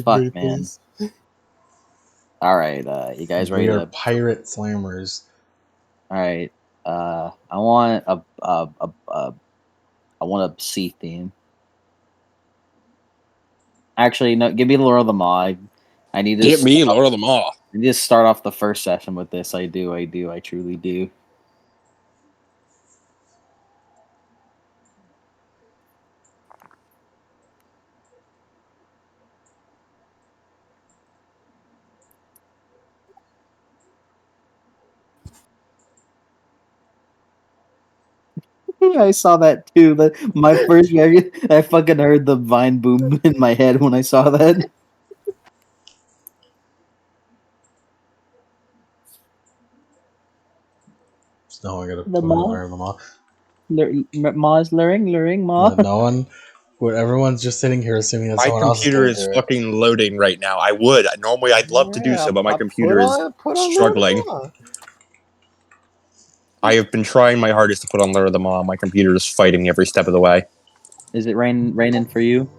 Fuck, man. All right, you guys ready We are to? pirate slammers. All right, I want I want a sea theme. Actually, no, give me Lord of the Maw. I need to Get me Lord of the Maw. I need to start off the first session with this. I truly do. I saw that too. My first reaction, I fucking heard the vine boom in my head when I saw that. No, I gotta The put in Maw, Lord of the Maw. Maw's luring Maw. No one. Everyone's just sitting here assuming that My someone else is computer going is to do it. fucking loading right now. Normally I'd love to do so, but my computer is struggling. I have been trying my hardest to put on Lord of the Maw. My computer is fighting me every step of the way. Is it raining for you?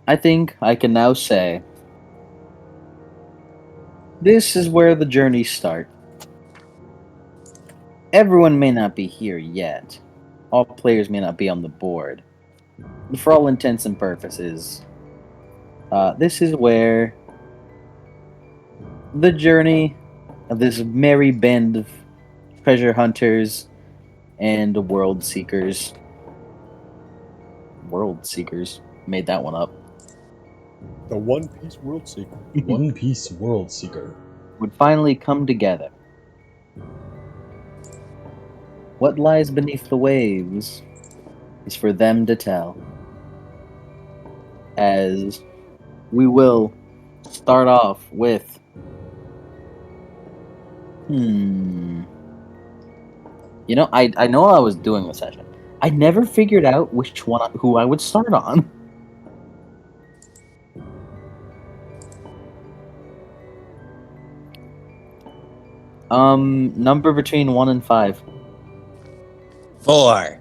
I think I can now say this is where the journey starts. Everyone may not be here yet. All players may not be on the board. But for all intents and purposes, this is where the journey of this merry band of treasure hunters and world seekers. World seekers. Made that one up. The One Piece World Seeker. One Piece World Seeker. Would finally come together. What lies beneath the waves is for them to tell. As we will start off with. You know, I know I was doing the session. I never figured out who I would start on. Number between 1 and 5. 4.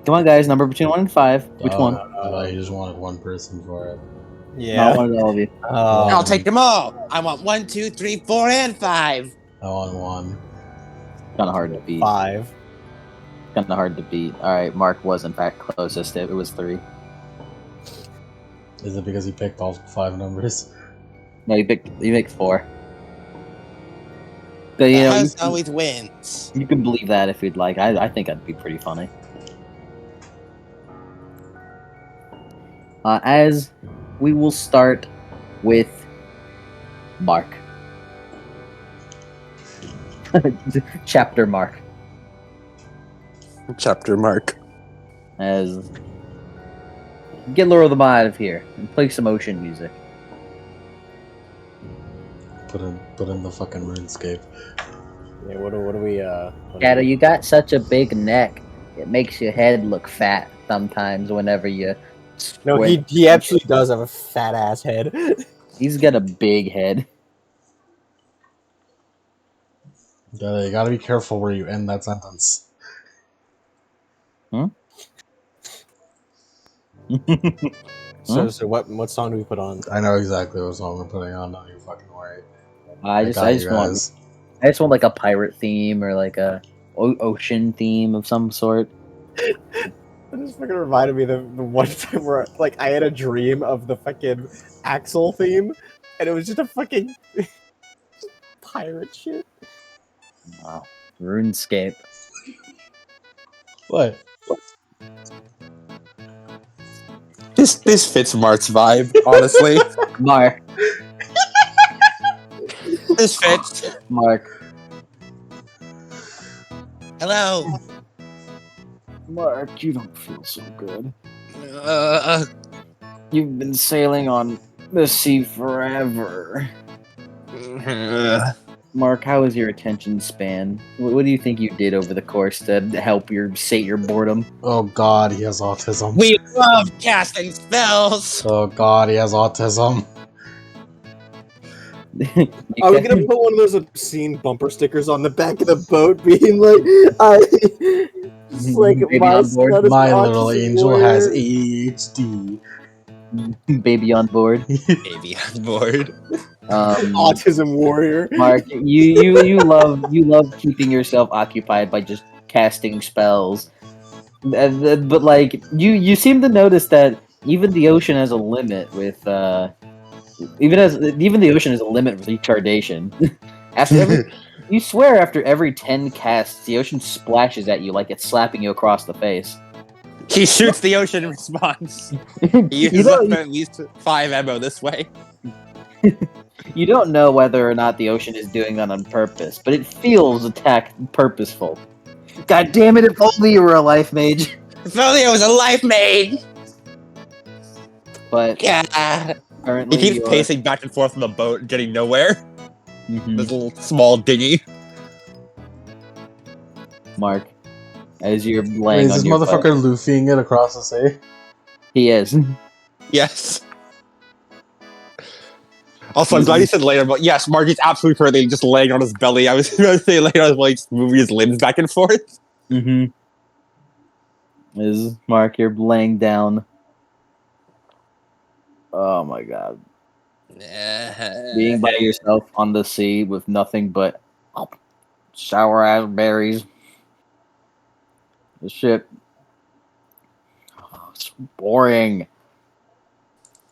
Come on, guys. Number between 1 and 5. Which one? I thought you just wanted one person for it. No, I wanted all of you. I'll take them all. I want 1, 2, 3, 4, and 5. I want one. Kind of hard to beat. 5. Kind of hard to beat. All right, Mark was in fact closest. It was 3. Is it because he picked all 5 numbers? No, you picked 4. So, The house always wins. You can believe that if you'd like. I think that'd be pretty funny. As we will start with Mark. Chapter Mark. Chapter Mark. As get Lord of the Maw out of here and play some ocean music. Put in the fucking RuneScape. Yeah, what do we Shadow, you got such a big neck. It makes your head look fat sometimes whenever you No, he absolutely does have a fat ass head. He's got a big head. You gotta be careful where you end that sentence. So what song do we put on? I know exactly what song we're putting on. Don't you fucking worry. I just want like a pirate theme or like a ocean theme of some sort. That just fucking reminded me of the one time where like I had a dream of the fucking Axel theme, and it was just a fucking pirate shit. Wow, RuneScape. What? This fits Mark's vibe, honestly. Mark. This fits. Mark. Hello. Mark, you don't feel so good. You've been sailing on the sea forever. Mark, how is your attention span? What do you think you did over the course to help sate your boredom? Oh god, he has autism. We love casting spells. Oh god, he has autism. Are we gonna put one of those obscene bumper stickers on the back of the boat, being like, just like Baby my on board. son is My an little autism angel has warrior. ADHD. Baby on board. Baby on board. Autism warrior. Mark, you love keeping yourself occupied by just casting spells, but like you seem to notice that even the ocean has a limit with even the ocean has a limit with retardation. After every you swear after every 10 casts, the ocean splashes at you like it's slapping you across the face. He shoots the ocean in response. He you uses up don't at least 5 ammo this way. you don't know whether or not the ocean is doing that on purpose, but it feels purposeful. God damn it! If only you were a life mage. If only I was a life mage. But Yeah. currently, He keeps you're pacing back and forth on the boat, getting nowhere. Mhm. This little small dinghy. Mark, as you're Wait, laying is on this your motherfucker butt. Luffying it across the sea? He is. Yes. Also, I'm glad you said later, but yes, Marky's absolutely currently just laying on his belly. I was going to say later on while he's moving his limbs back and forth. Is Mark, you're laying down. Oh my god. Being by yourself on the sea with nothing but sour ass berries. The ship. It's boring.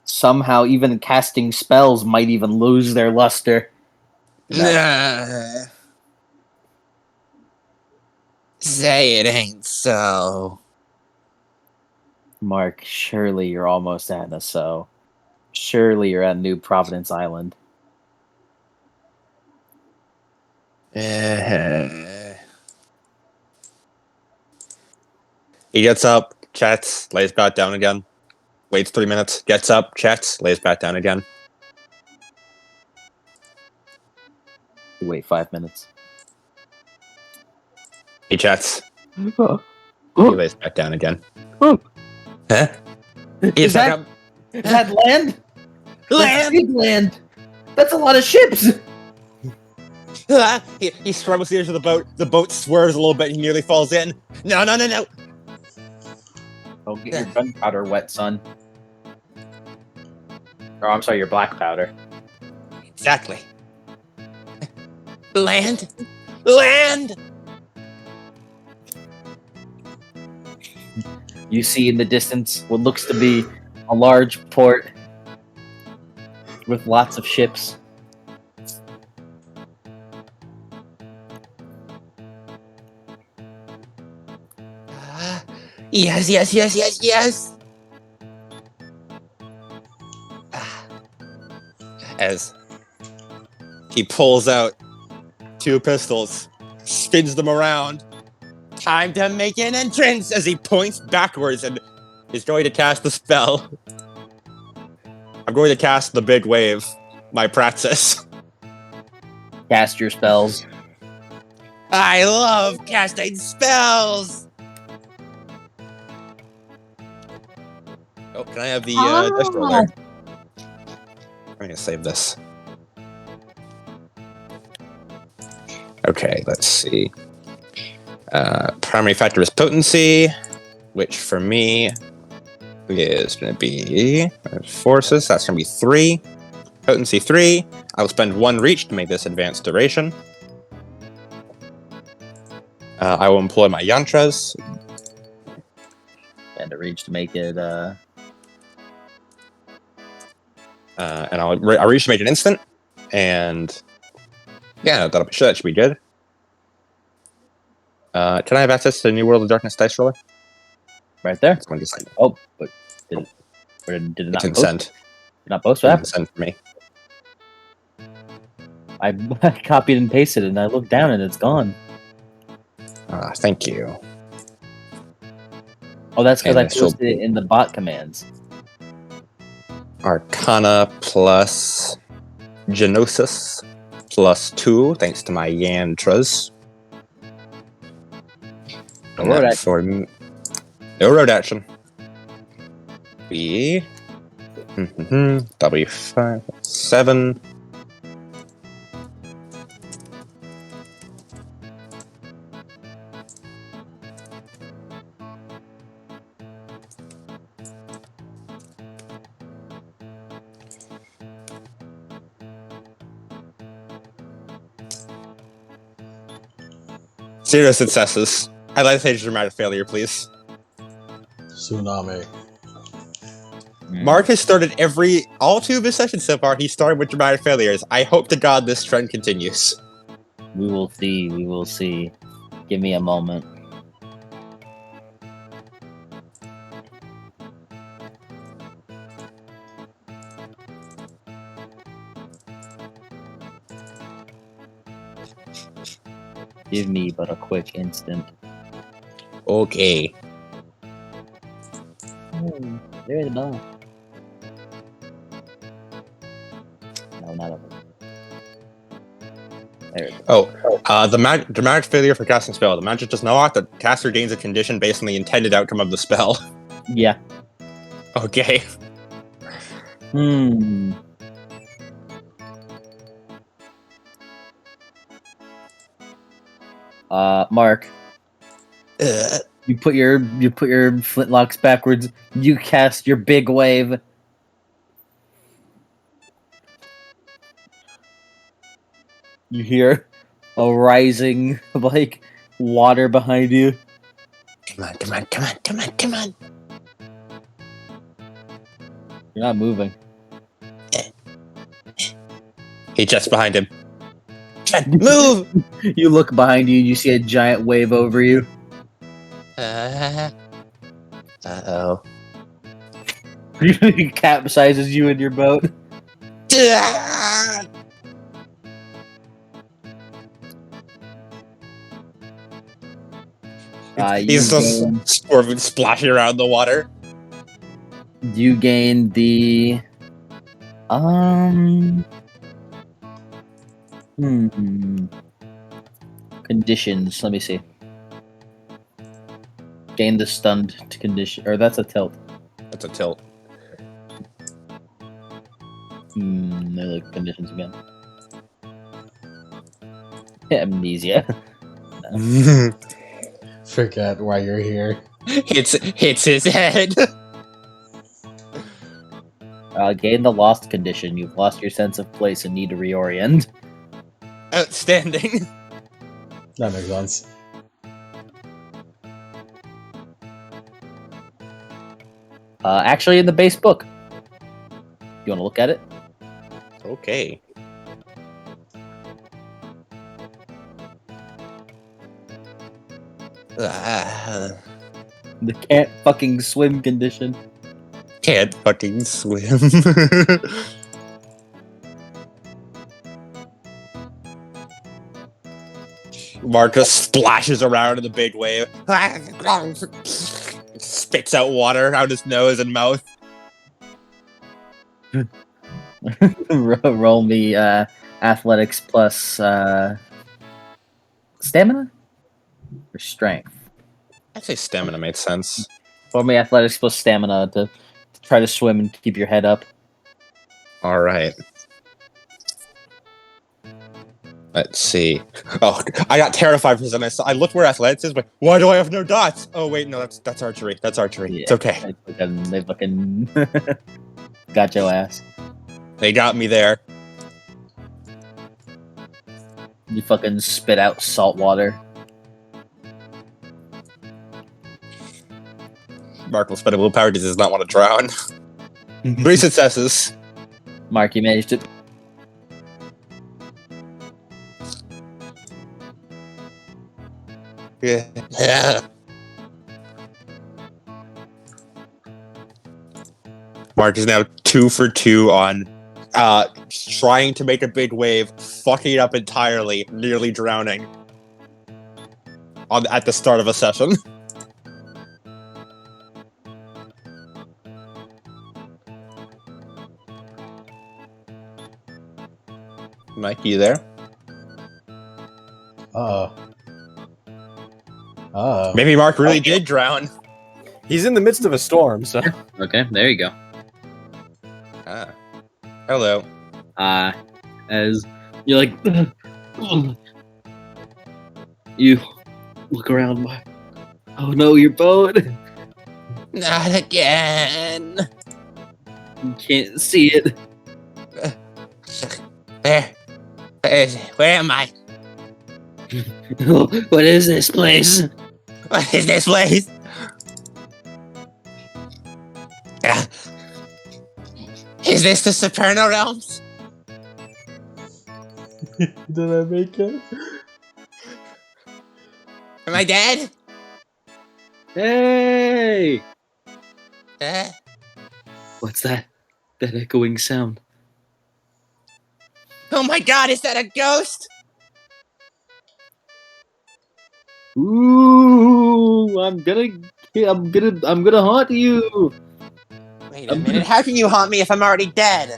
Somehow, even casting spells might even lose their luster. No. Say it ain't so. Mark, surely you're almost at Nassau. Surely you're at New Providence Island. He gets up, chats, lays back down again. Waits 3 minutes, gets up, chats, lays back down again. You wait 5 minutes. He chats, he lays back down again. Oh. Huh? Is that land? That's big land. That's a lot of ships. He struggles to the edge of the boat. The boat swerves a little bit. He nearly falls in. No. Oh, get your gunpowder wet, son. Or I'm sorry, your black powder. Exactly. Land. You see in the distance what looks to be a large port with lots of ships. Yes. As he pulls out 2 pistols, spins them around. Time to make an entrance as he points backwards and is going to cast the spell. I'm going to cast the big wave, my Praxis. Cast your spells. I love casting spells! Oh, can I have the dice roller? I'm going to save this. Okay, let's see. Primary factor is potency, which for me is going to be forces. That's going to be 3. Potency 3. I will spend 1 reach to make this advanced duration. I will employ my yantras. And a reach to make it. And I'll reach to make it instant. And yeah, that should be good. Can I have access to the New World of Darkness dice roller? Right there. Oh, but did it not didn't post? send. Did not post? It What didn't send for me. I copied and pasted it, and I looked down, and it's gone. Thank you. Oh, that's because And I this will posted it in the bot commands. Arcana plus Genosis plus 2, thanks to my yantras. No road action. No road action. W5, 7. 0 successes. I'd like to say dramatic failure, please. Tsunami. Mark has started all 2 of his sessions so far. He started with dramatic failures. I hope to God this trend continues. We will see. We will see. Give me a moment. Give me but a quick instant. Okay. There's a ball. No, not over. There it is. The dramatic failure for casting spell. The magic does not. The caster gains a condition based on the intended outcome of the spell. Yeah. Okay. Mark, you put your flintlocks backwards. You cast your big wave. You hear a rising like water behind you. Come on, come on, come on, come on, come on. You're not moving. He jets behind him. Jet, move! You look behind you. You see a giant wave over you. Uh-oh. He capsizes you in your boat. He's just splashing around the water. You gain the conditions. Let me see. Gain the stunned condition, or that's a tilt. That's a tilt. They're like conditions again. Amnesia. Forget why you're here. Hits his head. Gain the lost condition. You've lost your sense of place and need to reorient. Outstanding. That makes sense. Actually, in the base book. You want to look at it? Okay. The can't fucking swim condition. Can't fucking swim. Marcus splashes around in the big wave. Spits out water out his nose and mouth. Roll me athletics plus stamina or strength. I'd say stamina made sense. Roll me athletics plus stamina to try to swim and keep your head up. All right. Let's see. Oh, I got terrified for a second. I looked where athletics is, but why do I have no dots? Oh wait, no, that's archery. That's archery. Yeah, it's okay. They fucking got your ass. They got me there. You fucking spit out salt water. Mark will spend a willpower because he does not want to drown. 3 successes. Mark, you managed it. Yeah. Mark is now 2 for 2 on trying to make a big wave, fucking it up entirely, nearly drowning at the start of a session. Mike, you there? Maybe Mark really did drown. He's in the midst of a storm, so. Okay, there you go. Hello. As you're like, you look around. Oh no, your boat. Not again. You can't see it. Where am I? What is this place? What is this place? Is this the Supernal Realms? Did I make it? Am I dead? Hey! Uh, What's that? That echoing sound. oh my god, is that a ghost? Ooh, I'm gonna haunt you. Wait a minute, how can you haunt me if I'm already dead?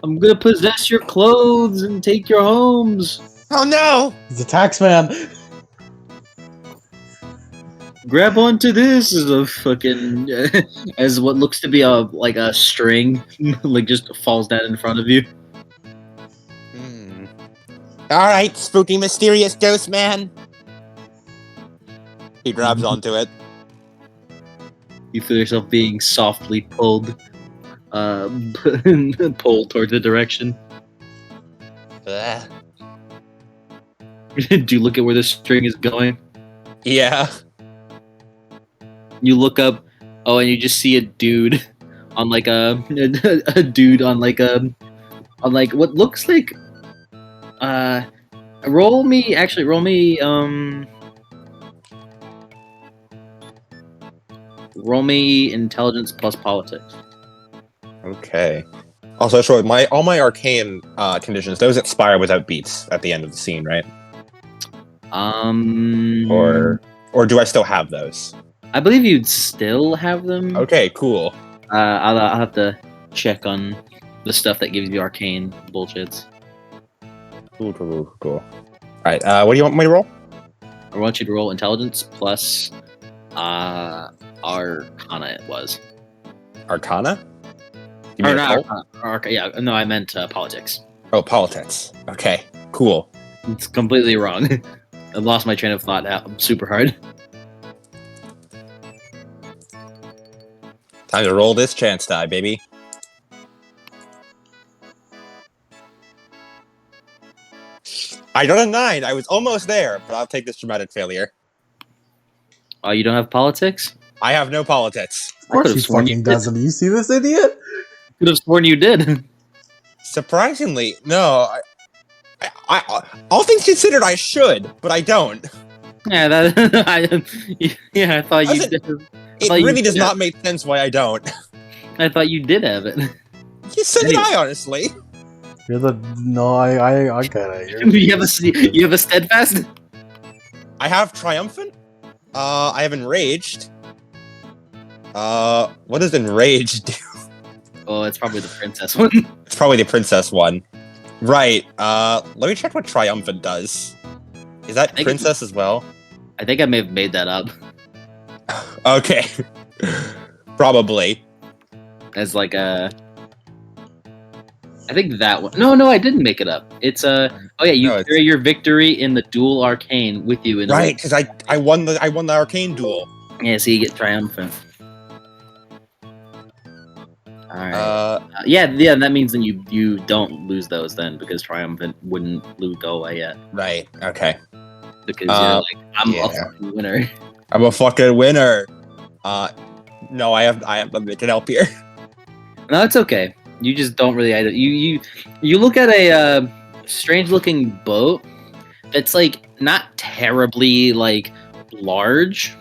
I'm gonna possess your clothes and take your homes. Oh no! He's a tax man. Grab onto this as a fucking as what looks to be a string, like just falls down in front of you. Alright, spooky mysterious ghost man. He grabs onto it. You feel yourself being softly pulled, pulled towards the direction. Uh, Do you look at where the string is going? yeah. You look up, and you just see a dude on like a dude on like what looks like roll me intelligence plus politics. Okay. Also, so all my arcane conditions, those expire without beats at the end of the scene, right? Or do I still have those? I believe you'd still have them. Okay, cool. I'll have to check on the stuff that gives you arcane bullshits. Cool. Alright, what do you want me to roll? I want you to roll intelligence plus arcana. It was Arcana? You or mean not occult? yeah, no, I meant politics. Oh, politics. Okay, cool. It's completely wrong. I lost my train of thought super hard. Time to roll this chance die, baby. I got a 9. I was almost there, but I'll take this dramatic failure. Oh, you don't have politics? I have no politics. Of course could've he sworn you fucking did. doesn't. You see this idiot? Could have sworn you did. Surprisingly, no. I all things considered, I should, but I don't. Yeah, I thought you Doesn't- did. It thought you really does did. not make sense why I don't. I thought you did have it. So did I, honestly. You're the no. I get it. You have a steadfast. I have triumphant. I have enraged. What does enraged do? Oh, it's probably the princess one. It's probably the princess one. Right. Let me check what triumphant does. Is that think princess as well? I think I may have made that up Okay. Probably. as like a. I think that one. No, I didn't make it up. It's oh yeah, you No, it's- carry your victory in the dual arcane with you in Right, because I won the arcane duel. Yeah, so you get triumphant. All right. Uh, Yeah. That means then you don't lose those then because triumphant wouldn't go away yet right. Okay. because you're like I'm yeah. a fucking winner. I'm a fucking winner. No, I have to make it help here. No, it's okay. You just don't really. You look at a strange looking boat that's like not terribly like large,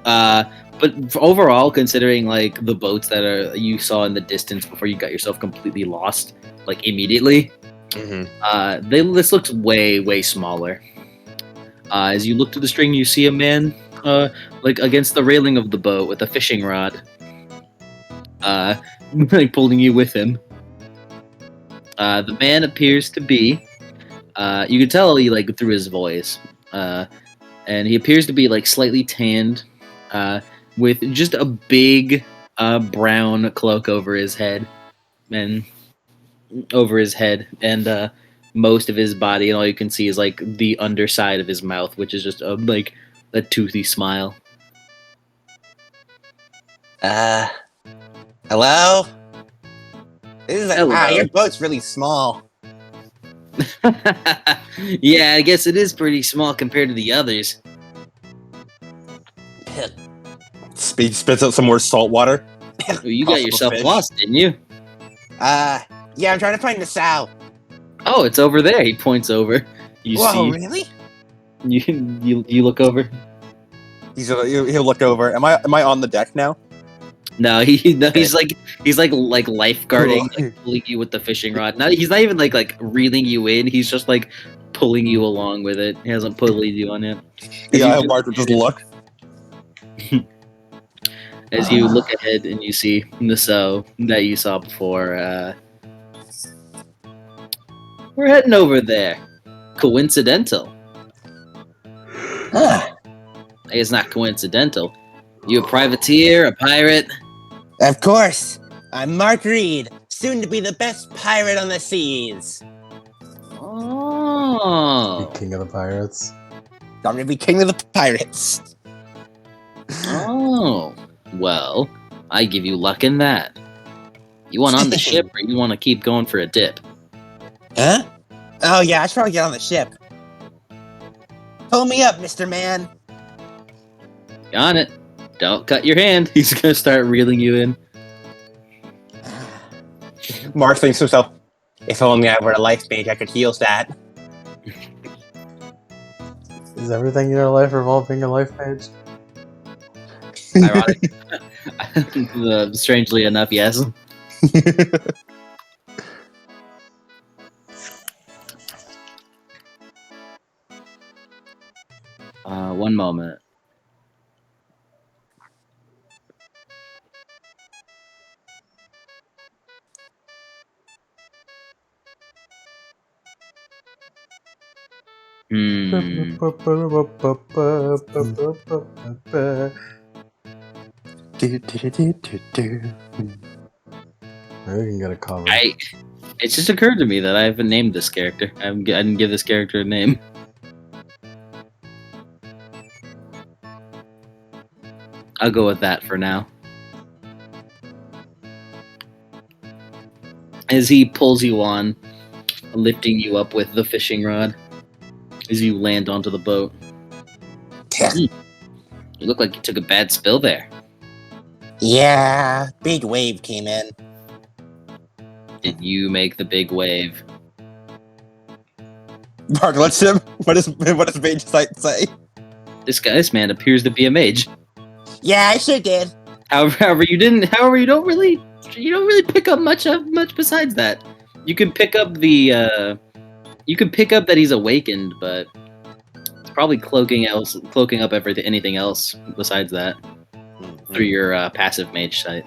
but overall, considering like the boats that you saw in the distance before you got yourself completely lost, like immediately, this looks way smaller. As you look to the string, you see a man like against the railing of the boat with a fishing rod, like pulling you with him. The man appears to be, you can tell he like through his voice, and he appears to be like slightly tanned, with just a big brown cloak over his head, and most of his body, and all you can see is like the underside of his mouth, which is just like a toothy smile. Hello? Hello. Your boat's really small. Yeah, I guess it is pretty small compared to the others. Speed spits out some more salt water. Well, you got Toss up a yourself fish. lost, didn't you? Yeah, I'm trying to find the sow. Oh, it's over there. He points over. You Whoa, see, really? you look over. He'll look over. Am I on the deck now? No, he's like lifeguarding, Cool. like pulling you with the fishing rod. Not he's not even like reeling you in. He's just like pulling you along with it. He hasn't pulled you on it. Yeah, I marked just look. As you look ahead and you see the sow that you saw before, we're heading over there. Coincidental. It's not coincidental. You a privateer, a pirate? Of course. I'm Mark Reed, soon to be the best pirate on the seas. Oh. Be king of the pirates. I'm gonna be king of the pirates. Oh. Well, I give you luck in that. You want on the ship or you want to keep going for a dip? Huh? Oh yeah, I should probably get on the ship. Pull me up, Mr. Man. You on it. Don't cut your hand. He's going to start reeling you in. Mark thinks to himself, if only I were a life mage, I could heal that. Is everything in your life revolving a life mage? Ironic. Strangely enough, yes. One moment. Hmm. Maybe we can get a cover. It just occurred to me that I haven't named this character. I didn't give this character a name. I'll go with that for now. As he pulls you on, lifting you up with the fishing rod, as you land onto the boat. You look like you took a bad spill there. Yeah, big wave came in. Did you make the big wave? Mark, what does Mage Sight say? This man appears to be a mage. Yeah, I sure did. However, you don't really pick up much besides that. You can pick up that he's awakened, but it's probably cloaking up anything else besides that through your passive mage sight.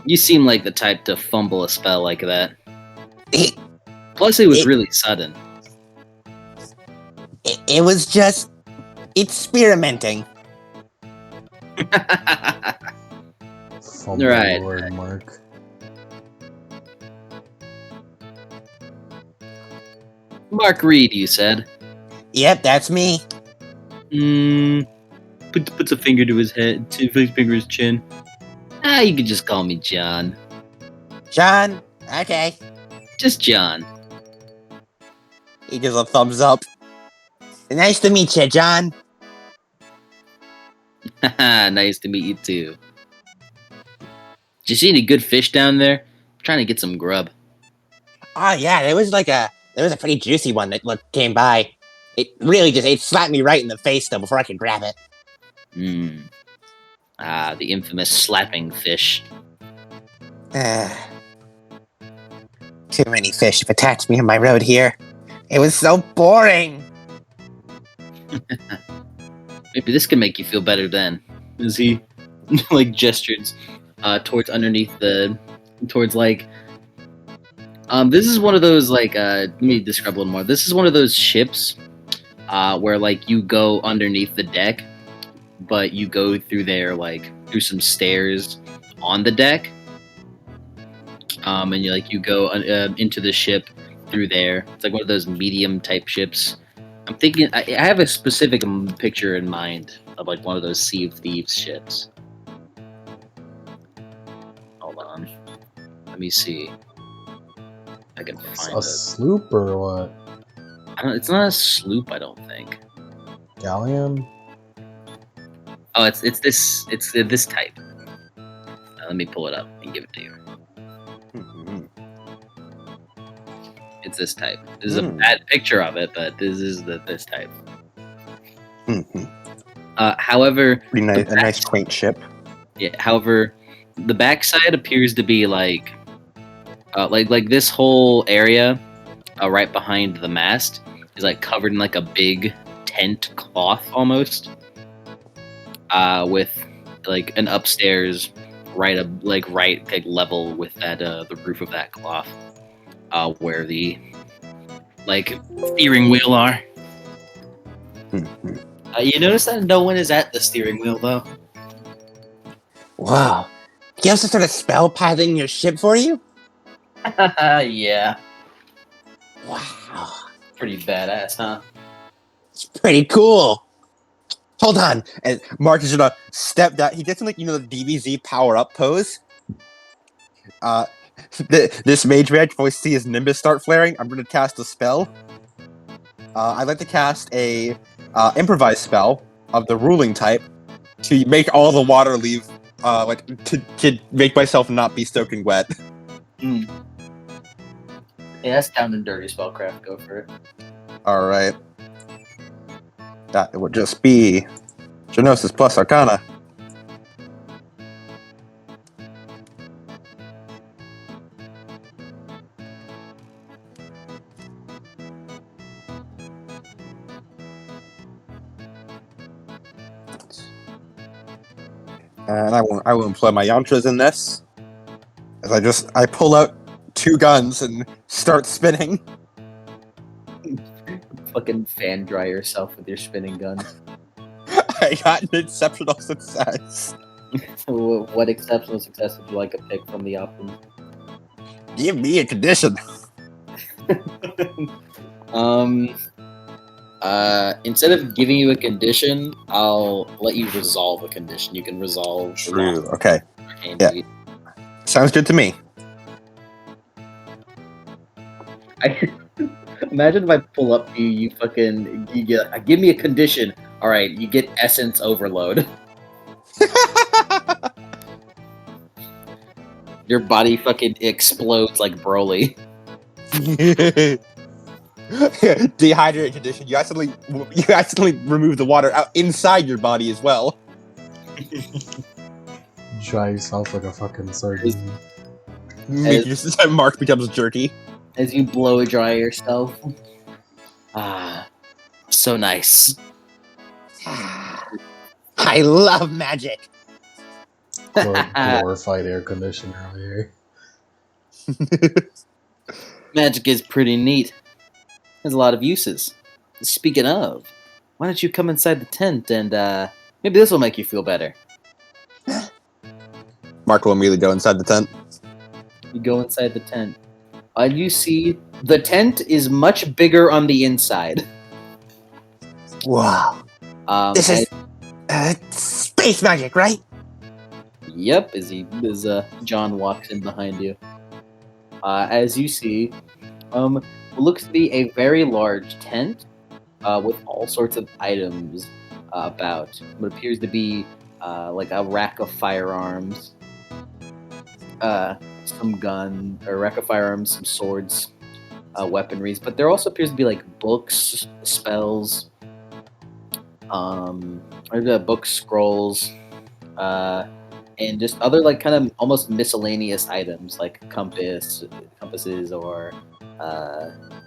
You seem like the type to fumble a spell like that. Plus, it was really sudden. It was just experimenting. Fumble Right. the word, Mark. Mark Reed, you said. Yep, that's me. Puts a finger to his head, his chin. You could just call me John. John? Okay. Just John. He gives a thumbs up. Nice to meet you, John. Nice to meet you too. Did you see any good fish down there? I'm trying to get some grub. Oh yeah, there was a pretty juicy one that came by. It really it slapped me right in the face though before I could grab it. The infamous slapping fish. Too many fish have attacked me on my road here. It was so boring. Maybe this can make you feel better then. As he like gestures towards this is one of those let me describe a little more. This is one of those ships where like you go underneath the deck, but you go through there through some stairs on the deck. And you go into the ship through there. It's like one of those medium type ships. I'm thinking I have a specific picture in mind of like one of those Sea of Thieves ships. Hold on, let me see. I can find A it. sloop or what? It's not a sloop, I don't think. Galleon? Oh, it's this type. Let me pull it up and give it to you. Mhm. It's this type. This is a bad picture of it, but this is this type. Mhm. However, Pretty nice, a nice quaint ship. yeah. However, the backside appears to be like this whole area, right behind the mast, is like covered in like a big tent cloth almost, with like an upstairs right level with that the roof of that cloth, where the like steering wheel are. Mhm. You notice that no one is at the steering wheel though. Wow. He also started spell piloting your ship for you? Yeah, Wow. pretty badass, huh? It's pretty cool. Hold on. And Mark is gonna step down. He gets in like, the DBZ power up pose. Uh this mage badge, if I see his nimbus start flaring, I'm gonna cast a spell. I'd like to cast a improvised spell of the ruling type to make all the water leave, to make myself not be soaking wet. Mm. Yeah, that's down and dirty spellcraft. Go for it. All right, that would just be Genosis plus Arcana. And I will employ my yantras in this. As I pull out two guns and start spinning. Fucking fan dry yourself with your spinning gun. I got an exceptional success. So what exceptional success would you like to pick from the options? Give me a condition. Instead of giving you a condition, I'll let you resolve a condition. You can resolve the True. loss Okay. of arcane Yeah. feat. Sounds good to me. Imagine if I pull up to you, you get give me a condition. All right, you get essence overload. Your body fucking explodes like Broly. Dehydrated condition. You accidentally remove the water out inside your body as well. Dry yourself like a fucking sardine. Mark becomes jerky. As you blow dry yourself. Ah, so nice. I love magic. Glorified air conditioner over here. Magic is pretty neat. There's a lot of uses. Speaking of, why don't you come inside the tent and maybe this will make you feel better. Mark will immediately go inside the tent. You go inside the tent. You see the tent is much bigger on the inside. Wow. This is space magic, right? Yep, as John walks in behind you. As you see, what looks to be a very large tent with all sorts of items about. What appears to be like a rack of firearms, some some swords, weaponries. But there also appears to be like books, spells, books, scrolls, and just other like kind of almost miscellaneous items like compasses or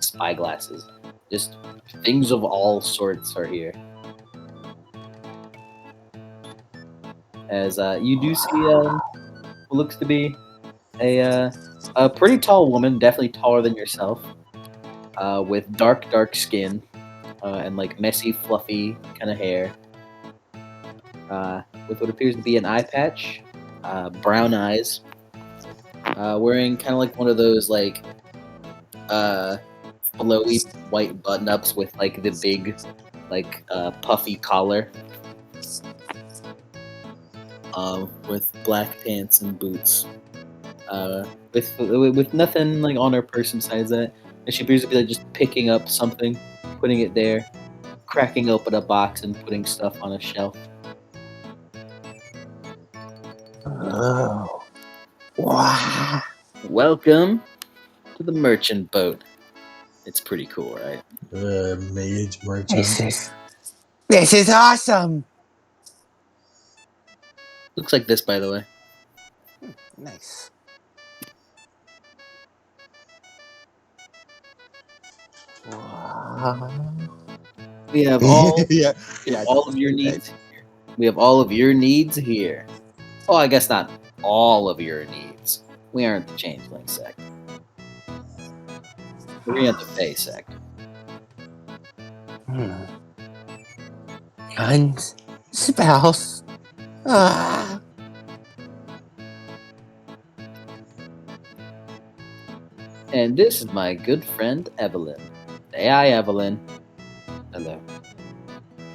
spyglasses. Just things of all sorts are here. As you do see what looks to be a pretty tall woman, definitely taller than yourself, with dark skin and like messy, fluffy kind of hair, with what appears to be an eye patch, brown eyes, wearing kind of like one of those like flowy white button-ups with like the big like puffy collar, with black pants and boots. with nothing like on her person besides that, and she appears to be like just picking up something, putting it there, cracking open a box and putting stuff on a shelf. Oh. Wow. Welcome to the merchant boat. It's pretty cool, right? Mage merchant. This is awesome. Looks like this, by the way. Nice. Wow. We have all yeah. we have all of your needs. We have all of your needs here. Oh, I guess not all of your needs. We aren't the changeling sect. We're at the Fae sect. Guns, spells. Ah. And this is my good friend Evelyn. AI Evelyn. Hello.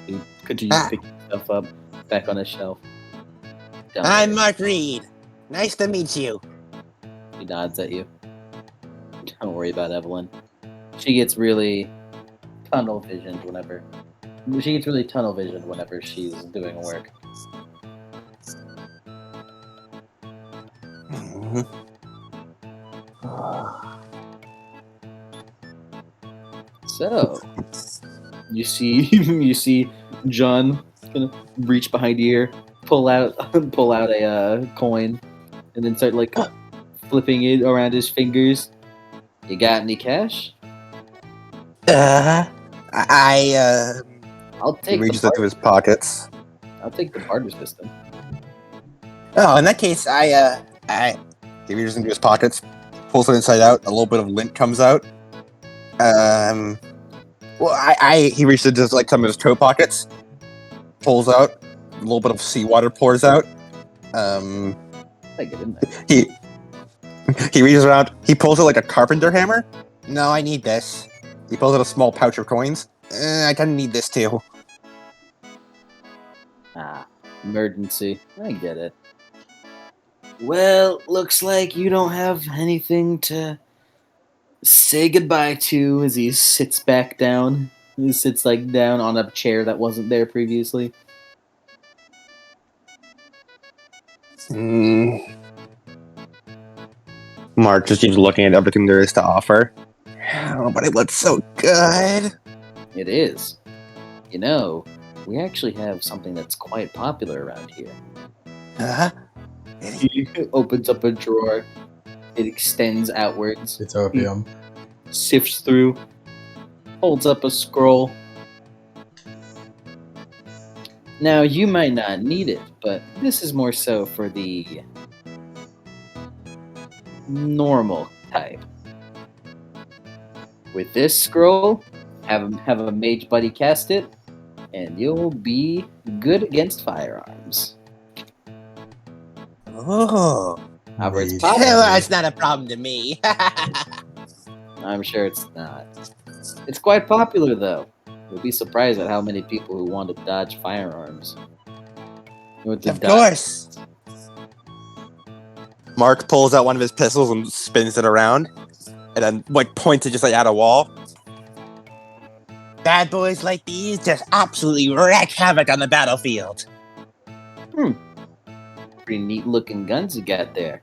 He continues picking stuff up back on his shelf. Don't I'm worry. Mark Reed. Nice to meet you. He nods at you. Don't worry about Evelyn. She gets really tunnel visioned whenever she's doing work. So you see John gonna reach behind your ear, pull out a coin, and then start like flipping it around his fingers. You got any cash? I I'll he take reaches the into his pockets. I'll take the barter system. Oh, in that case, he reaches into his pockets, pulls it inside out. A little bit of lint comes out. He reaches into like some of his toe pockets, pulls out. A little bit of seawater pours out. I get in there. He reaches around. He pulls out like a carpenter hammer. No, I need this. He pulls out a small pouch of coins. I kind of need this too. Emergency. I get it. Well, looks like you don't have anything to say goodbye to as he sits back down. He sits like down on a chair that wasn't there previously. Mark just keeps looking at everything there is to offer. Oh, but it looks so good. It is. You know, we actually have something that's quite popular around here. He opens up a drawer. It extends outwards. It's opium. Sifts through. Holds up a scroll. Now, you might not need it, but this is more so for the normal type. With this scroll, have a mage buddy cast it, and you'll be good against firearms. Oh, However, it's Mage. popular. that's not a problem to me. I'm sure it's not. It's quite popular, though. You'll be surprised at how many people who want to dodge firearms. Of course. Mark pulls out one of his pistols and spins it around, and then like points it just like at a wall. Bad boys like these just absolutely wreak havoc on the battlefield. Pretty neat looking guns you got there.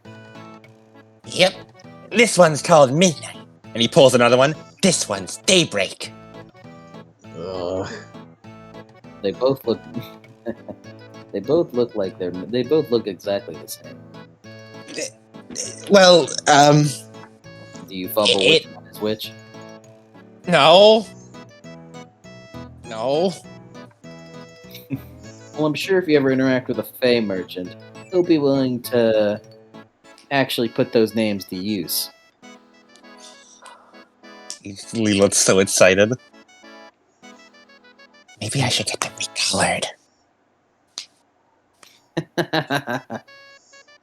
Yep. This one's called Midnight. And he pulls another one. This one's Daybreak. They both look. They both look like they both look exactly the same. Well, Do you fumble which one is which? no. No. Well, I'm sure if you ever interact with a Fey merchant, he'll be willing to actually put those names to use. He looks so excited. Maybe I should get them recolored.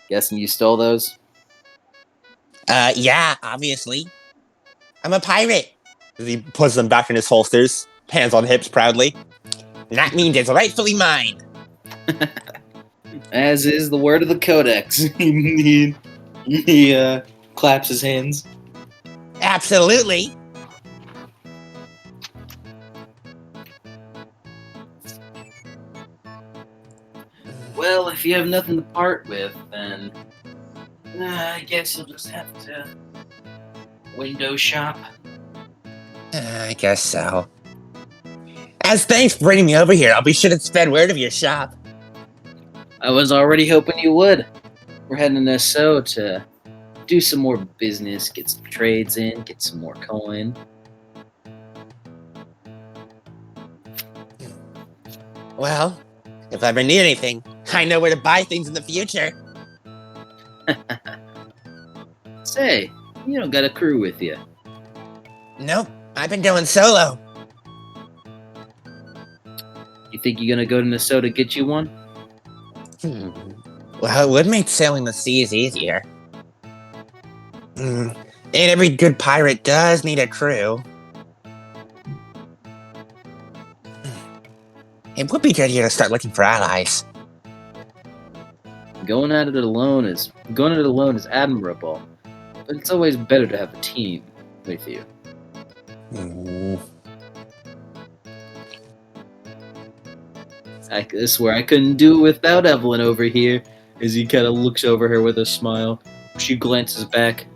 Guessing you stole those? Yeah, obviously. I'm a pirate. He puts them back in his holsters, hands on hips proudly. That means it's rightfully mine. As is the word of the Codex. he He claps his hands. Absolutely. Well, if you have nothing to part with, then I guess you'll just have to window shop. I guess so. As thanks for bringing me over here, I'll be sure to spread word of your shop. I was already hoping you would. We're heading to SO to do some more business, get some trades in, get some more coin. Well, if I ever need anything, I know where to buy things in the future. Say, you don't got a crew with you. Nope, I've been going solo. You think you're gonna go to Nassau to get you one? Well, it would make sailing the seas easier. And every good pirate does need a crew. It would be good here to start looking for allies. Going at it alone is admirable, but it's always better to have a team with you. I swear I couldn't do it without Evelyn over here. As he kind of looks over her with a smile, she glances back.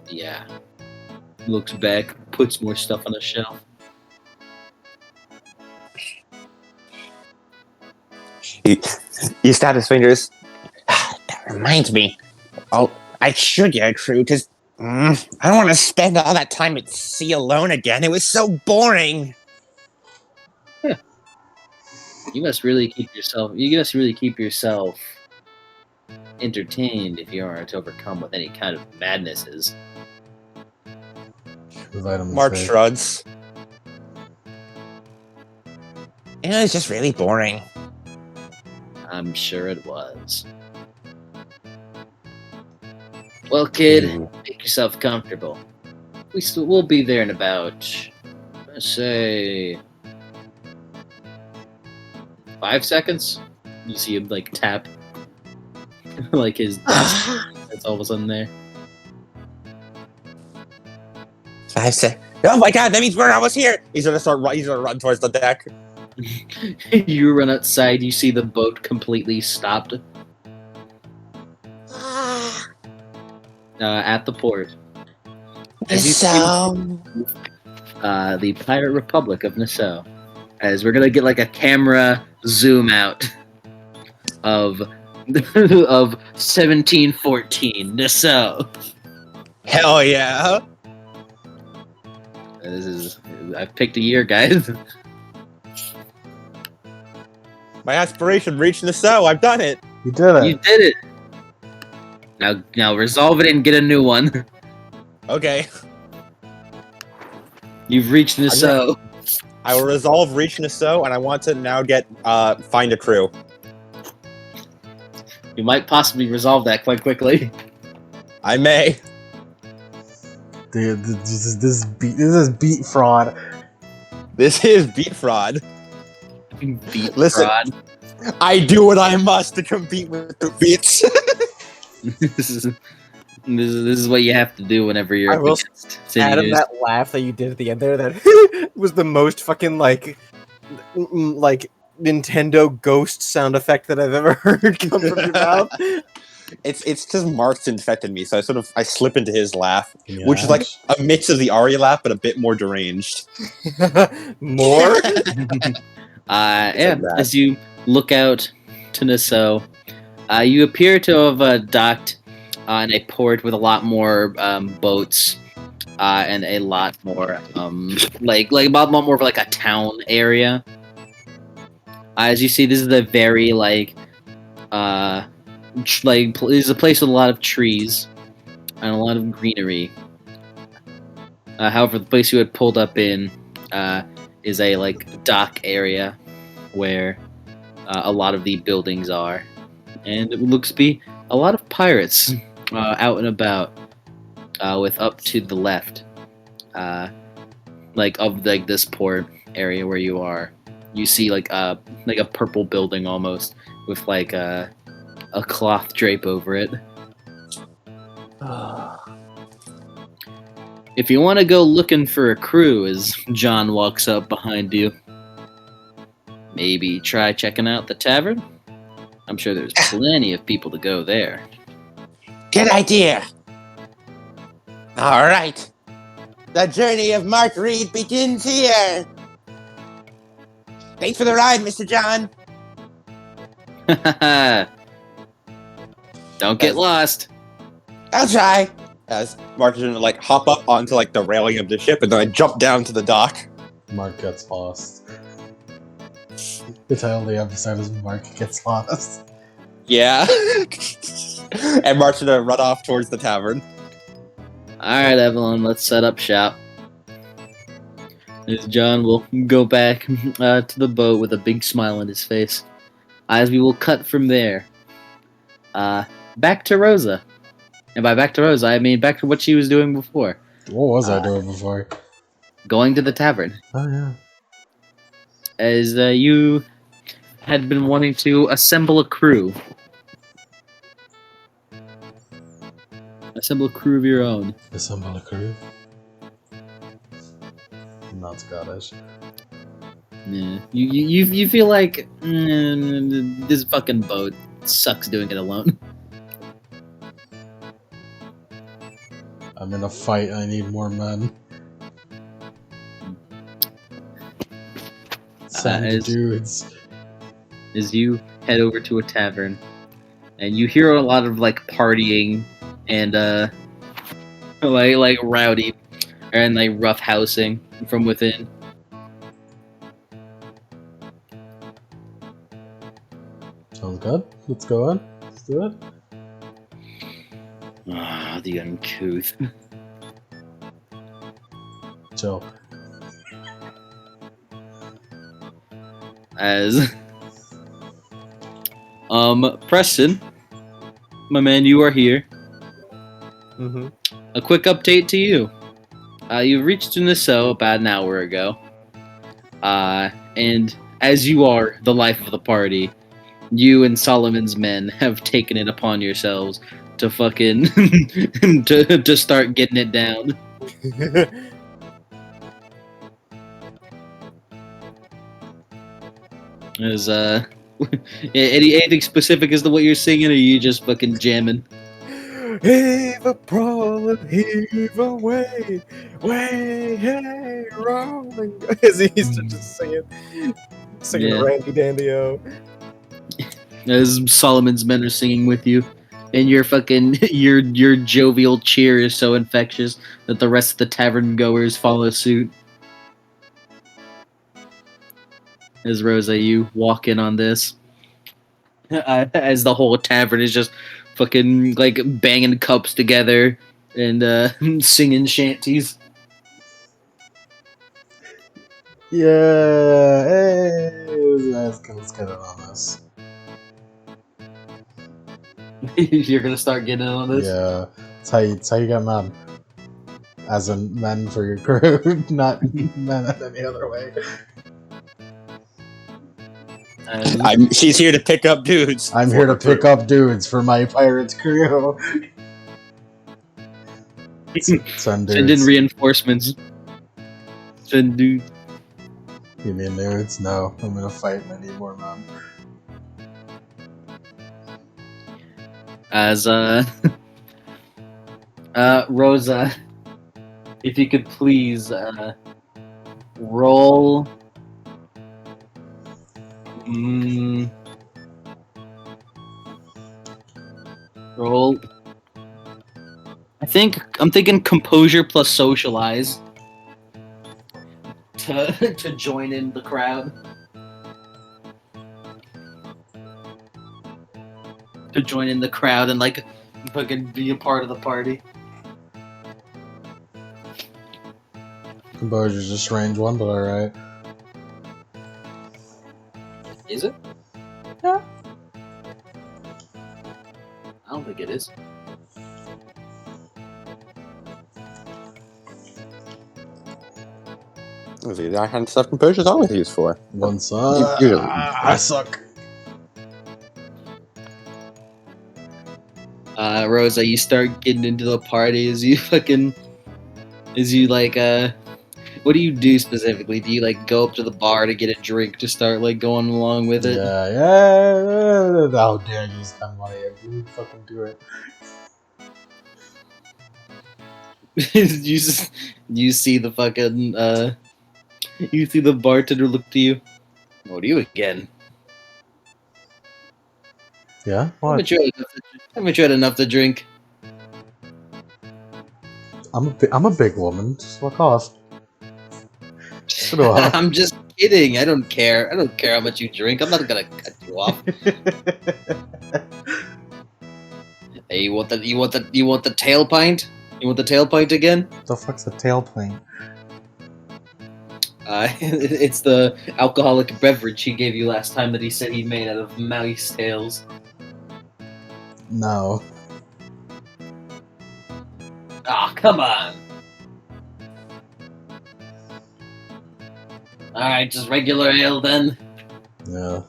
Yeah. Looks back, puts more stuff on a shelf. He snapped his fingers. That reminds me. I should get a crew because I don't want to spend all that time at sea alone again. It was so boring. You must really keep yourself entertained if you aren't overcome with any kind of madnesses. Mark shrugs. It was just really boring. I'm sure it was. Well, kid, make yourself comfortable. We'll be there in about, let's say, 5 seconds. You see him like tap, like his desk. That's all of a sudden there. 5 seconds. Oh my god, that means we're almost here. He's gonna run towards the deck. You run outside. You see the boat completely stopped. At the port. As you see the Pirate Republic of Nassau. As we're gonna get like a camera zoom out of 1714 Nassau. Hell yeah! I picked a year, guys. My aspiration reached Nassau. I've done it. You did it. You did it. Now resolve it and get a new one. Okay. You've reached Nassau. I will resolve reach Nassau, and I want to now get find a crew. You might possibly resolve that quite quickly. I may. Dude, this is beat fraud. This is beat fraud. Beat Listen, fraud. I do what I must to compete with the beats. This is what you have to do whenever you're I will against Adam, senators. that laugh that you did at the end there, that was the most fucking like Nintendo ghost sound effect that I've ever heard come from your mouth. It's just Mark's infected me, so I slip into his laugh, Yeah. which is like a mix of the Arya laugh, but a bit more deranged. More? Yeah, as you look out to Nassau, you appear to have docked in a port with a lot more boats and a lot more like a lot more of like a town area. As you see, this is a very this is a place with a lot of trees and a lot of greenery. However, the place you had pulled up in is a dock area where a lot of the buildings are, and it looks to be a lot of pirates out and about. With up to the left, of this port area where you are, you see a purple building almost with a cloth drape over it. If you want to go looking for a crew, as John walks up behind you, maybe try checking out the tavern. I'm sure there's plenty of people to go there. Good idea. All right. The journey of Mark Reed begins here. Thanks for the ride, Mr. John. Don't get lost. I'll try. As Mark is gonna like hop up onto like the railing of the ship, and then I jump down to the dock. Mark gets lost. The title of the episode is Mark Gets Lost. Yeah. And Mark's gonna run off towards the tavern. Alright, Evelyn, let's set up shop. As John will go back to the boat with a big smile on his face. As we will cut from there. Back to Rosa. And by back to Rosa, I mean back to what she was doing before. What was I doing before? Going to the tavern. Oh, yeah. As you had been wanting to assemble a crew. Assemble a crew of your own. Assemble a crew. I'm not Scottish. Yeah. You feel like this fucking boat sucks doing it alone. I'm in a fight, I need more men. Send dudes. As you head over to a tavern, and you hear a lot of like partying and like rowdy and like rough housing from within. Sounds good. Let's go on. Let's do it. Ah, the uncouth. Chill. As Preston, my man, you are here. Mm-hmm. A quick update to you. You reached Nassau about an hour ago. And as you are the life of the party, you and Solomon's men have taken it upon yourselves to fucking to start getting it down. As anything specific as to what you're singing, or are you just fucking jamming? Heave a problem, heave away, way, hey, rolling. As he used to just singing Yeah. Randy Dandio. As Solomon's men are singing with you, and your fucking your jovial cheer is so infectious that the rest of the tavern goers follow suit. As Rosa, you walk in on this, as the whole tavern is just fucking like banging cups together and singing shanties. Yeah, hey, let's get it on this. You're gonna start getting in on this. Yeah, it's how you get men. As in men for your crew, not men in any other way. She's here to pick up dudes. I'm here to pick up dudes for my pirates crew. Send dudes. Send in reinforcements. Send dudes. You mean dudes? No, I'm gonna fight and I need more men. As Rosa, if you could please roll. Roll. I'm thinking composure plus socialize to join in the crowd. To join in the crowd and like fucking be a part of the party. Composure's just range 1, but alright. Is it? Yeah. I don't think it is. That kind of stuff composure's always used for. One suck. Usually. I suck. Rosa, you start getting into the party as you like what do you do specifically? Do you like go up to the bar to get a drink to start like going along with it? Yeah. How dare you spend money? You fucking do it. you see the fucking you see the bartender look to you. What are you again? Yeah. Haven't What? you had enough to drink? I'm a big woman. Just fuck off. Go off. I'm just kidding. I don't care. I don't care how much you drink. I'm not gonna cut you off. Hey, you want the tail pint? You want the tail pint again? The fuck's a tail plane? It's the alcoholic beverage he gave you last time that he said he made out of mouse tails. No. Ah, come on. Alright, just regular ale then. Yeah.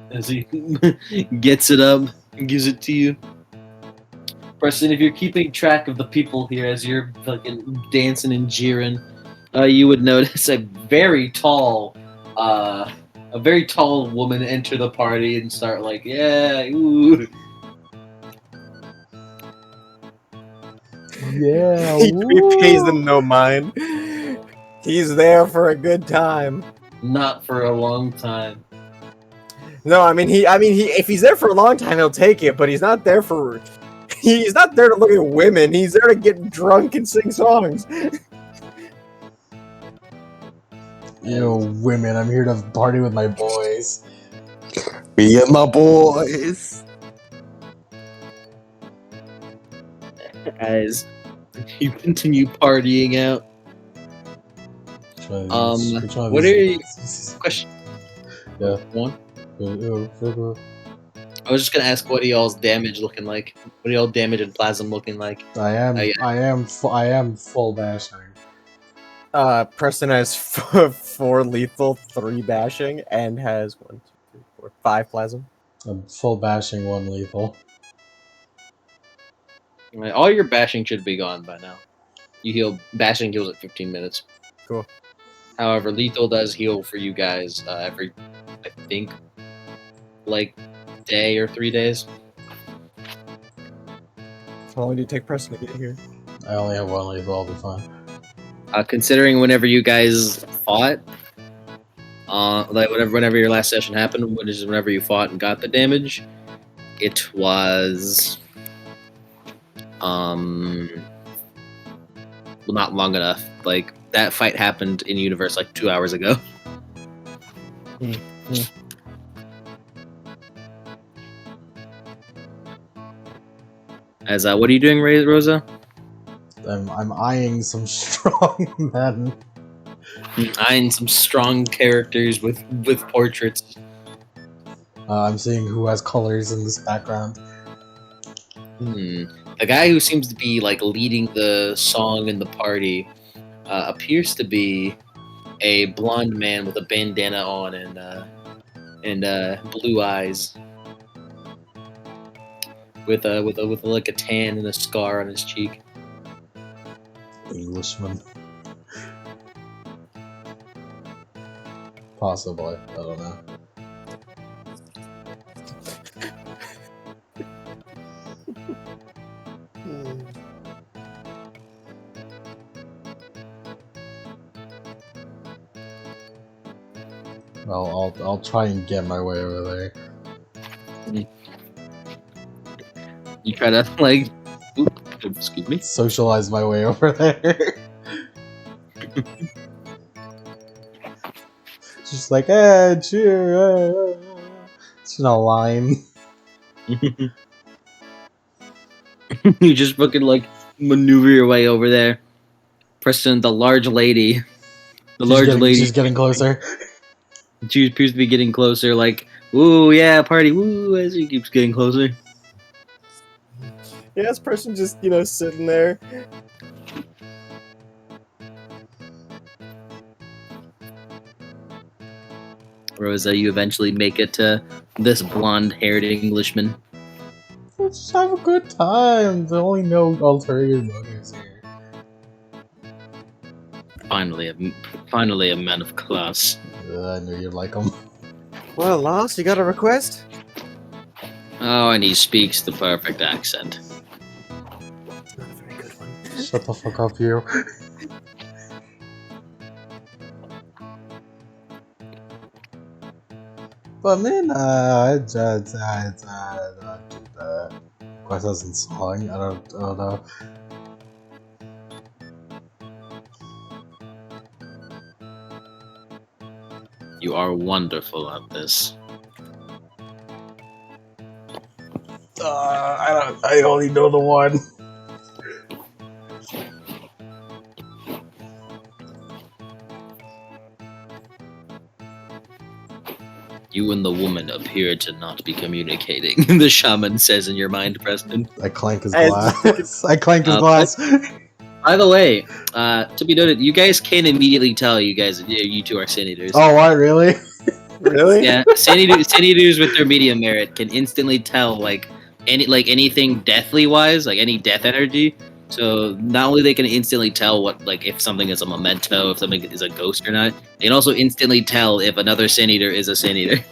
As he gets it up and gives it to you. Preston, if you're keeping track of the people here as you're fucking dancing and jeering, you would notice a very tall woman enter the party and start like, yeah, ooh. Yeah. He pays them no mind. He's there for a good time. Not for a long time. No, I mean he if he's there for a long time he'll take it, but he's not there to look at women. He's there to get drunk and sing songs. Women, I'm here to party with my boys. Me and my boys. As you continue partying out. What are you... Question. Yeah. One. I was just gonna ask, what are y'all's damage looking like? What are y'all damage and plasm looking like? I am full bashing. Preston has 4 lethal, 3 bashing, and has 1, 2, 3, 4, 5 plasm. I'm full bashing, 1 lethal. Right, all your bashing should be gone by now. Bashing heals at 15 minutes. Cool. However, lethal does heal for you guys every, I think, like day or 3 days. How long did it take Preston to get here? I only have 1 lethal, I'll be fine. Considering whenever you guys fought, like whenever your last session happened, which is whenever you fought and got the damage, it was not long enough. Like that fight happened in universe like 2 hours ago. As what are you doing, Rosa? I'm eyeing some strong men. Eyeing some strong characters with portraits. I'm seeing who has colors in this background. The guy who seems to be like leading the song in the party appears to be a blonde man with a bandana on and blue eyes, with like a tan and a scar on his cheek. Englishman. Possibly. I don't know. I'll try and get my way over there. You try to like, excuse me, socialize my way over there. Just like, cheer. It's not a line. You just fucking like maneuver your way over there. Preston, the large lady. She's getting closer. She appears to be getting closer, like, ooh, yeah, party, woo, as she keeps getting closer. Yeah, this person just, sitting there. Rosa, you eventually make it to this blonde-haired Englishman. Let's just have a good time. There's only no ulterior motives here. Finally a man of class. I knew you'd like them. Well, Lars, you got a request? Oh, and he speaks the perfect accent. It's not a very good one. Shut the fuck up, you. But man, I do that. Quest as in song. I don't know. You are wonderful at this. I only know the one. You and the woman appear to not be communicating, the shaman says in your mind, Preston. I clank his Hey, glass. I clank his glass. By the way, to be noted, you guys can immediately tell you two are Sanitors. Oh, what? Really? Really? Yeah, Sanitors with their medium merit can instantly tell anything deathly wise, like any death energy. So not only they can instantly tell what if something is a memento, if something is a ghost or not, they can also instantly tell if another Sanitor is a Sanitor.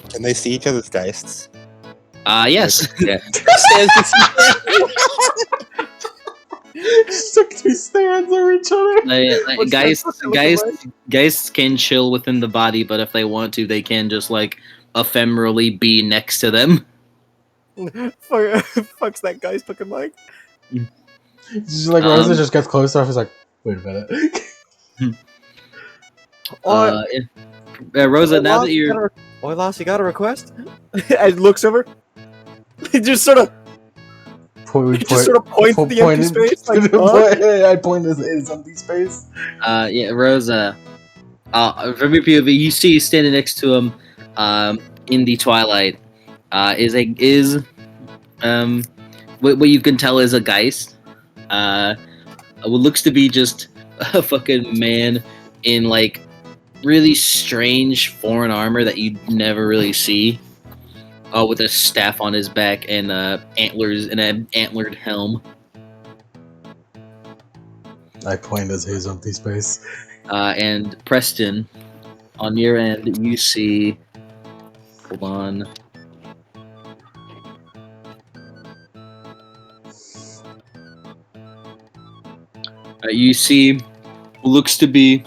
Can they see each other's geists? Yes. Yeah. Stick two stands over each other. What's that Guys can chill within the body, but if they want to, they can just ephemerally be next to them. Fuck's that Geist looking like? Just like Rosa just gets closer. He's like, wait a minute. Rosa, now that you're Lars, you got a request? And looks over. He just sort of points at the empty space. Like, I point his empty space. Rosa. From your POV, you see standing next to him, in the twilight, is what you can tell is a Geist. What looks to be just a fucking man in really strange foreign armor that you never really see. With a staff on his back and antlers and an antlered helm. I point at his empty space. And Preston, on your end, you see. Hold on. You see, what looks to be.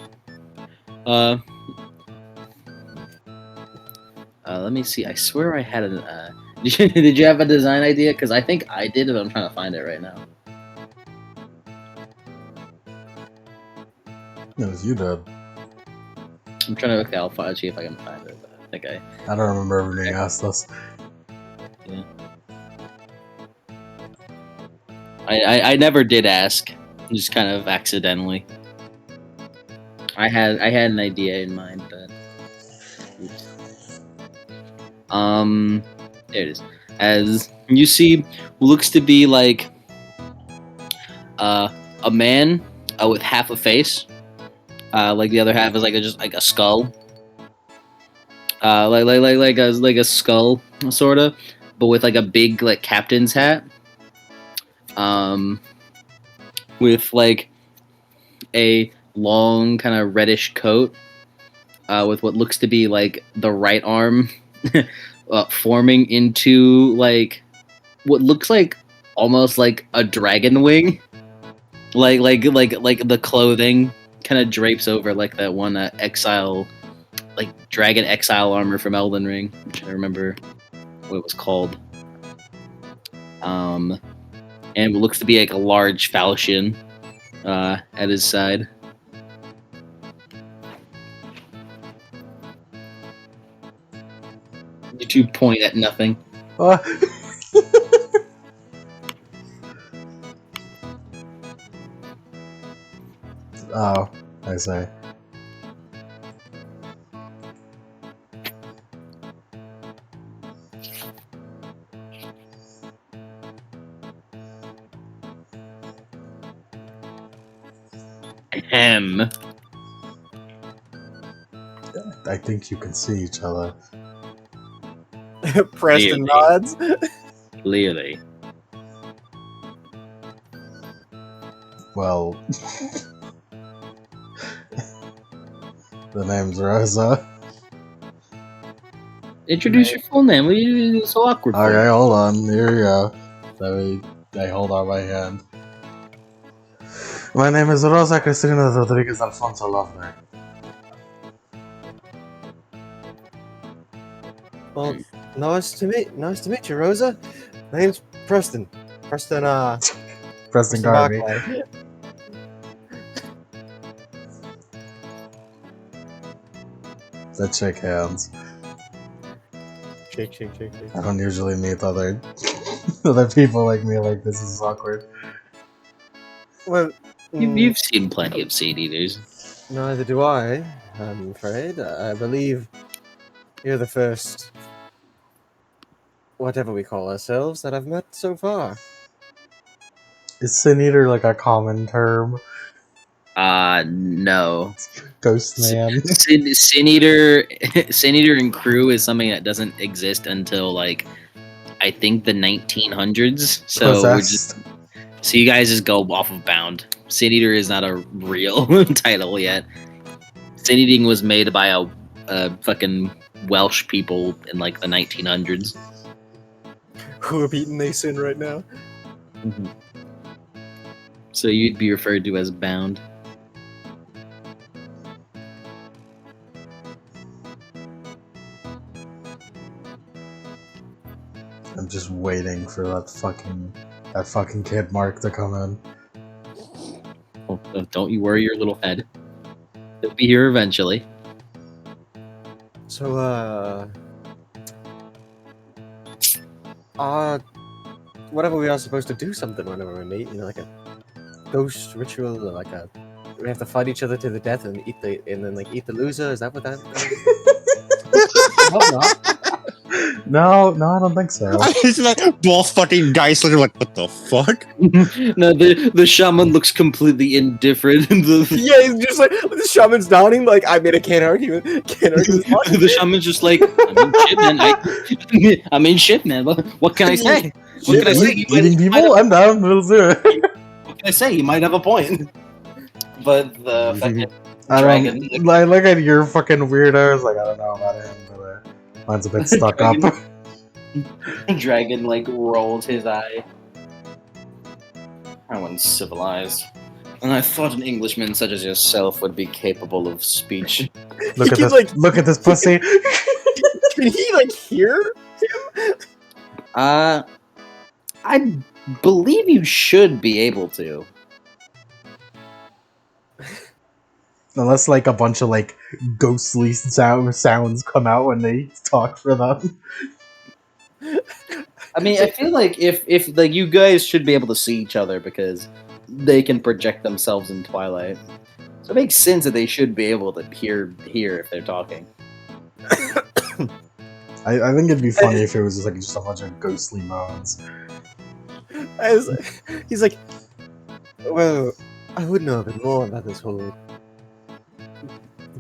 Let me see. I swear I had a. Did you have a design idea? Because I think I did, but I'm trying to find it right now. It was you, did. I'm trying to. Okay, I'll see if I can find it. But I think I don't remember ever being asked this. Yeah. I never did ask. Just kind of accidentally. I had an idea in mind, but. Oops. There it is. As you see, what looks to be a man with half a face, the other half is just a skull, like a skull sorta, but with a big captain's hat, with a long kind of reddish coat, with what looks to be the right arm. Forming into what looks almost like a dragon wing, like the clothing kind of drapes over that one exile, dragon exile armor from Elden Ring, which I remember what it was called. And what looks to be a large falchion at his side. You two point at nothing. Oh, I say. Ahem. I think you can see each other. Preston nods. Clearly. Well, the name's Rosa. Introduce your full name. What are you so awkward for? Okay, hold on. Here we go. They hold out my hand. My name is Rosa Cristina Rodriguez Alfonso Lovner. Well, nice to meet you, Rosa. My name's Preston. Preston Garvey. Barclay. Let's shake hands. Shake. I don't usually meet other people like me like this. Is awkward. Well, You've seen plenty of seed eaters. neither do I. I'm afraid. I believe you're the first, whatever we call ourselves, that I've met so far. Is Sin Eater like a common term? No. Ghost man. Sin Eater and crew is something that doesn't exist until like I think the 1900s. So you guys just go off of Bound. Sin Eater is not a real title yet. Sin Eating was made by a fucking Welsh people in like the 1900s. Who are beating they sin right now? Mm-hmm. So you'd be referred to as Bound. I'm just waiting for that fucking kid Mark to come in. Oh, don't you worry your little head. He'll be here eventually. So, whatever we are supposed to do something whenever we meet, like a ghost ritual, or we have to fight each other to the death and eat the loser. Is that what that? Hope not. No, I don't think so. It's like both fucking Geist looking like, what the fuck? No, the shaman looks completely indifferent. Yeah, he's just like the shaman's nodding. Like, I mean, I can't argue. The shaman's just like, I'm in shit, man. What can I say? What can I say? Eating people? I'm down. We'll do it. What can I say? You might have a point. But the fucking dragon. I look at your fucking weirdos. Like, I don't know about him, but mine's a bit stuck up. Dragon rolls his eye. I was civilized, and I thought an Englishman such as yourself would be capable of speech. Look at this pussy. Can he hear him? I believe you should be able to. Unless a bunch of ghostly sounds come out when they talk for them. I mean, I feel like if you guys should be able to see each other because they can project themselves in Twilight. So it makes sense that they should be able to hear if they're talking. I think it'd be funny if it was just a bunch of ghostly moans. He's like, well, I would know a bit more about this whole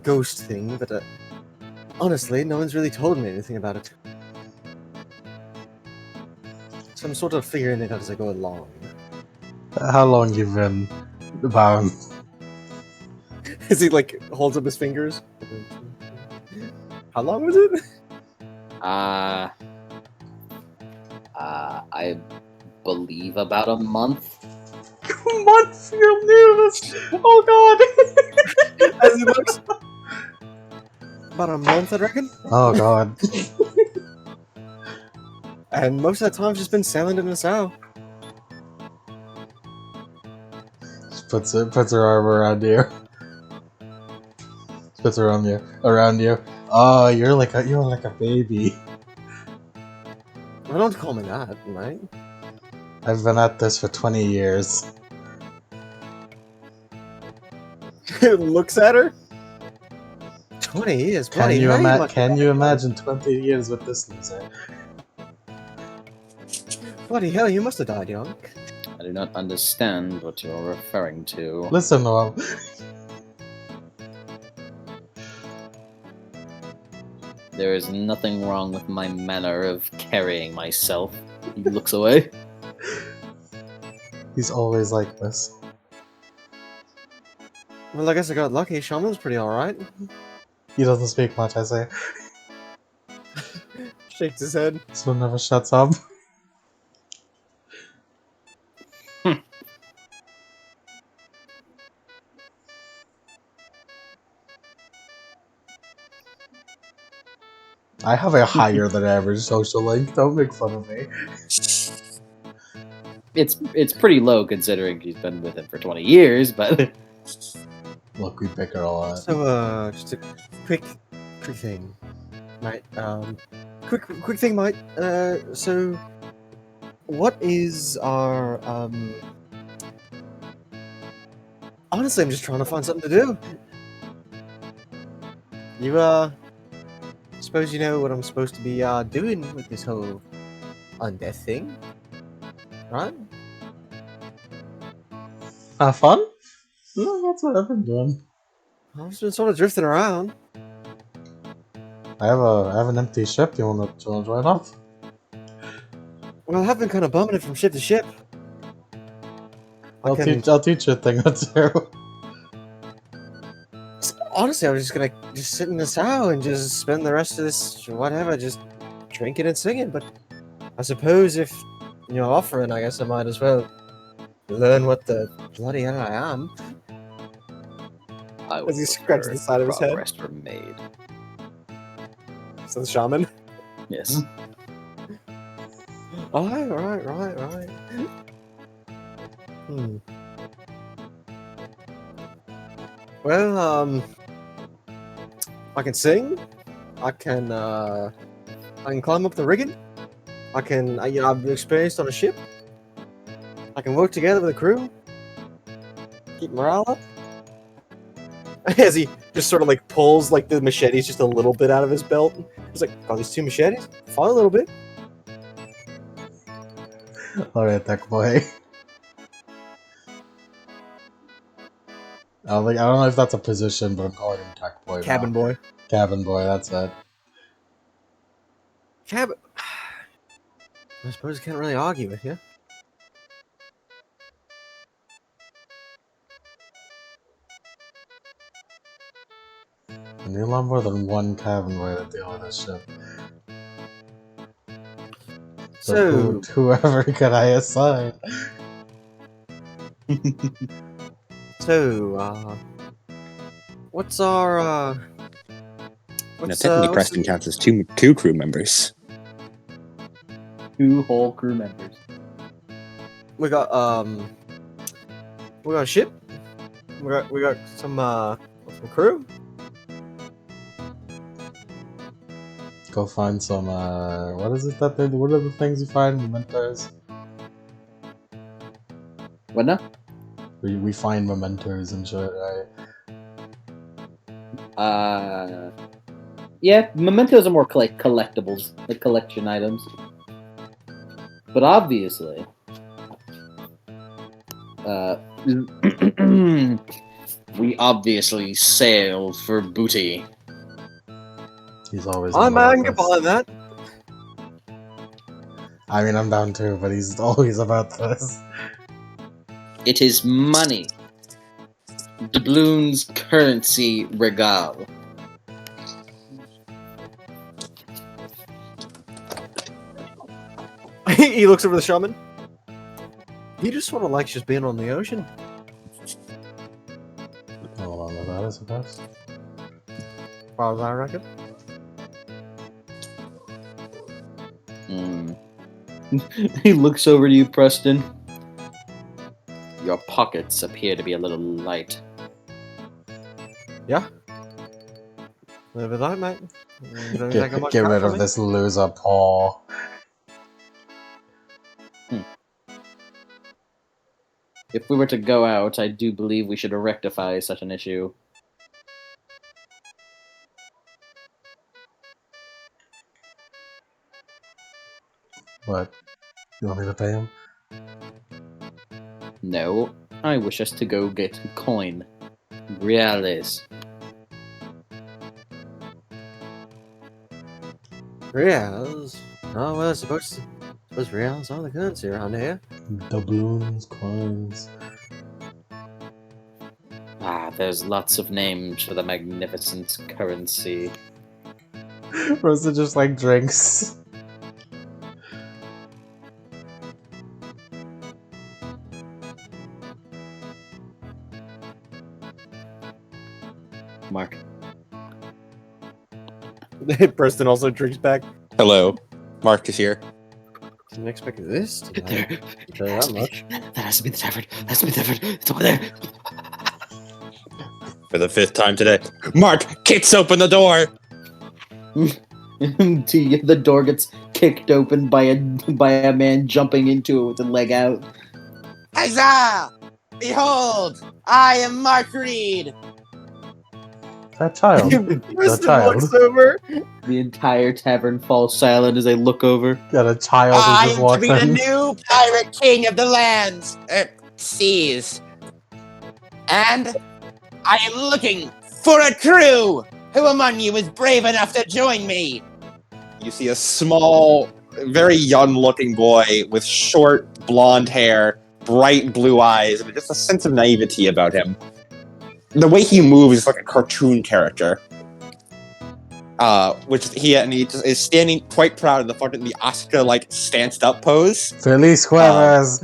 ghost thing, but honestly, no one's really told me anything about it. So I'm sort of figuring it out as I go along. How long you been bound? As he holds up his fingers. How long was it? I believe about a month. A month? You're new to this? Oh god! As he looks. About a month, I reckon. Oh god. And most of that time, she's been sailing in the south. Puts her arm around you. Puts her around you. Oh, you're like a baby. Well, don't call me that, right? I've been at this for 20 years. Looks at her. 20 years. Can you imagine 20 years with this loser? Bloody hell, you must have died young. I do not understand what you're referring to. Listen to him. There is nothing wrong with my manner of carrying myself. He looks away. He's always like this. Well, I guess I got lucky. Shaman's pretty alright. He doesn't speak much, I say. Shakes his head. So never shuts up. I have a higher than average social link. Don't make fun of me. It's pretty low considering he's been with him for 20 years, but Look, we bicker a lot. So, just a quick thing, mate. Quick thing, mate. So, what is our Honestly, I'm just trying to find something to do. You suppose you know what I'm supposed to be doing with this whole undeath thing, right? Have fun? No, that's what I've been doing. I've just been sort of drifting around. I have an empty ship. You wanna join up? Well, I have been kind of bumming it from ship to ship. I'll teach you a thing or two. Honestly, I was just gonna sit in this house and just spend the rest of this whatever, just drinking and singing. But I suppose if you're offering, I guess I might as well learn what the bloody hell I am. I As he scratches the side of his head. progress for Mage. So the shaman. Yes. Right. Well, I can sing. I can climb up the rigging. I'm experienced on a ship. I can work together with a crew. Keep morale up. As he just sort of like pulls like the machetes just a little bit out of his belt. He's like, got these 2 machetes? Fought a little bit. Alright, tech boy. I don't know if that's a position, but I'm calling him tech boy. Cabin boy. Cabin boy, that's it. Cabin. I suppose I can't really argue with you. I need a lot more than one cabin boy to deal with this shit. So, whoever can I assign? So, what's our, Technically, Preston counts as two crew members. 2 whole crew members. we got a ship. We got some crew. Go find some, what is it that they, what are the things you find? Mementos? What now? We find mementos and shit, right? Yeah, mementos are more collectibles, like collection items. But obviously, we obviously sail for booty. He's always. I'm angry upon that. I mean, I'm down too, but he's always about this. It is money. Doubloon's currency regale. He looks over the shaman. He just sort of likes just being on the ocean. Hold on to that, I suppose. Far as I reckon. He looks over to you, Preston. Your pockets appear to be a little light. Yeah. A little bit light, mate. Get rid of this loser paw. If we were to go out, I do believe we should rectify such an issue. What? You want me to pay him? No, I wish us to go get coin. Reales. Reals? Oh, well, I suppose reals are the currency around here. Doubloons, coins. there's lots of names for the magnificent currency. Rosa just like drinks. Mark. Preston also drinks back. Hello, Mark is here. Didn't expect this. There. Tell you that much. That has to be the tavern. That has to be the tavern. It's over there. For the 5th time today. Mark, kicks open the door! The door gets kicked open by a man jumping into it with a leg out. Huzzah! Behold, I am Mark Reed! That child. Preston child. looks over. The entire tavern falls silent as they look over. Got a child who I just am to walks be the in. new pirate king of the lands, seas. And I am looking for a crew! Who among you is brave enough to join me? You see a small, very young-looking boy with short, blonde hair, bright blue eyes, and just a sense of naivety about him. The way he moves is like a cartoon character. He just is standing quite proud in the front in the Oscar-like stanced-up pose. Feliz Jueves.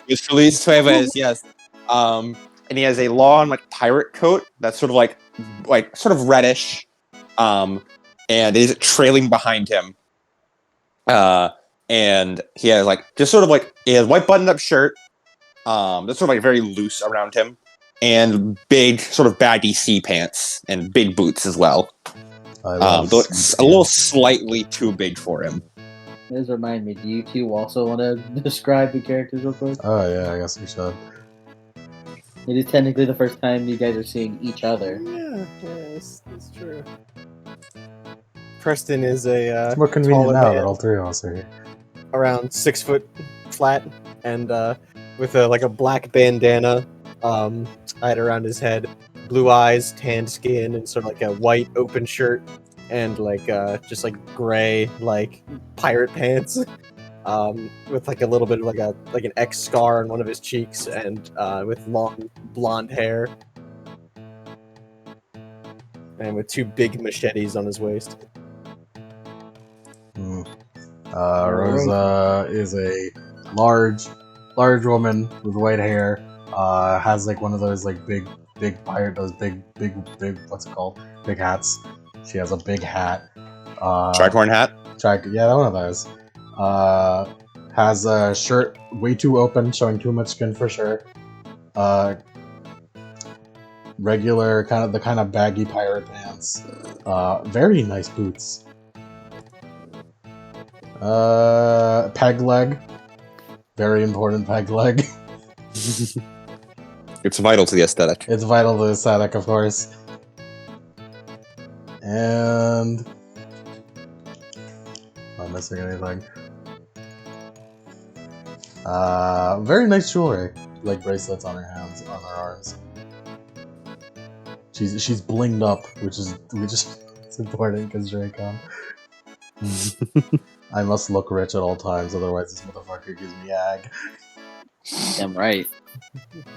It's Feliz Jueves, yes. And he has a long, like, pirate coat that's sort of reddish, and is trailing behind him. And he has, he has white buttoned-up shirt, that's sort of, like, very loose around him, and big, sort of baggy sea pants, and big boots as well. Though it's a little slightly too big for him. This remind me, do you two also want to describe the characters real quick? Oh yeah, I guess we should. It is technically the first time you guys are seeing each other. Yeah, that's true. Preston is a It's more convenient taller now man, that all three of us are here. around 6 foot flat, and with a black bandana tied around his head, blue eyes, tanned skin, and sort of like a white open shirt, and just like gray pirate pants, with like a little bit of an X scar on one of his cheeks, and with long blonde hair, and with 2 big machetes on his waist. Rosa is a large woman with white hair. Has like one of those like big pirate, those big what's it called? Big hats. She has a big hat. Tricorn hat? Yeah, one of those. Has a shirt way too open, showing too much skin for sure. Regular kind of baggy pirate pants. Very nice boots. Peg leg. Very important peg leg. It's vital to the aesthetic. It's vital to the aesthetic, of course. And... Not missing anything. Very nice jewelry. Like bracelets on her hands, on her arms. She's blinged up, which is it's important because Dracon. I must look rich at all times, otherwise this motherfucker gives me ag. Damn right.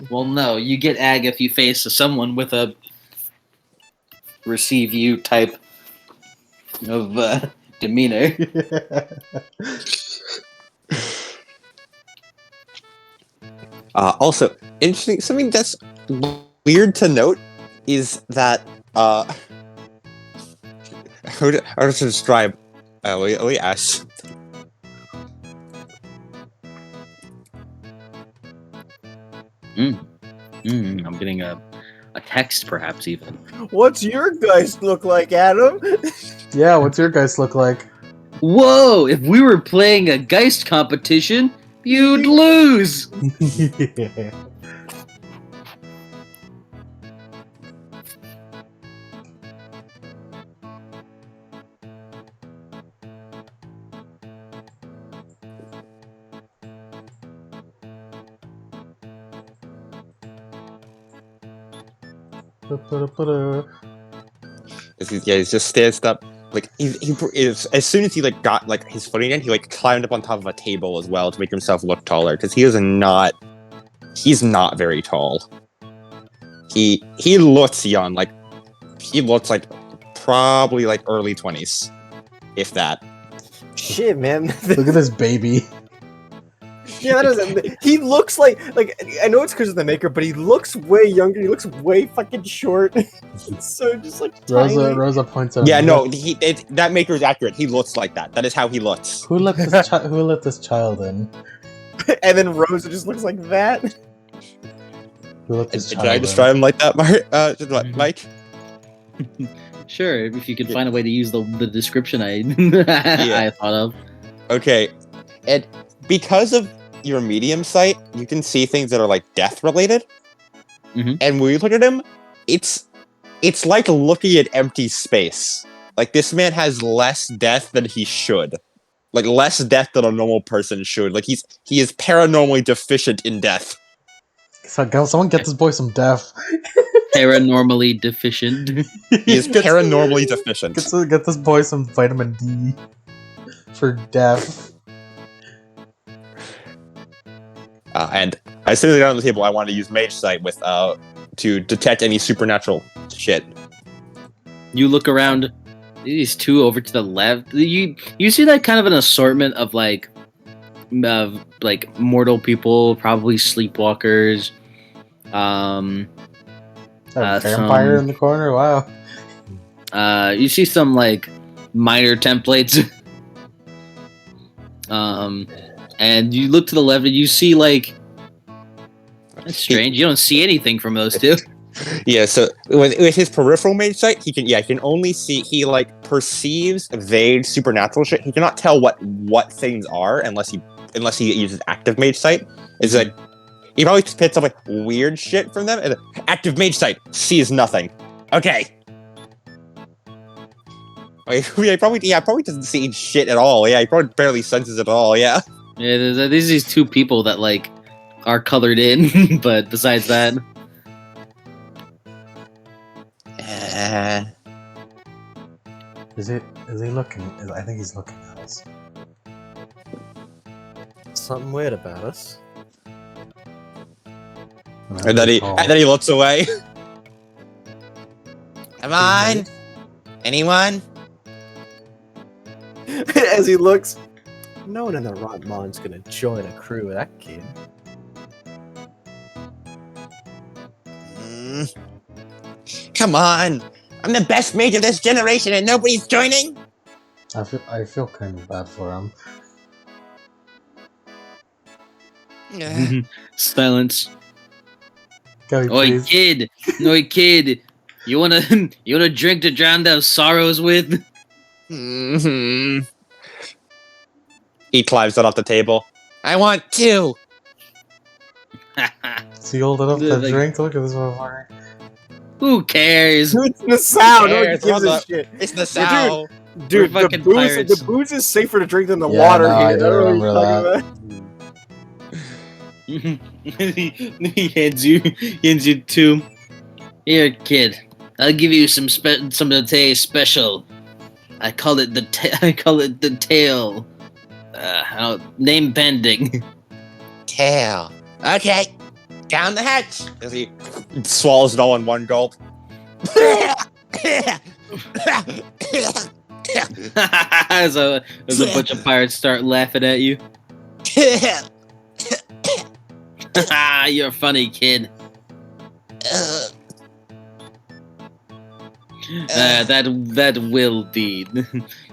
Well, no, you get ag if you face someone with a receive you type of demeanor. Also, interesting, something that's weird to note is that, how to describe, let me ask. I'm getting a text, perhaps, even. What's your Geist look like, Adam? Yeah, what's your guys look like? Whoa! If we were playing a Geist competition, you'd lose! Yeah. He just stands up. Like he as soon as he got his footing in, he climbed up on top of a table as well to make himself look taller because he's not very tall. He looks young, like he looks like probably like early 20s, if that. Shit, man. Look at this baby. Yeah, that doesn't. He looks like I know it's because of the maker, but he looks way younger. He looks way fucking short. So just like tiny. Rosa points out. Yeah, no, that maker is accurate. He looks like that. That is how he looks. Who let this child in? And then Rosa just looks like that. Who let this Did child I describe him like that, Mike? Sure, if you could find a way to use the description I I thought of. Okay, and because of your medium sight, you can see things that are like death related. Mhm. And when you look at him, it's like looking at empty space. Like this man has less death than he should. Like less death than a normal person should. Like he is paranormally deficient in death. So, someone get this boy some death. Paranormally deficient. He is paranormally deficient. Get this boy some vitamin D for death. And as soon as I got on the table, I wanted to use Mage Sight with to detect any supernatural shit. You look around. These two over to the left. You see that kind of an assortment of like mortal people, probably sleepwalkers. A vampire in the corner. Wow. You see some like minor templates. And you look to the left and you see like that's strange. You don't see anything from those two. Yeah, so with his peripheral Mage Sight, he can only see, he like perceives vague supernatural shit. He cannot tell what things are unless he uses active Mage Sight. It's like he probably picks up like weird shit from them, and active Mage Sight sees nothing. Okay. Probably doesn't see shit at all. Yeah, he probably barely senses it at all. Yeah. Yeah, there's these two people that like are colored in, but besides that, Is he looking? I think he's looking at us. Something weird about us. And then he looks away. Come on, anyone? As he looks, no one in the right mind's gonna join a crew with that kid. Come on, I'm the best mage of this generation, and nobody's joining. I feel kind of bad for him. silence. Kelly, Oi, please. kid! You wanna drink to drown those sorrows with? Mm-hmm. He climbs off the table. I want two. Is he old enough to drink? Look at this motherfucker. Who cares? It's the sound. No one cares? gives a shit. It's the sound. Dude, We're the fucking booze, pirates. the booze is safer to drink than the Yeah, water. no, I here. do What are you remember talking about? he hands you two. Here, kid. I'll give you some today special. I call it the tail. Name pending. Tail. Okay. Down the hatch. As he swallows it all in one gulp. as a bunch of pirates start laughing at you. You're funny, kid.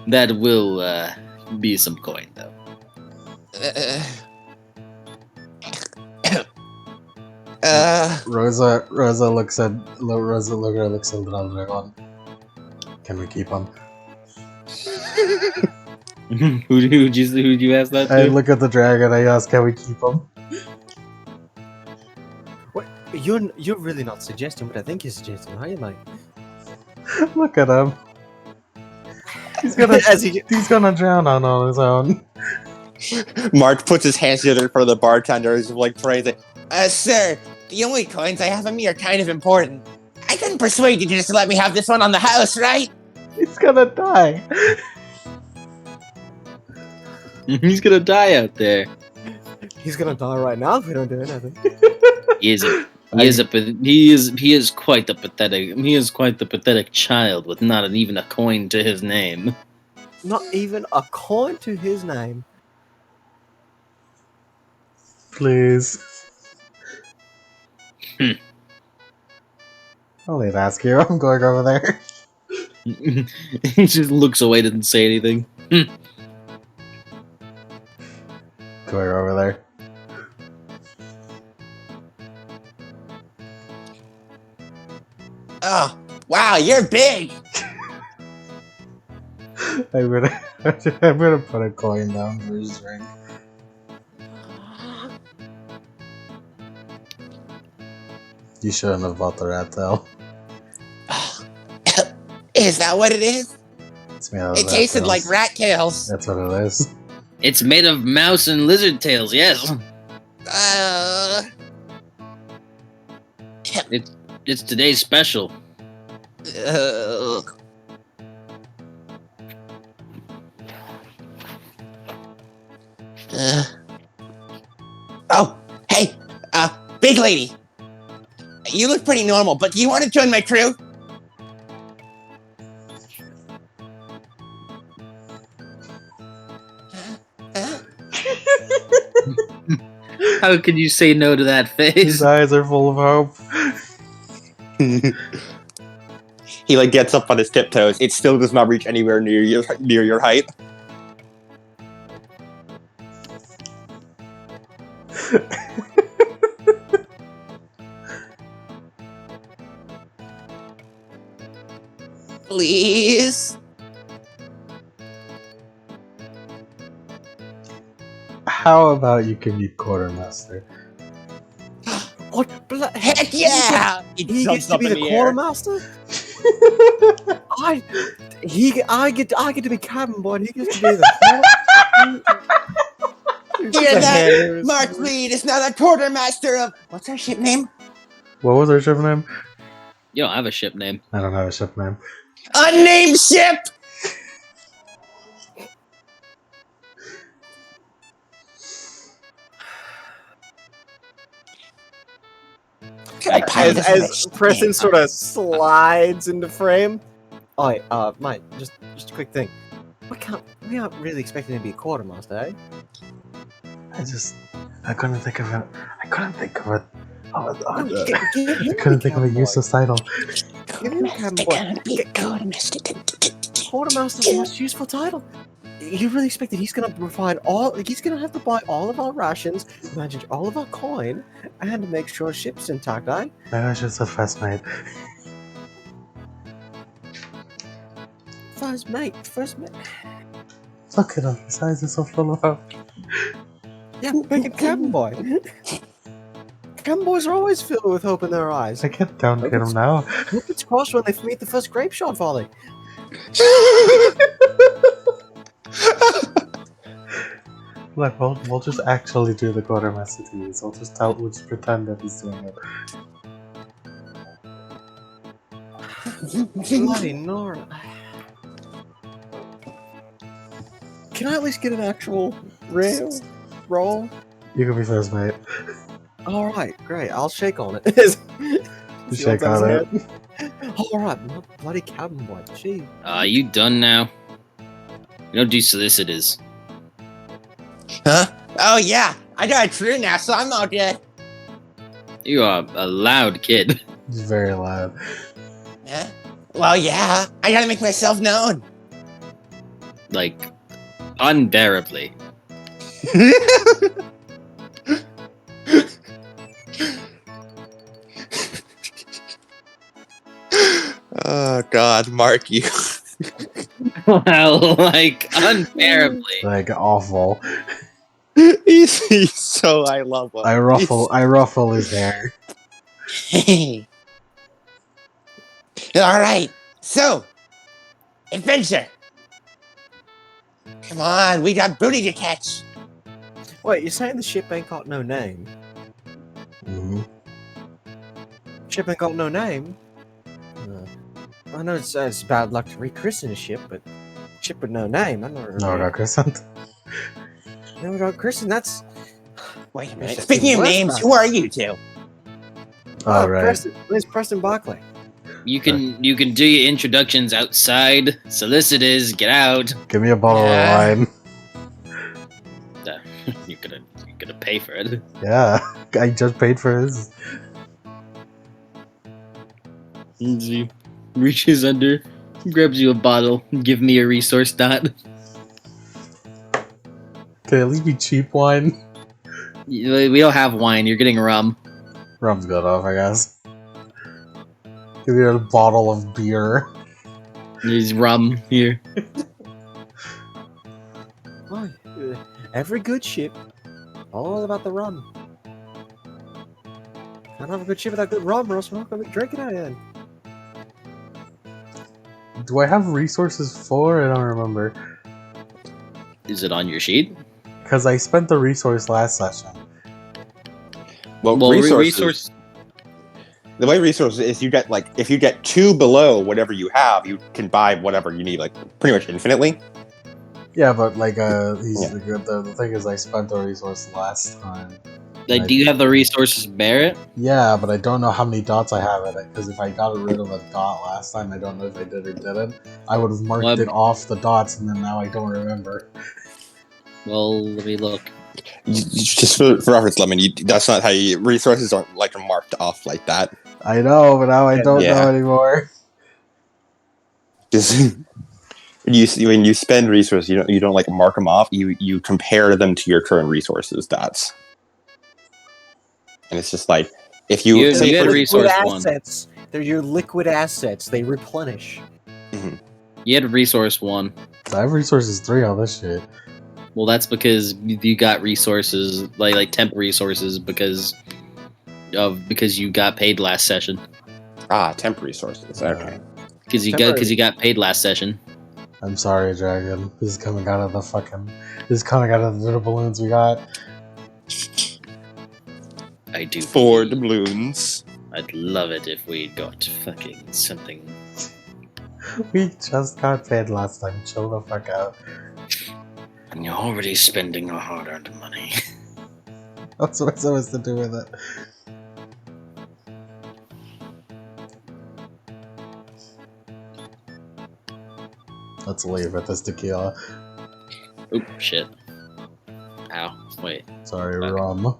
That will be some coin though. Rosa looks at the dragon. Can we keep him? Who'd you ask that to? I look at the dragon. I ask, can we keep him? What? You're really not suggesting what I think you're suggesting, are you, mate? Look at him. He's gonna drown on his own. Mark puts his hands together in front of the bartender. He's like praising, sir, the only coins I have on me are kind of important. I couldn't persuade you to just let me have this one on the house, right? He's gonna die. He's gonna die out there. He's gonna die right now if we don't do anything. Is it? He is quite the pathetic child with not even a coin to his name. Not even a coin to his name. Please. I'll leave ask you. I'm going over there. He just looks away, doesn't say anything. Going over there. Oh, wow, you're big. I'm gonna put a coin down for his drink. You shouldn't have bought the rat tail. Is that what it is? It's made out of It rat tasted tails. like rat tails. That's what it is. It's made of mouse and lizard tails. Yes, it's today's special. Oh, hey, big lady. You look pretty normal, but do you want to join my crew? How could you say no to that His face? eyes are full of hope. He like gets up on his tiptoes. It still does not reach anywhere near your height. Please. How about you can be quartermaster? What? Heck yeah! He gets to be the quartermaster. I get to be cabin boy. And he gets to be the Hear that? Mark Reed is now the quartermaster of what's our ship name? What was our ship name? You don't have a ship name. I don't have a ship name. Unnamed ship. As Preston sort of slides into frame. Oh, wait, mate, just a quick thing. We aren't really expecting him to be a quartermaster, eh? I couldn't think of it. I couldn't think of it. No, I give him couldn't the think of a cabin useless title. Give him cabin boy. Quartermaster's the most useful title. You really expect that he's going to provide he's going to have to buy all of our rations, manage all of our coin, and make sure ship's intact, eh? Maybe I should say first mate. First mate. Look at him. His eyes are so full of hope. Yeah, make it cabin boy. Cabin boys are always filled with hope in their eyes. I can't downgrade him now. Hope it's crossed when they meet the first grape shot volley. Look, we'll just actually do the quartermaster to use. We'll just pretend that he's doing it. Bloody Nora. Can I at least get an actual roll? You can be first mate. Alright, great. I'll shake on it. You shake on it. Alright, bloody cabin boy. Gee. Are you done now? You don't do solicitors. Huh? Oh yeah, I got a crew now, so I'm all good. You are a loud kid. He's very loud. Huh? Well, yeah, I gotta make myself known. Like, unbearably. Oh God, Mark, you. Well, like, unbearably. Like, awful. he's so I love him. I ruffle his hair. Hey. All right, so adventure. Come on, we got booty to catch. Wait, you're saying the ship ain't got no name? Mm-hmm. Ship ain't got no name? I know it's bad luck to rechristen a ship, but ship with no name, I never No, got christened. Never got christened, that's... Wait a minute. That's Speaking of worse, names, man. who are you two? All right. Preston. Where's Preston Barclay? You can do your introductions outside. Solicitors, get out. Give me a bottle Yeah. of wine. You're gonna pay for it. Yeah, I just paid for this. He reaches under, grabs you a bottle, give me a resource dot. Can at least be cheap wine. We don't have wine. You're getting rum. Rum's good enough, I guess. Give me a bottle of beer. There's rum here. Oh, every good ship, all about the rum. Can't have a good ship without good rum, or else we're not going to be drinking it again. Do I have resources for? I don't remember. Is it on your sheet? Because I spent the resource last session. Well, resources. The way resources is you get like if you get 2 below whatever you have, you can buy whatever you need, like pretty much infinitely. Yeah, but like the thing is I spent the resource last time. Like, do you have the resources bear it? Yeah, but I don't know how many dots I have in it, because if I got rid of a dot last time, I don't know if I did or didn't. I would have marked it off the dots, and then now I don't remember. Well, let me look. Just for reference, Lemon, that's not how resources aren't like marked off like that. I know, but now I don't know anymore. Just when you spend resources, you don't like mark them off. You compare them to your current resources dots. And it's just like if you had liquid resource assets. They're your liquid assets. They replenish. Mm-hmm. You had resource 1. I have resources 3 on this shit. Well, that's because you got resources like temp resources because you got paid last session. Temp resources. Okay. Because you got paid last session. I'm sorry, Dragon. This is coming out of the balloons we got. I do. 4 doubloons. I'd love it if we got fucking something. We just got paid last time. Chill the fuck out. And you're already spending our hard-earned money. What's what supposed to do with it? Let's leave it. This tequila. Oop, shit. Ow. Wait. Sorry, Okay. rum.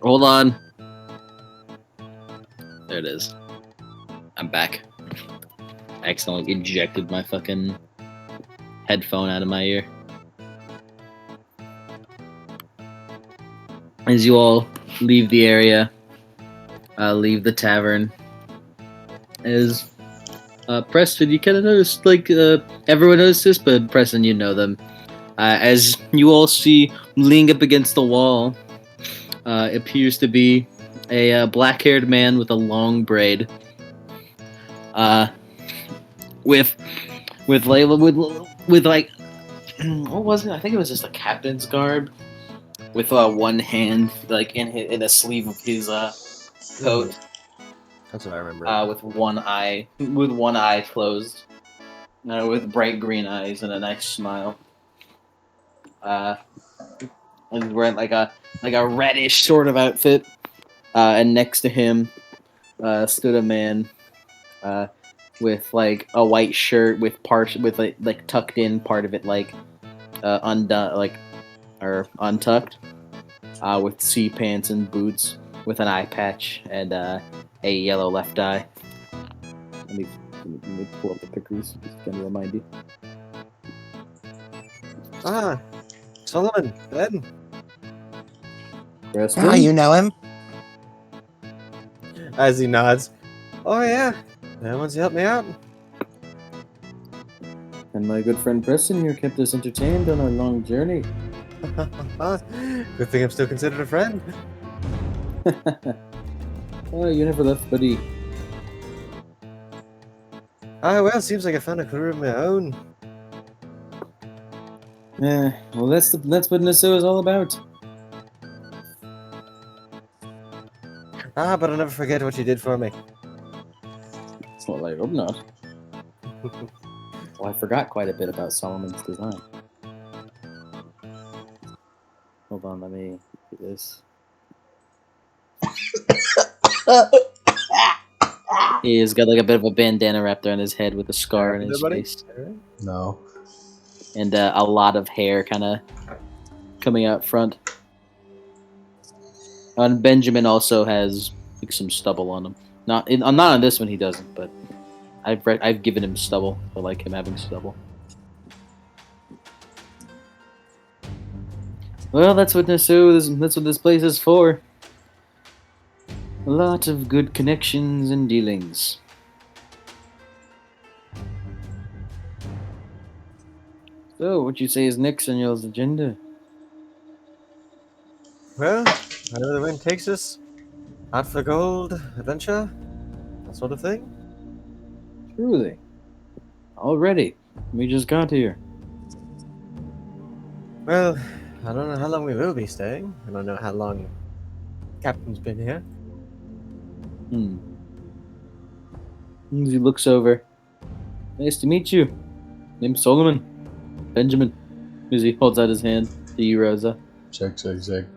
Hold on. There it is. I'm back. I accidentally ejected my fucking headphone out of my ear. As you all leave the area, leave the tavern, as Preston, you kind of noticed, like, everyone noticed this, but Preston, you know them. As you all see, leaning up against the wall, appears to be a black-haired man with a long braid. With like, what was it? I think it was just a captain's garb, with one hand like in a sleeve of his coat. That's what I remember. With one eye closed, with bright green eyes and a nice smile. And he's wearing like a reddish sort of outfit. And next to him stood a man with like a white shirt with like tucked in part of it like undone or untucked, with sea pants and boots, with an eye patch and a yellow left eye. Let me pull up the pictures just to remind you. Solomon, Ben. Preston? You know him? As he nods. Oh yeah, that one's helped me out. And my good friend Preston here kept us entertained on our long journey. Good thing I'm still considered a friend. Oh, you never left, buddy. Ah, well, seems like I found a career of my own. Yeah, well, that's what Nassau is all about. Ah, but I'll never forget what you did for me. Well, I hope not. Well, I forgot quite a bit about Solomon's design. Hold on, let me do this. He's got like a bit of a bandana wrapped around his head with a scar on his Everybody? face. Alright. No. And a lot of hair kind of coming out front. And Benjamin also has like some stubble on him. Not on this one he doesn't, but I've given him stubble. I like him having stubble. Well, that's what this place is for. A lot of good connections and dealings. So, what you say is next on y'all's agenda? Well, wherever the wind takes us, out for gold, adventure, that sort of thing. Truly. Already. We just got here. Well, I don't know how long we will be staying. I don't know how long the Captain's been here. As he looks over. Nice to meet you. Name's Solomon. Benjamin. As he holds out his hand to you, Rosa. Check,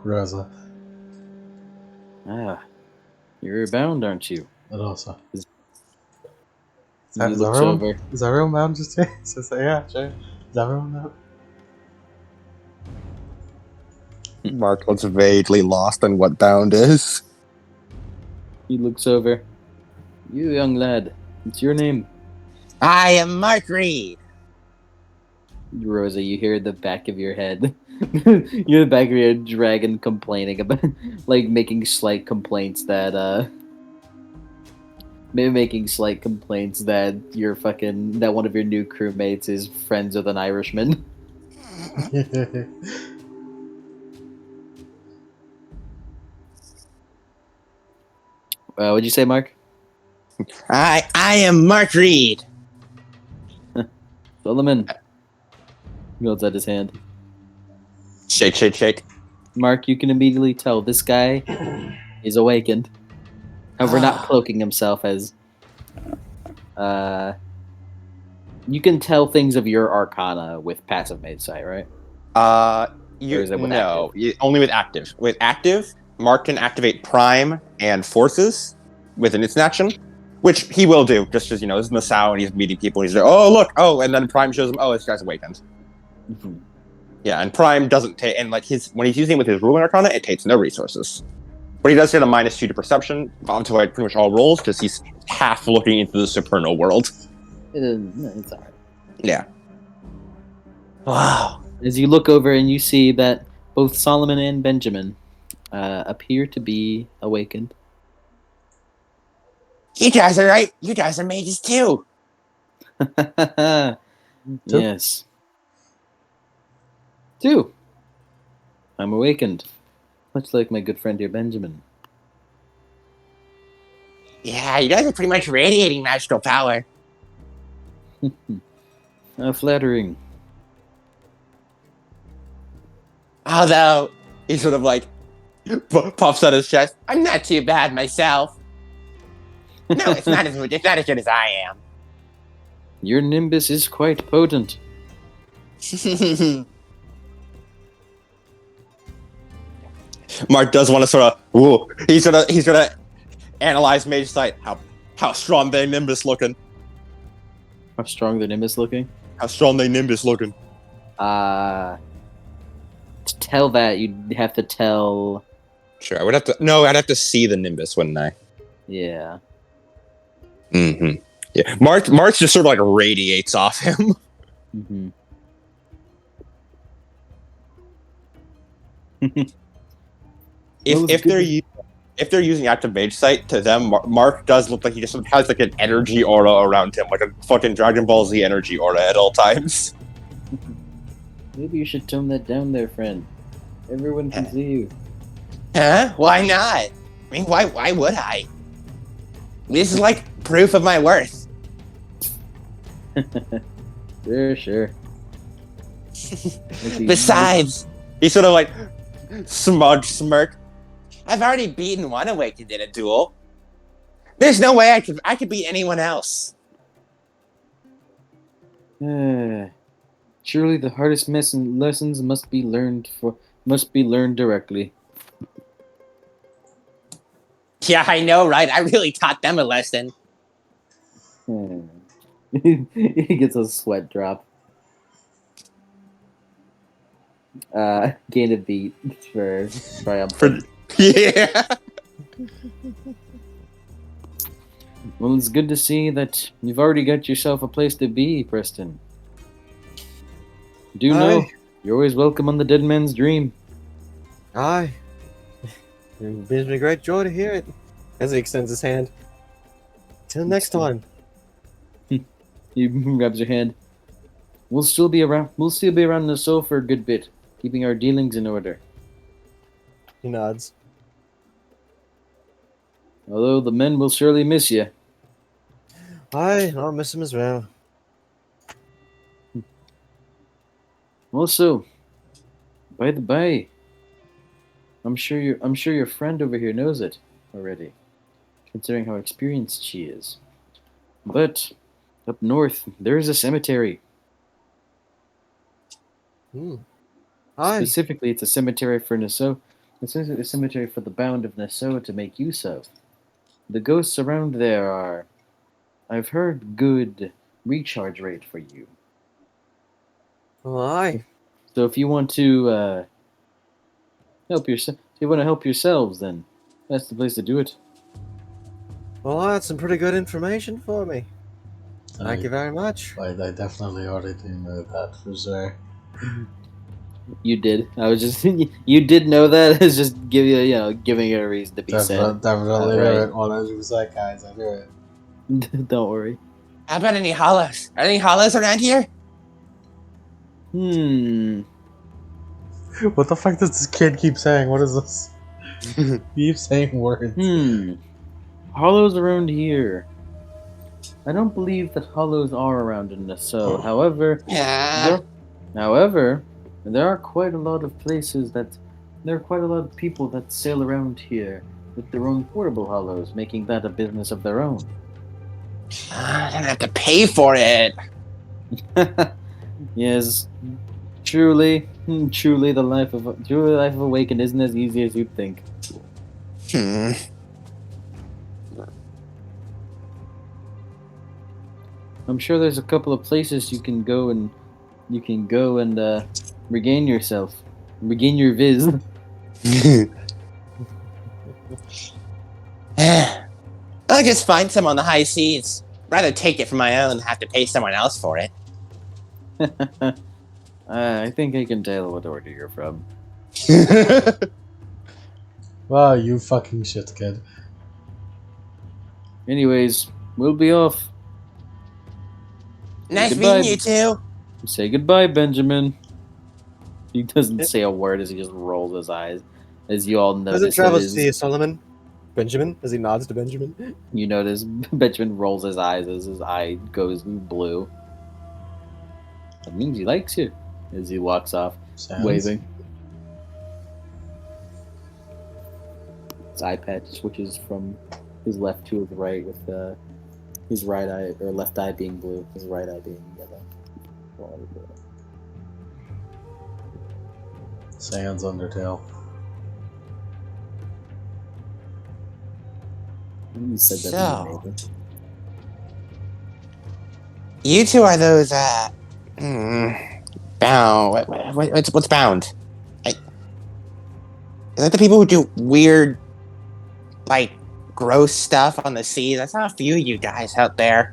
Rosa. Ah. You're bound, aren't you? Rosa. He Is looks over. Is everyone bound just to say, yeah, sure. Is everyone bound? Mark looks vaguely lost on what bound is. He looks over. You young lad. What's your name? I am Mark Reed. Rosa, you hear the back of your head. You hear the back of your dragon complaining about, like, making slight complaints that, making slight complaints that that one of your new crewmates is friends with an Irishman. What'd you say, Mark? I am Mark Reed. Solomon. He holds out his hand. Shake. Mark, you can immediately tell this guy is awakened. However, not cloaking himself as... you can tell things of your arcana with passive mage sight, right? Or is it with Only with active. With active, Mark can activate Prime and Forces with an instant action, which he will do, just as, this is Masao and he's meeting people, and he's like, oh, look, and then Prime shows him, oh, this guy's awakened. Mm-hmm. Yeah, and Prime doesn't take, and like when he's using it with his ruling arcana, it takes no resources. But he does get a -2 to perception onto like pretty much all rolls, because he's half looking into the supernal world. It's alright. Yeah. Wow. As you look over and you see that both Solomon and Benjamin appear to be awakened. You guys are right. You guys are mages too. Yes. 2. I'm awakened. Much like my good friend here, Benjamin. Yeah, you guys are pretty much radiating magical power. Flattering. Although, he sort of like puffs out his chest. I'm not too bad myself. No, it's not as good as I am. Your nimbus is quite potent. Mark does want to sort of, he's gonna analyze Mage Sight. How strong their Nimbus looking? How strong the nimbus looking? How strong their Nimbus looking? To tell that, you'd have to tell... Sure, I'd have to see the Nimbus, wouldn't I? Yeah. Mm-hmm. Yeah, March just sort of like radiates off him. Mm-hmm. If they're using active mage sight, to them, Mark does look like he just sort of has like an energy aura around him, like a fucking Dragon Ball Z energy aura at all times. Maybe you should tone that down there, friend. Everyone can see you. Huh? Why not? I mean, why would I? This is like proof of my worth. Sure. Besides, he sort of like smug smirk. I've already beaten one awakened in a duel. There's no way I could beat anyone else. Surely the hardest lessons must be learned must be learned directly. Yeah, I know, right? I really taught them a lesson. He gets a sweat drop. Gain a beat for triumphant. Yeah. Well, it's good to see that you've already got yourself a place to be, Preston. Do know Aye. you're always welcome on the Dead Man's Dream. Aye. It brings me great joy to hear it. As he extends his hand. Till next time. He grabs your hand. We'll still be around. We'll still be around the soul for a good bit, keeping our dealings in order. He nods. Although the men will surely miss you. Aye, I'll miss him as well. Also, by the by, I'm sure your friend over here knows it already, considering how experienced she is. But up north, there is a cemetery. Aye. Specifically, it's a cemetery for Nassau. It's a cemetery for the bound of Nassau to make use of. The ghosts around there are, I've heard, good recharge rate for you. Well, aye. So if you want to help yourselves, then that's the place to do it. Well, that's some pretty good information for me. Thank you very much. I definitely already know that for sure. You did. I was just you did know that. It's just giving it a reason to be sad. Definitely Right. know it 100%, guys. I knew it. Don't worry. How about any hollows? Are there any hollows around here? What the fuck does this kid keep saying? What is this? Keep saying words. Hollows around here. I don't believe that hollows are around in Nassau. However, Yeah. there are quite a lot of places there are quite a lot of people that sail around here with their own portable hollows, making that a business of their own. I don't have to pay for it. Yes, truly the life of Awakened isn't as easy as you'd think. I'm sure there's a couple of places you can go and regain yourself, regain your viz. I'll just find some on the high seas. Rather take it for my own than have to pay someone else for it. I think I can tell what order you're from. Wow, you fucking shit, kid. Anyways, we'll be off. Nice Goodbye. meeting you two. Say goodbye, Benjamin. He doesn't say a word as he just rolls his eyes. As you all notice, As it travels to you, Solomon. Benjamin, as he nods to Benjamin. you notice Benjamin rolls his eyes as his eye goes blue. That means he likes you. As he walks off, Sounds. waving. His eye patch switches from his left to his right, with his right eye or left eye being blue, his right eye being yellow. Sans Undertale. You said that So- maybe. You two are those, bound. What's bound? Is that the people who do weird, like, gross stuff on the seas? I saw a few of you guys out there.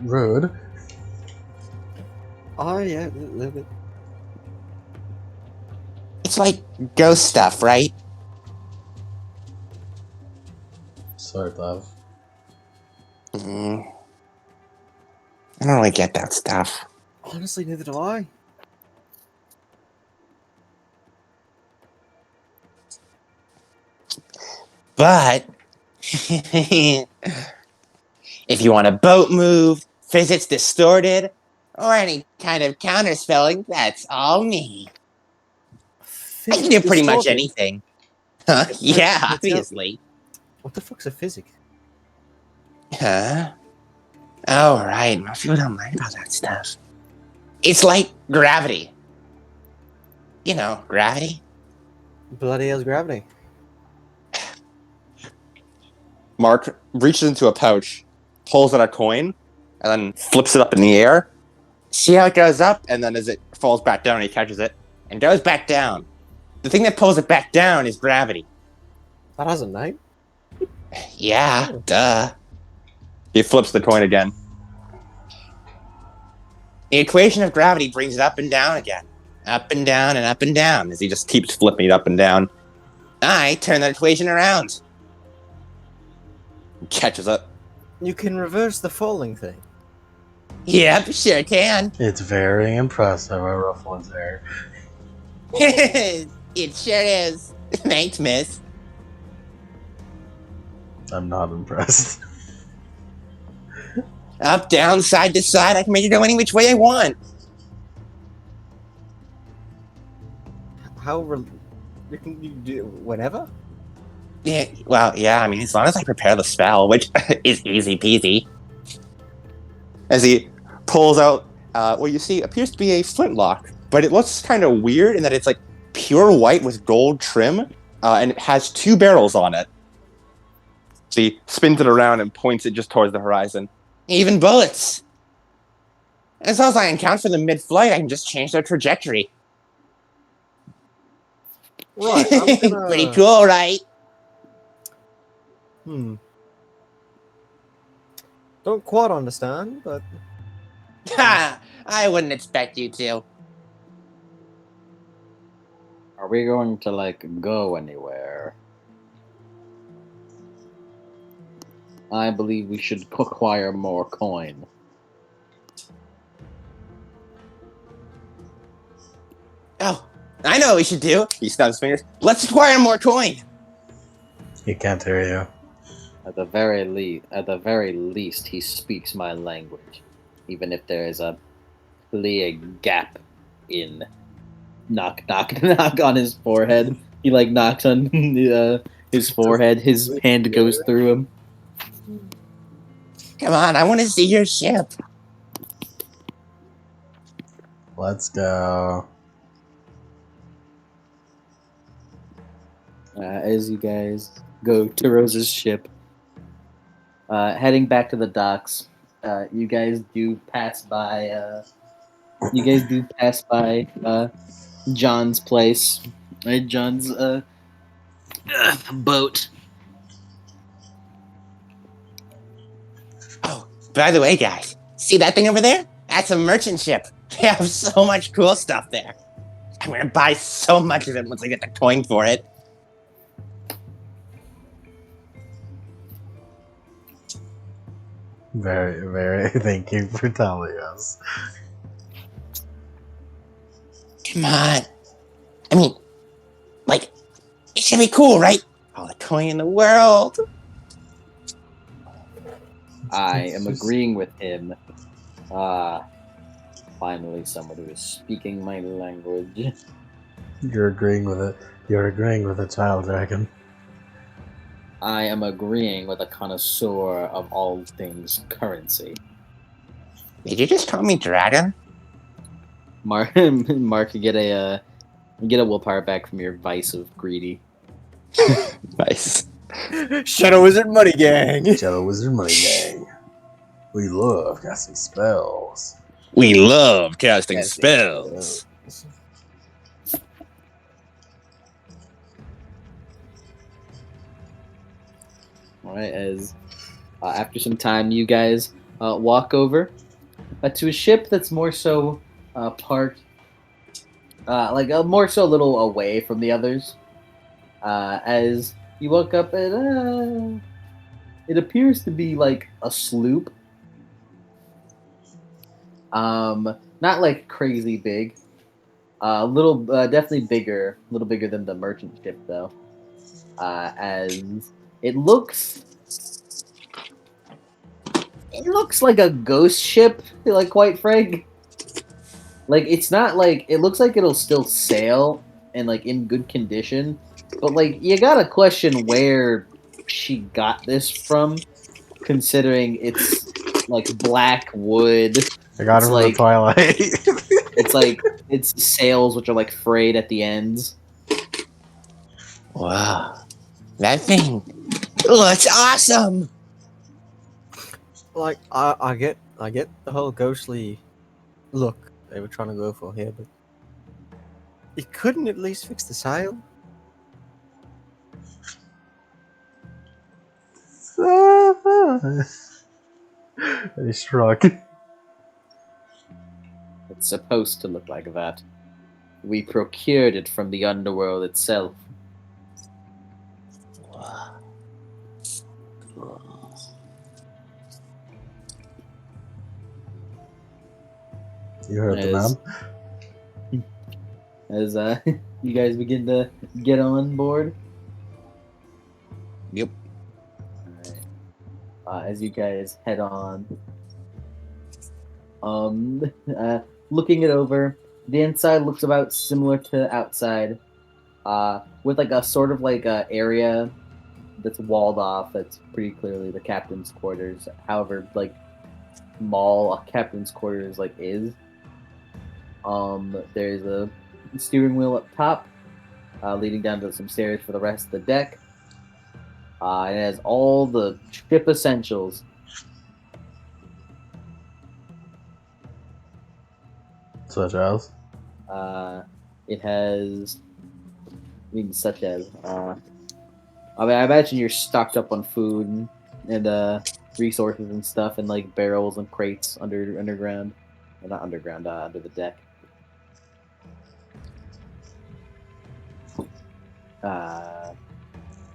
Rude. Oh, yeah, a little bit. It's like ghost stuff, right? Sort of. I don't really get that stuff. Honestly, neither do I. But if you want a boat moved, physics distorted, or any kind of counterspelling, that's all me. I can do pretty much Distorted. anything. Huh? Yeah, That's- obviously. What the fuck's a physic? Huh? Oh, right. Most people don't learn about that stuff. It's like gravity. You know, gravity. Bloody hell's gravity. Mark reaches into a pouch, pulls out a coin, and then flips it up in the air. See how it goes up, and then as it falls back down, he catches it and goes back down. The thing that pulls it back down is gravity. That has a name? Yeah, duh. He flips the coin again. The equation of gravity brings it up and down again. Up and down and up and down as he just keeps flipping it up and down. I turn that equation around. Catches up. You can reverse the falling thing. Yep, sure can. It's very impressive. I ruffle his hair. It sure is. Thanks, miss. I'm not impressed. Up, down, side to side. I can make it go any which way I want. You can do whenever? Yeah, well, yeah, I mean, as long as I prepare the spell, which is easy peasy. As he pulls out what you see appears to be a flintlock, but it looks kind of weird in that it's like pure white with gold trim, and it has 2 barrels on it. So he spins it around and points it just towards the horizon. Even bullets! As long as I account for them mid-flight, I can just change their trajectory. Right, I'm gonna... Pretty cool, right? Don't quite understand, but... Ha! I wouldn't expect you to. Are we going to, like, go anywhere? I believe we should acquire more coin. Oh, I know what we should do. He snaps his fingers. Let's acquire more coin. He can't hear you. At the very least, he speaks my language, even if there is a clear gap in knock on his forehead. He like knocks on his forehead. His hand goes through him. Come on, I want to see your ship. Let's go. As you guys go to Rose's ship, heading back to the docks, you guys do pass by. John's place, right? John's boat. Oh, by the way, guys, see that thing over there? That's a merchant ship. They have so much cool stuff there. I'm gonna buy so much of it once I get the coin for it. Very, very. Thank you for telling us. Come on. I mean, like, it should be cool, right? All the coin in the world. I am agreeing with him. Finally, someone who is speaking my language. You're agreeing with it. You're agreeing with a child dragon. I am agreeing with a connoisseur of all things currency. Did you just call me dragon? Mark, get a willpower back from your vice of greedy. Nice. Shadow Wizard Money Gang! Shadow Wizard Money Gang. We love casting spells. We love casting spells. Alright, as after some time, you guys walk over to a ship that's more so parked, more so a little away from the others. As you walk up, and it appears to be like a sloop. Not like crazy big. Definitely bigger, a little bigger than the merchant ship though. As it looks like a ghost ship, like quite frank. Like it's not like it looks like it'll still sail and like in good condition, but like you gotta question where she got this from, considering it's like black wood. I got it It's from like- the Twilight. It's like its sails, which are like frayed at the ends. Wow. That thing looks awesome. Like I get the whole ghostly look they were trying to go for here, but you couldn't at least fix the sail. He shrug. It's supposed to look like that. We procured it from the underworld itself. You heard the man. As you guys begin to get on board. Yep. Alright. As you guys head on, looking it over, the inside looks about similar to outside, with like a sort of like a area that's walled off. That's pretty clearly the captain's quarters. However, like small a captain's quarters like is. There's a steering wheel up top, leading down to some stairs for the rest of the deck. It has all the ship essentials. Such as? It has, such as, I imagine you're stocked up on food and resources and stuff, and like barrels and crates underground, or not underground, under the deck.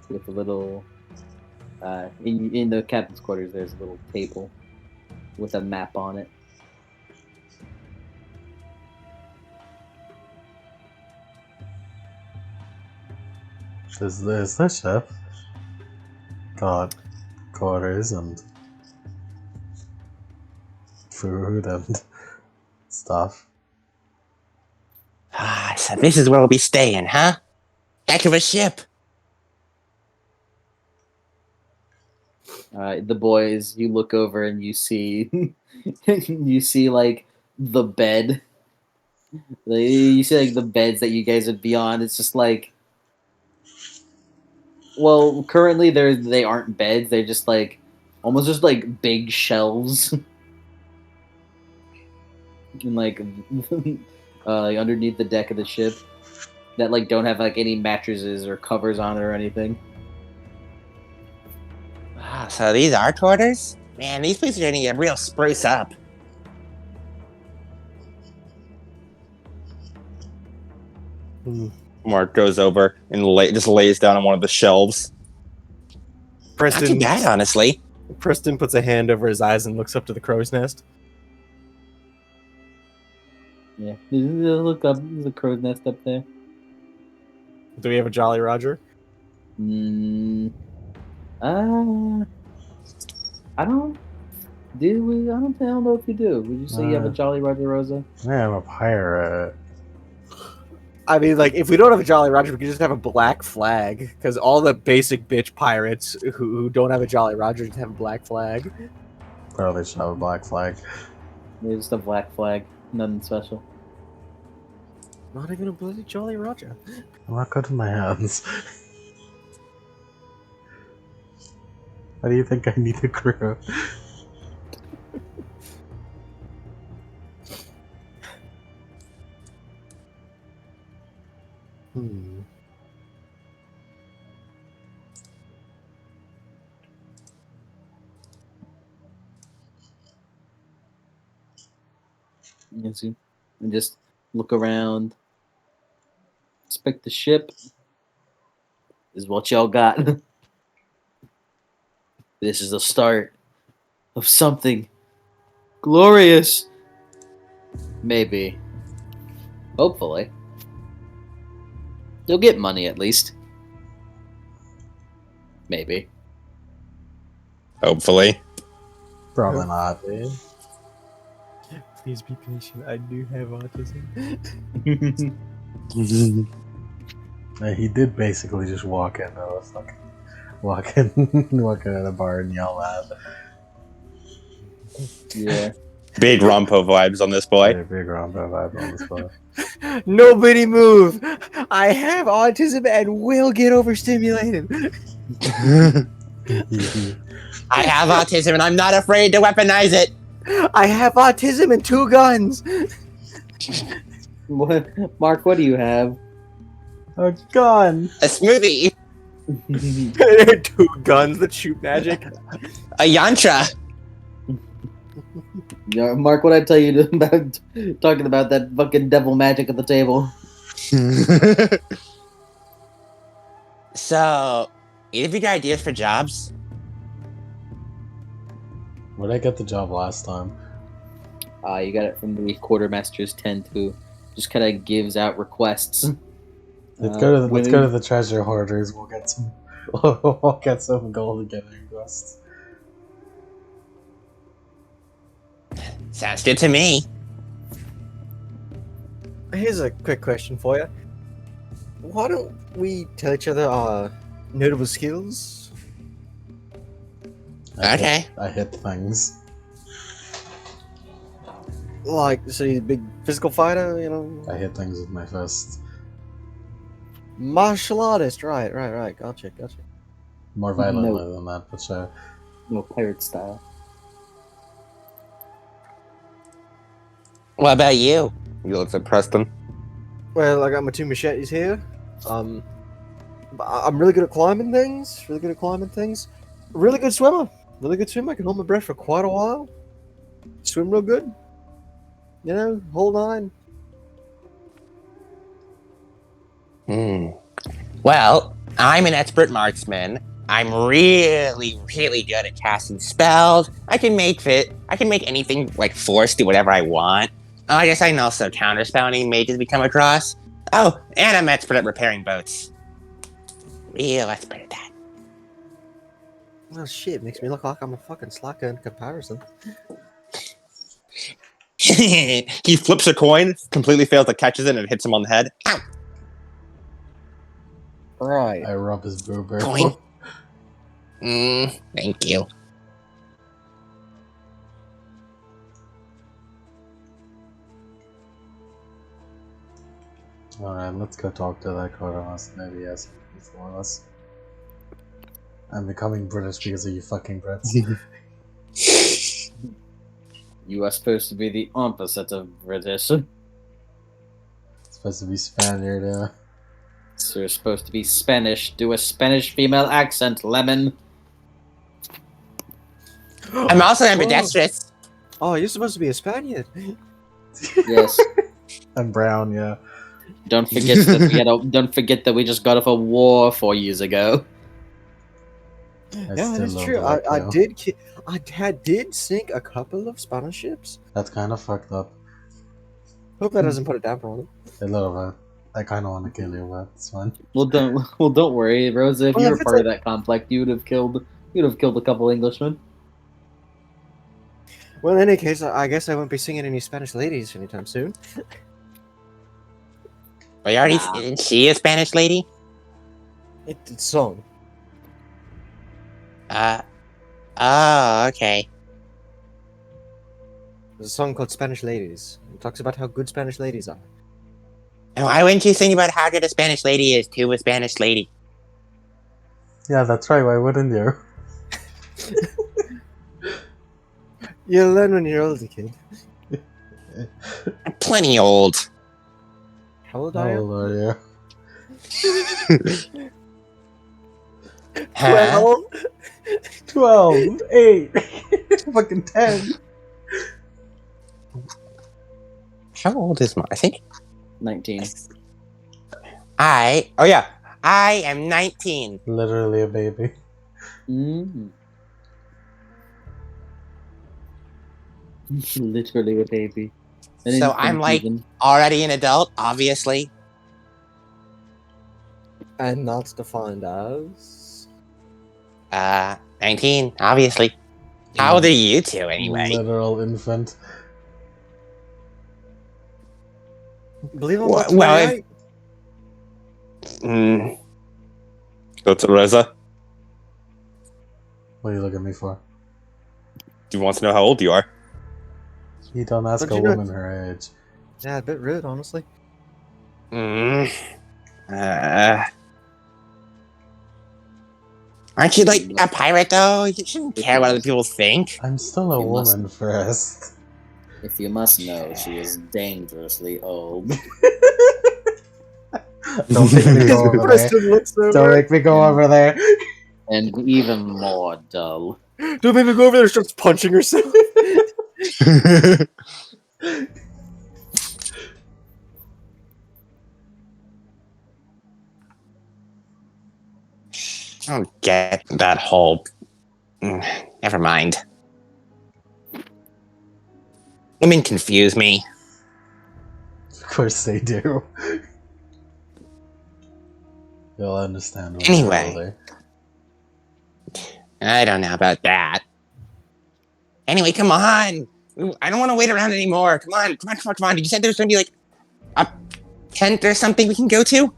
With a little, in the captain's quarters, there's a little table with a map on it. Is the ship got quarters and food and stuff? Ah, so this is where we'll be staying, huh? Heck of a ship. The boys, you look over and you see, you see like the bed. You see like the beds that you guys would be on. It's just like, well, currently they aren't beds. They're just like almost just like big shelves, and like like underneath the deck of the ship that like don't have like any mattresses or covers on it or anything. Ah, so these are quarters? Man, these places are gonna get real spruce up. Mark goes over and just lays down on one of the shelves. Not too bad, honestly. Preston puts a hand over his eyes and looks up to the crow's nest. Yeah, look up. There's a crow's nest up there. Do we have a Jolly Roger? I don't. Do we? I don't know if you do. Would you say you have a Jolly Roger Rosa? Yeah, I'm a pirate. I mean, like, if we don't have a Jolly Roger, we can just have a black flag. Because all the basic bitch pirates who don't have a Jolly Roger just have a black flag. Probably should have a black flag. Yeah, just a black flag. Nothing special. Not even a bloody Jolly Roger. I'm not good in my hands. Why do you think I need a crew? You can see, and just look around, inspect the ship. This is what y'all got. This is the start of something glorious. Maybe. Hopefully. You'll get money at least. Maybe. Hopefully. Probably not. Please be patient. I do have autism. He did basically just walk in though. Walk in at a bar and yell at. Yeah. Big Rumpo vibes on this boy. Big Rumpo vibe on this boy. Nobody move. I have autism and will get overstimulated. I have autism and I'm not afraid to weaponize it. I have autism and 2 guns. Mark, what do you have? A gun. A smoothie. 2 guns that shoot magic. A yantra. Yeah, Mark, what I tell you about talking about that fucking devil magic at the table? So, either of you got ideas for jobs? Where'd I get the job last time? You got it from the quartermaster's tent, who just kind of gives out requests. Let's go to the treasure hoarders. We'll get some. We'll get some gold and get requests. Sounds good to me. Here's a quick question for you. Why don't we tell each other our notable skills? Okay. I hit things. Like, so you're a big physical fighter, you know? I hit things with my fists. Martial artist, right. Gotcha. More violently than that, but sure. No, pirate style. What about you? You look at Preston. Well, I got my 2 machetes here. I'm really good at climbing things. Really good swimmer. I can hold my breath for quite a while. Swim real good. You know, whole 9. Well, I'm an expert marksman. I'm really good at casting spells. I can make anything like force do whatever I want. Oh, I guess I can also counterspell any mages we come across. Oh, and I'm expert at repairing boats. Real expert at that. Well, shit, makes me look like I'm a fucking slacker in comparison. He flips a coin, completely fails to catch it, and it hits him on the head. Ow! Right. I rub his boober. Coin. Thank you. Alright, let's go talk to that quartermaster. Maybe he has something for us. I'm becoming British because of you fucking Brits. You are supposed to be the opposite of British. It's supposed to be Spaniard, yeah. So you're supposed to be Spanish. Do a Spanish female accent, Lemon. I'm also ambidextrous. Oh, you're supposed to be a Spaniard. Yes. I'm brown, yeah. Don't forget that we just got off a war 4 years ago. I Yeah, still that's love true. black, I though. did sink a couple of Spanish ships. That's kind of fucked up. Hope that doesn't put a damper on it. A little bit. I kind of want to kill you, but it's fine. Well, don't worry, Rosa. If Well, you if were it's part of that conflict, you'd have killed a couple Englishmen. Well, in any case, I guess I won't be singing any Spanish ladies anytime soon. We already. Isn't she a Spanish lady? It's song. Oh, okay. There's a song called Spanish Ladies. It talks about how good Spanish ladies are. And why wouldn't you sing about how good a Spanish lady is to a Spanish lady? Yeah, that's right. Why wouldn't you? You'll learn when you're older, kid. I'm plenty old. How old How are you? old are you? Huh? 12, 8, fucking 10. How old is I think 19. I am 19. Literally a baby. Mm-hmm. Literally a baby. So I'm like already an adult, obviously. And not defined as... 19, obviously. How old are you two anyway? Literal infant. Believe I'm about Well, 28. Go to Reza. What do you look at me for? Do you want to know how old you are? You don't ask Don't a you know- woman her age. Yeah, a bit rude, honestly. Mm. Aren't you like a pirate though? You shouldn't care what other people think. I'm still a You must- woman first. If you must know, she is dangerously old. Don't make me go over there. Preston looks Don't over. make me go over there. And even more dull. Don't make me go over there and starts punching herself. I don't get that whole. Never mind. Women confuse me. Of course they do. You'll understand when Anyway. you're older. I don't know about that. Anyway, come on. I don't want to wait around anymore. Come on. Did you say there's going to be like a tent or something we can go to?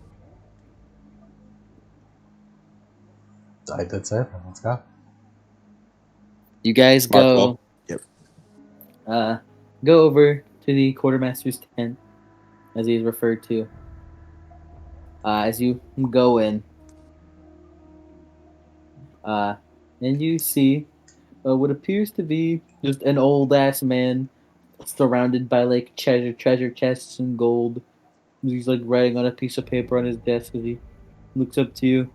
I did say it. Let's go. You guys Mark, go. well, yep. Go over to the quartermaster's tent, as he is referred to. As you go in, and you see what appears to be just an old ass man surrounded by like treasure chests and gold. He's like writing on a piece of paper on his desk as he looks up to you.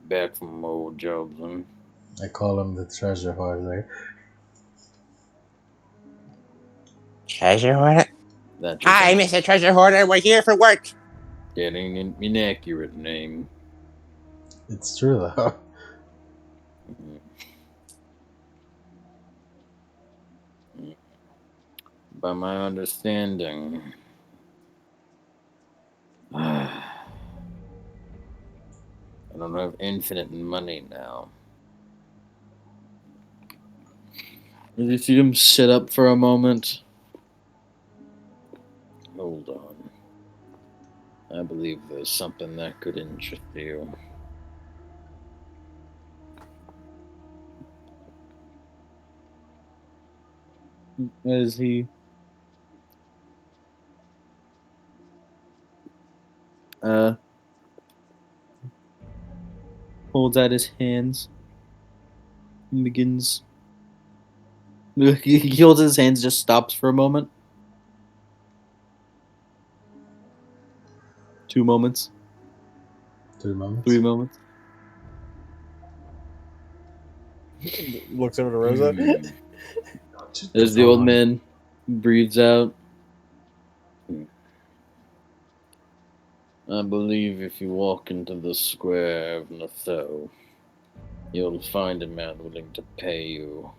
Back from old jobs, huh? I call him the treasure hoarder. Treasure hoarder? That Hi, Mr. Treasure Hoarder. We're here for work. getting an inaccurate name. It's true though. By my understanding, I don't have infinite money now. Did you see him sit up for a moment? Hold on. I believe there's something that could interest you. As he holds out his hands and begins. He holds his hands, just stops for a moment. 2 moments. 3 moments. 3 moments. Looks over to Rosa. Hmm. As the old man breathes out. I believe if you walk into the square of Natho, you'll find a man willing to pay you.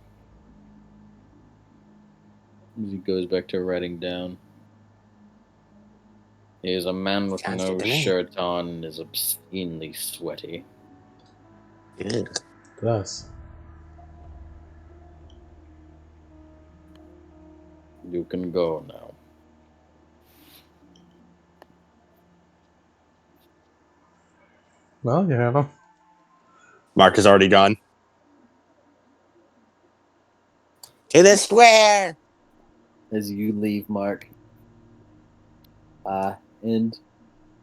As he goes back to writing down. He is a man with Sounds no good to me. shirt on and is obscenely sweaty. Ugh. Plus. You can go now. Well, you have him. Mark is already gone. To the square! As you leave, Mark. And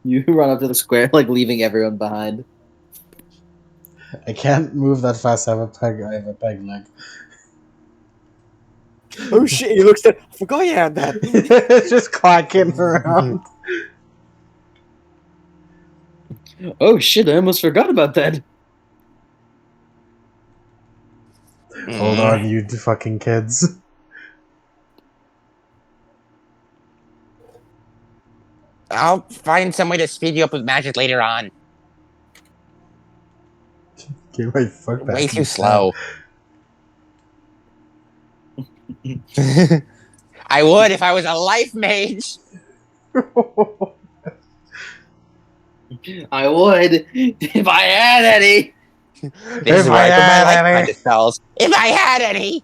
you run up to the square, like leaving everyone behind. I can't move that fast. I have a peg leg. Oh shit, he looks at. I forgot you had that. It's just clacking around. Oh shit, I almost forgot about that. Hold on, you fucking kids. I'll find some way to speed you up with magic later on. Get my foot back. Way too in slow. I would if I was a life mage. I would if I had any. This is where I put my life magic spells. If I had any.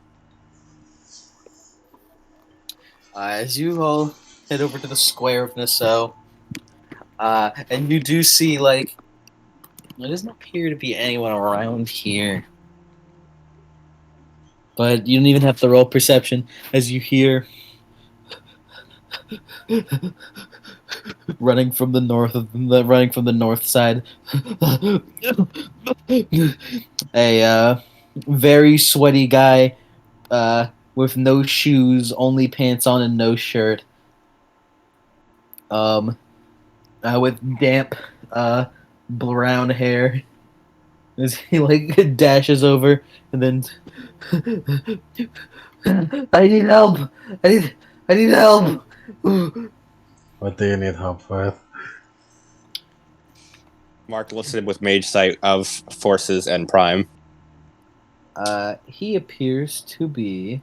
As you all head over to the square of Nassau, and you do see, like, there doesn't appear to be anyone around here. But you don't even have to roll perception as you hear running from the north side. A very sweaty guy with no shoes, only pants on, and no shirt. With damp brown hair, as he like dashes over and then I need help. I need help. What do you need help with? Mark listed with Mage Sight of Forces and Prime. He appears to be.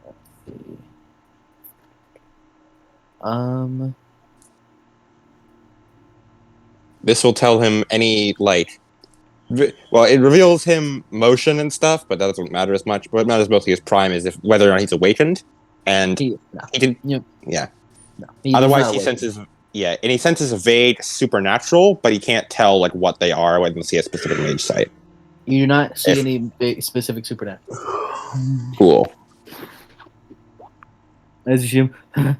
Let's see. This will tell him any, like... Well, it reveals him motion and stuff, but that doesn't matter as much. What matters mostly is Prime is if whether or not he's awakened. And he can... Yep. Yeah. No, Otherwise, he senses... Yeah, and he senses vague supernatural, but he can't tell like what they are when he has specific Mage Sight. You do not see any specific supernatural. Cool. As you as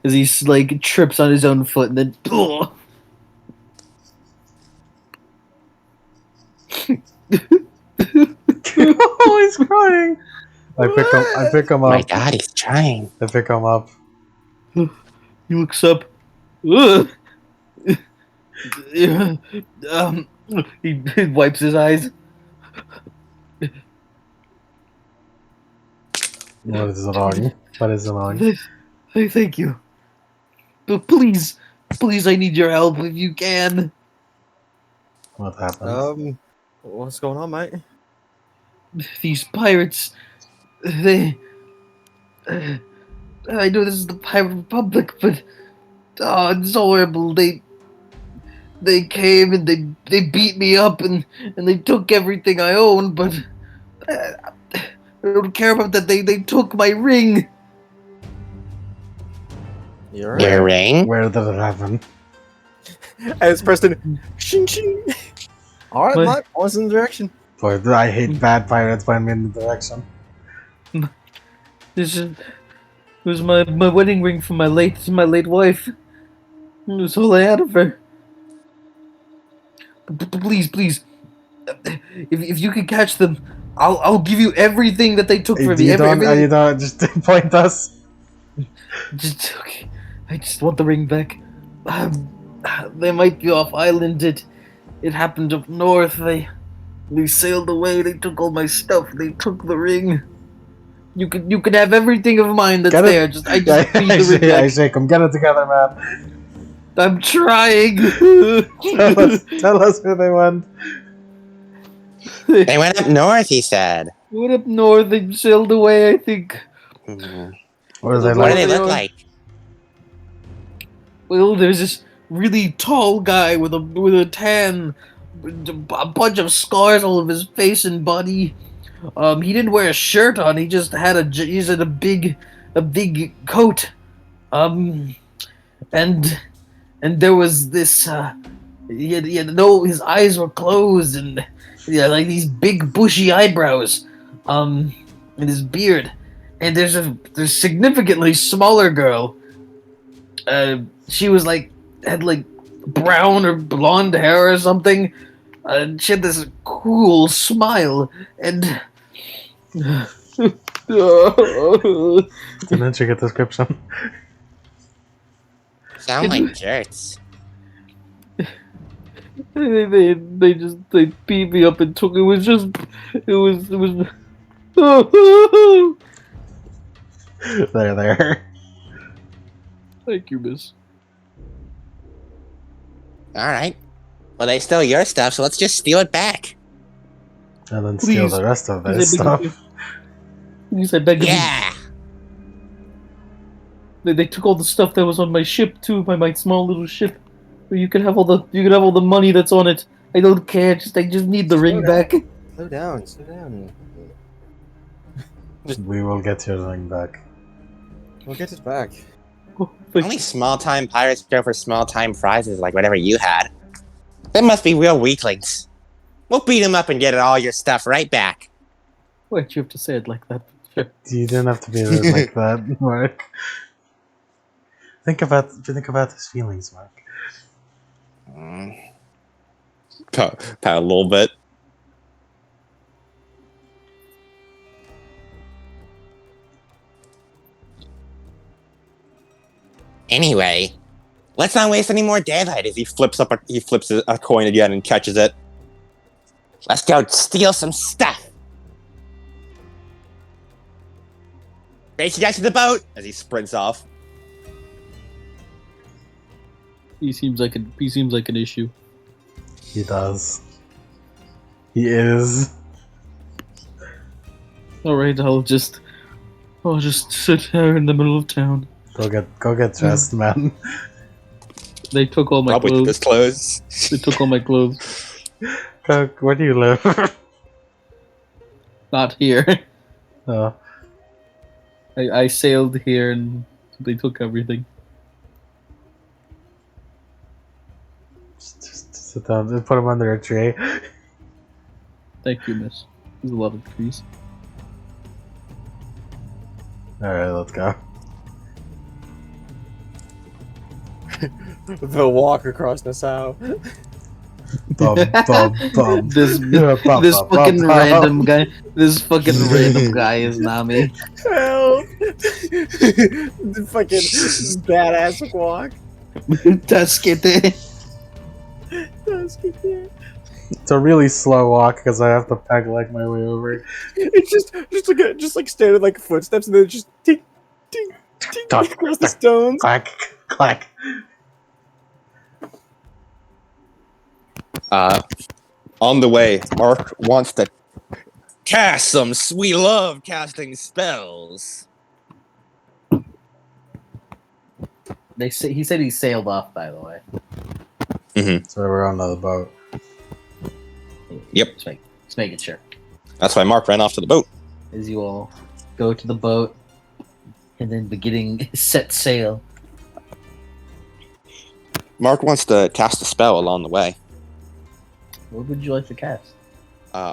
he like trips on his own foot and then Oh, he's crying. I pick him up. My God, he's trying. I pick him up. he looks up. Ugh. He wipes his eyes. What is wrong? What is wrong? Thank you. But please, I need your help if you can. What happened? What's going on, mate? These pirates, they... I know this is the Pirate Republic, but... Oh, it's horrible. They came and they beat me up and they took everything I owned, but... I don't care about that. They took my ring. You're Your ring? Where did it happen? As Preston, shing shing. All right, What? mate. What's in the direction? Boy, I hate bad pirates. Find me in the direction. This was my wedding ring from my late wife. It was all I had of her. Please, if you can catch them, I'll give you everything that they took from me. You don't just point us. Okay. I just want the ring back. They might be off island. It happened up north. They sailed away. They took all my stuff. They took the ring. You could have everything of mine that's there. I just need the ring back. I shake them. Get it together, man. I'm trying. Tell us where they went. They went up north, he said. Went up north. They sailed away, I think. What do they What do like? they look like? Well, there's this really tall guy with a tan, a bunch of scars all over his face and body. He didn't wear a shirt on. He just had a big coat. And there was this. His eyes were closed and like these big bushy eyebrows. And his beard. And there's a significantly smaller girl. She was had brown or blonde hair or something. She had this cool smile and. Didn't you get description? Sound like jerks. They beat me up and took it was There. Thank you, miss. Alright. Well, they stole your stuff, so let's just steal it back. And then steal Please. the rest of their Please, I beg of stuff. you. Please, I beg of you. Yeah! They took all the stuff that was on my ship too, my small little ship. You can have all the money that's on it. I don't care. I just need the ring back. Slow down. We will get your ring back. We'll get it back. Oh, thank Only small-time pirates go for small-time prizes like whatever you had. They must be real weaklings. We'll beat them up and get all your stuff right back. Why'd you have to say it like that? You didn't have to be like that, Mark. Think about his feelings, Mark. Pat a little bit. Anyway, let's not waste any more daylight. As he flips a coin again and catches it. Let's go steal some stuff. Race you guys to the boat as he sprints off. He seems like an issue. He does. He is. All right, I'll just sit here in the middle of town. Go get dressed, man. They took all my Probably took clothes. his clothes. They took all my clothes. Go, where do you live? Not here. Oh. I sailed here and they took everything. Just sit down and put him under a tree. Thank you, miss. There's a lot of trees. Alright, let's go. The walk across Nassau. Bum, bum, bum. This Bum, this bum, fucking bum, bum. random guy. This fucking random guy is Nami. Help! The fucking badass walk. Tasquete. It's a really slow walk because I have to peg leg my way over. It's just like standing like footsteps and then just tick, tick, tick Dun, across the stones. Clack, clack. On the way, Mark wants to cast some. We love casting spells. He said he sailed off, by the way. So we're on the boat. Yep. Just making sure. That's why Mark ran off to the boat. As you all go to the boat and then beginning set sail. Mark wants to cast a spell along the way. What would you like to cast?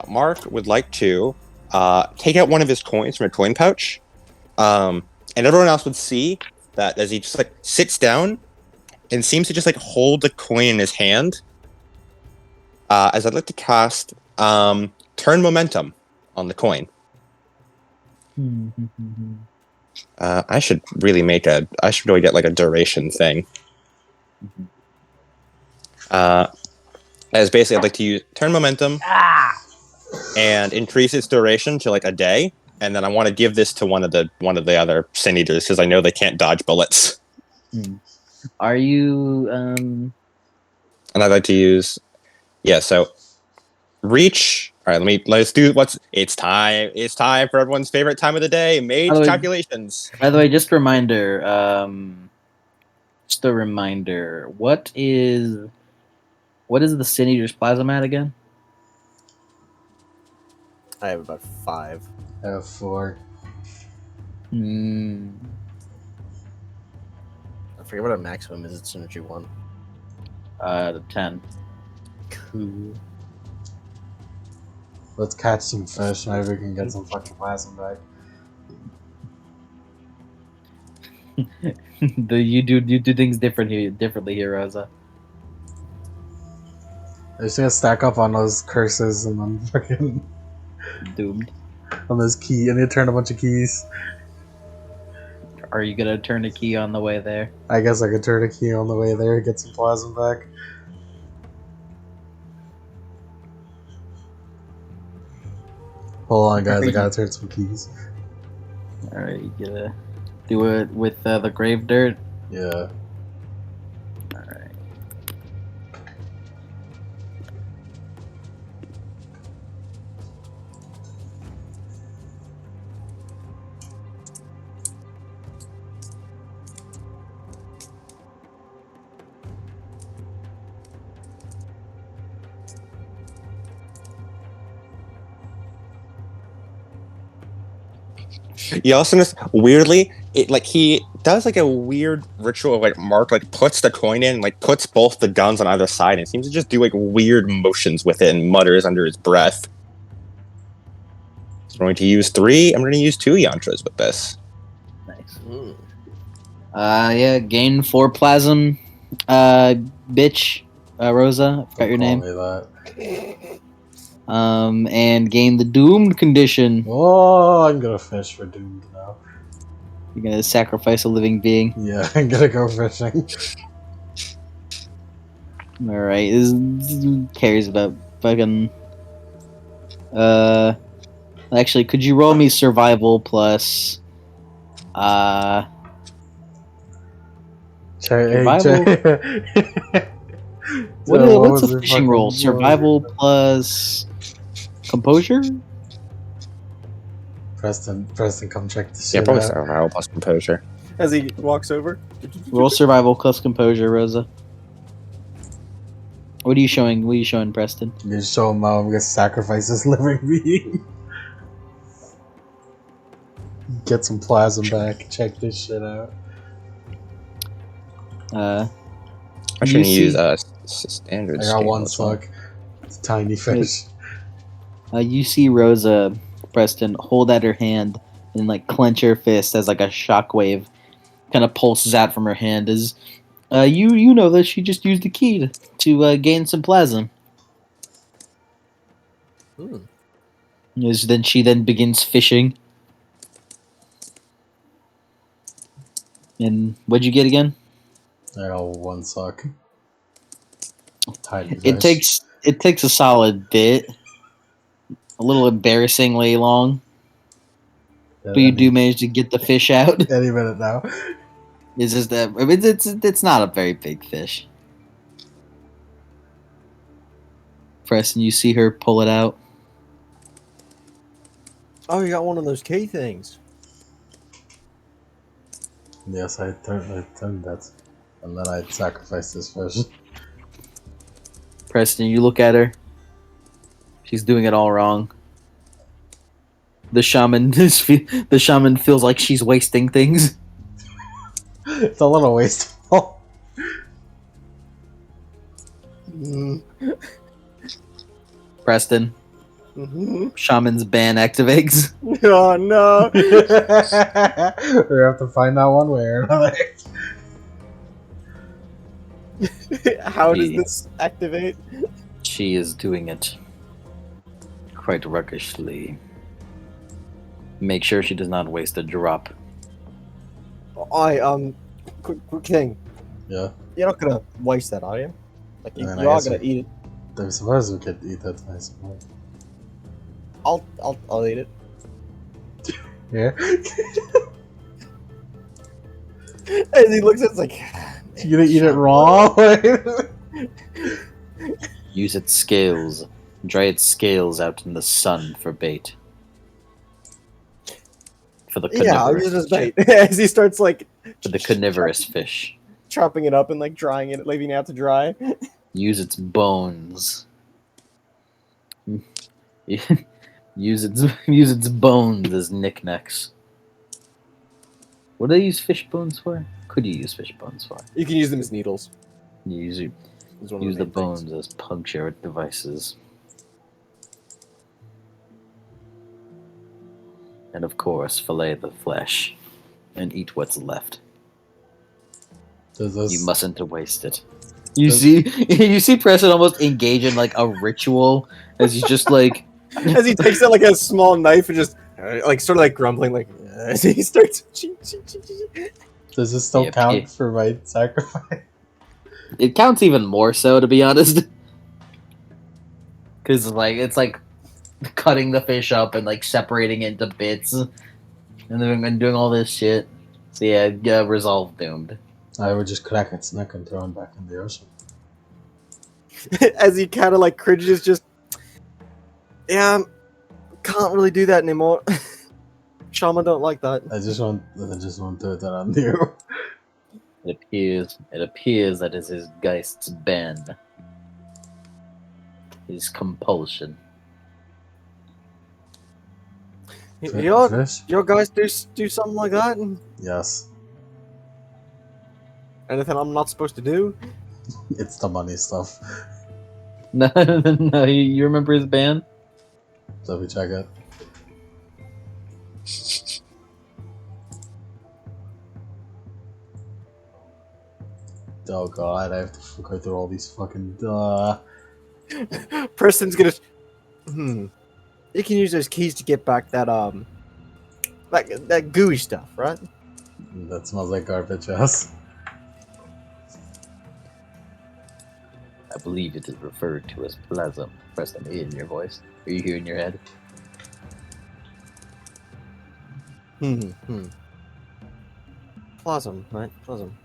Mark would like to take out one of his coins from a coin pouch, and everyone else would see that as he just like sits down and seems to just like hold the coin in his hand. As I'd like to cast Turn Momentum on the coin. I should really get like a duration thing. As basically, I'd like to use Turn Momentum and increase its duration to like a day, and then I want to give this to one of the other Sin Eaters because I know they can't dodge bullets. Are you And I'd like to use so reach. All right, let's do it's time. It's time for everyone's favorite time of the day, Mage calculations. By the way, just a reminder. What is the Sin Eater's plasma mat again? I have about 5. I have 4. I forget what our maximum is. It's Synergy 1. 10. Cool. Let's catch some fish. Maybe we can get some fucking plasma back. You do things differently here, Rosa. I'm just gonna stack up on those curses and then fucking Doomed. on this key. I need to turn a bunch of keys. Are you gonna turn a key on the way there? I guess I could turn a key on the way there and get some plasma back. Hold on, guys. I gotta turn some keys. Alright, you gonna do it with the grave dirt? Yeah. Alright. You also notice weirdly, he does like a weird ritual of like Mark like puts the coin in, like puts both the guns on either side, and seems to just do like weird motions with it and mutters under his breath. I'm going to use 3. I'm going to use 2 yantras with this. Nice. Mm. Yeah, gain 4 plasm. Bitch, Rosa, I forgot your Don't name. call me that. And gain the doomed condition. Oh, I'm gonna fish for doomed now. You're gonna sacrifice a living being. Yeah, I'm gonna go fishing. All right, who cares about fucking? Actually, could you roll me survival plus? Survival? What's a fishing roll? Survival plus composure? Preston, come check this Yeah, shit probably out. survival plus composure. As he walks over. Roll survival plus composure, Rosa. What are you showing? What are you showing, Preston? You show him how I'm gonna sacrifice this living being. Get some plasma back. Check this shit out. Uh, I shouldn't You use see- standard I got scale one as well. suck. It's a tiny fish. you see Rosa, Preston, hold out her hand and like clench her fist as like a shockwave kind of pulses out from her hand. As you know that she just used the key to gain some plasm. Hmm. As then she begins fishing. And what'd you get again? I got one suck. Tiny fish. It takes a solid bit, a little embarrassingly long, but you do manage to get the fish out. Any minute now. It's just that I mean, it's not a very big fish. Preston, you see her pull it out. Oh, you got one of those key things. Yes, I turned that. And then I sacrificed this fish. Preston, you look at her. She's doing it all wrong. The shaman feels like she's wasting things. It's a little wasteful. Mm. Preston, Mm-hmm. shaman's ban activates. Oh no! We have to find out one way or another. How does this activate? She is doing it quite ruggishly. Make sure she does not waste a drop. Quick thing. Yeah. You're not gonna waste that, are you? Like you I mean, I are guess gonna eat it. I'm surprised we could eat that, I suppose. I'll eat it. Yeah. As he looks at it, it's like You gonna eat it raw? Use its scales. Dry its scales out in the sun for bait. For the yeah, I'll carnivorous use it as bait. As he starts like for the carnivorous fish. chopping it up and like drying it, leaving it out to dry. Use its bones. use its bones as knickknacks. What do they use fish bones for? Could you use fish bones for? You can use them as needles. Use Is one of use the main things. bones as puncture devices. And of course, fillet the flesh and eat what's left. You mustn't waste it. You see Preston almost engage in like a ritual as he's just like As he takes out like a small knife and just like sort of like grumbling, like as he starts. Does this still Yeah, count for my sacrifice? it counts even more so, to be honest. Because like it's like cutting the fish up and like separating it into bits, and then doing all this shit. So yeah, resolve doomed. I would just crack its neck and throw him back in the ocean. As he kind of like cringes, just can't really do that anymore. Shaman don't like that. I just want to do that on you. It appears that is his Geist's ban. His compulsion. Your guys do something like that? Yes. Anything I'm not supposed to do? It's the money stuff. No, you remember his ban? So we check it. Oh god, I have to go through all these fucking. Preston's gonna. You can use those keys to get back that that gooey stuff, right? That smells like garbage, yes. I believe it is referred to as plasm. Preston, in your voice. Are you hearing your head? Plasm, right? Plasm.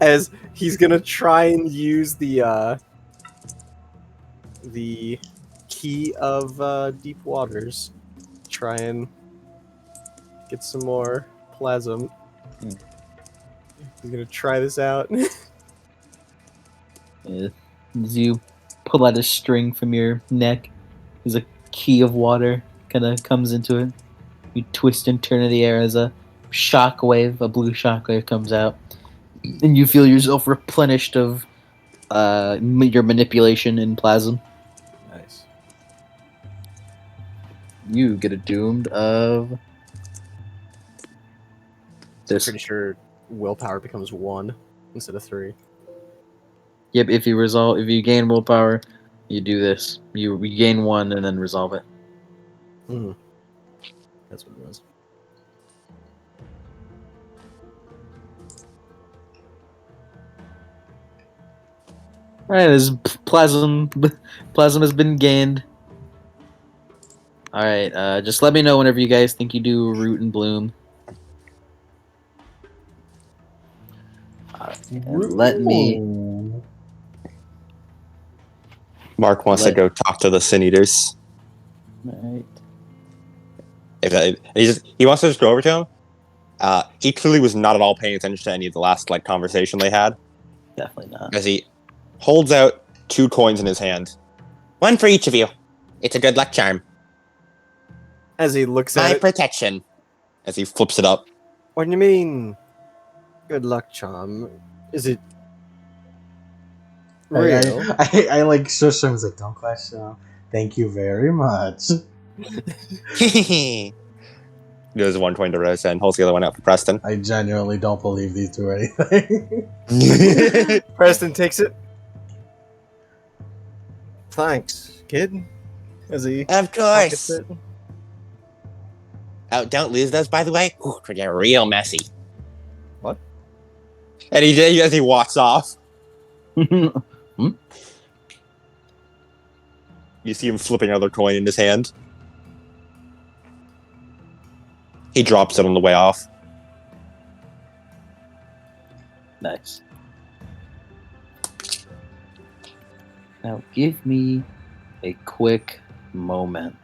As he's gonna try and use the key of deep waters, try and get some more plasm. He's gonna try this out. Yeah. As you pull out a string from your neck, there's a key of water kind of comes into it. You twist and turn in the air as a shockwave, a blue shockwave comes out, and you feel yourself replenished of your manipulation in plasm. Nice. You get a doomed of this. Pretty sure willpower becomes 1 instead of 3. Yep, if you gain willpower, you do this. You gain 1 and then resolve it. That's what it was. Alright, as plasm has been gained. Alright, just let me know whenever you guys think you do root and bloom. And let me. Mark wants to go talk to the Sin Eaters. Alright. He wants to just go over to him. He clearly was not at all paying attention to any of the last conversation they had. Definitely not. As he holds out 2 coins in his hand. 1 for each of you. It's a good luck charm. As he looks My at it. protection. As he flips it up. What do you mean? Good luck charm. Is it real? I like shush him. Like, don't question him. Thank you very much. Gives 1 coin to Rosa and holds the other one out for Preston. I genuinely don't believe these do anything. Preston takes it. Thanks, kid. As he Of pockets course. it. Oh, don't lose those, by the way. Ooh, could get real messy. What? And he did as he walks off. You see him flipping another coin in his hand. He drops it on the way off. Nice. Now give me a quick moment.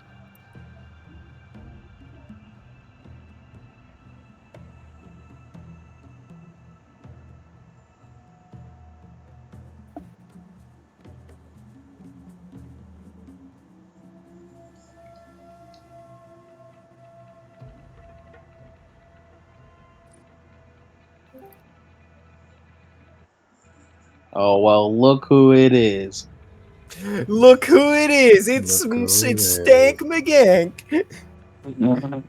Oh well, look who it is. Look who it is! It's Look who it is. Stank McGank. Look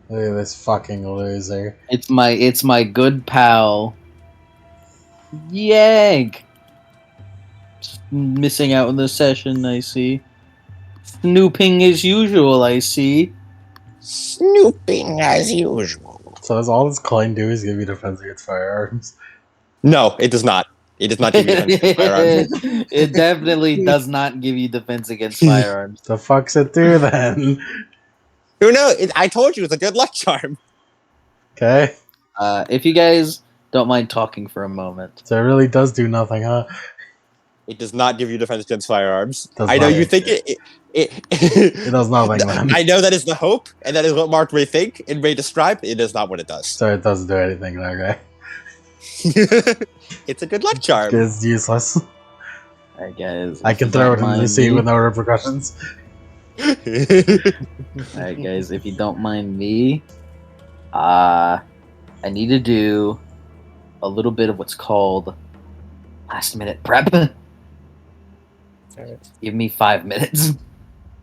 at this fucking loser. It's my good pal, Yank. Missing out on the session, I see. Snooping as usual, I see. Snooping as usual. So does all this coin do is give you defense against firearms? No, it does not. It does not give you defense against firearms. It definitely does not give you defense against firearms. The fuck's it do then? Who knows? I told you it's a good luck charm. Okay. If you guys don't mind talking for a moment. So it really does do nothing, huh? It does not give you defense against firearms. Does I know not. you think it It does nothing, man. I know that is the hope, and that is what Mark may think and may describe. It is not what it does. So it doesn't do anything, okay? It's a good luck charm. It's useless. Alright, guys. I can throw it in the sea with no repercussions. Alright, guys, if you don't mind me, I need to do a little bit of what's called last minute prep. Alright. Give me 5 minutes.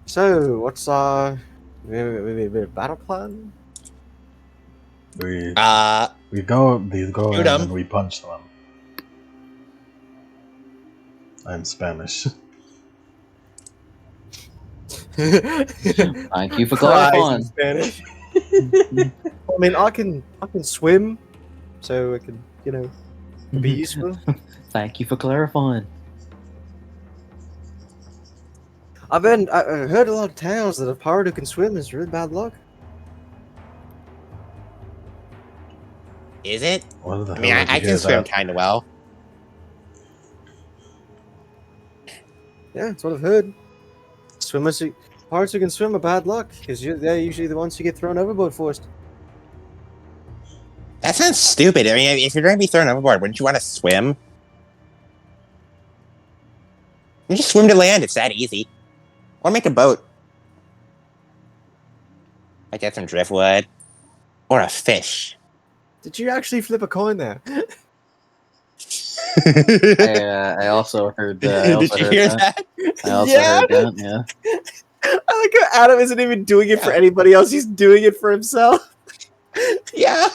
So, what's Maybe a bit of battle plan? We Uh, go Shoot in 'em. and we punch them. I'm Spanish. Thank you for Cries in clarifying. Spanish. I mean, I can swim, so it can be useful. Thank you for clarifying. I heard a lot of tales that a pirate who can swim is really bad luck. is it? What the I hell mean, did you I hear can swim that? kind of well. Yeah, that's what I've heard. Pirates who can swim are bad luck because they're usually the ones who get thrown overboard first. That sounds stupid. I mean, if you're going to be thrown overboard, wouldn't you want to swim? You just swim to land. It's that easy. Or make a boat. Like get some driftwood. Or a fish. Did you actually flip a coin there? I also heard that. Did you hear that? I also Yeah. heard that. Yeah. I like how Adam isn't even doing it for Yeah. anybody else; he's doing it for himself. Yeah.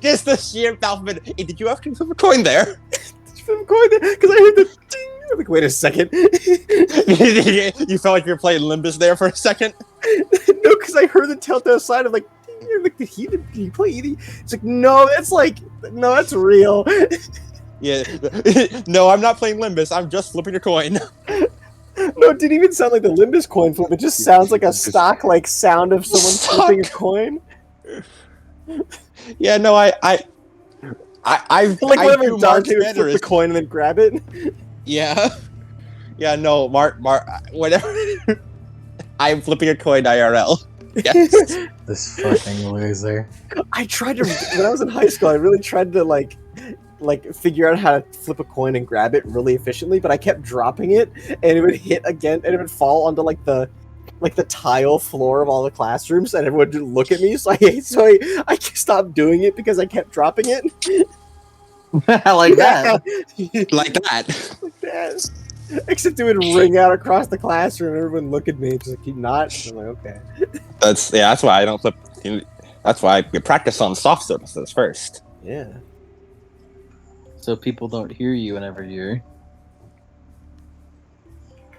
just the sheer alphabet. Hey, did you actually flip a coin there? Did you flip a coin there? Because I heard the ding. I'm like, wait a second. You felt like you were playing Limbus there for a second? No, because I heard the telltale sign of like, ding. I'm like, did he play Edie? It's like, no, that's real. Yeah. No, I'm not playing Limbus. I'm just flipping a coin. No, it didn't even sound like the Limbus coin flip. It just sounds like a stock like sound of someone flipping a coin. Yeah, no, I Like whenever Dante would flip the coin and then grab it. Yeah. Yeah, no, Mark, whatever. I'm flipping a coin IRL. Yes. This fucking loser. I tried to when I was in high school. I really tried to like figure out how to flip a coin and grab it really efficiently, but I kept dropping it, and it would hit again, and it would fall onto like the tile floor of all the classrooms, and everyone would look at me. So I stopped doing it because I kept dropping it. Like that. Like that. Like that. Except it would ring out across the classroom, and everyone look at me, just like, "You not?" I'm like, okay. That's why I don't flip. That's why we practice on soft surfaces first. Yeah. So people don't hear you whenever you're.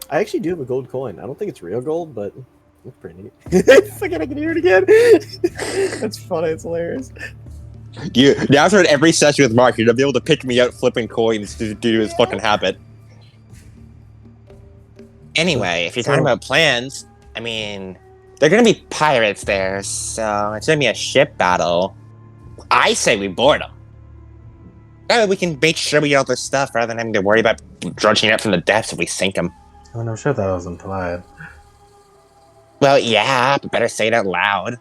I actually do have a gold coin. I don't think it's real gold, but it's pretty neat. Fucking, I can hear it again. That's funny. It's hilarious. Now after every session with Mark, you're gonna be able to pick me out flipping coins to do his fucking habit. Anyway, if you're talking about plans, I mean, they're gonna be pirates there, so it's gonna be a ship battle. I say we board them. That way we can make sure we get all their stuff rather than having to worry about drudging up from the depths if we sink them. Oh, I'm sure that was implied. Well, yeah, but better say it out loud.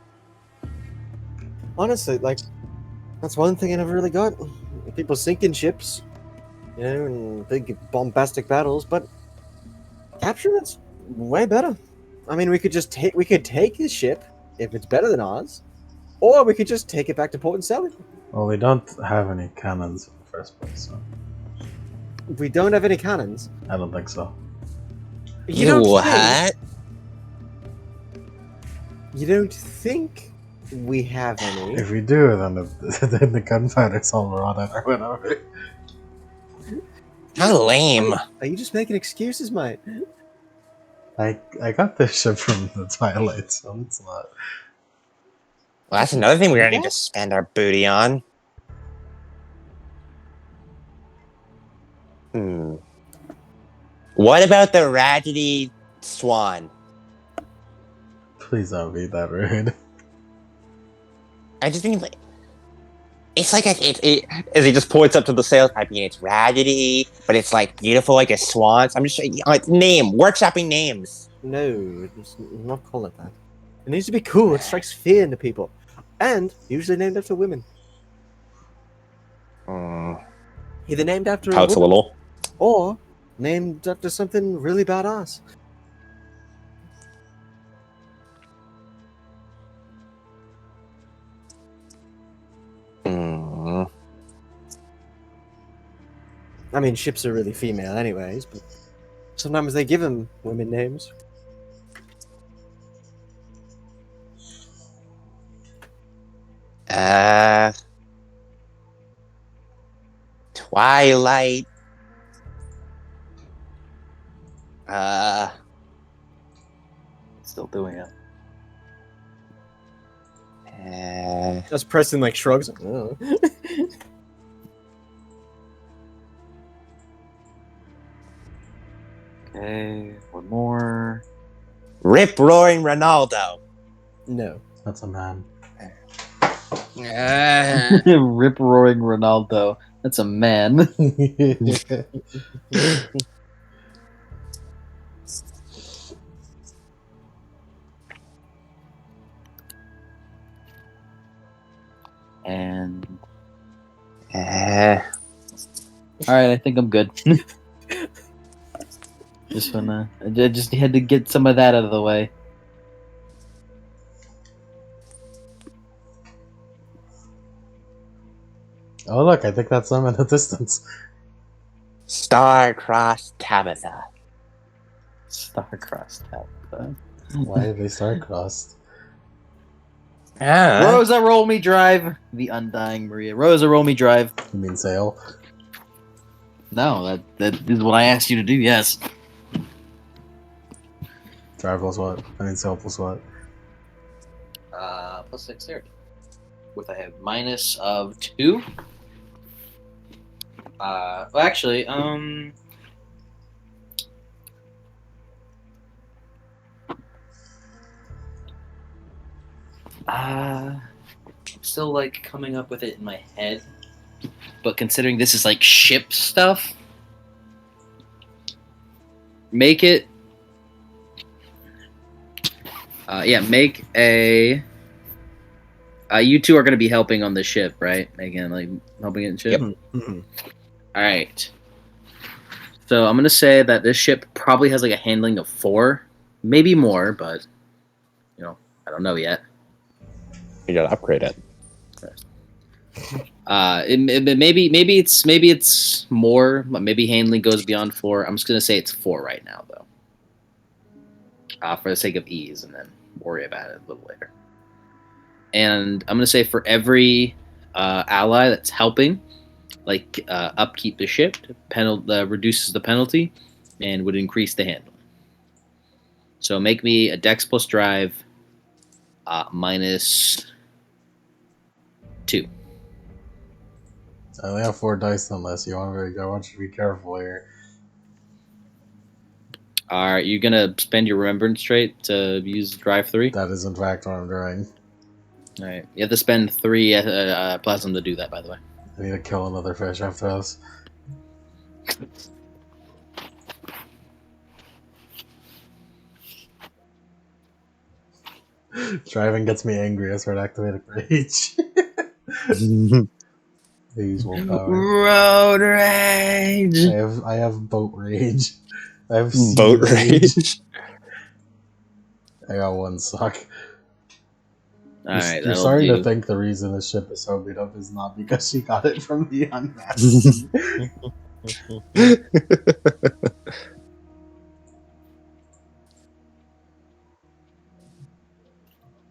Honestly, like, that's one thing I never really got. People sinking ships, and big bombastic battles, but capture, that's way better. I mean, we could take his ship if it's better than ours, or we could just take it back to port and sell it. Well, we don't have any cannons in the first place, so We don't have any cannons. I don't think so. You don't what? think? You don't think we have any? If we do, then then the gunpowder's all run out or whatever. How lame. Are you just making excuses, mate? I got this ship from the Twilight, so it's not. Well, that's another thing we're gonna need to spend our booty on. What about the Raggedy Swan? Please don't be that rude. I just think it's like as he just points up to the sales pipe, it's raggedy, but it's like beautiful like a swan. So I'm just like workshopping names. No, it's not call it that. It needs to be cool. It strikes fear into people, and usually named after women. Either named after Pouts a little. or named after something really badass. I mean, ships are really female anyways, but Sometimes they give them women names. Twilight. Still doing it. That's Preston like shrugs. Oh. Okay, one more. Rip Roaring Ronaldo. No. That's a man. Rip roaring Ronaldo. That's a man. And all right, I think I'm good. I just had to get some of that out of the way. Oh look, I think that's them in the distance. Star-Crossed Tabitha. Star-crossed Tabitha. Why did they star-crossed? Rosa, roll me drive. The Undying Maria. Rosa, roll me drive. You mean sail? No, that is what I asked you to do. Yes. Drive plus what? I mean sail plus what? Plus dexterity. With a minus of 2. Well, actually, I'm still like coming up with it in my head, but considering this is like ship stuff, make it. Make a. You two are going to be helping on the ship, right? Again, like helping in the ship. Yep. Mm-hmm. All right. So I'm going to say that this ship probably has like a handling of 4, maybe more, but I don't know yet. You gotta upgrade it. Maybe it's more, but maybe handling goes beyond 4. I'm just gonna say it's 4 right now, though, for the sake of ease, and then worry about it a little later. And I'm gonna say for every ally that's helping, like upkeep the ship, reduces the penalty, and would increase the handling. So make me a Dex plus Drive minus 2. I only have 4 dice on this. I want you to be careful here. Are you gonna spend your remembrance trait to use Drive 3? That is in fact what I'm doing. All right, you have to spend 3 plasm to do that. By the way, I need to kill another fish after this. Driving gets me angry. I start activating rage. I use willpower. road rage. I have boat rage. I have sea Boat rage. rage. I got 1 suck. All right, You're that'll starting do. to think the reason the ship is so beat up is not because she got it from the unmasked.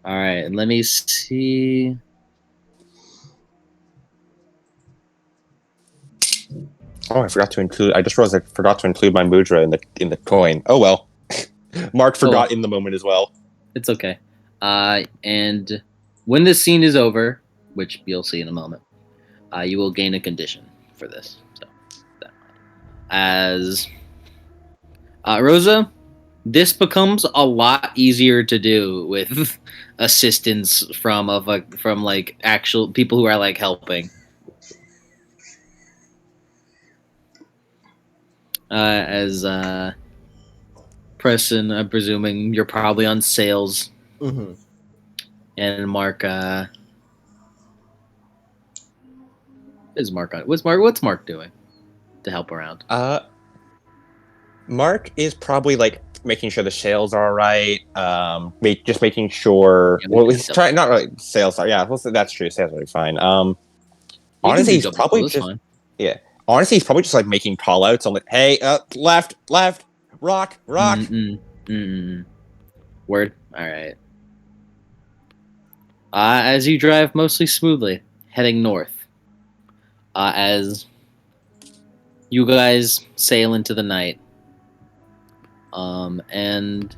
All right, let me see. Oh, I forgot to include. I just realized I forgot to include my mudra in the coin. Oh well. Mark forgot in the moment as well. It's okay. And when this scene is over, which you'll see in a moment, you will gain a condition for this. So, as Rosa, this becomes a lot easier to do with assistance from actual people who are like helping. As Preston, I'm presuming you're probably on sales. Mm-hmm. And Mark, is Mark on? What's Mark doing to help around? Mark is probably like making sure the sales are all right. Just making sure. Yeah, Well, he's trying not really sales are. Yeah, that's true. Sales are fine. Honestly, he's probably just fine. yeah. Honestly, he's probably just like making call outs on like, hey, left, Rock. Word. All right. As you drive mostly smoothly, heading north, as you guys sail into the night, and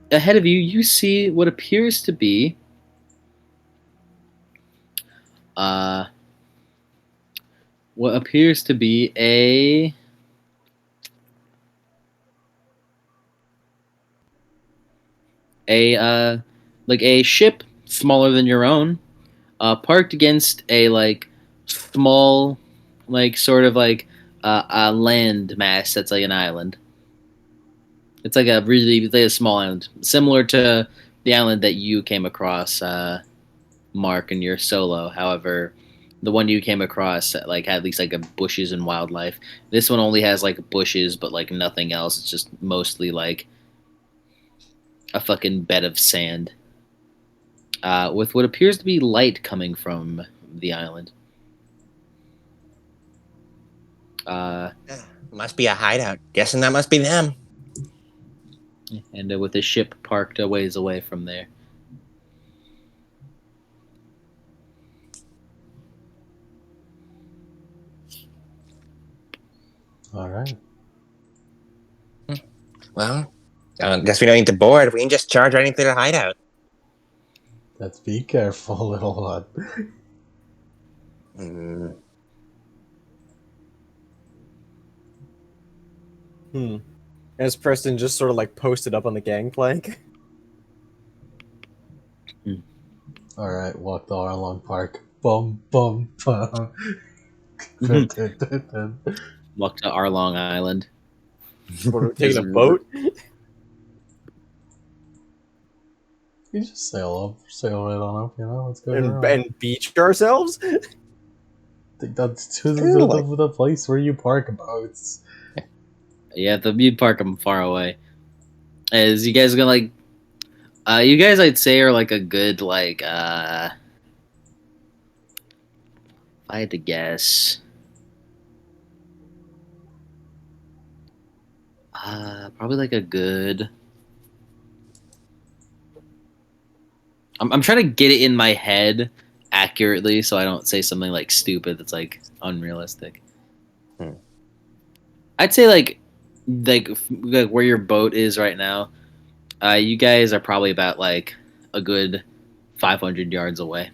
ahead of you, you see what appears to be a like a ship smaller than your own, parked against a like small, like sort of like a land mass that's like an island. It's like a small island, similar to the island that you came across, Mark, in your solo. However, the one you came across like had at least like a bushes and wildlife. This one only has like bushes, but like nothing else. It's just mostly like a fucking bed of sand, with what appears to be light coming from the island. Must be a hideout. Guessing that must be them. And with the ship parked a ways away from there. All right. Well, guess we don't need to board. We can just charge right into the hideout. Let's be careful, little one. As Preston just sort of like posted up on the gangplank. All right, walk the Arlong Park. Bum bum bum. Walk to Arlong Island. We're taking a boat. You just sail right on up. You know what's going on. And beach ourselves. I think that's the place where you park boats. Yeah, you park them far away. As you guys are gonna like, you guys I'd say are like a good like, if I had to guess, probably like a good. I'm trying to get it in my head accurately, so I don't say something like stupid that's like unrealistic. I'd say like where your boat is right now. You guys are probably about like a good 500 yards away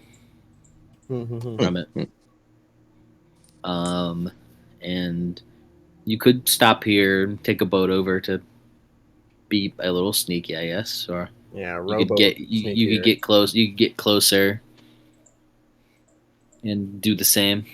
from it. And you could stop here, take a boat over to be a little sneaky, I guess, or Yeah, you could get close. You could get closer and do the same.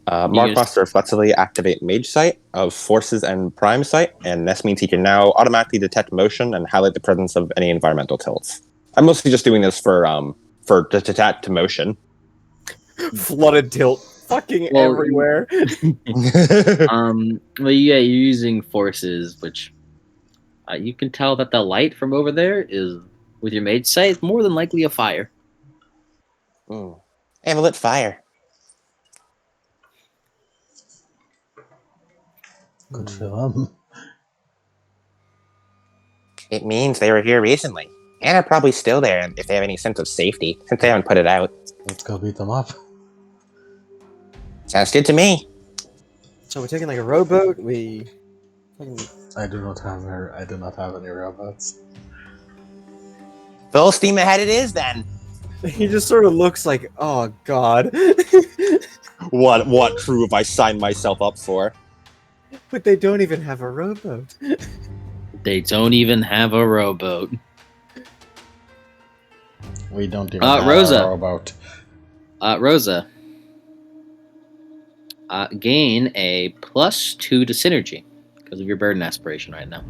Mark wants to reflexively activate Mage Sight of Forces and Prime Sight, and this means he can now automatically detect motion and highlight the presence of any environmental tilts. I'm mostly just doing this for to detect motion. Flooded tilt, fucking everywhere. Well, yeah, you're using Forces, which you can tell that the light from over there is, with your Mage Sight, more than likely a fire. I have a lit fire. Good for them. It means they were here recently, and are probably still there if they have any sense of safety, since they haven't put it out. Let's go beat them up. Sounds good to me. So we're taking like a rowboat. I do not have any robots. Full steam ahead it is, then. He just sort of looks like, oh god. What crew have I signed myself up for? But they don't even have a rowboat. They don't even have a rowboat. We don't even have Rosa. a rowboat. Rosa. Gain a +2 to synergy because of your burden aspiration right now.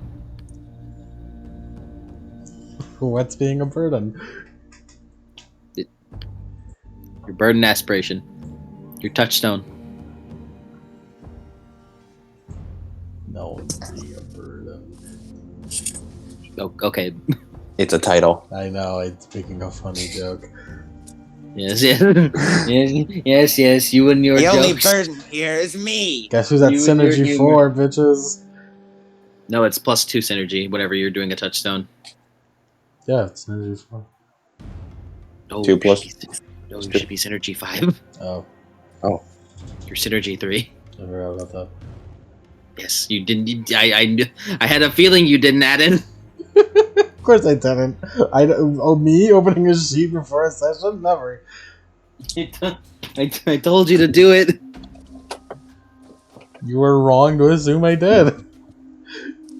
What's being a burden? Your burden aspiration. Your touchstone. No, it's being a burden. Oh, okay. It's a title. I know, it's making a funny joke. Yes, yes. You and your The only jokes. burden here is me. Guess who's at You and your Synergy humor. 4, bitches? No, it's +2 synergy. Whenever you're doing a touchstone. Yeah, it's Synergy 4. No, 2 plus- you should be synergy 5. Oh, You're synergy 3. I forgot about that. Yes, you didn't. I had a feeling you didn't add in. Of course I didn't. Me opening a sheet before a session? Never. I told you to do it. You were wrong to assume I did.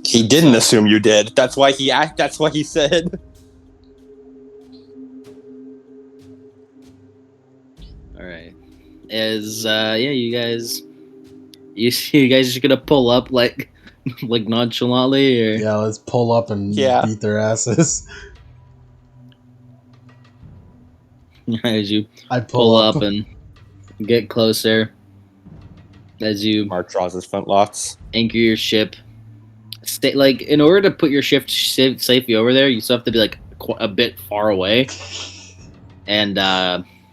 He didn't assume you did. That's why he said. All right. You guys just gonna pull up like nonchalantly or Yeah, let's pull up and Yeah. beat their asses. as you I pull up and get closer as you Mark draws his flintlocks. anchor your ship. Stay in order to put your ship safely over there, you still have to be like a bit far away, and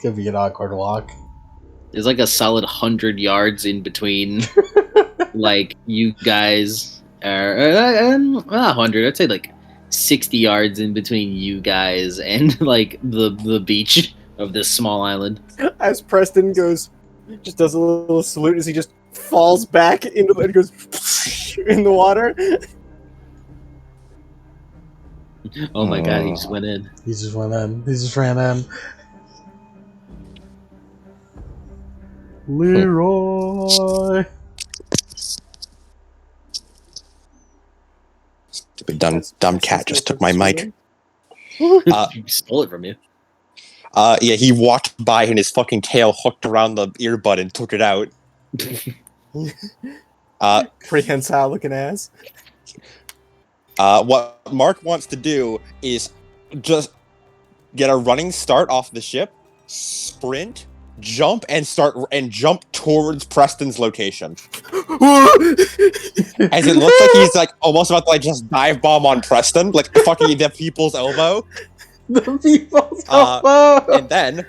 Could be an awkward walk. there's like a solid 100 yards in between, like you guys are not 100. I'd say like 60 yards in between you guys and like the beach of this small island. As Preston just does a little salute as he just falls back into and goes in the water. Oh my god, he just went in. He just went in. He just ran in. Leroy! Stupid dumb cat just took my mic. He stole it from you. Yeah, he walked by and his fucking tail hooked around the earbud and took it out. Prehensile looking ass. What Mark wants to do is just get a running start off the ship, sprint, jump, and jump towards Preston's location. As it looks like he's like almost about to like just dive bomb on Preston, like fucking the people's elbow. The people's elbow! And then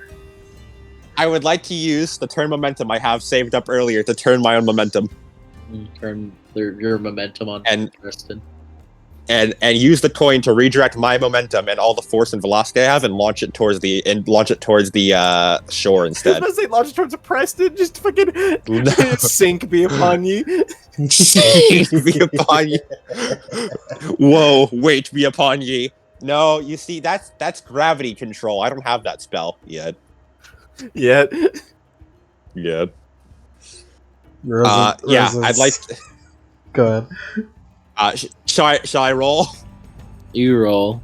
I would like to use the turn momentum I have saved up earlier to turn my own momentum. Turn your momentum on Preston. And use the coin to redirect my momentum and all the force and velocity I have and launch it towards the shore instead. I was gonna say launch towards a Preston, just fucking sink be upon you. Be upon ye. Whoa, wait, be upon ye. No, you see, that's gravity control. I don't have that spell yet. Yet. Yeah, Rosa's... I'd like to... Go ahead. Shall I roll? You roll.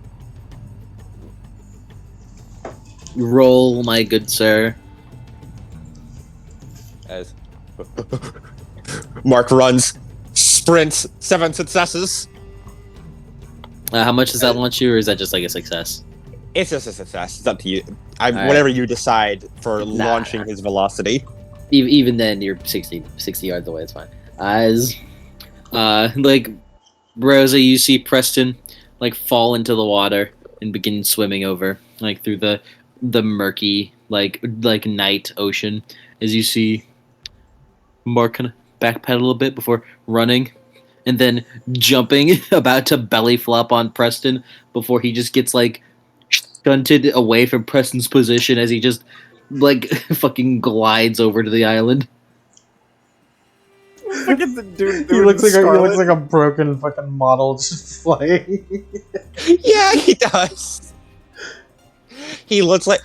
Roll, my good sir. As Mark runs, sprints, 7 successes. How much does that launch you, or is that just like a success? It's just a success. It's up to you. Right. Whatever you decide for launching his velocity. Even then, you're 60 yards away. It's fine. As, like, Rosa, you see Preston, like, fall into the water and begin swimming over, like, through the murky, like night ocean. As you see Mark kind of backpedal a bit before running, and then jumping, about to belly flop on Preston before he just gets, like, stunted away from Preston's position as he just, like, fucking glides over to the island. Fucking the dude He looks like a broken fucking model just flying. Yeah, he does. He looks like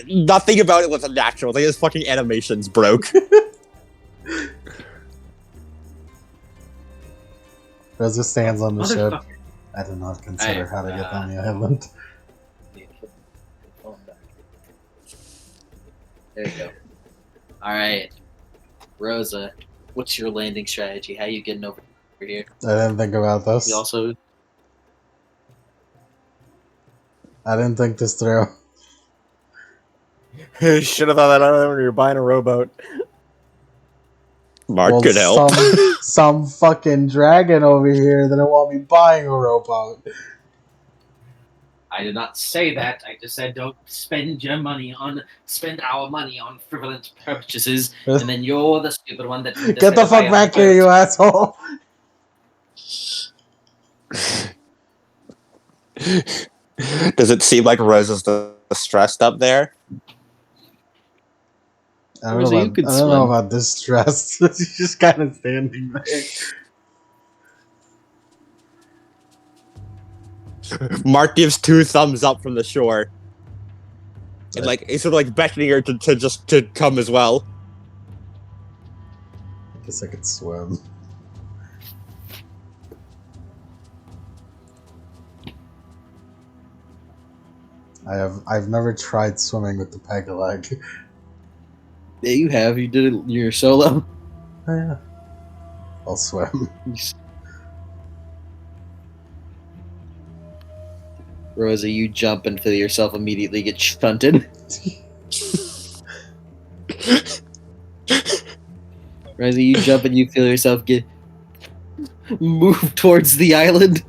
nothing about it looks natural. Like his fucking animations broke. Rosa stands on the ship. I did not consider how to get on the island. There you go. Alright. Rosa, what's your landing strategy? How are you getting over here? I didn't think about this. You also... I didn't think this through. Should have thought that out when you were buying a rowboat. Mark could help. Some fucking dragon over here that I want me buying a rowboat. I did not say that. I just said don't spend our money on frivolous purchases, and then you're the stupid one that Get the fuck back here, you asshole! Does it seem like Rose is the stressed up there? I don't Rosa, know you about, could I don't know swim. about this stress. She's just kind of standing there. Mark gives 2 thumbs up from the shore. And like he's sort of like beckoning her to come as well. I guess I could swim. I've never tried swimming with the peg leg. Yeah, you have. You did it. You're solo. Oh, yeah. I'll swim. Rosa, you jump and feel yourself immediately get shunted. Rosa, you jump and you feel yourself get moved towards the island.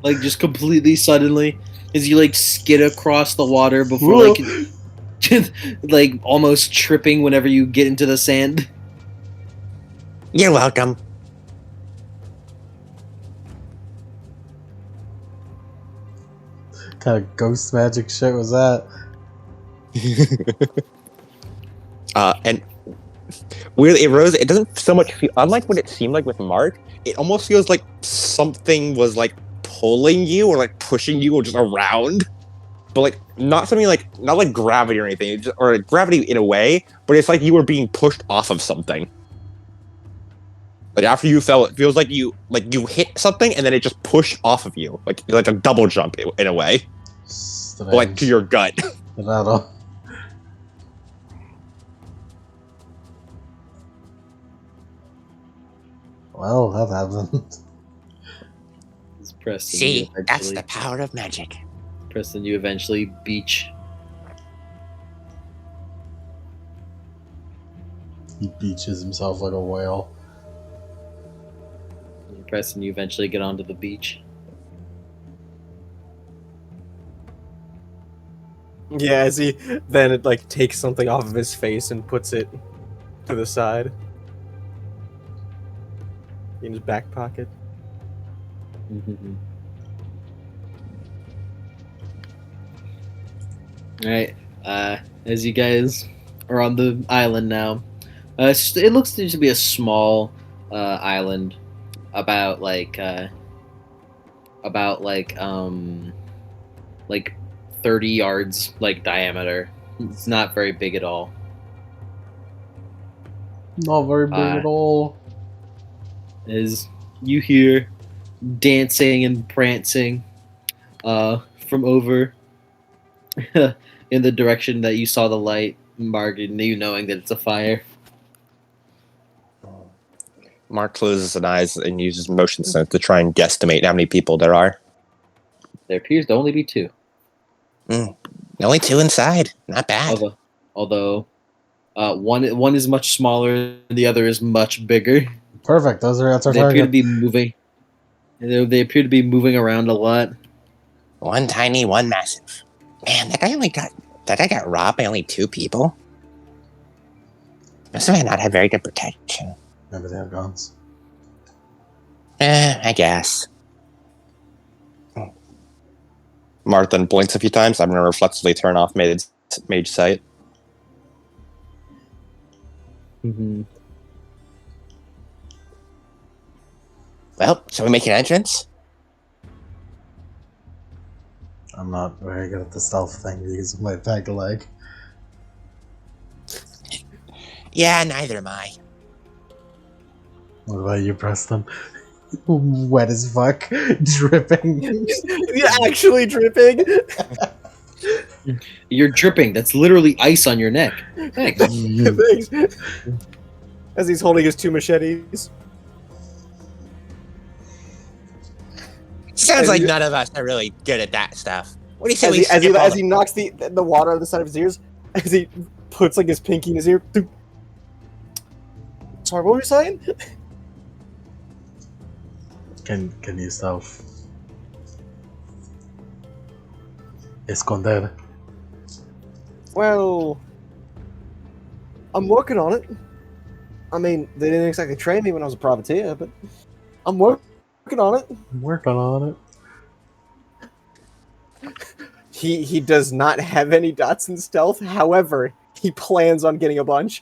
Like just completely suddenly. As you like skid across the water before like like almost tripping whenever you get into the sand. You're welcome. What kind of ghost magic shit was that? And weirdly, it doesn't so much feel, unlike what it seemed like with Mark, it almost feels like something was like pulling you or like pushing you or just around. But like not something like not like gravity or anything, or like gravity in a way, but it's like you were being pushed off of something. Like after you fell, it feels like you hit something and then it just pushed off of you, like a double jump in a way, like to your gut. Claro. Well, that happened. Preston, See, that's the power of magic. Preston, you eventually beach. He beaches himself like a whale. Preston, you eventually get onto the beach. Yeah, as he then it like takes something off of his face and puts it to the side in his back pocket. Alright, as you guys are on the island now, it looks to be a small island, about like 30 yards like diameter. It's not very big at all. Not very big at all. As you hear dancing and prancing from over in the direction that you saw the light, Margaret, you knowing that it's a fire. Mark closes his eyes and uses motion sense to try and guesstimate how many people there are. There appears to only be 2. Only 2 inside. Not bad. Although one is much smaller, and the other is much bigger. Perfect. That's our They target. appear to be moving. They appear to be moving around a lot. One tiny, one massive. Man, that guy got robbed by only 2 people. Must have not had very good protection. Maybe they have guns. I guess. Martha blinks a few times. I'm going to reflexively turn off Mage sight. Well, shall we make an entrance? I'm not very good at the stealth thing because of my peg leg. Yeah, neither am I. What about you, Preston? Wet as fuck, dripping. You're actually dripping. You're dripping. That's literally ice on your neck. Thanks. Thanks. As he's holding his 2 machetes. Sounds like none of us are really good at that stuff. What do you say As he knocks the water out of the side of his ears, as he puts like his pinky in his ear. Sorry, what were you saying? Can you stealth? Esconder. Well, I'm working on it. I mean, they didn't exactly train me when I was a privateer, but I'm working on it. I'm working on it. He does not have any dots in stealth. However, he plans on getting a bunch.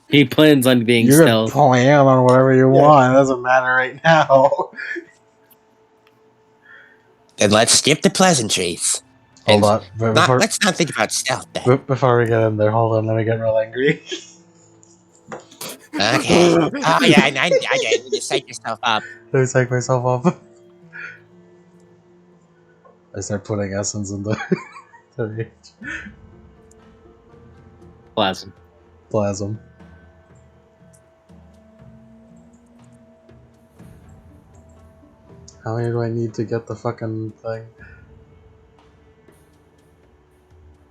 He plans on being You can stealth. plan on whatever you want. It doesn't matter right now. Then let's skip the pleasantries. Hold And on. But let's not think about stealth then. before we get in there, hold on. Let me get real angry. Okay. Oh yeah, I get it. You psych yourself up. Let me psych myself up. I start putting essence in the rage. Plasm. How many do I need to get the fucking thing?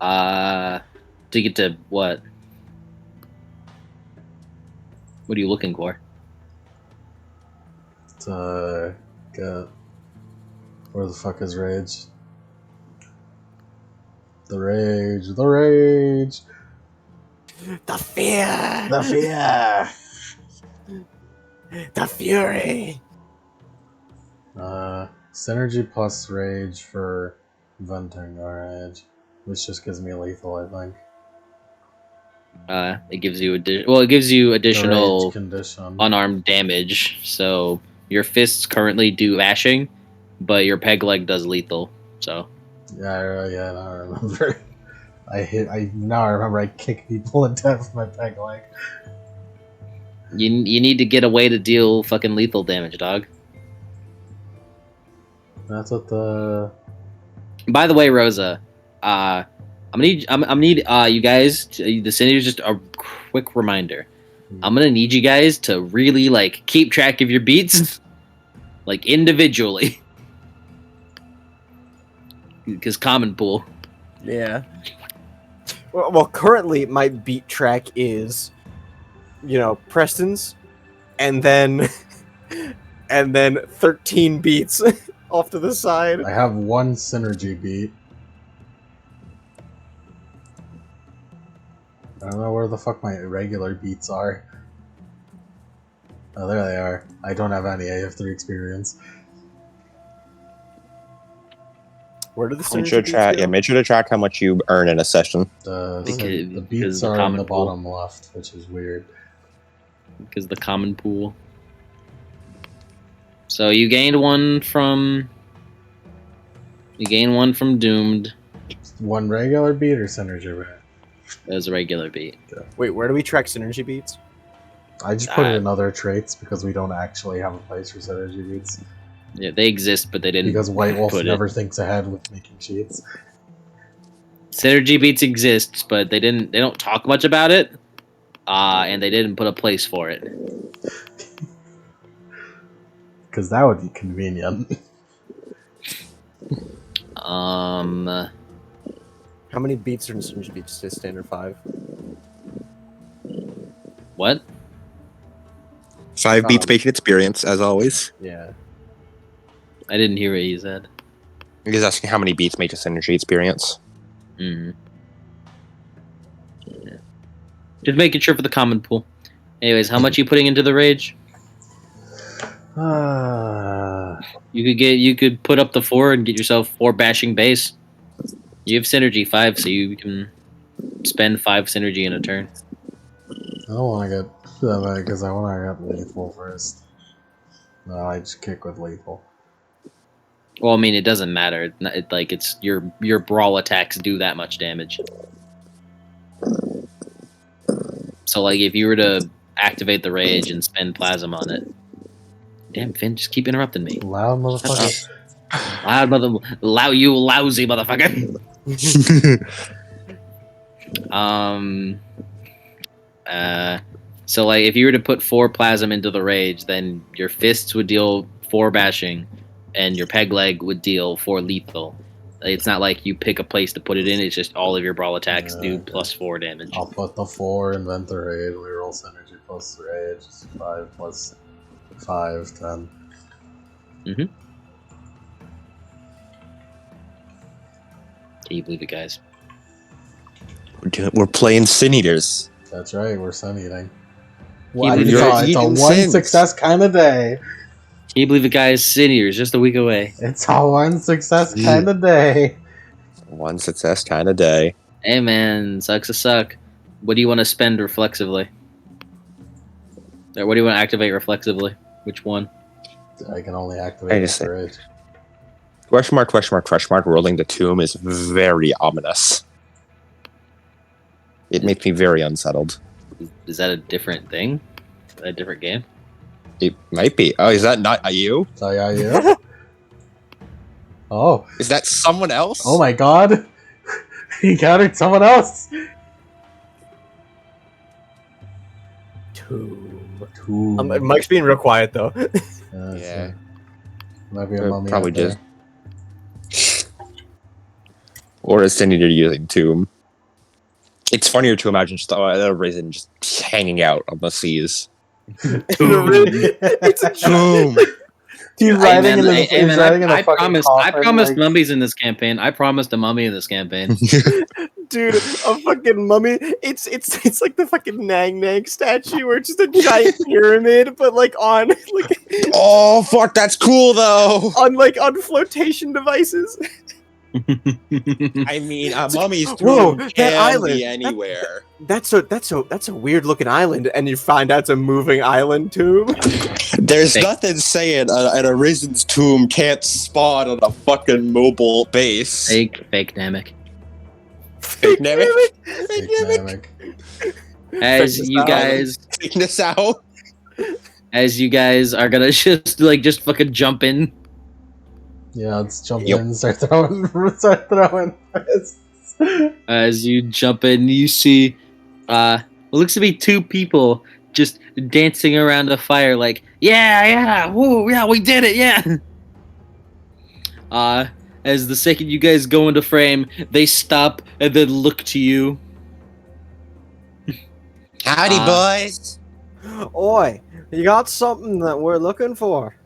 To get to what? What are you looking for? To get... Where the fuck is rage? The rage. The rage! The fear! The fear! The fury! Synergy plus rage for venting our rage. Which just gives me lethal, I think. It gives you it gives you The additional rage condition. unarmed damage. So your fists currently do bashing, but your peg leg does lethal. So Yeah, now I remember. Now I remember I kick people in death with my peg leg. you need to get a way to deal fucking lethal damage, dog. That's what the... By the way, Rosa, I'm gonna need you guys. The senator, just a quick reminder. I'm gonna need you guys to really like keep track of your beats, like individually, because common pool. Yeah. Well, currently my beat track is, Preston's, and then 13 beats off to the side. I have one synergy beat. I don't know where the fuck my regular beats are. Oh, there they are. I don't have any. I have 3 experience. Where do the Make synergy sure to beats track. go? Yeah, make sure to track how much you earn in a session. The Because beats the are in common the pool. bottom left, which is weird. Because the common pool. So you gained one from. You gained one from Doomed. One regular beat or synergy beat? As a regular beat. Wait, where do we track synergy beats? I just put it in other traits because we don't actually have a place for synergy beats. Yeah, they exist, but they didn't. Because White Wolf put never it. thinks ahead with making cheats. Synergy beats exists, but they didn't. They don't talk much about it, and they didn't put a place for it. Because that would be convenient. How many beats are in synergy beats to standard 5? What? 5 beats patient experience, as always. Yeah. I didn't hear what you said. He's asking how many beats make a synergy experience. Mm-hmm. Yeah. Just making sure for the common pool. Anyways, how much are you putting into the rage? You could put up the 4 and get yourself 4 bashing base. You have synergy 5, so you can spend 5 synergy in a turn. I don't want to get that many because I want to get lethal first. No, I just kick with lethal. Well, I mean, it doesn't matter. It's your brawl attacks do that much damage. So, like, if you were to activate the rage and spend plasm on it, damn, Finn, just keep interrupting me. Loud motherfucker. You lousy motherfucker. So like if you were to put 4 plasm into the rage, then your fists would deal 4 bashing, and your peg leg would deal 4 lethal. It's not like you pick a place to put it in. It's just all of your brawl attacks do plus 4 damage. I'll put the 4 in Vent Rage. We roll synergy plus rage. 5 plus 5, 10. Can you believe it, guys? We're playing Sin Eaters. That's right, we're sun eating. Well, Well, you're it's a eating one sins. success kind of day. Can you believe it, guys? Seniors, just a week away. It's a one success kind of day. One success kind of day. Hey, man, sucks to suck. What do you want to spend reflexively? Or what do you want to activate reflexively? Which one? I can only activate just say- Masquerade. Question mark, question mark, question mark. Rolling the tomb is very ominous. It makes me very unsettled. Is that a different thing? A different game? It might be. Oh, is that not you? So yeah, you. Oh, Is that someone else? oh my God! He encountered someone else. Tomb. Mike's being real quiet though. Yeah. Might be a Or mummy. probably out there. just. Or a Sin Eater using tomb. It's funnier to imagine just a raisin just hanging out on the seas. It's a Tomb. He's riding in a I fucking promised. coffin, I promised like- mummies in this campaign. I promised a mummy in this campaign. dude, a fucking mummy. It's like the fucking Nang Nang statue, where it's just a giant pyramid, but like on Oh fuck, that's cool though. on flotation devices. I mean, a mummy's Whoa, tomb that can island. be anywhere. That's a weird looking island, and you find out it's a moving island tomb. There's Fake. nothing saying an Arisen's tomb can't spawn on a fucking mobile base. Fake Namek. Fake Namek. Fake Namek. As this you out. guys, Taking this out. as you guys are gonna just fucking jump in. Yeah, let's jump Yep. in and start throwing fists. As you jump in, you see, what looks to be two people just dancing around a fire, like, yeah, whoa, yeah, we did it, yeah. As the second you guys go into frame, they stop and then look to you. Howdy, boys. Oi, you got something that we're looking for?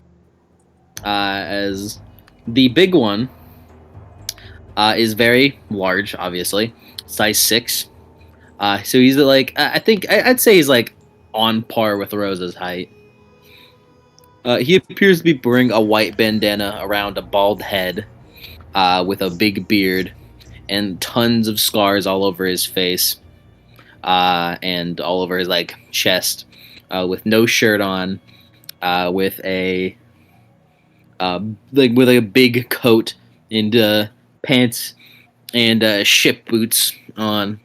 As the big one is very large, obviously, size 6. So he's like, I'd say he's like on par with Rosa's height. He appears to be wearing a white bandana around a bald head, with a big beard and tons of scars all over his face, and all over his like chest, with no shirt on, with a with a big coat and pants and ship boots on.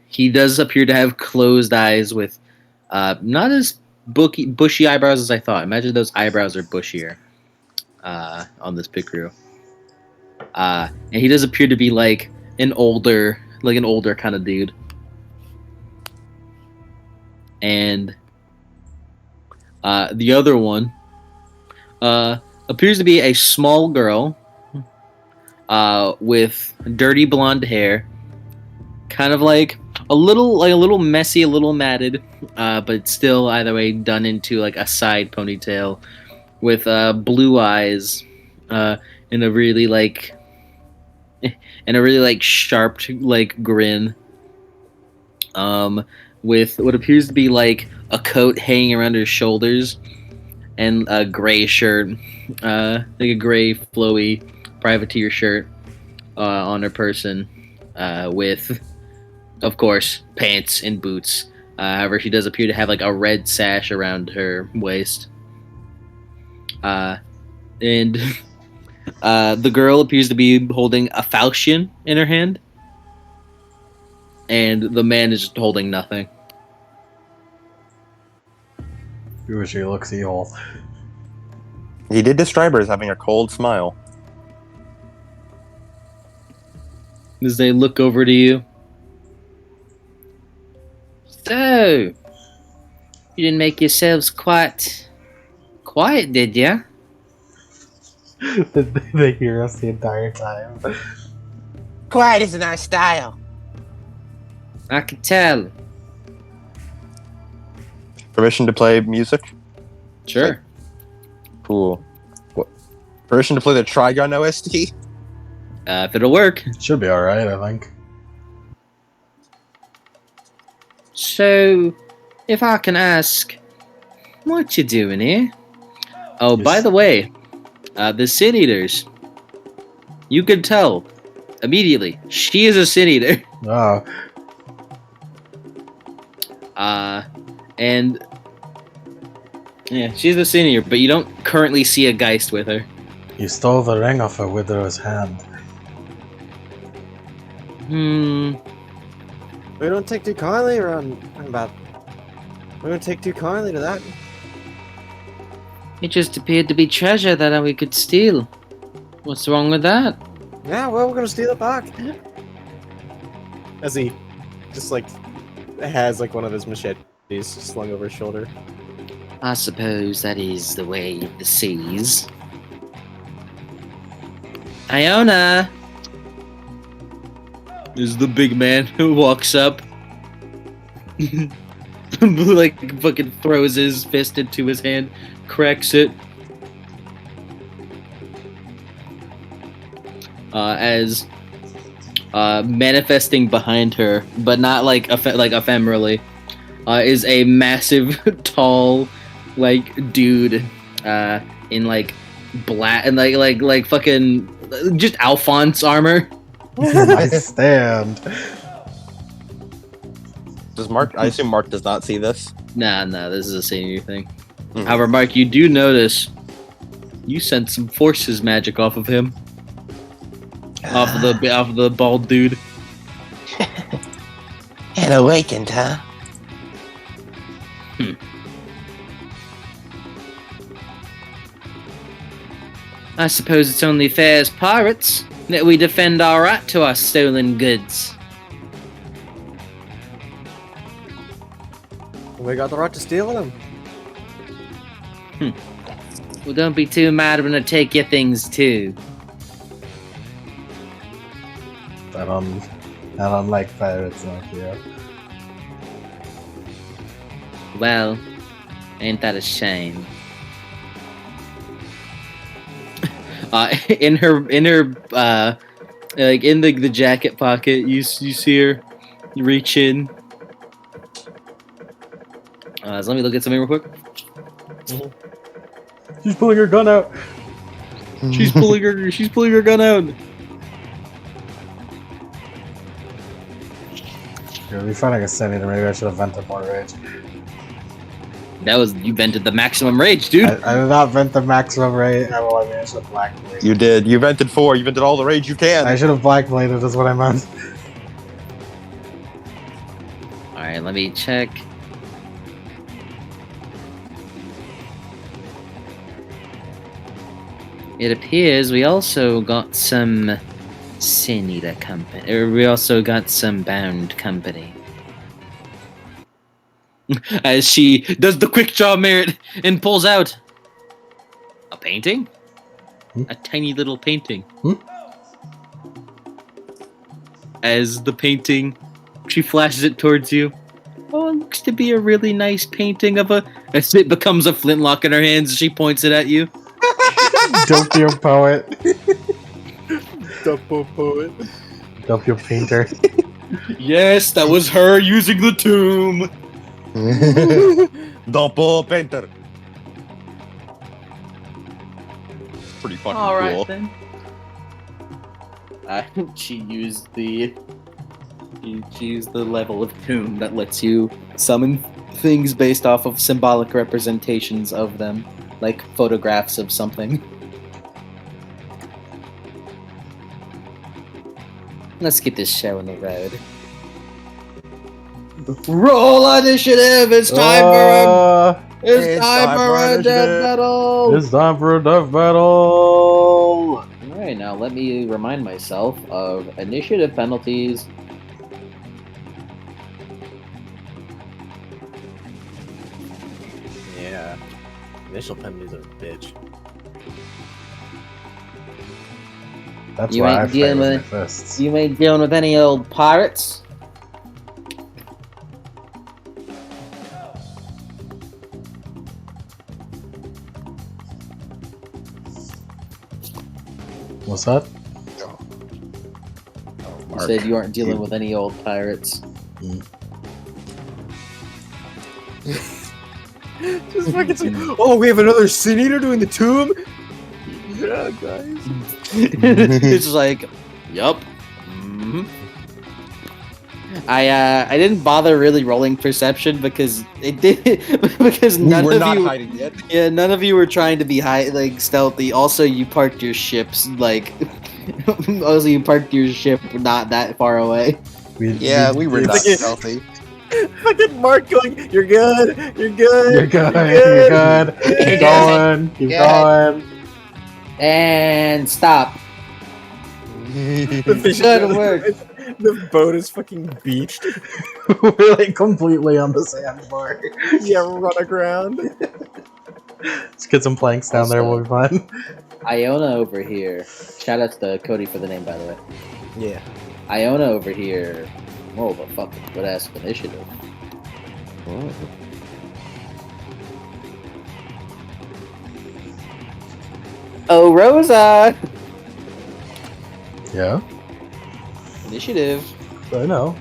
He does appear to have closed eyes with not as bushy eyebrows as I thought. Imagine those eyebrows are bushier on this pig crew. And he does appear to be like an older kind of dude. And the other one appears to be a small girl with dirty blonde hair, kind of like a little messy, a little matted, but still either way done into like a side ponytail, with blue eyes, and a really sharp like grin, with what appears to be like a coat hanging around her shoulders, and a gray shirt, like a gray flowy privateer shirt on her person, with, of course, pants and boots. However, she does appear to have like a red sash around her waist. And the girl appears to be holding a falchion in her hand, and the man is just holding nothing. She looks evil. He did describe her as having a cold smile. As they look over to you. So, you didn't make yourselves quite quiet, did ya? They hear us the entire time. Quiet isn't our style. I can tell. Permission to play music? Sure. Cool. What? Permission to play the Trigun OST? If it'll work. Should be alright, I think. So, if I can ask, what you doing here? Oh, Yes. by the way, the Sin Eaters. You can tell immediately. She is a Sin Eater. Oh, And yeah, she's a Sin Eater, but you don't currently see a Geist with her. you stole the ring off a Widow's hand. Hmm. We don't take too kindly around about. We don't take too kindly to that. It just appeared to be treasure that we could steal. What's wrong with that? Yeah, well, we're gonna steal it back. As he just like has like one of his machetes slung over his shoulder. I suppose that is the way the seas. Iona! This is the big man who walks up. Like, fucking throws his fist into his hand, cracks it. As manifesting behind her, but not like ephemerally, is a massive, tall, like dude, in like black and like fucking just Alphonse armor. I stand. Does Mark? I assume Mark does not see this. Nah, this is a senior thing. Mhm. However, Mark, you do notice you sent some forces magic off of him, off of the bald dude. And awakened, huh? I suppose it's only fair as pirates that we defend our right to our stolen goods. We got the right to steal them. Well, don't be too mad when I take your things too. I don't like pirates like you. Well, ain't that a shame? In her, like in the jacket pocket, you see her. You reach in. So let me look at something real quick. She's pulling her gun out. She's pulling her gun out. It would be fun, I guess, Senator. Maybe I should have vented more rage. You vented the maximum rage, dude. I did not vent the maximum rage. Well, I mean, I should have blackbladed. You did. You vented 4. You vented all the rage you can. I should have blackbladed, is what I meant. Alright, let me check. It appears we also got some Sin Eater company. Or we also got some bound company. As she does the quick draw merit and pulls out a painting? A tiny little painting. As the painting, she flashes it towards you. Oh, it looks to be a really nice painting of a... As it becomes a flintlock in her hands, she points it at you. Dump your poet. Double poet. Dump your painter. Yes, that was her using the tomb. Doppel painter. Pretty fucking All right cool. then. She used the level of tomb that lets you summon things based off of symbolic representations of them, like photographs of something. Let's get this show on the road. Roll initiative! It's time It's time for a death battle! It's time for a death battle! Alright, now let me remind myself of initiative penalties. Yeah. Initial penalties are a bitch. That's You why ain't I fight dealing with my with- fists. You ain't dealing with any old pirates. What's that? You said you aren't dealing with any old pirates. Just fucking say, oh, we have another sin eater doing the tomb. Yeah, guys. It's just like, yup. I didn't bother really rolling perception because it did because none We're of not you hiding yet. yeah none of you were trying to be stealthy. Also, you parked your ships also you parked your ship not that far away. We were not It's stealthy. Fucking Mark going, you're good, you're good, You're good. you're You're good. Keep going. Keep going. And stop. The fish Good work. The boat is fucking beached. We're like completely on the sandbar. Yeah, run aground. Let's get some planks down there. We'll be fine. Iona over here. Shout out to Cody for the name, by the way. Yeah. Iona over here. Whoa, the fucking good ass initiative. Oh, Rosa! Yeah, Initiative. I know.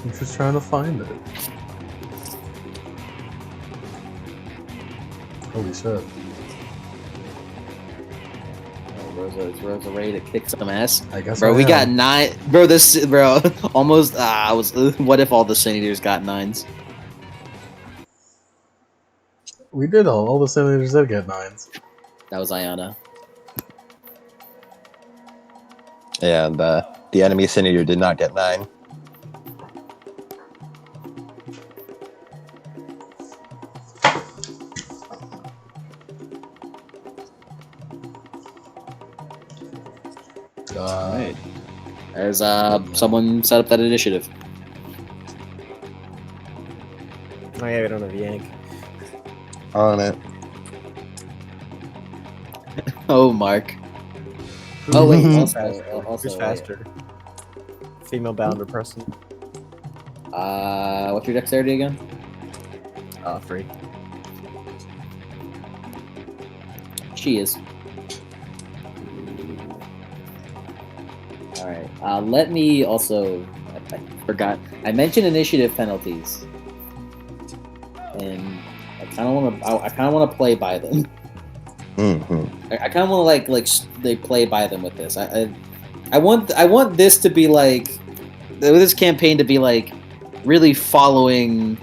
I'm just trying to find it. Holy shit. Is Rosa ready to kick some ass? I guess Bro, I we am. got 9. Bro, almost. What if all the senators got 9s? We did all the senators did get 9s. That was Iona. And the enemy senator did not get 9. Alright. There's someone set up that initiative. Oh yeah, we don't have Yank. On it. Oh, Mark. Oh wait, Who's also, faster? also Who's faster? Female bound or person? what's your dexterity again? 3. She is. Alright. Let me also. I forgot. I mentioned initiative penalties, and I kind of want to. I kind of want to play by them. Mm-hmm. I kind of want to they play by them with this. I want this to be like this campaign to be like really following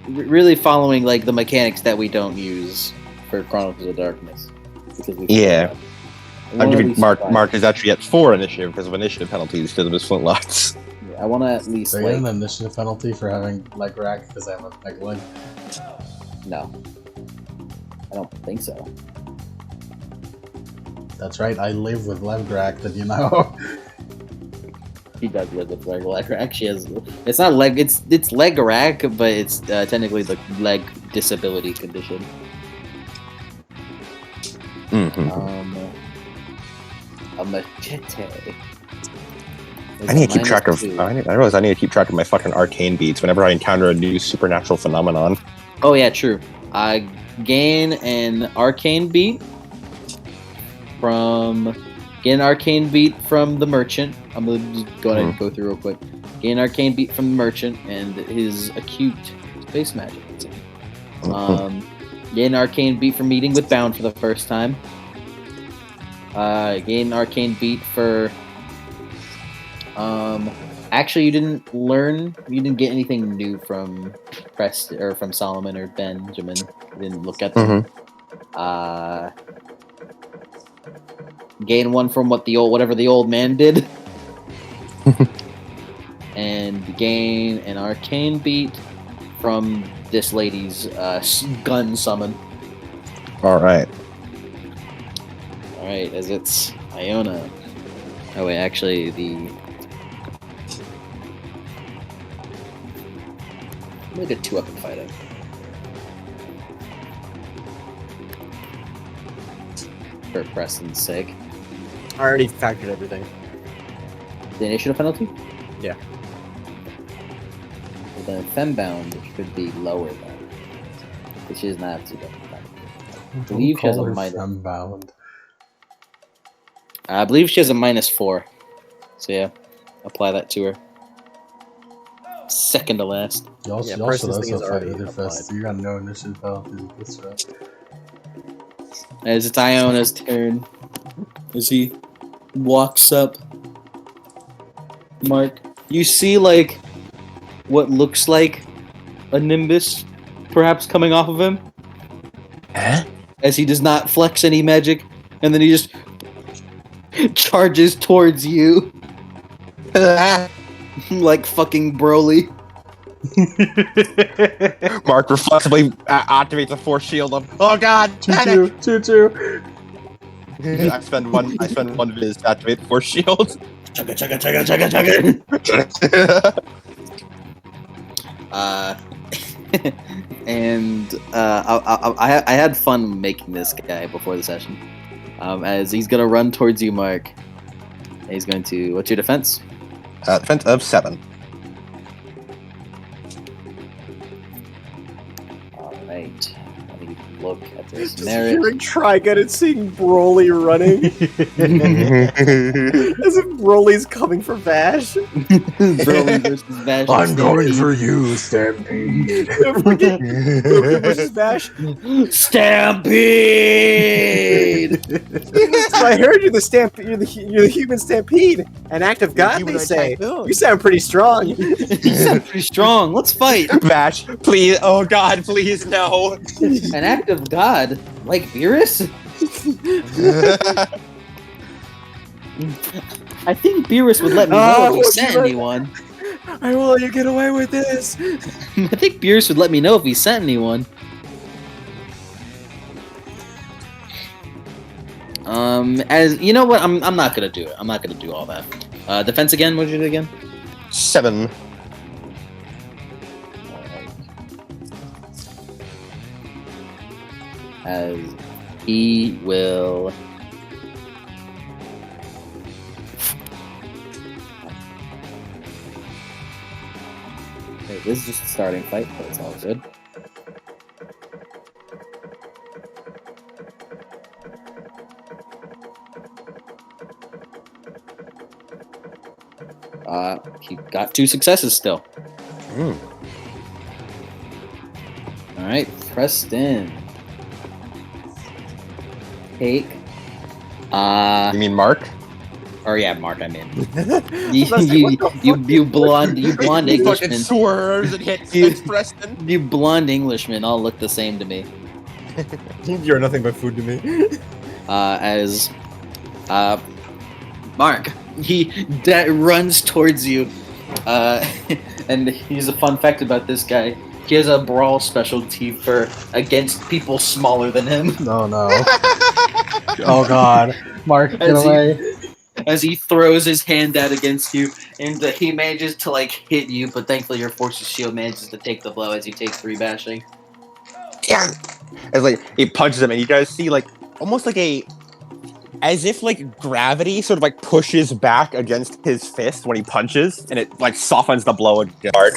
like the mechanics that we don't use for Chronicles of Darkness. Because Yeah. I wanna I'll give at you least Mark. try. Mark is actually at 4 initiative because of initiative penalties because of his flintlocks. I want to at least So I get an initiative penalty for having leg rack because I have a leg leg. no. I don't think so. That's right, I live with leg rack, did you know? She does live with leg rack. She has. It's not leg. It's leg rack, but it's technically the leg disability condition. Mm-hmm. A machete. I need to keep track of. I realize I need to keep track of my fucking arcane beats whenever I encounter a new supernatural phenomenon. Oh yeah, true. I gain an arcane beat from the merchant. I'm gonna just go ahead and go through real quick. Gain an arcane beat from the merchant and his acute space magic. Gain an arcane beat for meeting with Bound for the first time. Gain an arcane beat for. Actually, you didn't get anything new from from Solomon or Benjamin. You didn't look at them. Gain 1 from whatever the old man did. And gain an arcane beat from this lady's gun summon. Alright. Alright, as it's Iona. Oh wait, actually Look at 2-up and fighting. For Preston's sake. I already factored everything. The initiative penalty? Yeah. Well, then Fembound should be lower then. Which is not too bad. believe she has a Call her minus. fembound. I believe she has a -4. So yeah, apply that to her. Second to last. Y'all, Yeah, y'all should Preston's thing also is fight with already your fists. applied. You got no initiative penalties with this round. As it's Iona's turn. As he walks up. Mark, you see like what looks like a nimbus perhaps coming off of him. Huh? As he does not flex any magic, and then he just charges towards you like fucking Broly. Mark reflexively activates a force shield of. Oh god! Panic! Choo-choo. I spend one viz to activate the force shield. Chugga chugga chugga chugga chugga. And I had fun making this guy before the session. As he's gonna run towards you, Mark. And he's going to. What's your defense? Defense of 7. All right. Let me look at this Just merit. hearing Trigun and seeing Broly running. As if Broly's coming for Vash. Broly versus Vash. I'm going for you, Stampede. Goku versus Vash. Stampede. So I heard you're the human Stampede. An act of God, they say. You sound pretty strong. You sound pretty strong. Let's fight. Bash, please! Oh god, please no! An act of God, like Beerus? I think Beerus would let me know if he sent anyone. I will let you get away with this. I think Beerus would let me know if he sent anyone. As you know what, I'm not gonna do it. I'm not gonna do all that. Defense again. What did you do again? 7. As he will. Okay, this is just a starting fight, but it's all good. He got 2 successes still. Alright, Preston. Take. You mean Mark? Or yeah, Mark, I'm in. What You blonde He fucking Englishman. swerves and hits You- Preston. You blonde Englishmen all look the same to me. You're nothing but food to me. As Mark, he runs towards you. And here's a fun fact about this guy. He has a brawl specialty for against people smaller than him. No, no. Oh god. Mark, get As he- away. As he throws his hand out against you, and he manages to like hit you, but thankfully your force's shield manages to take the blow as you take 3 bashing. Yeah. It's like he punches him, and you guys see like almost like as if like gravity sort of like pushes back against his fist when he punches, and it like softens the blow again. Mark.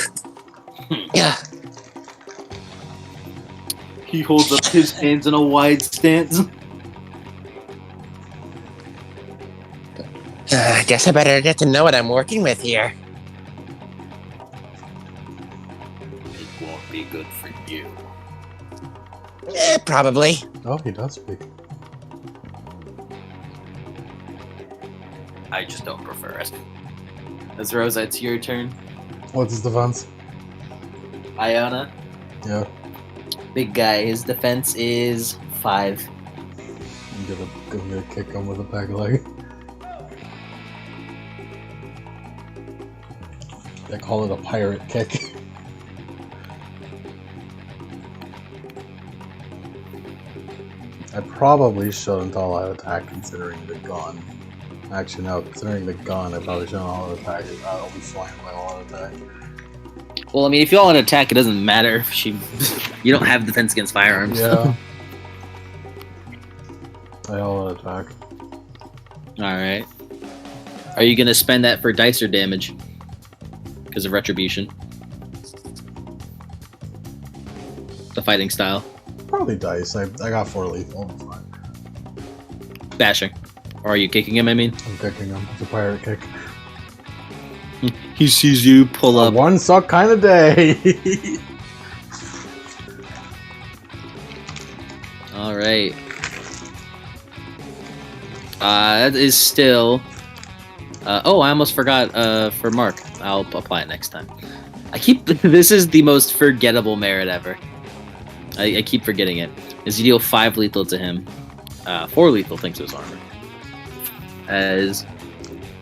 Yeah. He holds up his hands in a wide stance. I guess I better get to know what I'm working with here. It won't be good for you. Probably. Oh, he does speak. I just don't prefer it. As Rosa, it's your turn. What's his defense? Iona, Yeah. big guy. His defense is 5. I'm gonna kick him with a back leg. They call it a pirate kick. I probably shouldn't all out attack considering the gun. Actually, no, considering the gun, I probably shouldn't all attack. I'll be flying by all attack. Well, I mean, if you all an attack, it doesn't matter if she. You don't have defense against firearms. Yeah. I all out attack. All right. Are you gonna spend that for dice or damage? Because of retribution. The fighting style. Probably dice. I got 4 lethal. I'm fine. Bashing. Or are you kicking him, I mean? I'm kicking him. It's a pirate kick. He sees you pull A up. one suck kind of day. Alright. That is still... oh, I almost forgot for Mark. I'll apply it next time. This is the most forgettable merit ever. I keep forgetting it. Is you deal 5 lethal to him. 4 lethal thanks to his armor. As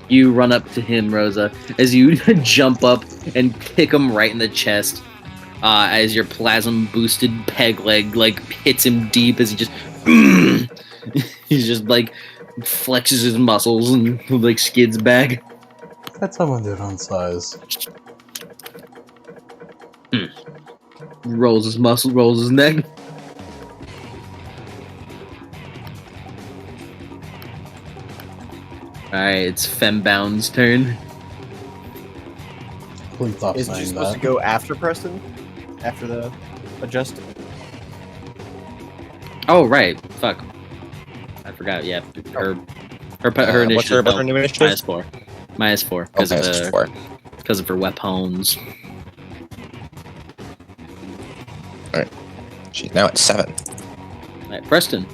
you run up to him, Rosa, as you jump up and kick him right in the chest, as your plasma boosted peg leg like hits him deep as he just he's just like flexes his muscles and like skids back. That's someone their own size. Rolls his muscle, rolls his neck. Alright, it's Fembound's turn. Please stop Isn't she saying supposed that. to go after Preston? After the adjust? Oh, right. Fuck. I forgot, yeah. Her initiative. What's her fell new initiative? -4. -4. Oh, -4. Because of her weapons. She's now at 7. Alright, Preston.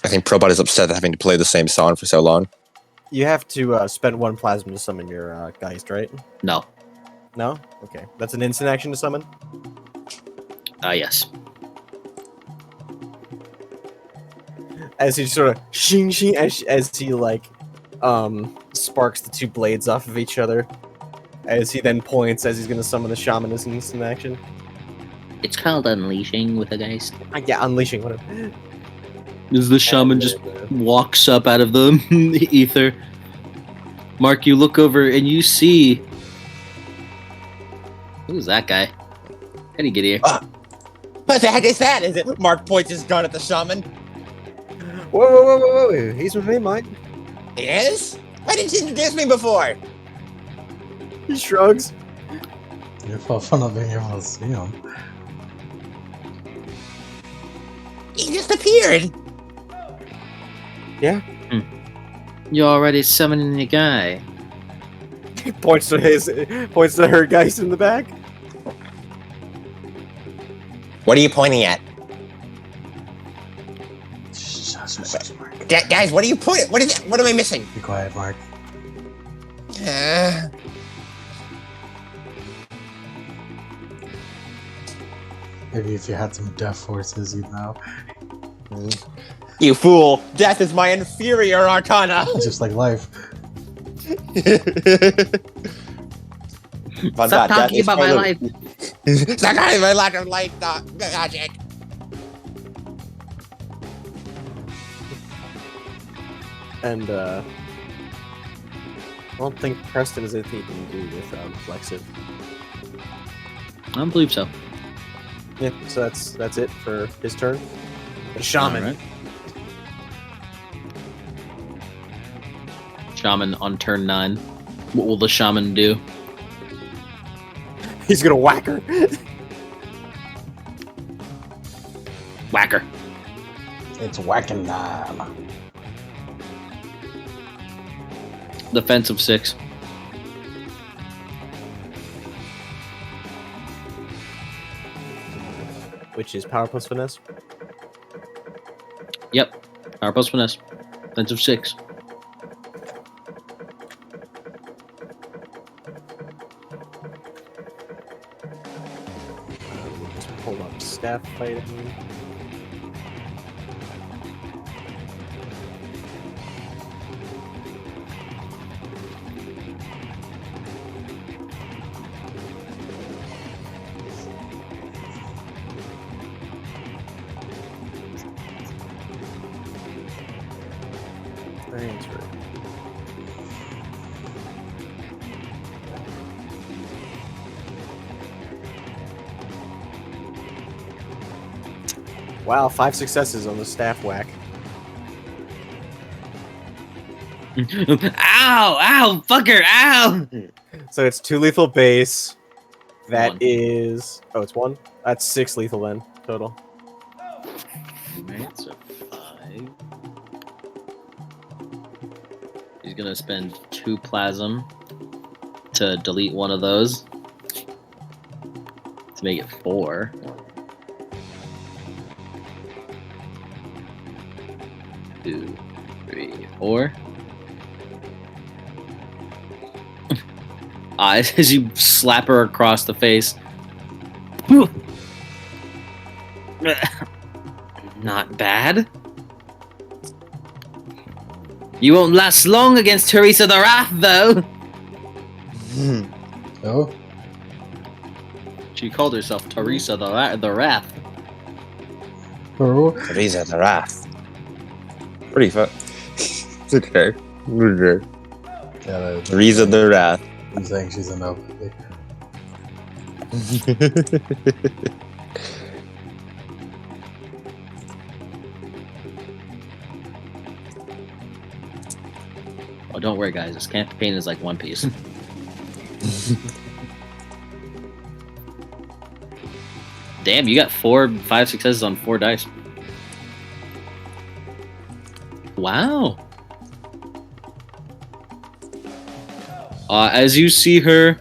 I think Probot is upset at having to play the same song for so long. You have to spend 1 plasma to summon your Geist, right? No. No? Okay. That's an instant action to summon? Yes. As he sort of shing shing as he like sparks the 2 blades off of each other. As he then points as he's gonna summon the shaman as an instant action. It's called unleashing with a Geist. Yeah, unleashing, whatever. As the shaman just walks up out of the ether. Mark, you look over and you see... Who's that guy? How'd he get here? What the heck is that? Is it Mark points his gun at the shaman? Whoa. He's with me, Mike. He is? Why didn't you introduce me before? He shrugs. You're for not being able to see him. He just appeared. Yeah. You're already summoning the guy. He points to her Geist in the back. What are you pointing at? Guys, what are you pointing? What is it? What am I missing? Be quiet, Mark. Maybe if you had some death forces, you'd know. You fool! Death is my inferior arcana! Just like life. Stop talking about my life. Stop talking about my lack of life, magic! And I don't think Preston is anything he can do with Reflexive. I don't believe so. Yeah, so that's it for his turn. The shaman. Alright. Shaman on turn 9. What will the shaman do? He's gonna whack her. Whack her. It's whacking time. Defensive 6. Which is power plus finesse. Yep. Power plus finesse. Defensive 6. Just pull up staff fighting. Transfer. Wow, 5 successes on the staff whack. Ow! Ow! Fucker! Ow! So it's 2 lethal base. That One. is... Oh, it's 1? That's 6 lethal then, total. Alright, so 5. He's gonna spend 2 plasm to delete one of those. To make it 4. Two, 3, 4. As you slap her across the face. Not bad. You won't last long against Teresa the Wrath, though. Oh, She called herself Teresa the Wrath. oh. Teresa the Wrath. Pretty fun. Okay. Okay. Yeah, Teresa the Wrath. I'm saying she's a nobody. Oh, don't worry, guys. This campaign is like One Piece. Damn, you got 5 successes on 4 dice. Wow. As you see her,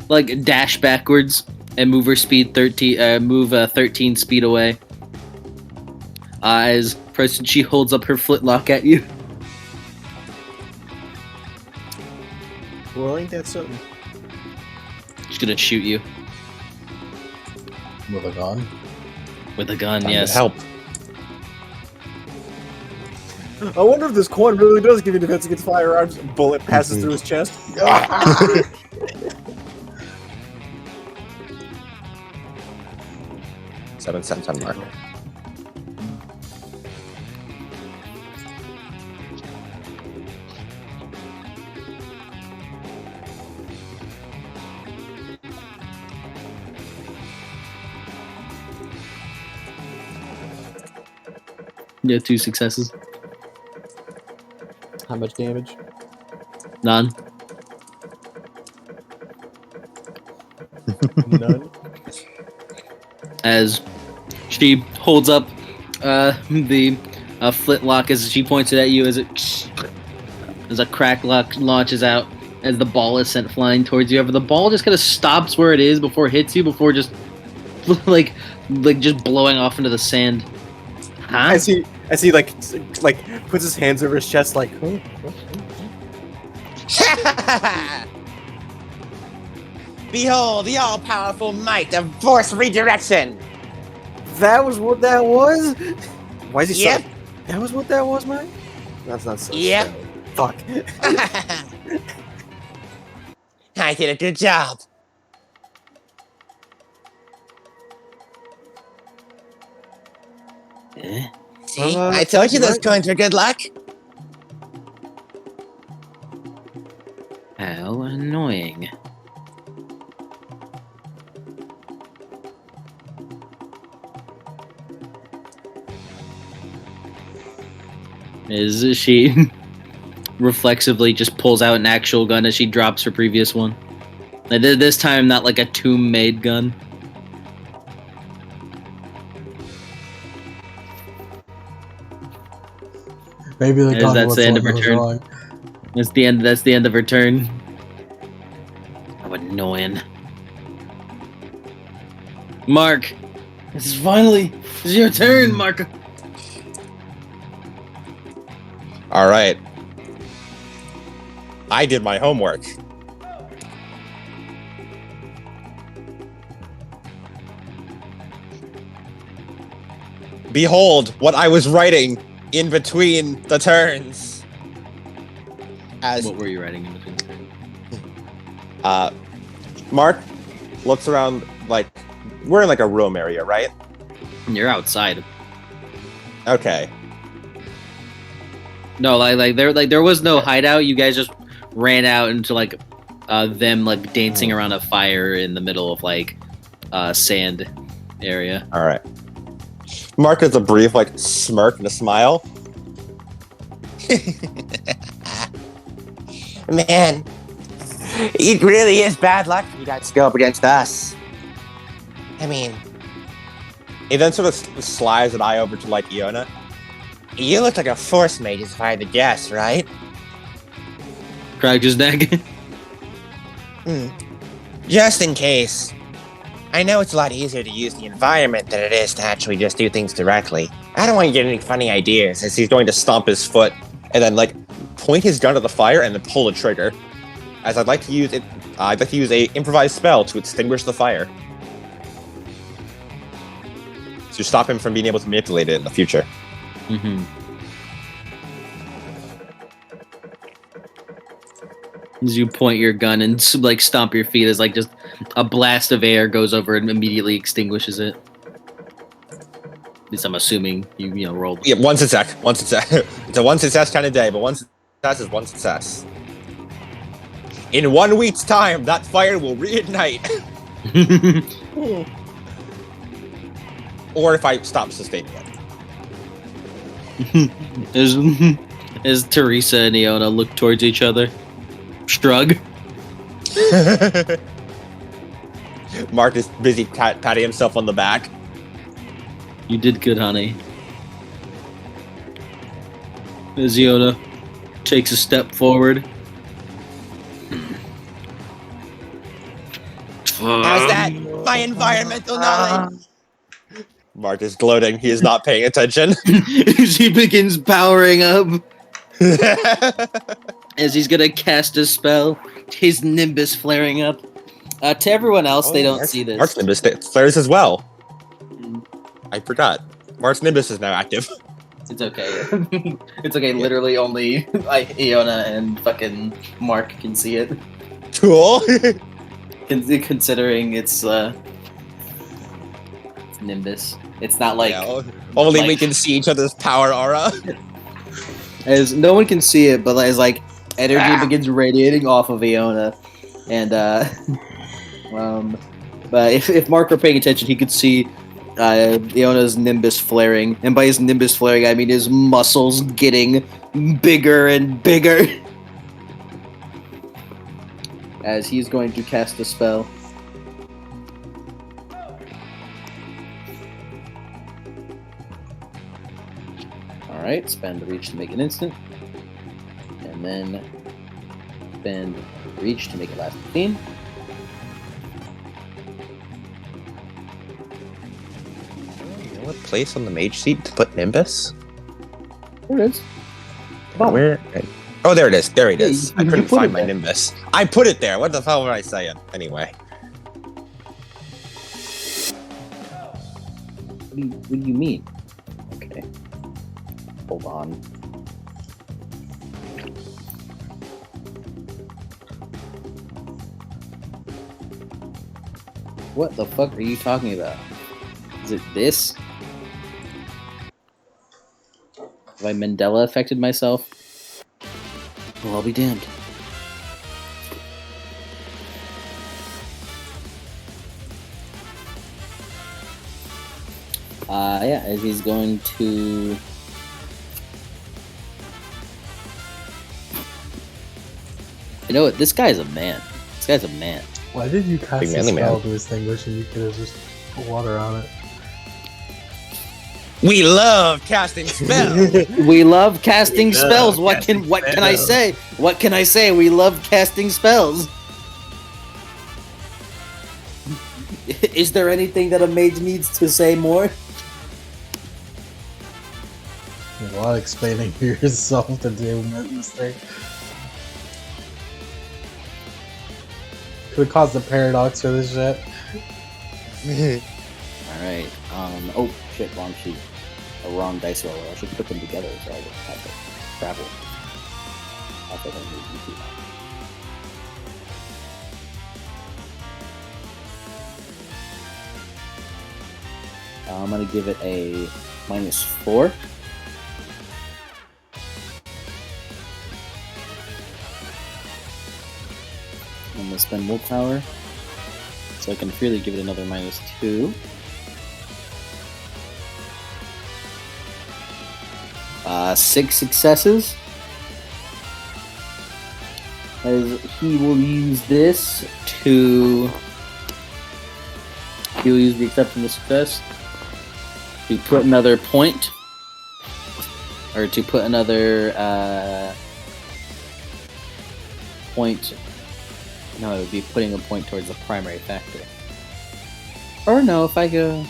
like dash backwards and move her speed 13 speed away. As Preston, she holds up her flintlock at you. Well, ain't that something? She's gonna shoot you With a gun. with a gun. Time to Yes. help. I wonder if this coin really does give you defense against firearms. Bullet passes through his chest. 7 cents on mark. Yeah, 2 successes. How much damage? None. None. As she holds up the flintlock as she points it at you, as a crack lock launches out as the ball is sent flying towards you. However, the ball just kind of stops where it is before it hits you, before just like just blowing off into the sand. Huh? As he like puts his hands over his chest, like. Behold the all-powerful might of force redirection. That was what that was. Why is he? Yep. So, that was what that was, man. That's not so. Yep. Fuck. I did a good job. Eh? See, I told you those coins were good luck. How annoying. Is she reflexively just pulls out an actual gun as she drops her previous one? Like, this time, not like a tomb-made gun. Maybe the gun That's was the end of what her was turn. wrong. That's the end. That's the end of her turn. How annoying. Mark, this is your turn, Mark. All right. I did my homework. Behold what I was writing in between the turns. As What were you writing in between the turns? Mark looks around, like, we're in like a room area, right? You're outside. Okay. No, there was no hideout. You guys just ran out into them dancing around a fire in the middle of sand area. All right. Mark has a brief smirk and a smile. Man, it really is bad luck for you guys to go up against us. I mean, he then sort of slides an eye over to like Iona. You look like a force mage, if I had to guess, right? Cracks his neck. Just in case. I know it's a lot easier to use the environment than it is to actually just do things directly. I don't want you to get any funny ideas, as he's going to stomp his foot and then like point his gun at the fire and then pull the trigger. As I'd like to use a improvised spell to extinguish the fire. To stop him from being able to manipulate it in the future. Mm-hmm. As you point your gun and like stomp your feet, as like just a blast of air goes over and immediately extinguishes it. At least I'm assuming you rolled. Yeah, one success. It's a one success kind of day, but one success is one success. In 1 week's time, that fire will reignite. Or if I stop sustaining it. As Teresa and Iona look towards each other. Shrug. Mark is busy patting himself on the back. You did good, honey. As Iona takes a step forward. How's that? My environmental knowledge. Mark is gloating. He is not paying attention. He begins powering up. As he's gonna cast a spell, his nimbus flaring up. To everyone else, they don't see this. Mark's nimbus flares as well. I forgot. Mark's nimbus is now active. It's okay. It's okay. Literally, only Iona and fucking Mark can see it. Cool. Considering it's nimbus, it's not like only like, we can see each other's power aura. As no one can see it, but as like energy begins radiating off of Iona, and but if Mark were paying attention, he could see Iona's nimbus flaring, and by his nimbus flaring, I mean his muscles getting bigger and bigger. As he's going to cast a spell. Alright, spend reach to make an instant. And then spend reach to make it last 15. You know what place on the mage seat to put Nimbus? There it is. Where? Oh, there it is. There it is. You I couldn't put find it my there. Nimbus. I put it there. What the hell were I saying? Anyway. What do you mean? Okay. Hold on. What the fuck are you talking about? Is it this? Have I Mandela affected myself? Well, I'll be damned. Yeah, as he's going to... You know what? This guy's a man. This guy's a man. Why did you cast Big a manly spell man. to extinguish and you could have just put water on it? We love casting spells. We love casting spells. What can I say? What can I say? We love casting spells. Is there anything that a mage needs to say more? There's a lot of explaining to yourself to do mistake. Could have caused a paradox for this shit. Alright, oh shit, wrong sheet. A wrong dice roller. I should put them together so I don't have to travel. I think I need to do that. I'm gonna give it a -4. I'm gonna spend willpower, so I can freely give it another -2. 6 successes. he will use this to. He will use the exceptional success to put another point, or to put another point. No, it would be putting a point towards the primary factor. Or no, if I go.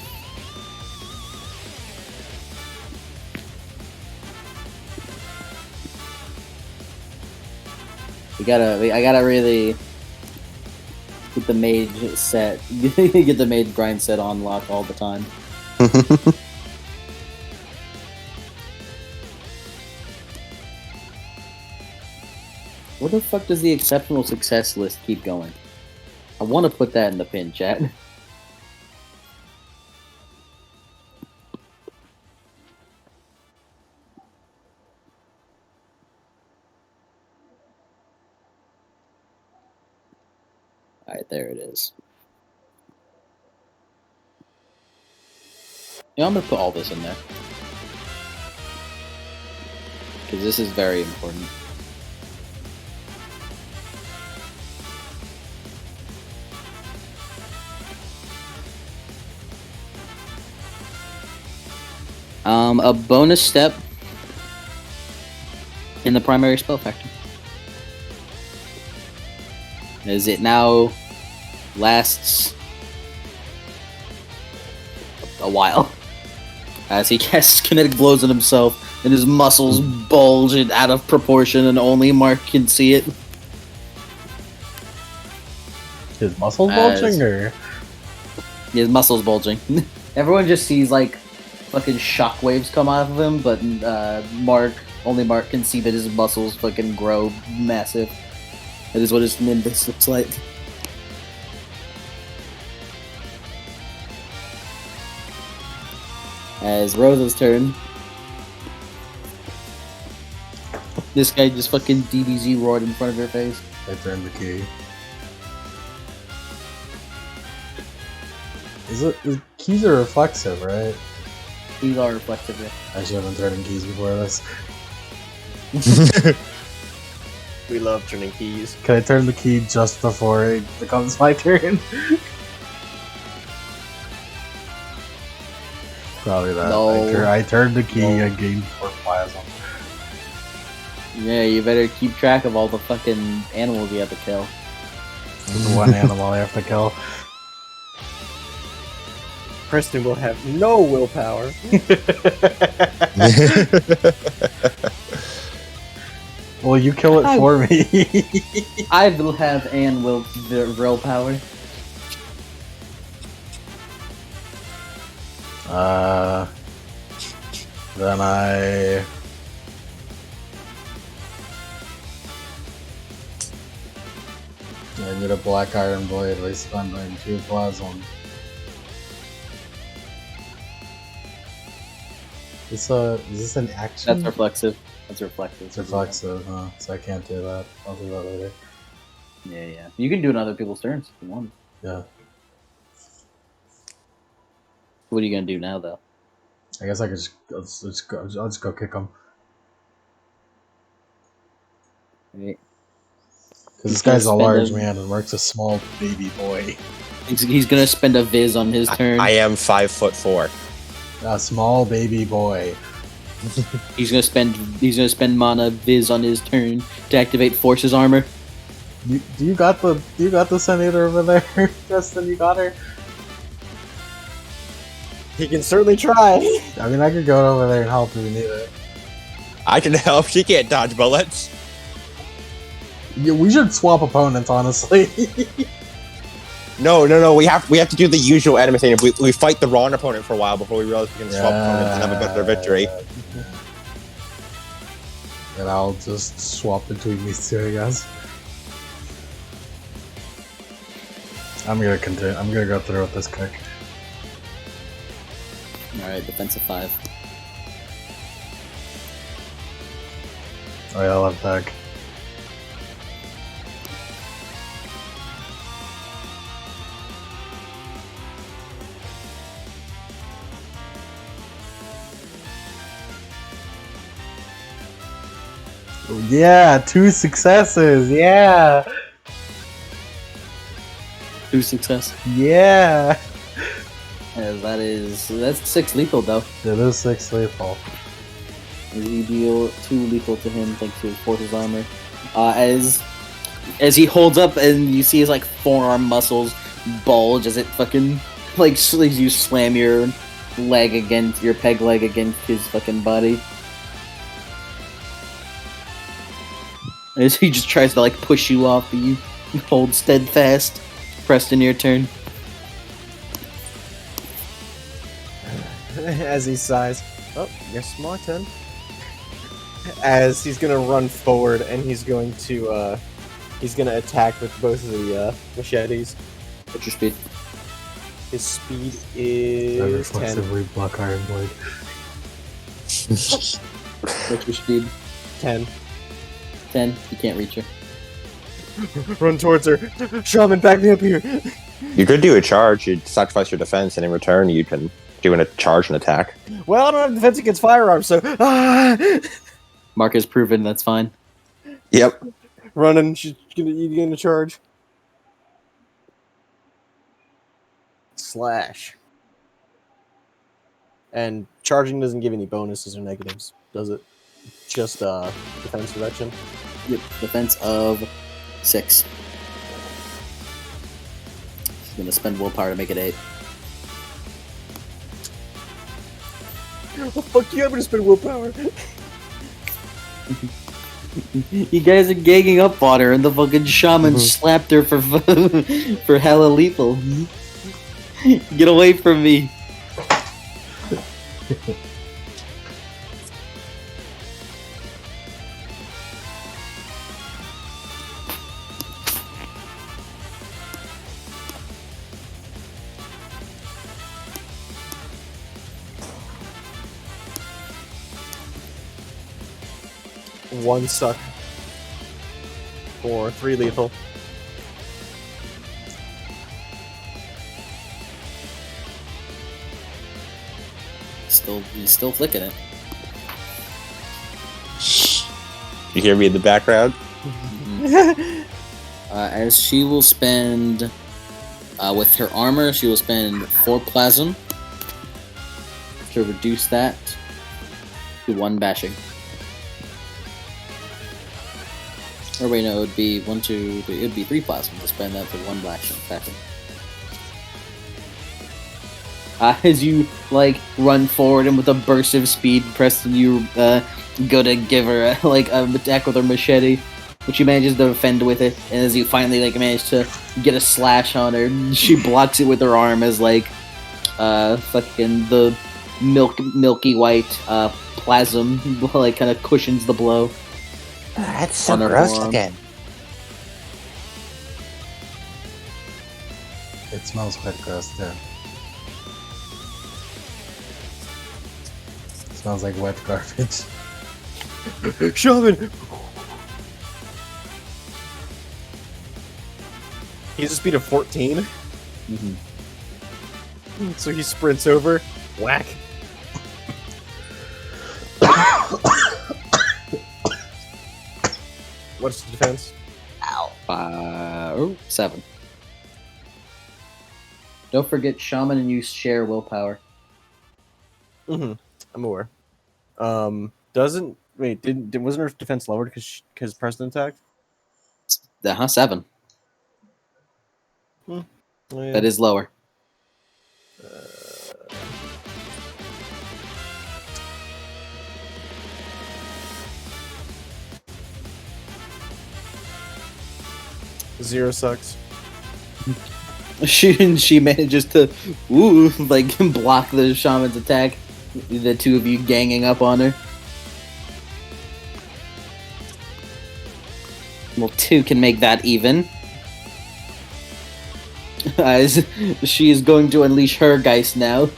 I gotta really get the mage set, get the mage grind set on lock all the time. Where the fuck does the exceptional success list keep going? I want to put that in the pin chat. Alright, there it is. Yeah, I'm gonna put all this in there. Because this is very important. A bonus step in the primary spell factor. As it now lasts a while. As he casts kinetic blows on himself, and his muscles bulge out of proportion, and only Mark can see it. His muscles bulging, or His muscles bulging. Everyone just sees like fucking shockwaves come out of him, but only Mark can see that his muscles fucking grow massive. That is what his nimbus looks like. As Rosa's turn. This guy just fucking DBZ roared in front of her face. I turn the key. Keys are reflexive, right? Keys are reflective, yeah. I should have been turning keys before this. We love turning keys. Can I turn the key just before it becomes my turn? Probably that. No. I turned the key No. and gained 4 plasma. Yeah, you better keep track of all the fucking animals you have to kill. There's one animal I have to kill. Preston will have no willpower. Well, you kill it for me. I will have willpower. Then I need a black iron blade by spending 2 plasma. Is this an action? That's reflexive. That's reflective. It's reflexive, huh? So I can't do that. I'll do that later. Yeah. You can do it on other people's turns if you want. Yeah. What are you gonna do now, though? I guess I could I'll just go kick him. Right. Because this guy's a large man and Mark's a small baby boy. He's gonna spend a viz on his turn. I am 5'4". A small baby boy. He's gonna spend mana viz on his turn to activate Force's armor. Do you got the senator over there, Justin? You got her? He can certainly try. I mean, I could go over there and help if you need it. I can help. She can't dodge bullets. Yeah, we should swap opponents, honestly. No. We have to do the usual enemy thing. We fight the wrong opponent for a while before we realize we can swap opponents and have a better victory. And I'll just swap between these two, I guess. I'm gonna continue. I'm gonna go through with this kick. Alright, defensive 5. Oh yeah, I'll attack. Yeah, 2 successes, yeah! Through success. Yeah! That's 6 lethal though. It is 6 lethal. You deal 2 lethal to him thanks to his force's armor. As he holds up and you see his like forearm muscles bulge as it fucking like as you slam your leg against your peg leg against his fucking body. As he just tries to like push you off, but you hold steadfast. Preston, your turn. As he sighs, oh, guess my turn. As he's gonna run forward and he's gonna attack with both of the machetes. What's your speed? His speed I is 10. reflexively block Iron Blade. What's your speed? 10. 10. You can't reach her. Run towards her. Shaman, back me up here. You could do a charge. You'd sacrifice your defense, and in return, you can do a charge and attack. Well, I don't have defense against firearms, so Mark has proven that's fine. Yep. running. She's gonna charge. Slash. And charging doesn't give any bonuses or negatives, does it? Just defense direction. Yep, defense of 6. She's gonna spend willpower to make it 8. Oh, fuck you, I'm gonna spend willpower. You guys are ganging up on her, and the fucking shaman slapped her for hella lethal. Get away from me. One suck. For 3 lethal. He's still flicking it. You hear me in the background? As she will spend, with her armor, she will spend 4 plasm to reduce that to 1 bashing. Or wait, no, it would be 1, 2, 3. It would be 3 plasma to spend that for 1 bashing. As you like run forward and with a burst of speed, Preston, you go to give her an attack with her machete, which she manages to defend with it. And as you finally manage to get a slash on her, she blocks it with her arm as fucking the milky white plasm kind of cushions the blow. That's so On her gross forearm. looking. It smells quite gross too. Smells like wet garbage. Shaman! He has a speed of 14. Mm-hmm. So he sprints over. Whack. What's the defense? 7. Don't forget, shaman and you share willpower. I'm aware. Wasn't her defense lowered because Preston attacked? 7. Oh, yeah. That is lower. Zero sucks. She manages to block the shaman's attack. The two of you ganging up on her. Well, 2 can make that even. As she is going to unleash her Geist now.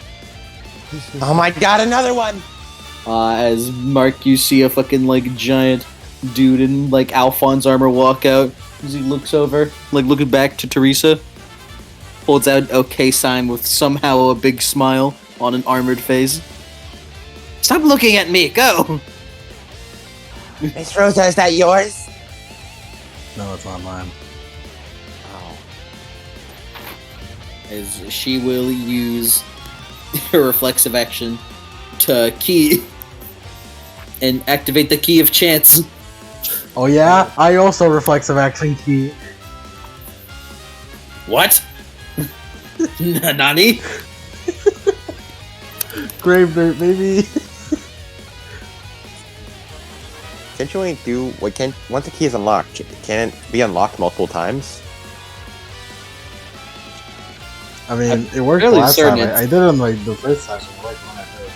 Oh my god, another one! As Mark, you see a fucking giant dude in Alphonse armor walk out. As he looks over, looking back to Teresa, holds out OK sign with somehow a big smile on an armored face. Stop looking at me, go! Miss Rosa, is that yours? No, it's not mine. Oh. is she will use her reflexive action to key and activate the key of chance. Oh yeah, I also reflexive action key. What? Nani? Grave dirt, baby. Can't you only do what can once the key is unlocked? Can it be unlocked multiple times? I mean, it worked fairly last time. certain I did it on like the first session. It worked when I did it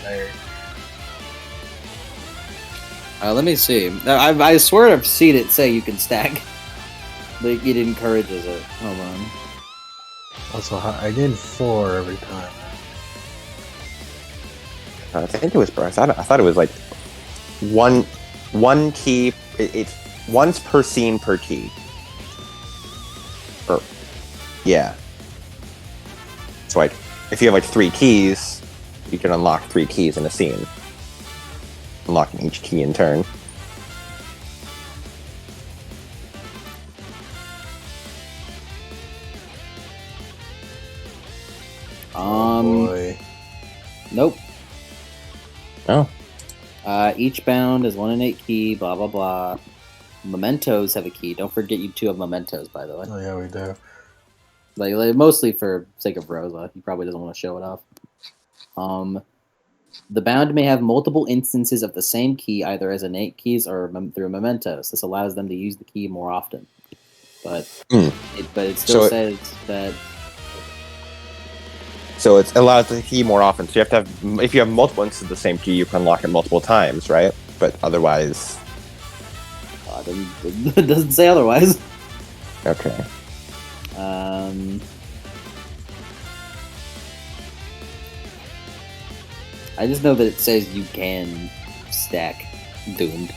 there. Let me see. I swear I've seen it say you can stack. Like, it encourages it. Hold on. Also, I gained 4 every time. I think it was. I thought it was like one key. It's once per scene per key. Or yeah. So like, if you have like 3 keys, you can unlock 3 keys in a scene. Unlocking each key in turn. Boy. Nope. Oh. Each bound is 1 in 8 key, blah blah blah. Mementos have a key. Don't forget you 2 have mementos, by the way. Oh yeah, we do. Like mostly for sake of Rosa. He probably doesn't want to show it off. The bound may have multiple instances of the same key, either as innate keys or through mementos. This allows them to use the key more often. But it still says that. So it allows the key more often. So you have to have, if you have multiple instances of the same key, you can unlock it multiple times, right? But otherwise, It doesn't say otherwise. okay. I just know that it says you can stack Doomed.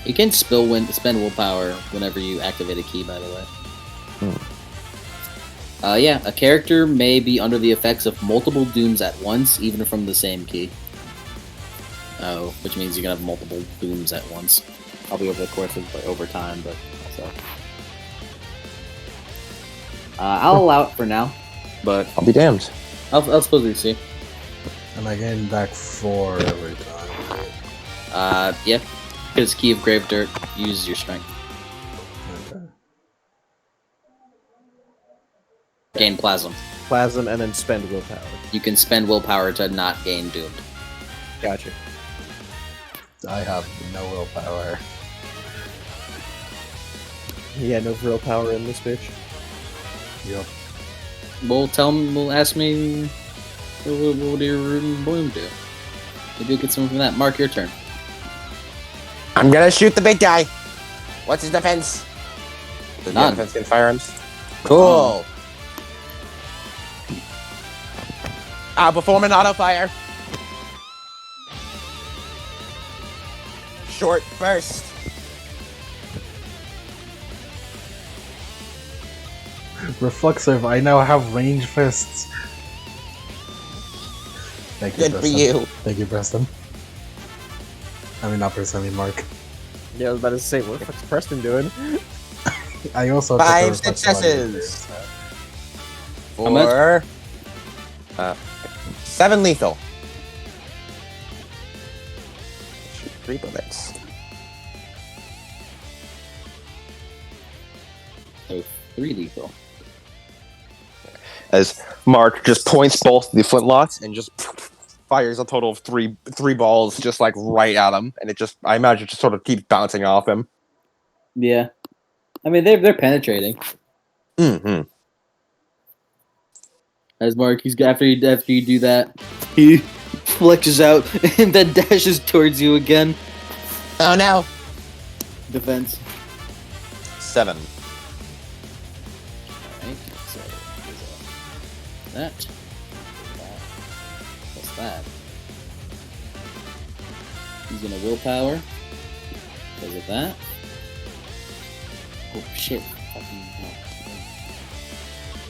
You can spend willpower whenever you activate a key, by the way. Yeah, a character may be under the effects of multiple dooms at once, even from the same key. Oh, which means you can have multiple dooms at once. Probably over the course of over time, but also. I'll allow it for now, but I'll be damned. I'll supposedly see. And I gain back 4 every time. Right? Yeah. Because Key of Grave Dirt, use your strength. Okay. Gain Plasm. Plasm and then spend willpower. You can spend willpower to not gain Doomed. Gotcha. I have no willpower. Yeah, no willpower in this bitch. Yep. We'll ask me, what do your Root and Bloom do? Maybe you'll get something from that. Mark, your turn. I'm gonna shoot the big guy. What's his defense? Does he None. have defense against firearms? Cool. I'll perform an auto fire. Short burst. Reflexive, I now have range fists. Thank you, Good for Preston. you. Thank you, Preston. I mean, not Preston, I mean Mark. Yeah, I was about to say, what the fuck's Preston doing? I also took a 5 reflexive on successes. How much? For 7 lethal. Shoot 3 bullets. So 3 lethal. As Mark just points both the flintlocks and just fires a total of three balls just like right at him, and it just, I imagine, just sort of keeps bouncing off him. Yeah. I mean, they're penetrating. Mm-hmm. As Mark, after you do that, he flexes out and then dashes towards you again. Oh no! Defense. 7. Alright, so that. What's that? He's gonna willpower. Because of that. Oh shit. Fucking hell.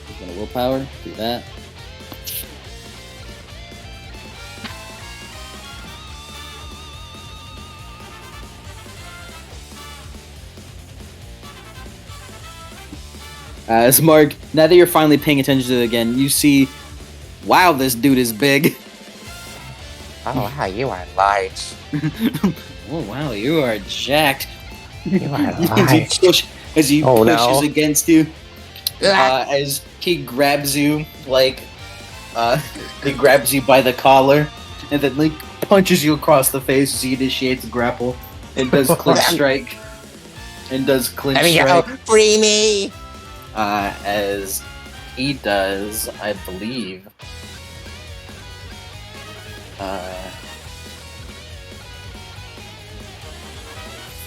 He's gonna willpower, do that. As Mark, now that you're finally paying attention to it again, you see, wow, this dude is big. Oh, wow, you are large. Oh wow, you are jacked. You are As he Oh, pushes no. against you, as he grabs you, he grabs you by the collar, and then punches you across the face as he initiates grapple, and does clinch strike. Let me go. Free me. As he does, I believe.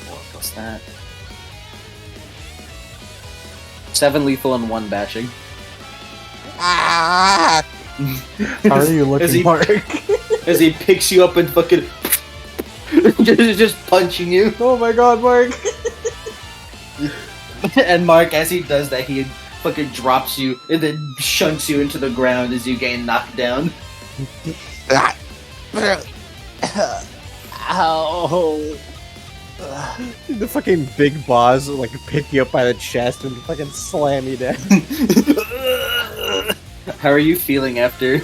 What was that? 7 lethal and 1 bashing. Ah! How are you As looking, Mark? As he picks you up and fucking just punching you. Oh my god, Mark! And Mark, as he does that, he fucking drops you and then shunts you into the ground as you gain knocked down. Ow. The fucking big boss will, like, pick you up by the chest and fucking slam you down. How are you feeling after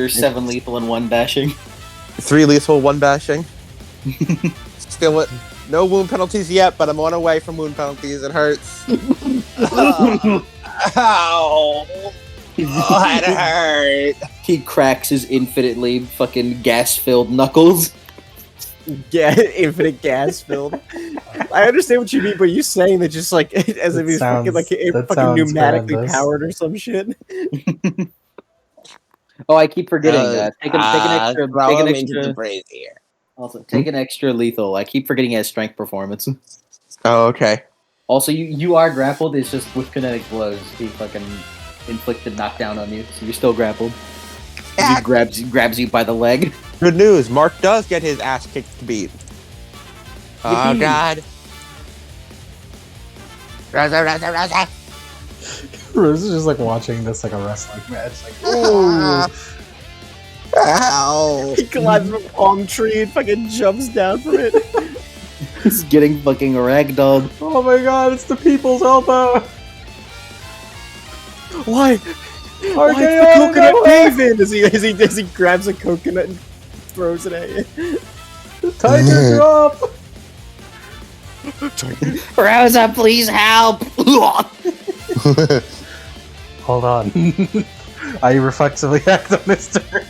7 lethal and 1 bashing? 3 lethal, 1 bashing. Still with no wound penalties yet, but I'm on away from wound penalties. It hurts. Ow. Oh, it hurt. He cracks his infinitely fucking gas-filled knuckles. Yeah, infinite gas filled. I understand what you mean, but you saying that just like as if he's fucking like fucking pneumatically horrendous. powered or some shit. Oh, I keep forgetting. Take an extra. Throw Take an him into the extra. brazier. Also, take an extra lethal. I keep forgetting he has strength performance. Oh, okay. Also, you are grappled. It's just with kinetic blows. He fucking inflicted knockdown on you, so you're still grappled. He grabs you by the leg. Good news. Mark does get his ass kicked beat. Oh, Yippee. God. Rosa. Rose is just like watching this like a wrestling match. Like, Ooh. Ow. He climbs from a palm tree and fucking jumps down from it. He's getting fucking ragdolled. oh my god, it's the people's elbow! Why? RKO, Why is the coconut no way! paving? As he grabs a coconut and throws it at you. Tiger drop! Rosa, please help! Hold on. I reflexively act on this turn.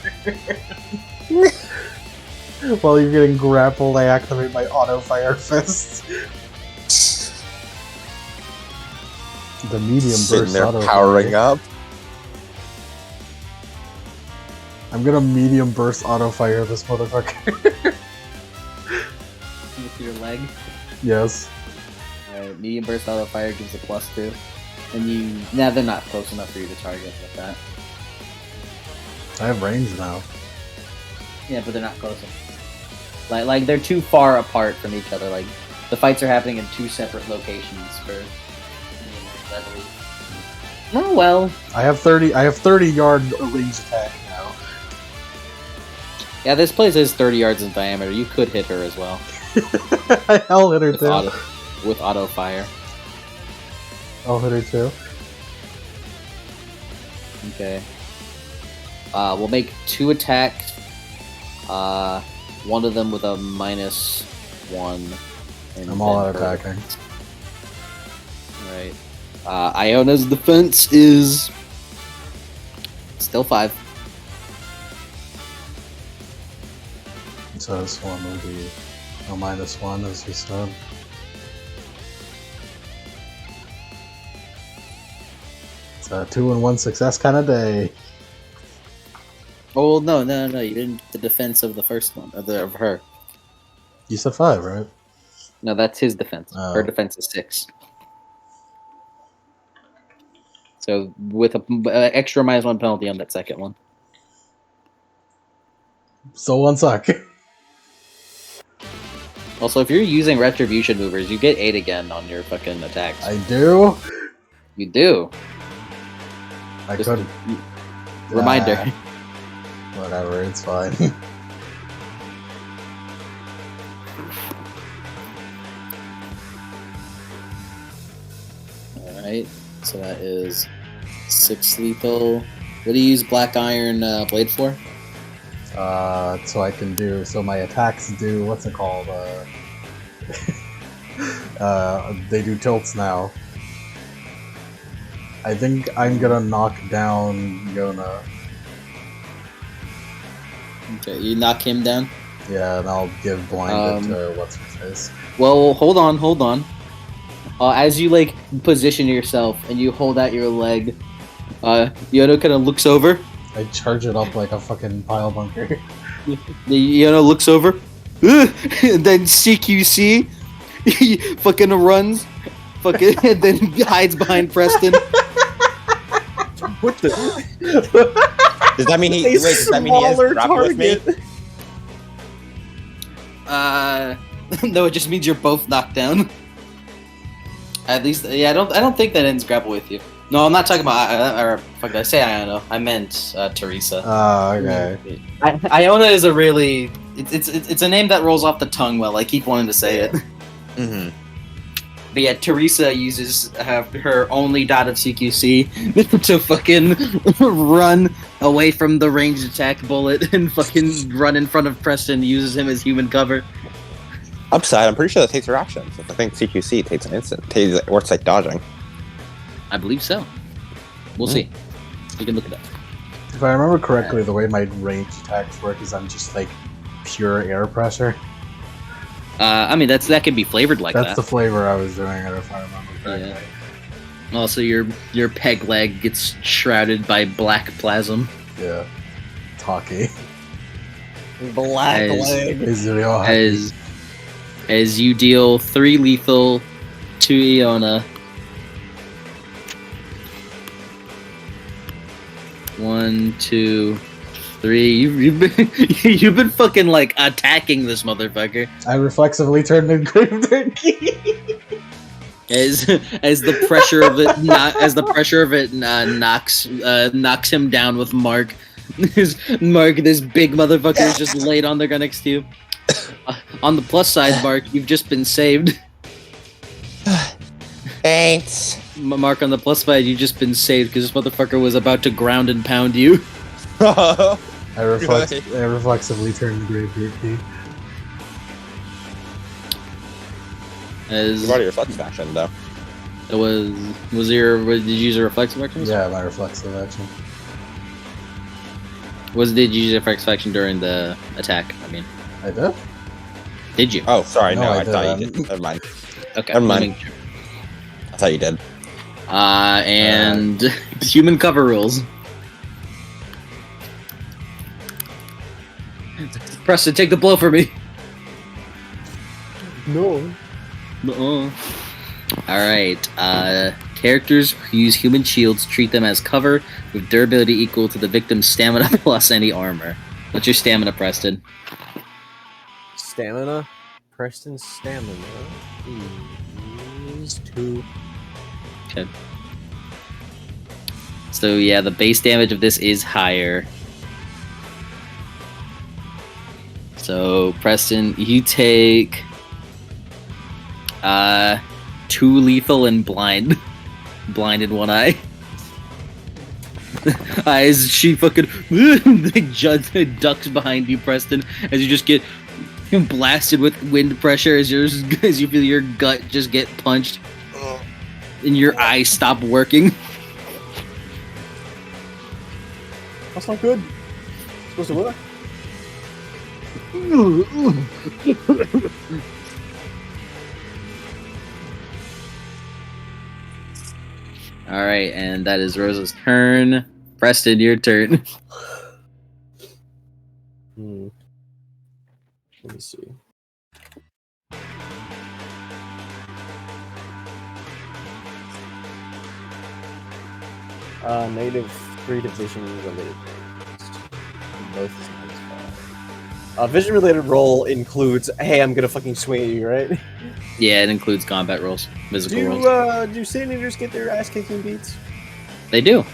While you're getting grappled, I activate my auto fire fist. The medium Sitting burst there auto powering fire. up. I'm gonna medium burst auto fire this motherfucker. With your leg. Yes. Alright, medium burst auto fire gives a +2. And now they're not close enough for you to target with that. I have range now. Yeah, but they're not close enough. Like they're too far apart from each other. Like the fights are happening in 2 separate locations for. I believe. Oh well. I have 30 yard range attack now. Yeah, this place is 30 yards in diameter. You could hit her as well I'll hit her with too. with auto fire. I'll hit her too. Okay. We'll make 2 attacks. One of them with a -1. And I'm all out then her- attacking. Right. Iona's defense is still 5. So this one will be a -1 as you said. It's a 2 and 1 success kind of day. Oh no! You didn't get the defense of the first one of her. You said 5, right? No, that's his defense. Oh. Her defense is 6. So with a extra -1 penalty on that second one. So one suck. Also, if you're using retribution movers, you get 8 again on your fucking attacks. I do. You do. I Just- could. Reminder. Whatever, it's fine. All right. So that is 6 lethal. What do you use Black Iron Blade for? So I can do. So my attacks do. What's it called? They do tilts now. I think I'm gonna knock down Yona. Okay, you knock him down. Yeah, and I'll give blinded to what's her face. Well, hold on. As you like position yourself and you hold out your leg, Yoda kind of looks over. I charge it up like a fucking pile bunker. Yoda looks over, and then CQC, he fucking runs, and then hides behind Preston. What the? Does that mean he? A Wait, does that mean he has smaller grapple with me? target. No, it just means you're both knocked down. At least, yeah, I don't think that ends grapple with you. No, I'm not talking about. Or fuck, did I say Iona? I meant Teresa. Oh, okay. Iona is a really. It's a name that rolls off the tongue well. I keep wanting to say it. Mm-hmm. But yeah, Teresa uses her only dot of CQC to fucking run away from the ranged attack bullet and fucking run in front of Preston. Uses him as human cover. Upside, I'm pretty sure that takes her actions. I think CQC takes an instant. Or it's like dodging. I believe so. We'll see. You can look it up. If I remember correctly, the way my ranged attacks work is I'm just like pure air pressure. I mean, that can be flavored like That's that. the flavor I was doing it, if I remember correctly. Yeah. Also, your peg leg gets shrouded by black plasm. Yeah. It's hockey. Black leg. It's real hockey. As you deal 3 lethal to Iona. 1, 2, 3. You've been fucking like attacking this motherfucker. I reflexively turned in Grave Turkey. As the pressure of it knocks him down with Mark. This big motherfucker is just laid on the ground next to you. On the plus side, Mark, you've just been saved. Thanks. Mark, on the plus side, you've just been saved because this motherfucker was about to ground and pound you. I reflexively turned the Grave Turkey. As You've already reflected action, though. it was did you use a reflexive action? Yeah, my reflexive action. Did you use a reflexive action during the attack? I mean, I did? did you? Oh, sorry. No, No, I I thought you didn't. did. Never mind. Okay. Never mind. I thought you did. And human cover rules. Preston, take the blow for me. No. Alright, characters who use human shields treat them as cover with durability equal to the victim's stamina plus any armor. What's your stamina, Preston? Stamina. Preston's stamina is 2. Okay. So yeah, the base damage of this is higher. So Preston, you take 2 lethal and blinded one eye. As she fucking ducks behind you, Preston, as you just get blasted with wind pressure as you feel your gut just get punched and your eyes stop working. That's not good. It's supposed to work. Alright, and that is Rosa's turn. Preston, your turn. Let me see. Native 3 division related. Both is -5. Vision related roll includes, hey, I'm gonna fucking swing at you, right? Yeah, it includes combat rolls, physical rolls. Do Sanders get their ass kicking beats? They do.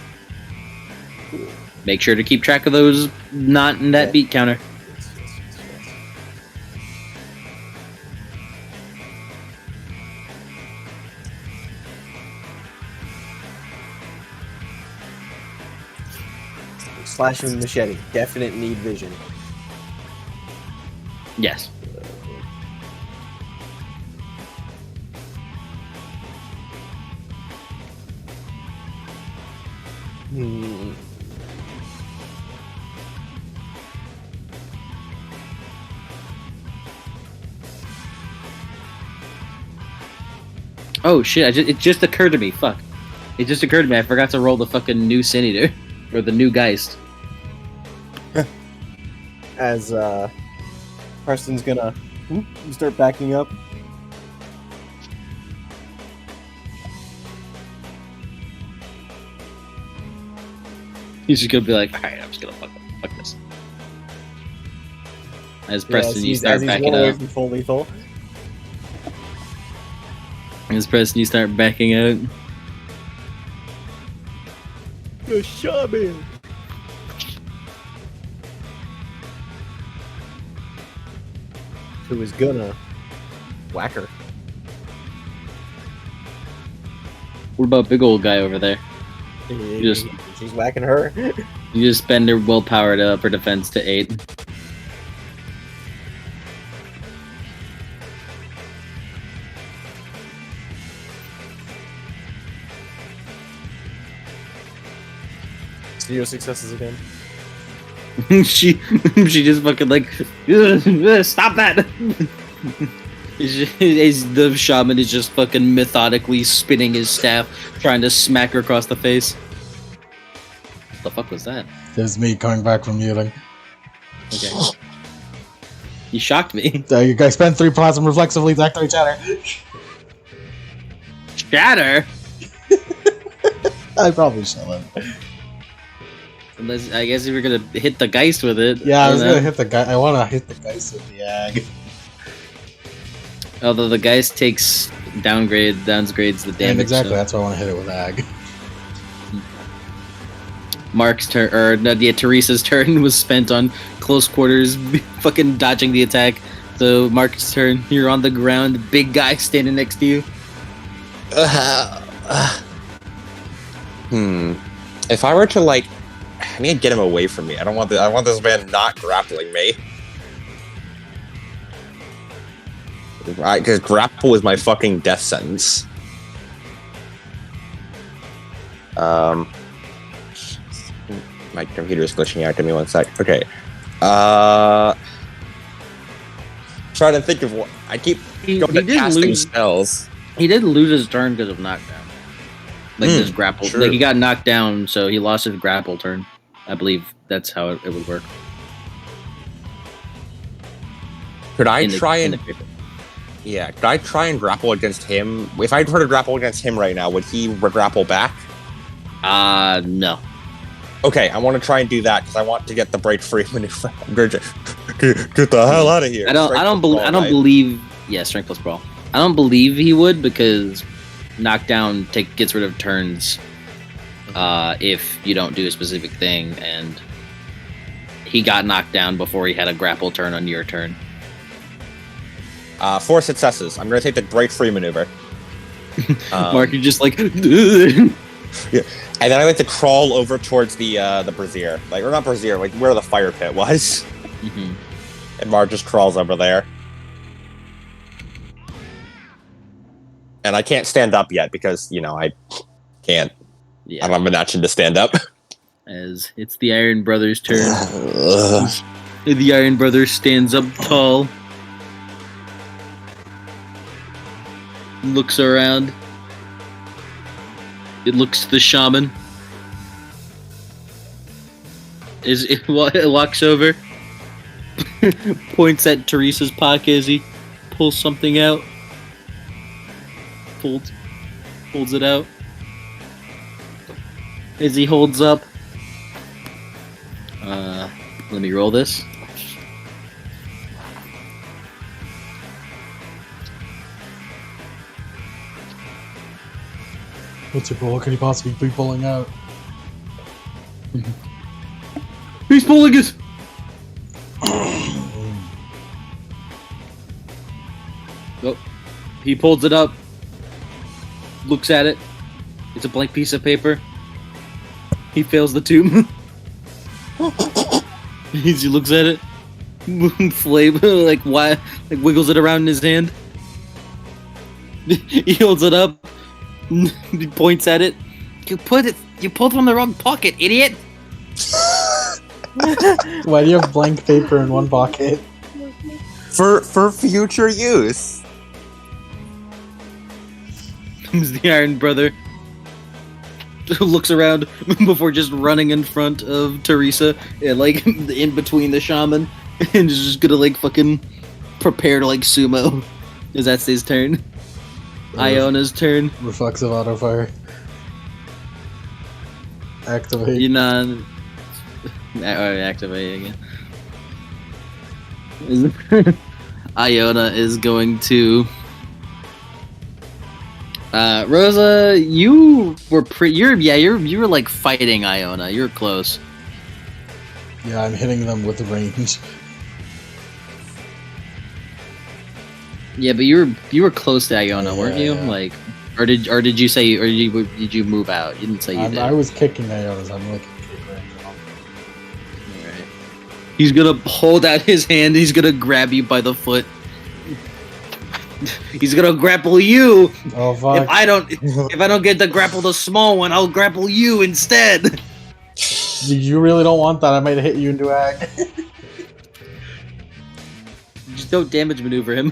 Make sure to keep track of those not in that beat counter. slashing machete. Definite need vision. Yes. Hmm. Oh shit! It just occurred to me. Fuck! It just occurred to me. I forgot to roll the fucking new Sin Eater or the new Geist. As Preston's gonna start backing up. He's just gonna be like, all right, I'm just gonna fuck this. As Preston, you start backing away up. from full lethal. As Preston, you start backing out. The shaman. Who is gonna whack her? What about big old guy over there? Just- She's whacking her. You just spend her willpower to up her defense to 8. Zero successes again. she just fucking like stop that. The shaman is just fucking methodically spinning his staff, trying to smack her across the face. What the fuck was that? There's me coming back from muting. Okay. You shocked me. You guys spend 3 plasma reflexively to activate chatter. Shatter? I probably shouldn't. Unless, I guess if you're gonna hit the Geist with it. Yeah, I was don't know. gonna hit the guy. I wanna hit the guys with the ag. Although the Geist takes downgrades the And damage. exactly, so that's why I wanna hit it with ag. Mark's turn, or no, yeah, Teresa's turn was spent on close quarters, fucking dodging the attack. So Mark's turn. You're on the ground, big guy standing next to you. If I were to like, I need to get him away from me. I want this man not grappling me. Right, because grapple is my fucking death sentence. My computer is glitching out. Give me 1 sec. Okay. Trying to think of what I keep He going to did casting lose. spells. He did lose his turn because of knockdown. Like his grapple, true. like he got knocked down, so he lost his grapple turn. I believe that's how it would work. Could I in the- try in and the paper. yeah? Could I try and grapple against him? If I try to grapple against him right now, would he grapple back? No. Okay, I want to try and do that because I want to get the break free maneuver. I'm going to get the hell out of here. I don't believe. Yeah, strength plus brawl. I don't believe he would because knockdown gets rid of turns if you don't do a specific thing, and he got knocked down before he had a grapple turn on your turn. 4 successes. I'm going to take the break free maneuver. Mark, you're just like. And then I like to crawl over towards the brazier, like, or not brazier, like where the fire pit was. Mhm. And Mark just crawls over there. And I can't stand up yet because, you know, I can't. Yeah. I don't have an action to stand up. As it's the Iron Brothers' turn. Ugh. The Iron Brother stands up tall. Looks around. It looks to the shaman. It walks over. Points at Teresa's pocket as he pulls something out. Pulls it out. As he holds up. Let me roll this. What's your ball? Can you possibly be pulling out? He's pulling it! Oh, he pulls it up. Looks at it. It's a blank piece of paper. He fails the tomb. He looks at it, flame like wiggles it around in his hand. He holds it up. He points at it. You pulled it from the wrong pocket, idiot. Why do you have blank paper in one pocket? For future use. Comes the Iron Brother. Looks around before just running in front of Teresa, and like in between the shaman, and is just gonna like fucking prepare to like sumo. Is that his turn? Iona's turn. Reflexive auto fire. Activate. You know, activate again. Iona is going to. Rosa, you were you were like fighting Iona. You're close. Yeah, I'm hitting them with range. Yeah, but you were close to Iona, weren't you? Yeah. Like, or did you say, or did you move out? You didn't say you did. I was kicking Iona's. I'm like kick range. Alright. He's gonna hold out his hand. He's gonna grab you by the foot. He's gonna grapple you. Oh fuck! If I don't get to grapple the small one, I'll grapple you instead. You really don't want that. I might hit you into ag. Just don't damage maneuver him.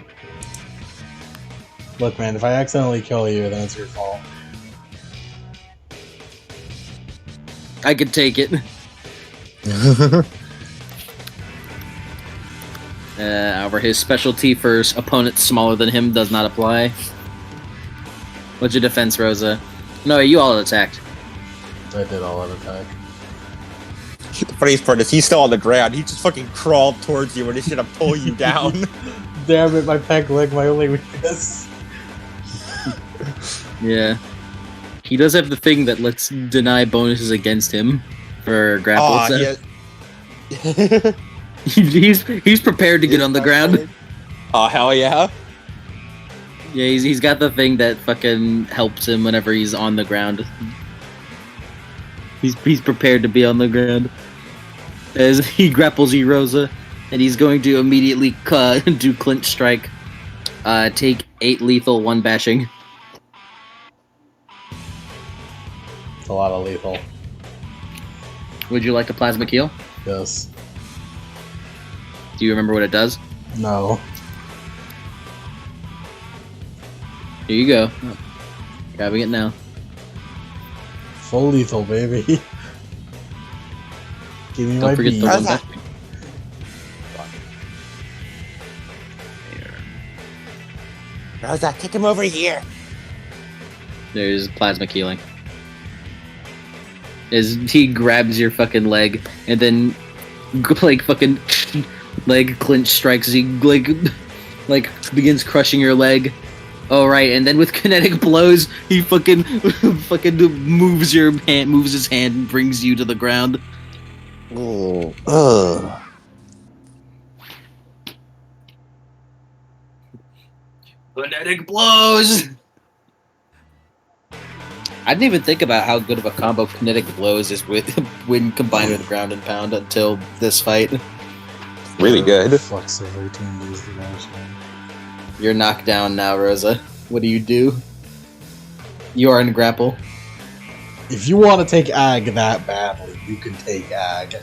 Look, man, if I accidentally kill you, then it's your fault. I could take it. Over his specialty for opponents smaller than him does not apply. What's your defense, Rosa? No, you all attacked. I did all out attack. The funniest part is he's still on the ground. He just fucking crawled towards you and he's gonna pull you down. Damn it, my peg leg, my only weakness. Yeah. He does have the thing that lets deny bonuses against him for grapple. Yeah. He's prepared to get on the ground. Oh, hell yeah. Yeah, he's got the thing that fucking helps him whenever he's on the ground. He's prepared to be on the ground. As he grapples you, Rosa, and he's going to immediately do clinch strike. Take 8 lethal, 1 bashing. It's a lot of lethal. Would you like a plasma keel? Yes. Do you remember what it does? No. Here you go. Grabbing it now. Full lethal, baby. Give me Don't my forget beat. the 1 How's that? bashing. Rosa, kick him over here. There's plasma keeling. As he grabs your fucking leg and then like fucking leg clinch strikes as he like begins crushing your leg. Oh right, and then with kinetic blows he fucking moves his hand and brings you to the ground. Ooh. Ugh. Kinetic blows. I didn't even think about how good of a combo kinetic blows is with when combined with ground and pound until this fight. Really good. Flex of 18 use the damage. You're knocked down now, Rosa. What do? You are in grapple. If you want to take ag that badly, you can take ag.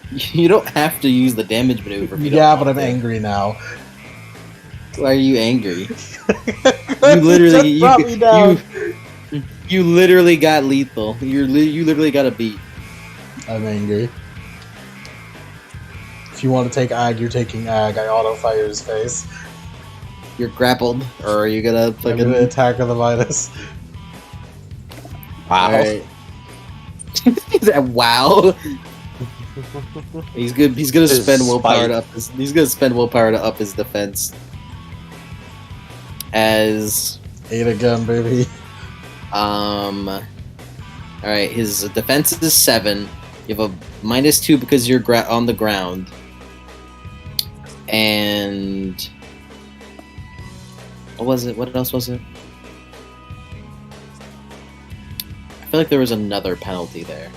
You don't have to use the damage maneuver. If you Yeah, don't but I'm want to. angry now. Why are you angry? You literally, you literally got lethal. You literally got a beat. I'm angry. If you want to take ag, you're taking ag. I auto fire his face. You're grappled, or are you gonna I'm fucking gonna attack with a minus. Wow. Alright. Wow. He's good. He's gonna His spend willpower spite. to up his. He's gonna spend willpower to up his defense. As 8 again, baby. all right, his defense is 7. You have a -2 because you're on the ground, and what was it? What else was it? I feel like there was another penalty there.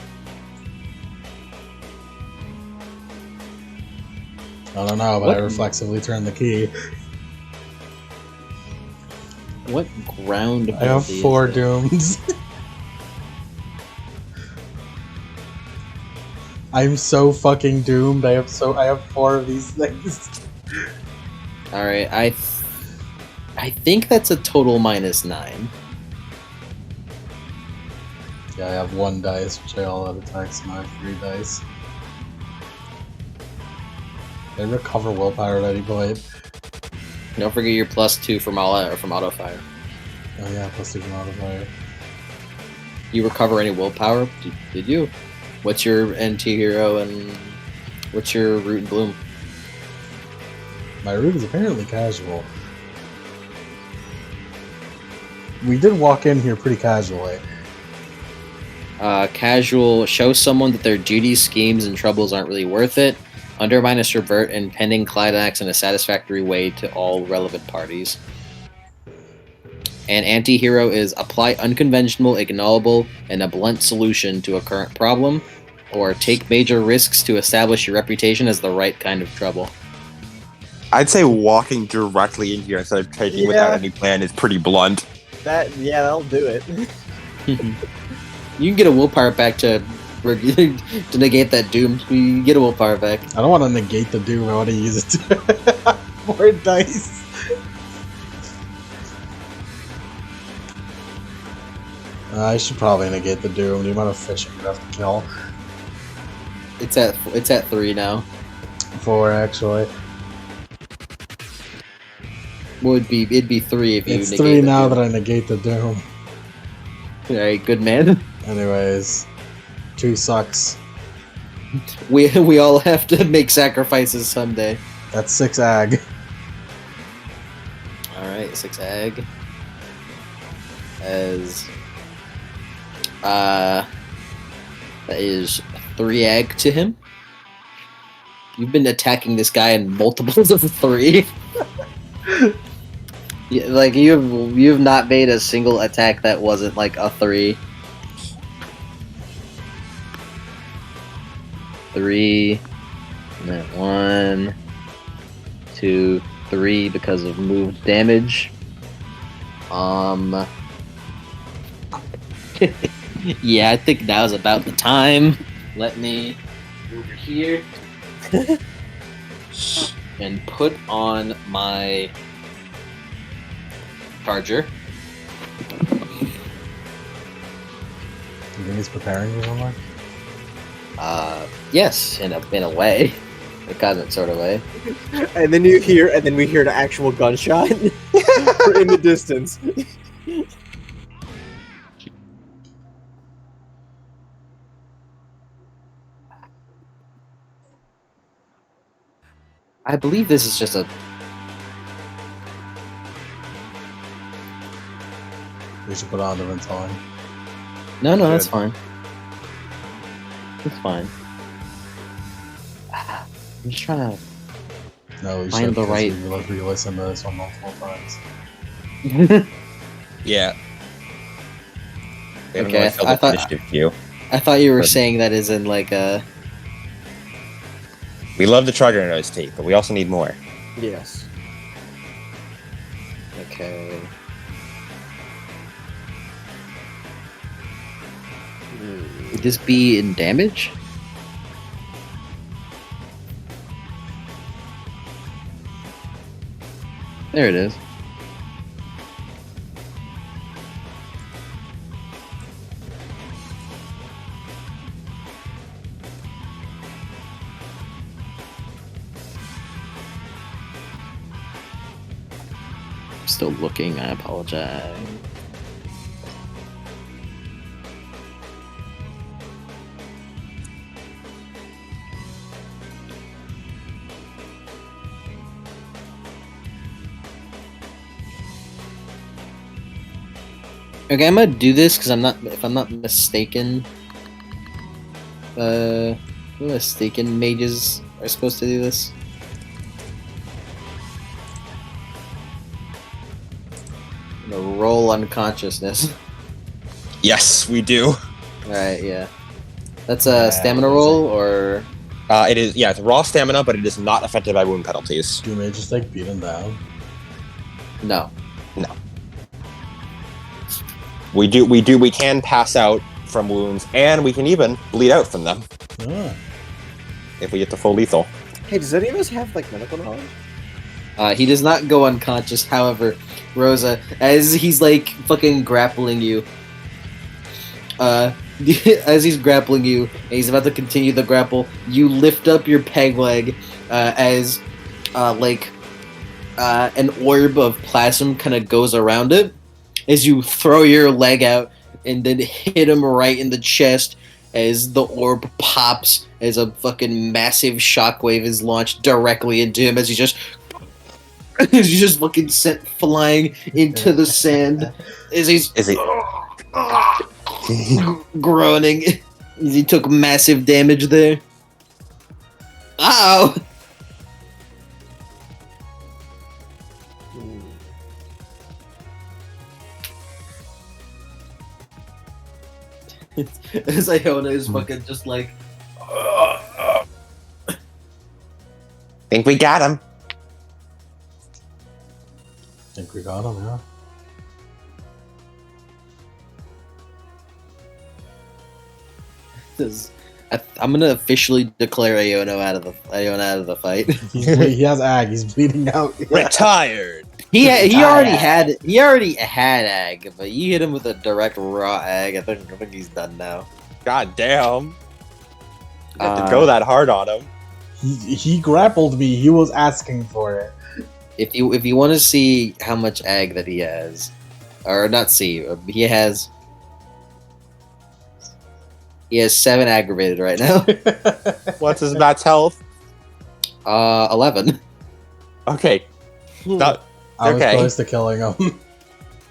I don't know, but What? I reflexively turned the key. What ground? I have ability 4 is it? dooms. I'm so fucking doomed. I have 4 of these things. All right, I think that's a total -9. Yeah, I have 1 dice, which I all out attacks, and I have 3 dice. They recover willpower at any point. Don't forget your +2 from auto fire. Oh yeah, +2 from modifier. You recover any willpower? Did you? What's your anti-hero and what's your root and bloom? My route is apparently casual. We did walk in here pretty casually. Casual, show someone that their duties, schemes, and troubles aren't really worth it. Undermine or subvert impending climax in a satisfactory way to all relevant parties. And anti-hero is apply unconventional, ignorable, and a blunt solution to a current problem, or take major risks to establish your reputation as the right kind of trouble. I'd say walking directly in here instead of taking without any plan is pretty blunt. That'll do it. You can get a willpower back to negate that doom. You can get a willpower back. I don't want to negate the doom, I want to use it to more dice. I should probably negate the doom. The amount of fish I'm gonna have to kill. It's at 3 now. 4 actually. It'd be 3 if you It's negate 3 the now doom. that I negate the doom. Alright, good man. Anyways, 2 sucks. We all have to make sacrifices someday. That's 6 ag. Alright, 6 ag. As that is 3 ag to him. You've been attacking this guy in multiples of 3. Yeah, like you've not made a single attack that wasn't like a 3. 3, and then 1, 2, 3 because of moved damage. Yeah, I think now's about the time. Let me over here and put on my charger. You think he's preparing for something? Yes, in a way, a cosmic sort of way. And then we hear an actual gunshot in the distance. I believe this is just a. We should put on the Ventine. No, that's fine. It's fine. I'm just trying to. No, we Find should the right- re-listen to this one multiple times. Yeah. They haven't Okay, really filled I the thought- initiative queue. I thought you were Good. saying that as in like a. We love the Charger Nose tape, but we also need more. Yes. Okay. Would this be in damage? There it is. Still looking, I apologize. Okay, I'm gonna do this because if I'm not mistaken, mages are supposed to do this. I'm gonna roll unconsciousness. Yes, we do. Alright, yeah. That's a stamina roll, or It is, yeah, it's raw stamina, but it is not affected by wound penalties. Do Mage just like beat him down? No. We can pass out from wounds, and we can even bleed out from them Ah. if we get to full lethal. Hey, does any of us have like medical knowledge? He does not go unconscious. However, Rosa, as he's like fucking grappling you, as he's grappling you, and he's about to continue the grapple, you lift up your peg leg as an orb of plasm kind of goes around it. As you throw your leg out and then hit him right in the chest, as the orb pops, as a fucking massive shockwave is launched directly into him, as he just fucking sent flying into the sand, as he's groaning. He took massive damage there. Ow! As Iona is fucking just like, Think we got him. Think we got him, yeah. I'm gonna officially declare Iona out of the fight. He has ag. He's bleeding out. Retired. He already had ag, but you hit him with a direct raw ag. I think he's done now. God damn. You have to go that hard on him. He grappled me. He was asking for it. If you want to see how much ag that he has, or not see, he has 7 aggravated right now. What's his max health? 11. Okay. Not, I was okay. close to killing him.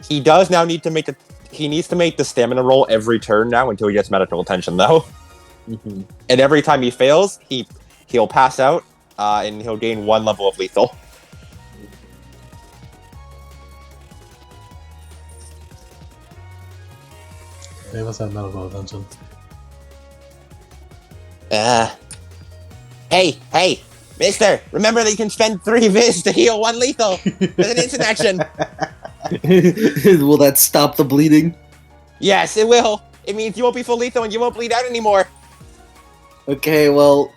He does now need to make he needs to make the stamina roll every turn now until he gets medical attention, though. Mm-hmm. And every time he fails, he'll pass out, and he'll gain 1 level of lethal. They must have medical attention. Hey, mister, remember that you can spend 3 viz to heal 1 lethal with an instant action. Will that stop the bleeding? Yes, it will. It means you won't be full lethal and you won't bleed out anymore. Okay, well,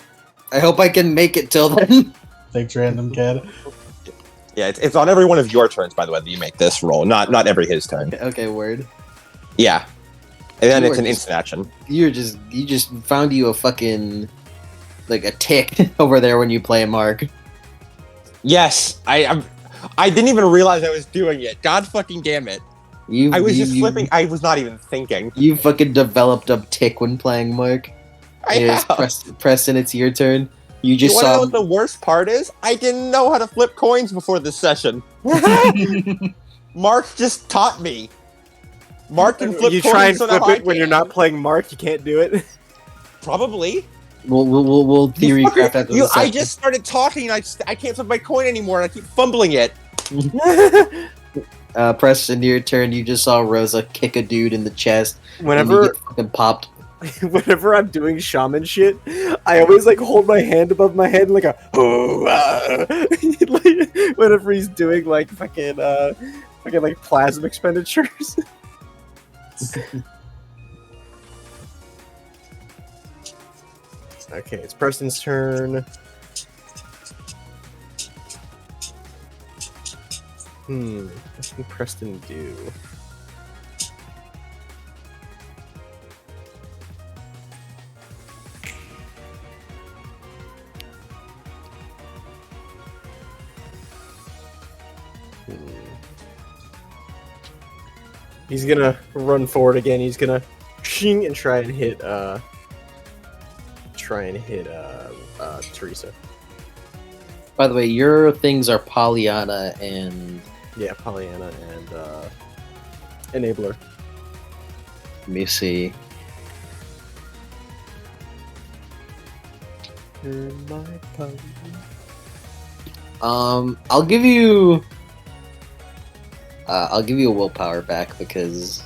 I hope I can make it till then. Thanks, random kid. Yeah, it's on every one of your turns, by the way, that you make this roll, not every his turn. Okay, word. Yeah. And then You it's are an just- instant action. You just found you a fucking like a tick over there when you play Mark. Yes, I didn't even realize I was doing it. God fucking damn it. I was just flipping. I was not even thinking. You fucking developed a tick when playing Mark. I Yes, have. Preston, it's your turn. You You just want to know saw. what the worst part is? I didn't know how to flip coins before this session. Mark just taught me. Mark can flip You coins. try and so flip now I it when you're can. not playing Mark. You can't do it. Probably. We'll theory craft after this. I just started talking. I can't flip my coin anymore. And I keep fumbling it. Preston, your turn. You just saw Rosa kick a dude in the chest. And you Whenever get fucking popped. whenever I'm doing shaman shit, I always like hold my hand above my head like a like, whenever he's doing like fucking like plasma expenditures. Okay, it's Preston's turn. What can Preston do? He's gonna run forward again. He's gonna shing and try and hit Teresa. By the way, your things are Pollyanna and Yeah, Pollyanna and Enabler. let me see. I'll give you a willpower back because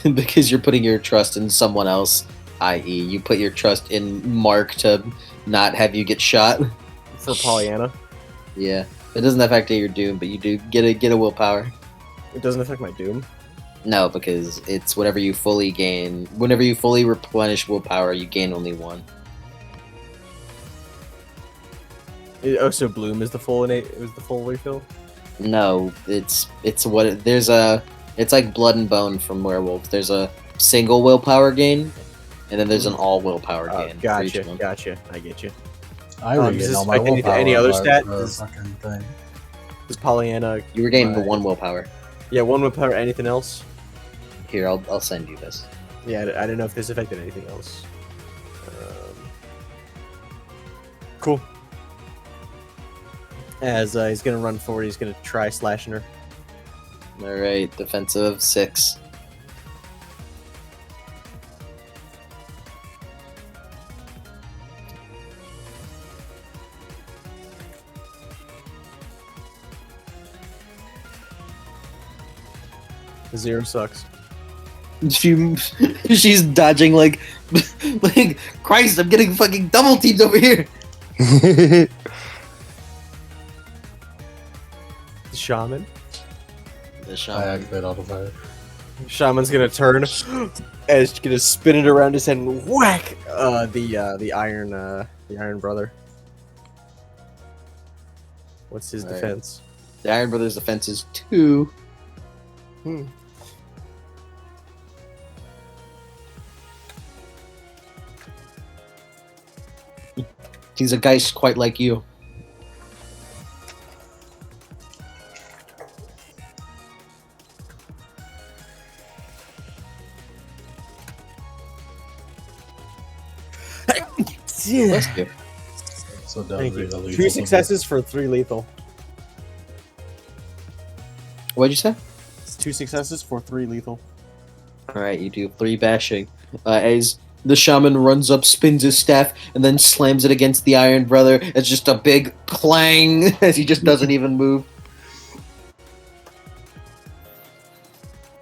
because you're putting your trust in someone else i.e., you put your trust in Mark to not have you get shot. For Pollyanna. Yeah, it doesn't affect your doom, but you do get a willpower. It doesn't affect my doom. No, because it's whenever you fully replenish willpower, you gain only one. So Bloom is the full refill. No, it's like Blood and Bone from Werewolf. There's a single willpower gain, and then there's an all willpower gain. for each one. Gotcha. I get you. I regain does this all my affect willpower. any other but stat? the fucking thing. Is Pollyanna? You regain the Right. one willpower. Yeah, one willpower. Anything else? Here, I'll send you this. Yeah, I don't know if this affected anything else. Cool. As he's gonna run forward, he's gonna try slashing her. All right, defensive 6. Zero sucks. She's dodging like Christ. I'm getting fucking double teamed over here. The shaman. The I shaman. activate autofire. Shaman's gonna turn, and he's gonna spin it around his head and whack the iron brother. What's his Alright. defense? The Iron Brothers' defense is 2. He's a Geist quite like you. Bless you. So Thank you. downgrade the lethal 3 successes for 3 lethal. What'd you say? 2 successes for 3 lethal. Alright, you do 3 bashing. As the shaman runs up, spins his staff, and then slams it against the Iron Brother. It's just a big clang as he just doesn't even move.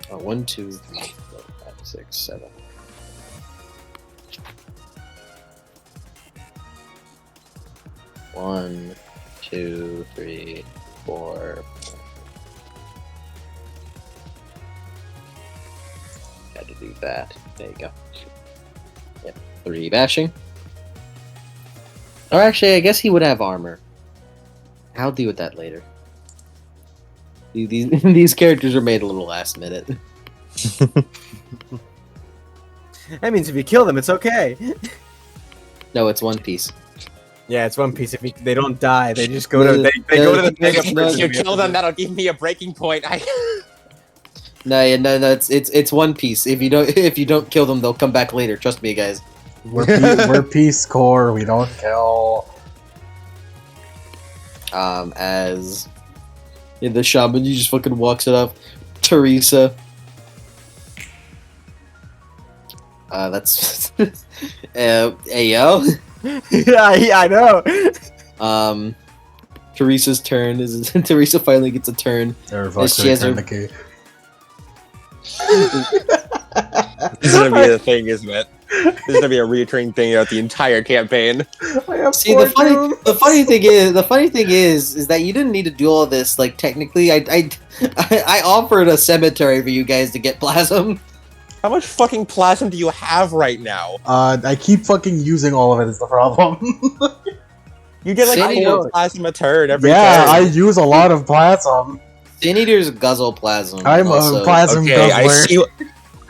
1, 2, 3, 4, 5, 6, 7. One, 2, 3, 4. Had to do that. There you go. Yep. 3 bashing. Or actually, I guess he would have armor. I'll deal with that later. These characters are made a little last minute. That means if you kill them, it's okay. No, it's One Piece. Yeah, it's One Piece. If they don't die, they just go to they go to the mega If you kill them, that'll give me a breaking point. No, it's One Piece. If you don't kill them, they'll come back later. Trust me, guys. We're Peace Corps. We don't kill. As in the shaman, he just fucking walks it up. Teresa. That's hey yo. yeah, I know. Teresa's turn is Teresa finally gets a turn. She has her- This is gonna be the thing, isn't it? This is gonna be a recurring thing throughout the entire campaign. See, the funny thing is that you didn't need to do all this. Like technically, I offered a cemetery for you guys to get plasm. How much fucking plasma do you have right now? I keep fucking using all of it is the problem. You get like Sandy 4 knows. plasma turn every Yeah, turn. I use a lot of plasm. Sin Eaters guzzle plasm. I'm also. a plasm Okay, guzzler.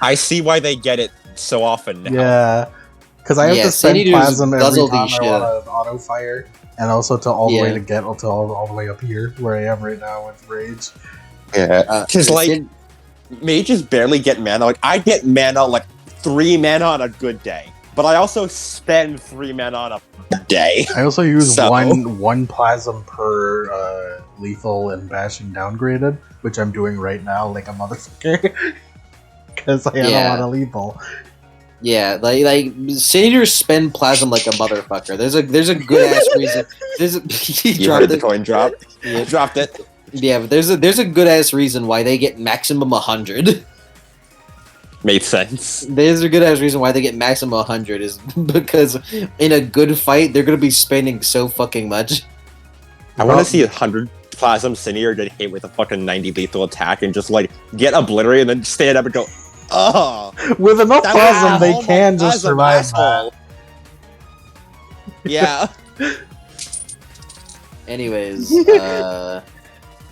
I see why they get it so often now. Yeah, because I have Yeah, to spend Sandy plasm every guzzle time these I want an auto fire, and also to all the way Yeah. to get to all the way up here where I am right now with rage. Yeah, because like Sin- mages barely get mana. Like I get mana like 3 mana on a good day, but I also spend 3 mana on a bad day. I also use So- one plasm per lethal and bashing downgraded, which I'm doing right now like a motherfucker. Because I have a lot of lethal. Yeah, like Sin Eaters spend plasm like a motherfucker. There's a good ass reason. He You dropped heard the it. coin drop. Yeah. Dropped it. Yeah, but there's a good ass reason why they get maximum 100. Made sense. There's a good ass reason why they get maximum 100 is because in a good fight they're gonna be spending so fucking much. I want to see 100 Plasm Senior get hit with a fucking 90 lethal attack and just like get obliterated and then stand up and go, oh. With enough That plasm, was they a can homo just plasm survive asshole. Yeah. Anyways,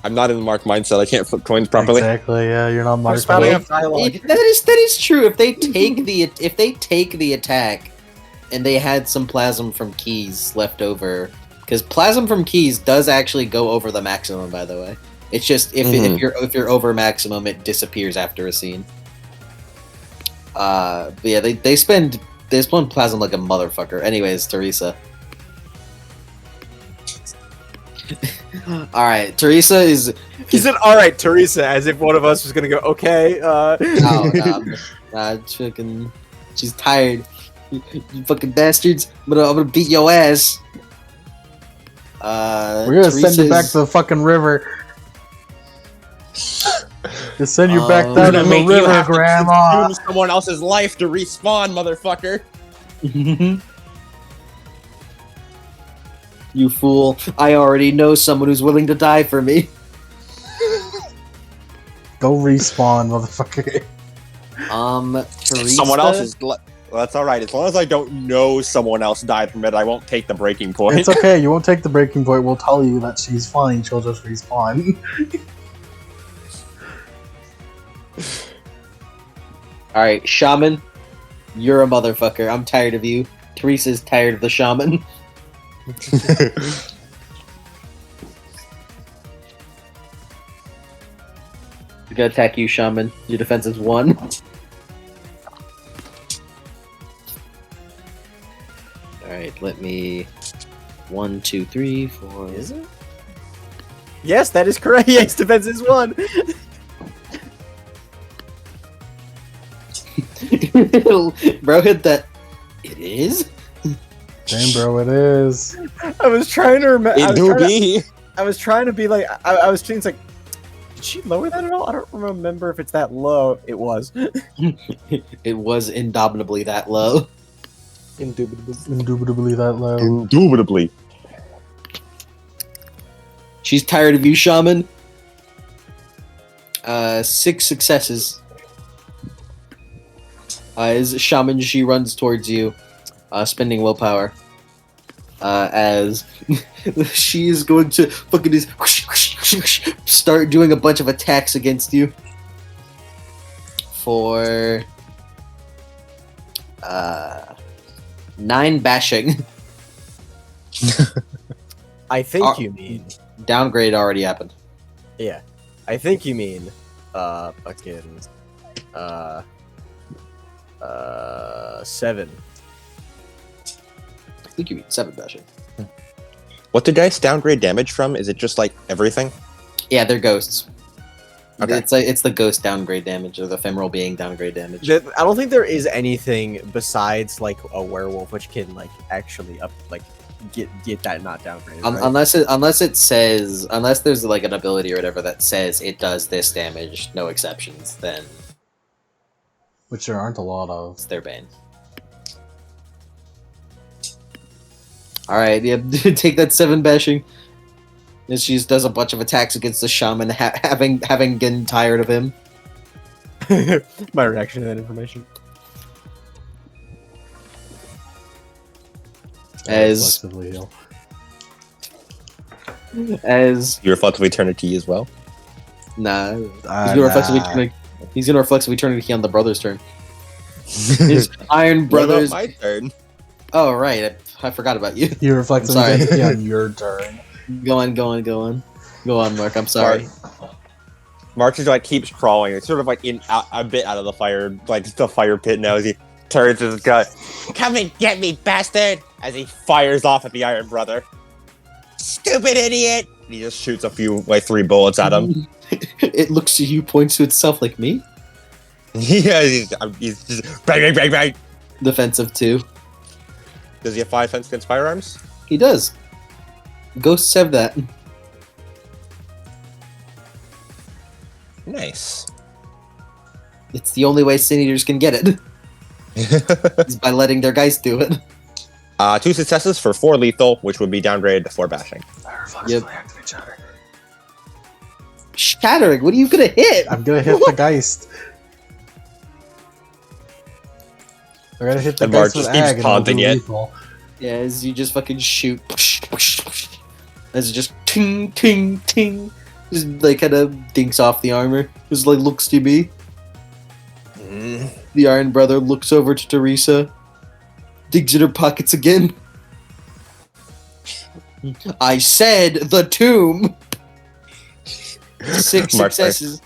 I'm not in the Mark mindset. I can't flip coins that. properly. Exactly, yeah, you're not I'm Mark. spouting off dialogue. that is true. If they take the attack, and they had some plasm from keys left over, because plasm from keys does actually go over the maximum. By the way, it's just if you're over maximum, it disappears after a scene. But yeah, they spend plasm like a motherfucker. Anyways, Teresa. All right, Teresa is. He said, "All right, Teresa," as if one of us was gonna go, "Okay." Fucking, she's tired. You fucking bastards! I'm gonna beat your ass. We're gonna send you back to the fucking river. Just send you back I'm down to gonna the make you river, have to Grandma. consume someone else's life to respawn, motherfucker. You fool! I already know someone who's willing to die for me. Go respawn, motherfucker. Teresa. Someone else's. Well, that's all right. As long as I don't know someone else died from it, I won't take the breaking point. It's okay. You won't take the breaking point. We'll tell you that she's fine. She'll just respawn. All right, shaman. You're a motherfucker. I'm tired of you. Teresa's tired of the shaman. I'm gonna attack you, shaman. Your defense is 1. Alright, let me. 1, 2, 3, 4. Is it? Yes, that is correct. Yes, defense is 1. Bro hit that. It is? Damn, bro, it is. I was trying to remember. It do be. I was trying to be like, I was thinking, like, did she lower that at all? I don't remember if it's that low. It was. It was indubitably that low. Indubitably that low. Indubitably. She's tired of you, shaman. 6 successes. As shaman, she runs towards you, spending willpower. As she is going to fucking just start doing a bunch of attacks against you. For 9 bashing. I think you mean. Downgrade already happened. Yeah. I think you mean. Fucking. 7. I think you mean 7 bashing. What did Geist downgrade damage from? Is it just like everything? Yeah, they're ghosts. Okay. It's the ghost downgrade damage or the ephemeral being downgrade damage. I don't think there is anything besides like a werewolf which can like actually get that not downgraded. Right? Unless there's like an ability or whatever that says it does this damage, no exceptions, then Which there aren't a lot of. it's their bane. Alright, yeah, take that 7 bashing. And she just does a bunch of attacks against the shaman, having gotten tired of him. My reaction to that information. As Reflexively heal. You reflectively turn it to you as well. nah, he's gonna reflexively turn it on the brother's turn. His Iron What about Brothers. my turn. Oh right, I forgot about you. You reflexively sorry. turn it on your turn. Go on, Mark. I'm sorry. Mark just like keeps crawling. It's sort of like a bit out of the fire, like the fire pit now. As he turns his gun, "Come and get me, bastard!" As he fires off at the Iron Brother. Stupid idiot! And he just shoots a few, like 3 bullets at him. It looks to you, points to itself like me. Yeah, he's just bang, bang, bang, bang. Defensive 2. Does he have 5 defense against firearms? He does. Ghosts have that. Nice. It's the only way Sin Eaters can get it. Is by letting their Geist do it. 2 successes for 4 lethal, which would be downgraded to 4 bashing. I reflexively activate Shatter. Shattering, what are you gonna hit? I'm gonna hit the Geist. I'm gonna hit the And Mark Geist with just keeps Ag and I'll do taunting it. lethal. Yeah, as you just fucking shoot. As it just ting, ting, ting. Just like kind of dinks off the armor. Just like looks to me. The Iron Brother looks over to Teresa. Digs in her pockets again. I said the tomb! 6 Mark, successes.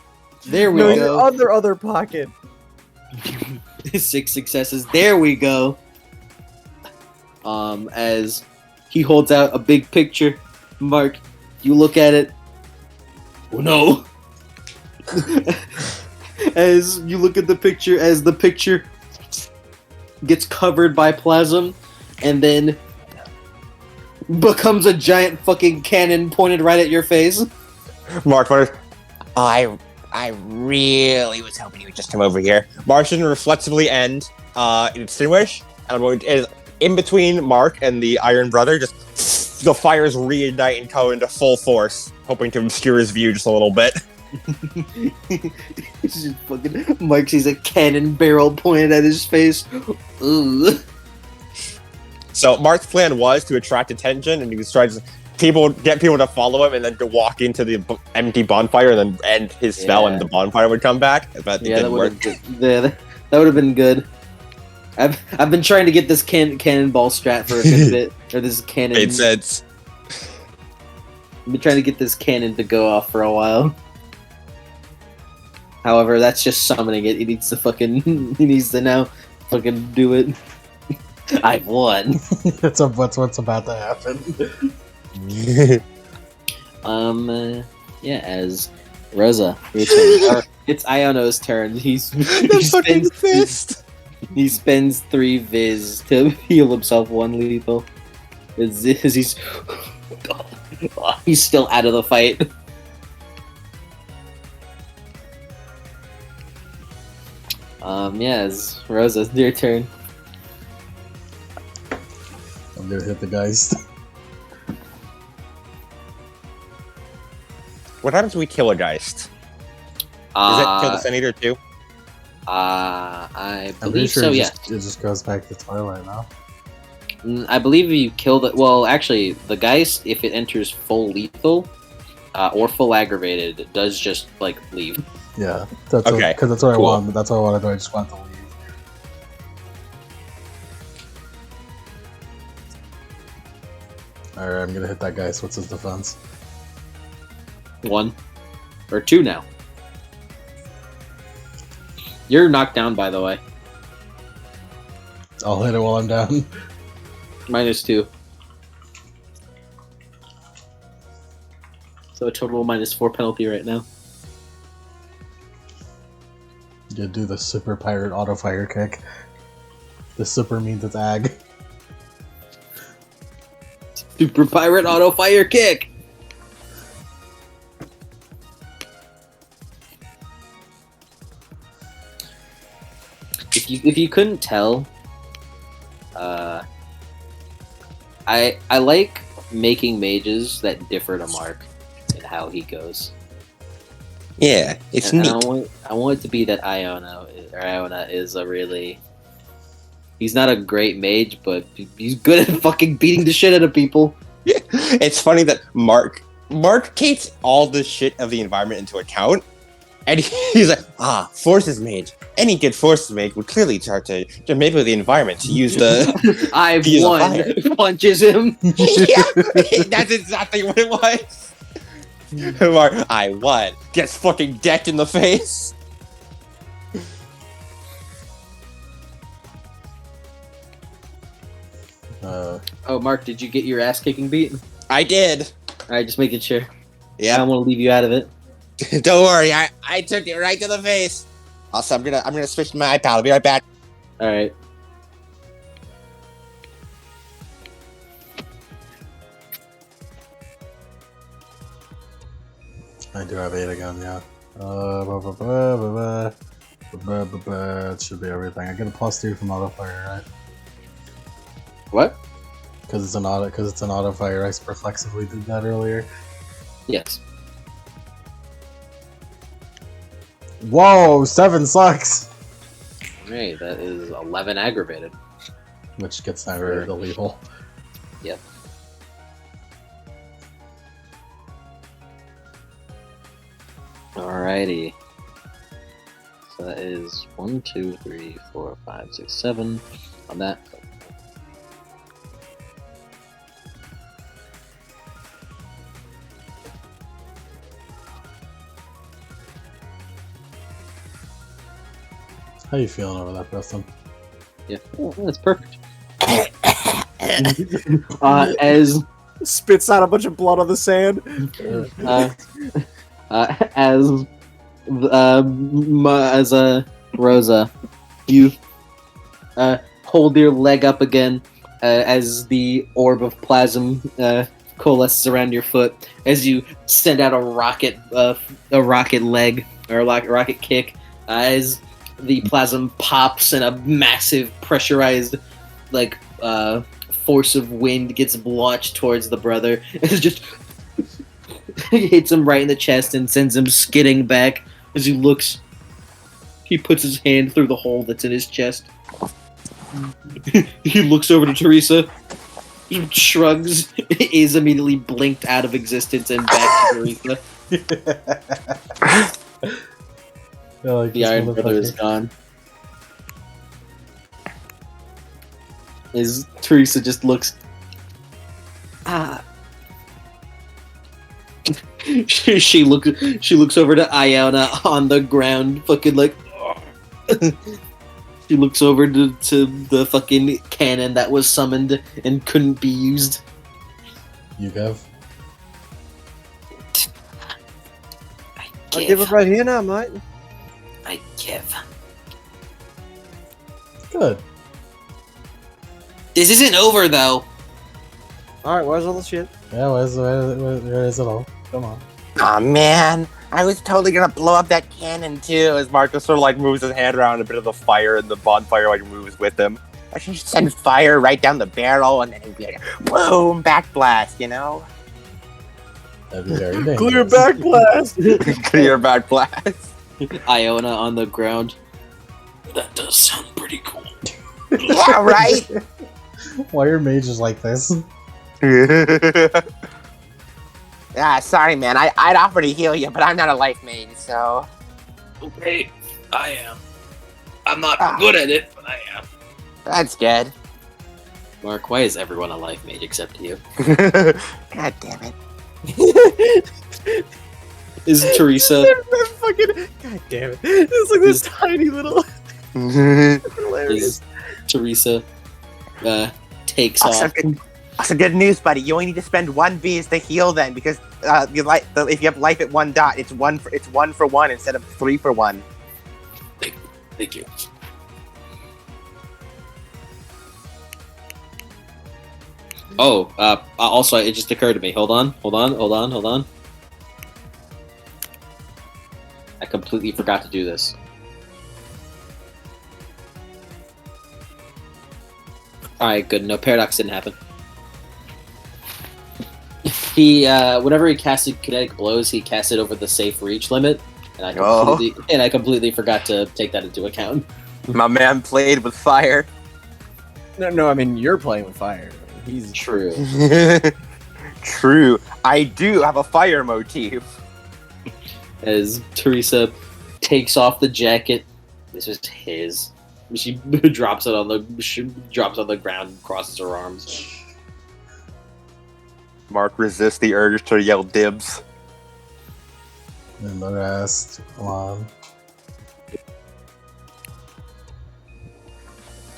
There we No, go. your other pocket. 6 successes. There we go. As he holds out a big picture, Mark, you look at it. Oh no! As you look at the picture gets covered by plasm, and then becomes a giant fucking cannon pointed right at your face. Mark wonders, I really was hoping you would just come over here. Martian reflexively end, extinguish, and it is in between Mark and the Iron Brother. Just the fires reignite and go into full force, hoping to obscure his view just a little bit. It's just fucking Mark sees a cannon barrel pointed at his face. Ugh. So Mark's plan was to attract attention, and he was trying to get people to follow him, and then to walk into the empty bonfire, and then end his spell, Yeah. and the bonfire would come back. But it Yeah, that didn't would work. have that would have been good. I've been trying to get this cannonball strat for a good bit, or this cannon. Made sense. I've been trying to get this cannon to go off for a while. However, that's just summoning it. He needs to now fucking do it. I've won. That's what's about to happen. Yeah, as Rosa, your turn. Or, it's Iono's turn. He spends 3 viz to heal himself 1 lethal. He's still out of the fight. Yeah, as Rosa, your turn. I'm gonna hit the Geist. What happens when we kill a Geist? Does that kill the Sun Eater too? I I'm pretty believe sure so, it yes. just goes back to Twilight now. I believe if you kill the... Well, actually, the Geist, if it enters full lethal or full aggravated, it does just, like, leave. Yeah, that's Okay, because that's what cool. I want. That's what I wanted to do. I just want to leave. Alright, I'm gonna hit that Geist. What's his defense? 1. Or 2 now. You're knocked down, by the way. I'll hit it while I'm down. -2. So a total of -4 penalty right now. You do the super pirate auto fire kick. The super means it's ag. Super Pirate Auto Fire Kick! If you couldn't tell, I like making mages that differ to Mark and how he goes. Yeah, it's And neat. I want it to be that Iona is a really... He's not a great mage, but he's good at fucking beating the shit out of people. It's funny that Mark takes all the shit of the environment into account, and he's like, forces mage. Any good forces mage would clearly start to manipulate the environment to use the. I've He's a won. fire. Punches him. Yeah, that's exactly what it was. Mark, I won. Gets fucking decked in the face. Oh, Mark, did you get your ass kicking beat? I did. Alright, just making sure. I Yeah, don't want to leave you out of it. don't worry. I took it right to the face. Also, I'm gonna switch to my iPad. I'll be right back. Alright. I do have 8 again, yeah. Blah, blah, blah, blah, blah. It should be everything. I get a +2 from modifier, right? What? Because it's an auto fire. I reflexively did that earlier. Yes. Whoa, 7 sucks. Hey, that is 11 aggravated. Which gets aggravated illegal. Yep. Alrighty. So that is 1, 2, 3, 4, 5, 6, 7 on that. How you feeling over that, Preston? Yeah, oh, that's perfect. As Spits out a bunch of blood on the sand. as Rosa, you hold your leg up again as the orb of plasm coalesces around your foot. As you send out a rocket leg or a rocket kick, as the plasm pops and a massive pressurized force of wind gets launched towards the brother. It's just hits him right in the chest and sends him skidding back. As he looks, he puts his hand through the hole that's in his chest. He looks over to Teresa, shrugs, is immediately blinked out of existence and back to Teresa. The Iron Brother is gone. As Teresa just looks. She looks over to Iona on the ground, fucking like. She looks over to the fucking cannon that was summoned and couldn't be used. You have? I'll give it right here now, mate. I give. Good. This isn't over though. Alright, where's all the shit? Yeah, where is it all? Come on. Aw, man. I was totally gonna blow up that cannon too, as Marcus sort of like moves his hand around a bit of the fire and the bonfire like moves with him. I should just send fire right down the barrel and then it'd be like, boom, backblast, you know? That'd be very dangerous. Clear back blast! Clear backblast. Iona on the ground. That does sound pretty cool. Yeah, right? Why are mages like this? Yeah, sorry, man. I'd offer to heal you, but I'm not a life mage, so. Okay, I am. I'm not good at it, but I am. That's good. Mark, why is everyone a life mage except you? God damn it. Is Teresa? Fucking, God damn it! It's like this tiny little. Hilarious. Is Teresa takes off? Also, good news, buddy. You only need to spend 1 Vs to heal then, because if you have life at 1 dot, it's 1 for 1 instead of 3 for 1. Thank you. Oh, also, it just occurred to me. Hold on. I completely forgot to do this. Alright, good. No paradox didn't happen. He, whenever he casted kinetic blows, he casted over the safe reach limit, and I completely forgot to take that into account. My man played with fire. No, I mean you're playing with fire. He's True. True. I do have a fire motif. As Teresa takes off the jacket, this is his. She drops it on the ground and crosses her arms. Mark resists the urge to yell dibs. And the rest, come on.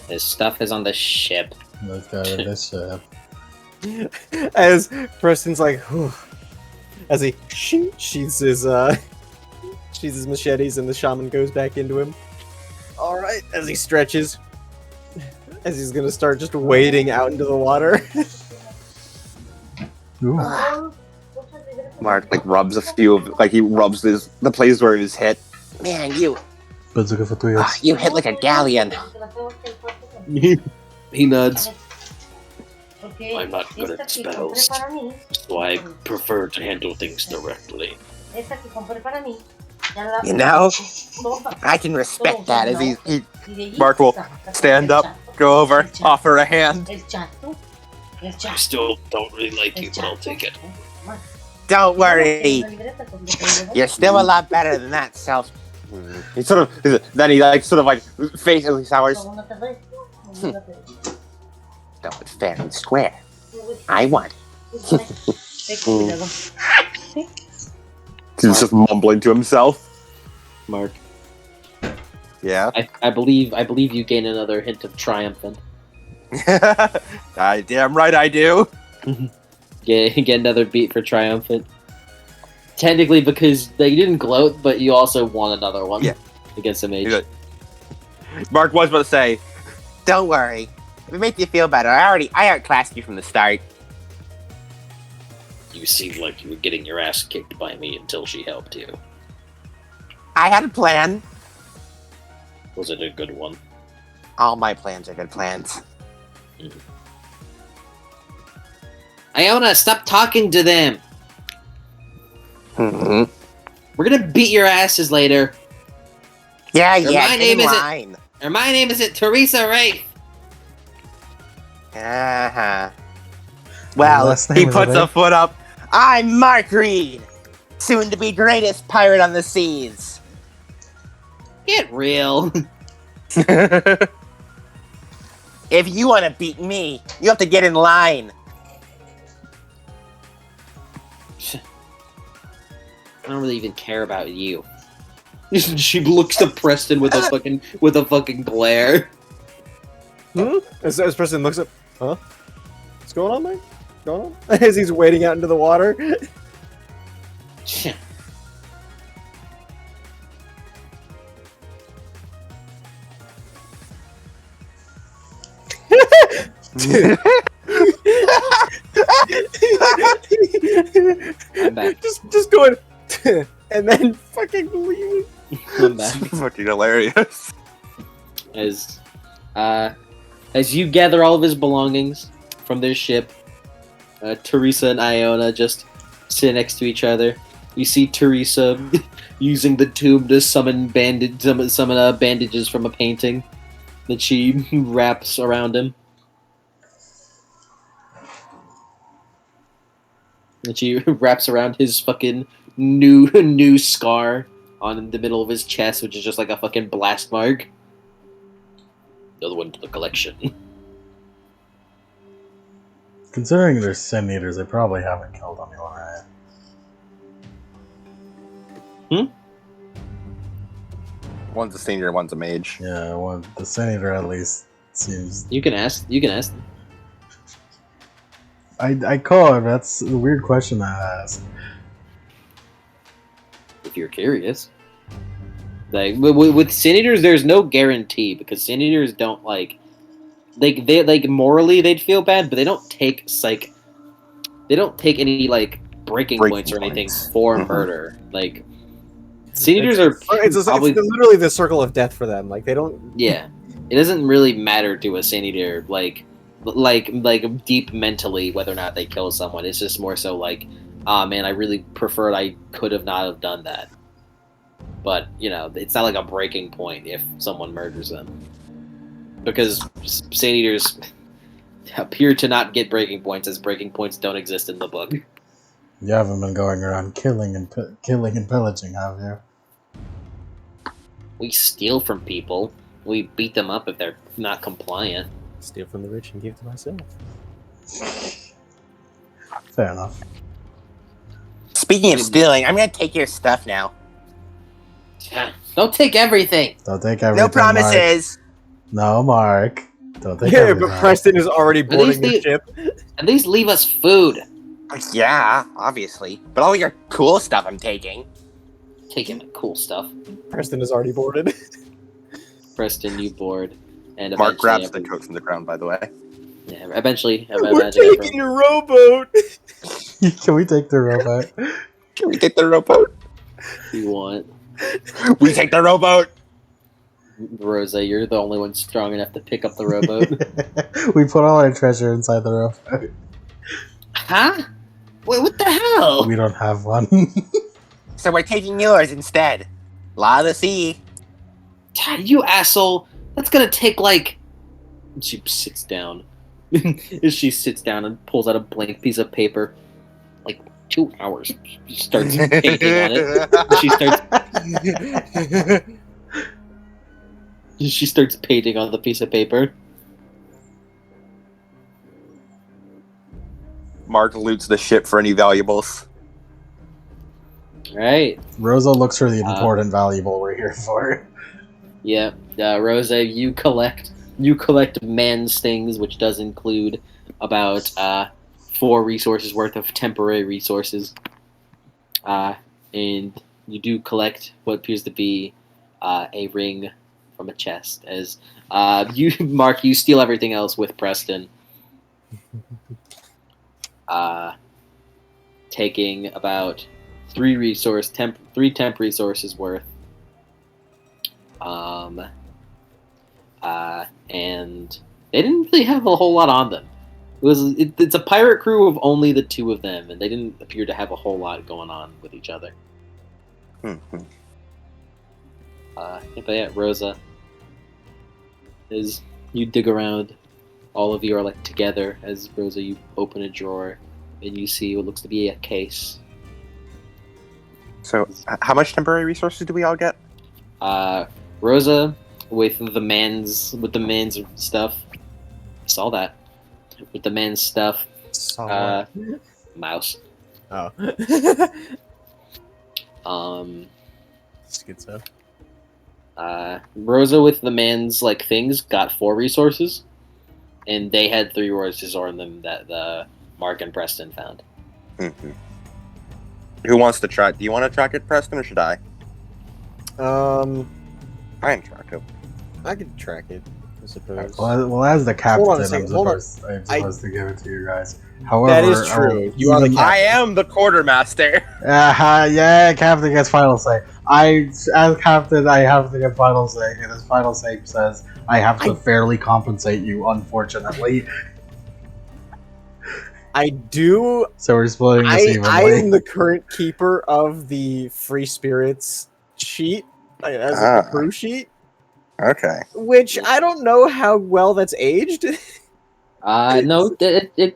His stuff is on the ship. Let's go to the ship. as Preston's like, whew, as he sheathes his machetes and the shaman goes back into him. All right, as he stretches, as he's gonna start just wading out into the water. Mark like rubs a few of he rubs the places where he was hit. Man, Bazooka for 2 years. You hit like a galleon. He nods. I'm not good at spells, so I prefer to handle things directly. You know, I can respect that. As Mark will stand up, go over, offer a hand. I still don't really like you, but I'll take it. Don't worry, you're still a lot better than that self. He then he facially sours. That was fair and square. I won. He's just mumbling to himself. Mark. Yeah. I believe you gain another hint of triumphant. Damn right I do. Get another beat for triumphant. Technically, because you didn't gloat, but you also won another one. Yeah. Against the mage. Mark was about to say, "Don't worry, if it makes you feel better, I outclassed you from the start." You seemed like you were getting your ass kicked by me until she helped you. I had a plan. Was it a good one? All my plans are good plans. Iona, stop talking to them. Mm-hmm. We're gonna beat your asses later. Yeah, Or yeah. my Get name in is line. Or my name is Teresa Wraith. Uh-huh. Well, last he name is puts a Wraith? foot up. I'm Mark Reed, soon to be greatest pirate on the seas. Get real. If you want to beat me, you have to get in line. I don't really even care about you. She looks to Preston with a fucking glare. As Preston looks up, huh? What's going on, man? What's going on? As he's wading out into the water. I'm back. Just going, and then fucking leaving. I'm back. Fucking hilarious. As you gather all of his belongings from their ship, Teresa and Iona just sit next to each other. You see Teresa using the tube to summon bandages from a painting that she wraps around him. That she wraps around his fucking new scar on the middle of his chest, which is just like a fucking blast mark. Another one to the collection. Considering they're sin eaters, they probably haven't killed anyone, right? One's a senior, one's a mage. Yeah, well, the sin eater at least seems. You can ask them. I could. That's a weird question to ask. If you're curious. Like with sin eaters, there's no guarantee because sin eaters don't they morally they'd feel bad, but they don't take any breaking points or anything for murder. Like sin eaters are It's probably literally the circle of death for them. Like they don't. yeah. It doesn't really matter to a sin eater like deep mentally whether or not they kill someone. It's just more so like, ah man, I really preferred I could have not have done that. But, you know, it's not like a breaking point if someone murders them. Because Saint Eaters appear to not get breaking points, as breaking points don't exist in the book. You haven't been going around killing and pillaging, have you? We steal from people. We beat them up if they're not compliant. Steal from the rich and give to myself. Fair enough. Speaking of stealing, I'm gonna take your stuff now. Don't take everything! Don't take everything. No promises. Mark. No, Mark. Don't take Yeah, everything. but Preston is already boarding the ship. At least leave us food! Yeah, obviously. But all your cool stuff I'm taking. Taking the cool stuff. Preston is already boarded. Preston, you board. And Mark grabs the eventually- coat from the ground, by the way. Yeah, eventually. We're taking your rowboat! Can we take the robot? Can we take the rowboat? You want. We take the rowboat! Rosa, you're the only one strong enough to pick up the rowboat. We put all our treasure inside the rowboat. Huh? Wait, what the hell? We don't have one. So we're taking yours instead. Law of the sea. God, you asshole! That's gonna take like. She sits down. She sits down and pulls out a blank piece of paper. Like 2 hours. She starts painting on it. She starts painting on the piece of paper. Mark loots the ship for any valuables. Right. Rosa looks for the important valuable we're here for. Yeah. Rosa, you collect man's things, which does include about 4 resources worth of temporary resources. And you do collect what appears to be a ring from a chest. As you, Mark, you steal everything else with Preston. Taking about 3 temp resources worth. And they didn't really have a whole lot on them. It's a pirate crew of only the 2 of them, and they didn't appear to have a whole lot going on with each other. Mm-hmm. But yeah, Rosa, as you dig around, all of you are like together. As Rosa, you open a drawer, and you see what looks to be a case. So, how much temporary resources do we all get? Rosa, with the man's stuff. I saw that. With the man's stuff. Mouse. Oh. Schizo. Rosa with the man's like things got 4 resources, and they had 3 resources on them that the Mark and Preston found. Mm-hmm. Who wants to track? Do you want to track it, Preston, or should I? I can track it. I could track it, I suppose. Well, as the captain, I'm supposed to give it to you guys. However, that is true. You are the captain. I am the quartermaster. Yeah, captain gets final say. As captain, I have to get final say, and his final say says I have to fairly compensate you. Unfortunately, I do. So we're splitting this evenly. I am the current keeper of the Free Spirits sheet, as a crew sheet. Okay. Which I don't know how well that's aged. No,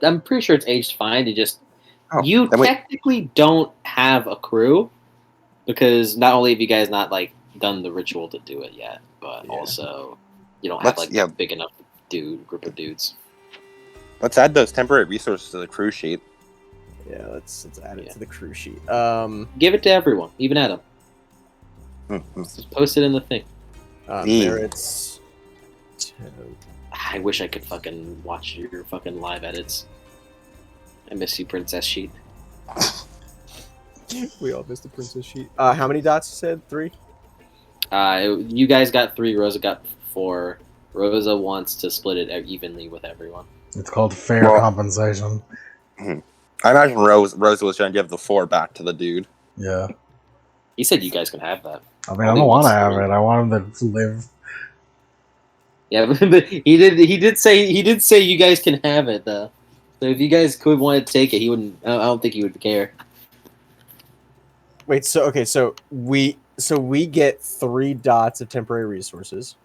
I'm pretty sure it's aged fine. It just you technically don't have a crew because not only have you guys not like done the ritual to do it yet, but also you don't have a big enough group of dudes. Let's add those temporary resources to the crew sheet. Yeah, let's add it to the crew sheet. Give it to everyone, even Adam. Just post it in the thing. Merits. I wish I could fucking watch your fucking live edits. I miss you, Princess Sheet. We all missed the Princess Sheet. How many dots you said? 3? You guys got 3. Rosa got 4. Rosa wants to split it evenly with everyone. It's called fair compensation. I imagine Rosa was trying to give the 4 back to the dude. Yeah. He said you guys can have that. I mean, I don't want to have it. I want him to live. Yeah, but he did say you guys can have it though. So if you guys could want to take it, he wouldn't. I don't think he would care. Wait, so we get 3 dots of temporary resources.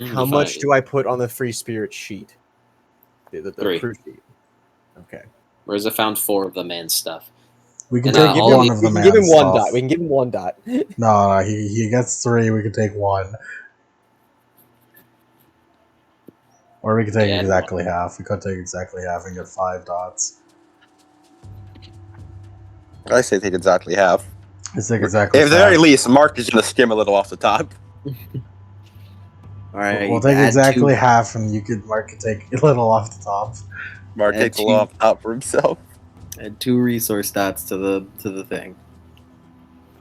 How much do I put on the Free Spirit sheet? The 3. Crew sheet. Okay. Rosa found 4 of the man's stuff. We can take one of the man's stuff. Give him 1 dot. stuff. We can give him 1 dot. No, he gets 3. We can take 1. Or we could take exactly half. We could take exactly half and get 5 dots. I say take exactly half. Let's take exactly half. At the very least, Mark is going to skim a little off the top. Alright. We'll take exactly half, and Mark could take a little off the top. Mark takes a little off the top for himself. Add 2 resource dots to the thing.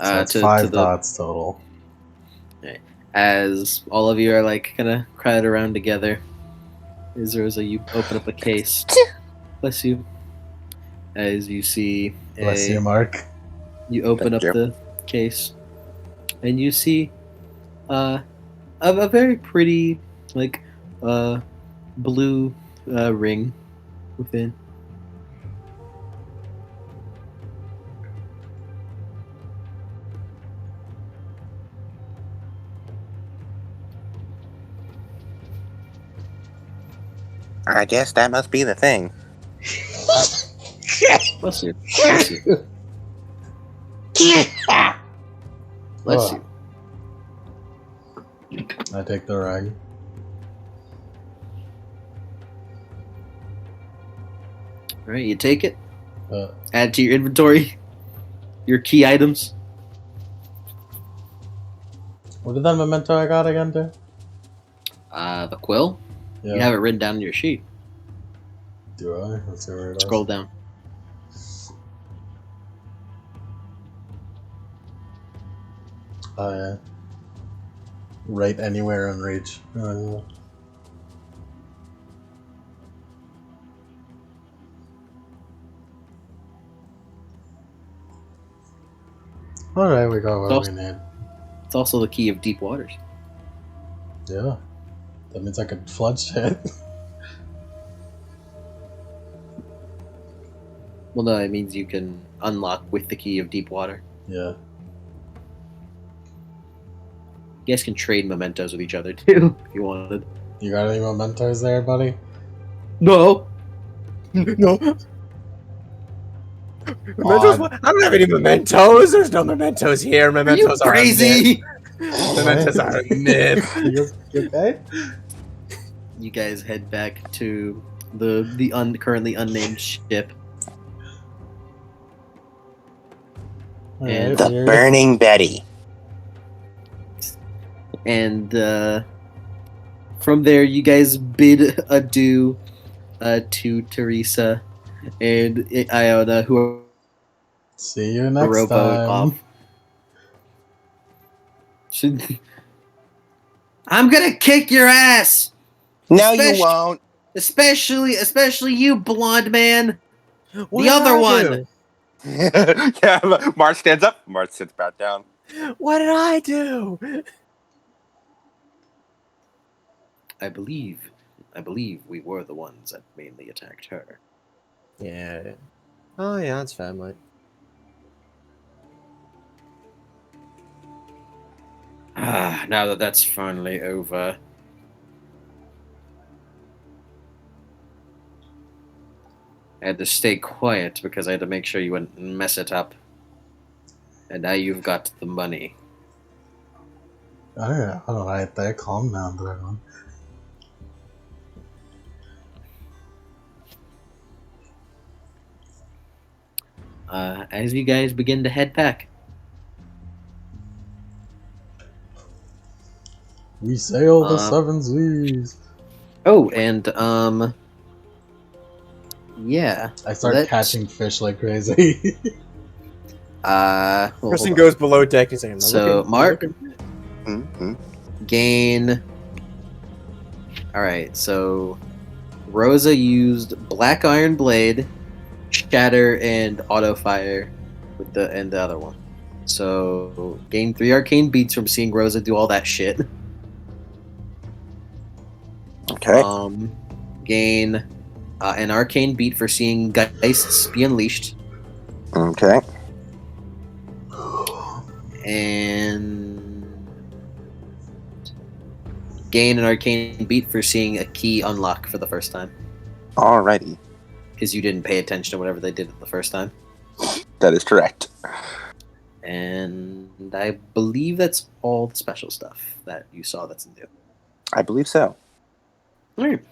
So that's 5 dots total. Okay. As all of you are like kind of crowded around together, Rosa, you open up a case. Bless you. As you see, bless you, Mark. You open up the case, and you see a very pretty, like, blue ring within. I guess that must be the thing. Bless you. Bless you. Bless you. I take the ring. All right, you take it. Uh, Add it to your inventory. Your key items. what did that memento I got again, dude? The quill. Yeah. You have it written down in your sheet. Do I? Let's see where it is. Scroll down. Oh, yeah. Right anywhere in reach. Alright, we got what we need. It's also the key of deep waters. Yeah. That means I could flood shit. Well, no, it means you can unlock with the key of deep water. Yeah. You guys can trade mementos with each other too, if you wanted. You got any mementos there, buddy? No. No. Mementos? What? I don't have any mementos. There's no mementos here. Mementos are crazy. a myth. Mementos are a myth. You okay? You guys head back to the currently unnamed ship. Alright, The weird. Burning Betty. And from there, you guys bid adieu to Teresa and Iona, who See you are next rowboat time. off. I'm gonna kick your ass, No, you Especially- won't. especially you, blonde man. What The other did I one. do? Yeah, March stands up. March sits back down. What did I do? I believe we were the ones that mainly attacked her. Yeah. Oh yeah, that's fair, mate. Now that that's finally over, I had to stay quiet because I had to make sure you wouldn't mess it up. And now you've got the money. Alright there, calm down, everyone. As you guys begin to head back. We sail the seven seas. Oh, and yeah. I start let's- catching fish like crazy. Well, hold Person on. goes below deck and saying, "I'm So, looking, I'm Mark? looking." Mm-hmm. Gain. Alright, so Rosa used Black Iron Blade, Shatter, and Auto Fire with the other one. So gain 3 arcane beats from seeing Rosa do all that shit. Okay. Gain an arcane beat for seeing Geists be unleashed. Okay. And gain an arcane beat for seeing a key unlock for the first time. Alrighty. Because you didn't pay attention to whatever they did the first time. That is correct. And I believe that's all the special stuff that you saw that's new. I believe so. Alright.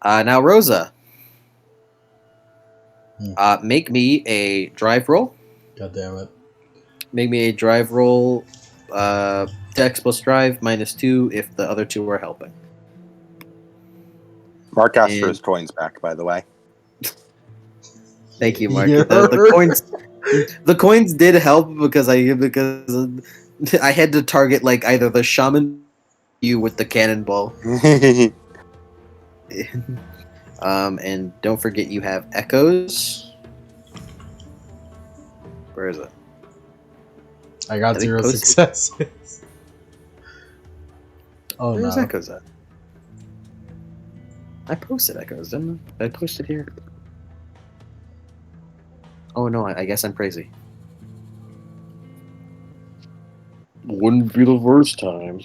Now, Rosa. Hmm. Make me a drive roll. God damn it. Make me a drive roll. Dex plus drive -2 if the other two are helping. Mark asked for And- his coins back, by the way. Thank you, Mark. Yeah. The coins. The coins did help because I had to target like either the shaman you with the cannonball. And don't forget you have echoes. Where is it? I got I think 0 posted- successes. Oh Where's no. Echoes at? I posted Echoes, didn't I? I pushed it here. Oh no, I guess I'm crazy. Wouldn't be the first time.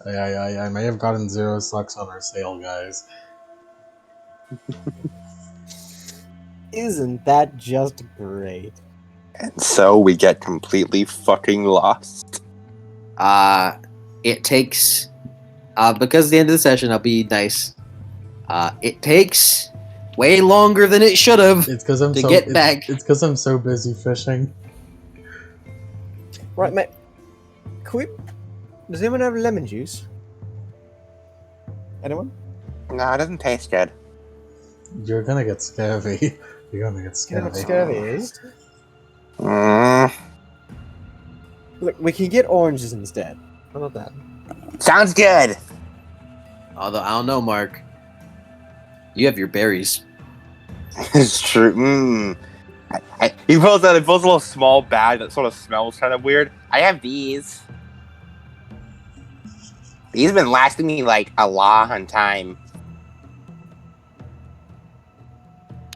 I may have gotten 0 sucks on our sale, guys. Isn't that just great? And so we get completely fucking lost. It takes because at the end of the session, I'll be nice. It takes way longer than it should have It's because I'm to so get back. It's because I'm so busy fishing. Right, mate. Does anyone have lemon juice? Anyone? No, it doesn't taste good. You're gonna get scurvy. You're gonna get You know what scurvy. scurvy is? Mm, Look, we can get oranges instead. How about that? sounds good. Although I don't know, Mark. You have your berries. It's true. He pulls a little small bag that sort of smells kind of weird. I have these. These have been lasting me like a long time.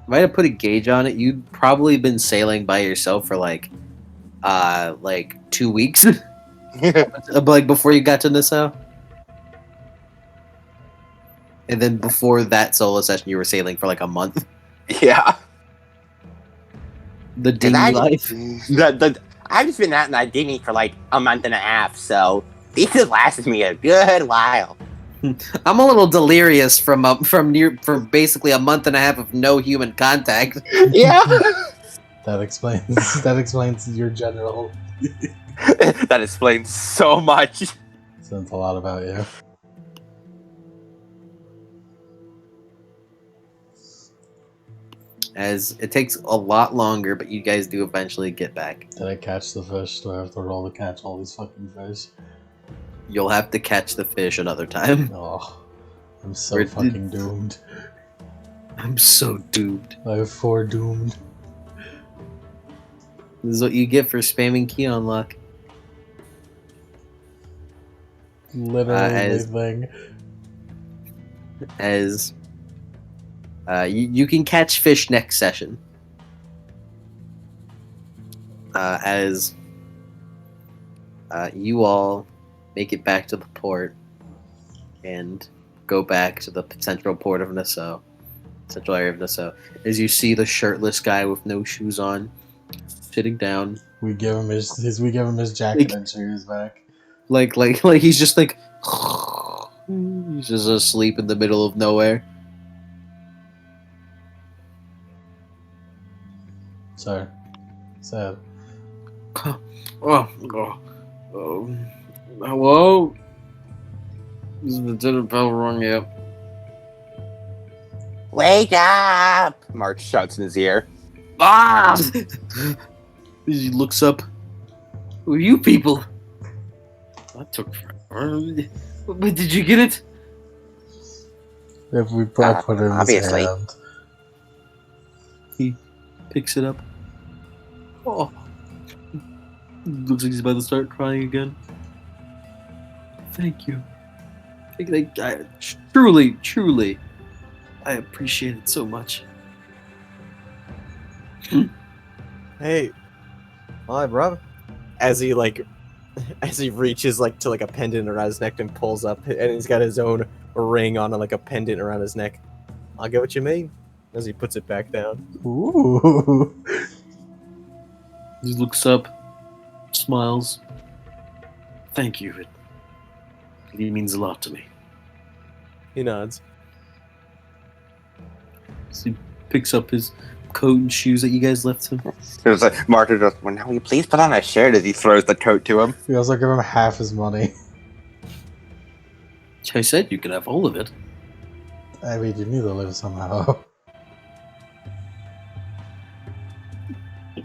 If I had to put a gauge on it, you'd probably been sailing by yourself for like 2 weeks, like before you got to Nassau. And then before that solo session, you were sailing for like a month. Yeah. The dinghy life. I've just been out in that dinghy for like a month and a half, so these have lasted me a good while. I'm a little delirious from basically a month and a half of no human contact. Yeah. That explains your general. That explains so much. Says a lot about you. As it takes a lot longer, but you guys do eventually get back. Did I catch the fish? Do I have to roll to catch all these fucking fish? You'll have to catch the fish another time. Oh, I'm so We're- fucking doomed. I'm so doomed. I have 4 doomed. This is what you get for spamming key unlock. Literally as- thing. As you can catch fish next session. As you all make it back to the port and go back to the central port of Nassau, central area of Nassau, as you see the shirtless guy with no shoes on, sitting down, We give him his jacket and shoes back. like he's just like he's just asleep in the middle of nowhere. Sorry. Sad. Hello? Is the dinner bell rung yet? Wake up! Mark shouts in his ear. Ah! He looks up. Who are you people? That took forever. But did you get it? If we put it in obviously. his hand. He picks it up. Oh. Looks like he's about to start crying again. Thank you. Truly, I appreciate it so much. Hey, hi, bro. As he reaches to a pendant around his neck and pulls up, and he's got his own ring on like a pendant around his neck. I get what you mean. As he puts it back down. Ooh. He looks up, smiles. Thank you. It really means a lot to me. He nods. So he picks up his coat and shoes that you guys left him. There's like Mark goes, well, now will you please put on a shirt as he throws the coat to him. We also give him half his money. I said you could have all of it. I mean, you need to live somehow.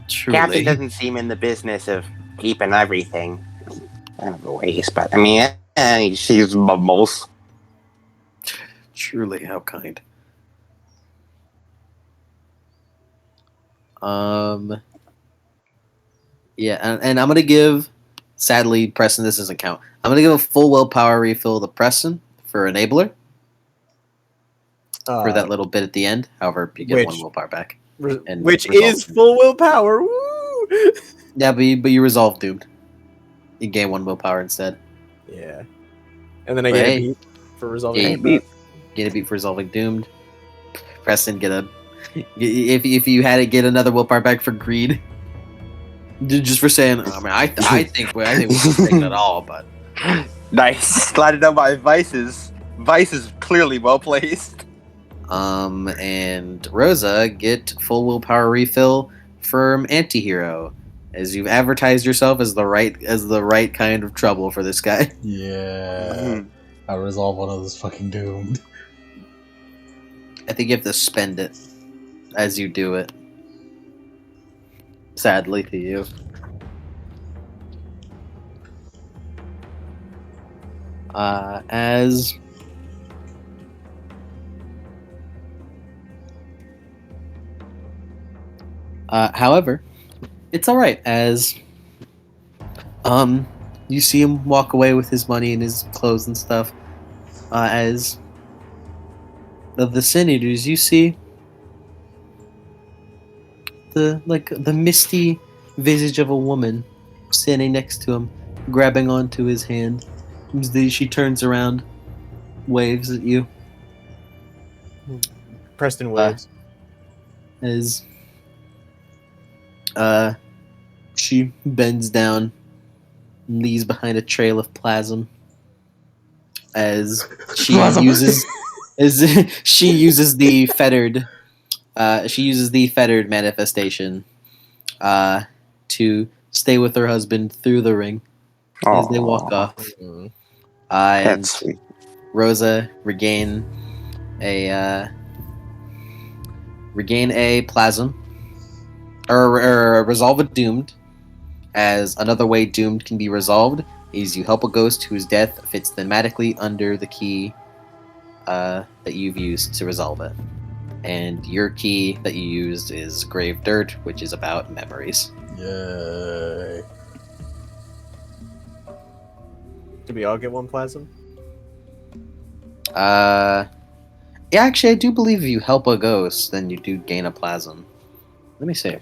Truly. Captain doesn't seem in the business of keeping everything. Kind of a waste, but I mean, she's bubbles. Truly, how kind. Yeah, and I'm gonna give. Sadly, Preston, this doesn't count. I'm gonna give a full willpower refill to Preston for enabler for that little bit at the end. However, you get one willpower back. And which resolve is doomed. full willpower. Woo! Yeah, but you resolve doomed. You gain one willpower instead. Yeah. And then I get a beat for resolving Yeah, doomed. Get a beat for resolving doomed. Preston, get a. If you had to get another willpower back for greed. Just for saying, I mean, I think we should take it at all, but Nice. Glad to know my vices. Vice is clearly well placed. And Rosa, get full willpower refill from Antihero, as you've advertised yourself as the right kind of trouble for this guy. Yeah. I resolve one of those fucking doomed. I think you have to spend it as you do it. Sadly to you. However, it's all right as you see him walk away with his money and his clothes and stuff. As the vicinitors, you see the misty visage of a woman standing next to him, grabbing onto his hand. She turns around, waves at you. Preston waves. As she bends down and leaves behind a trail of plasm. As she uses the fettered manifestation to stay with her husband through the ring as they walk off. That's And sweet. Rosa regain a plasm or resolve a doomed. As another way doomed can be resolved is you help a ghost whose death fits thematically under the key that you've used to resolve it. And your key that you used is Grave Dirt, which is about memories. Yay. Did we all get one plasm? Yeah, actually, I do believe if you help a ghost, then you do gain a plasm. Let me see.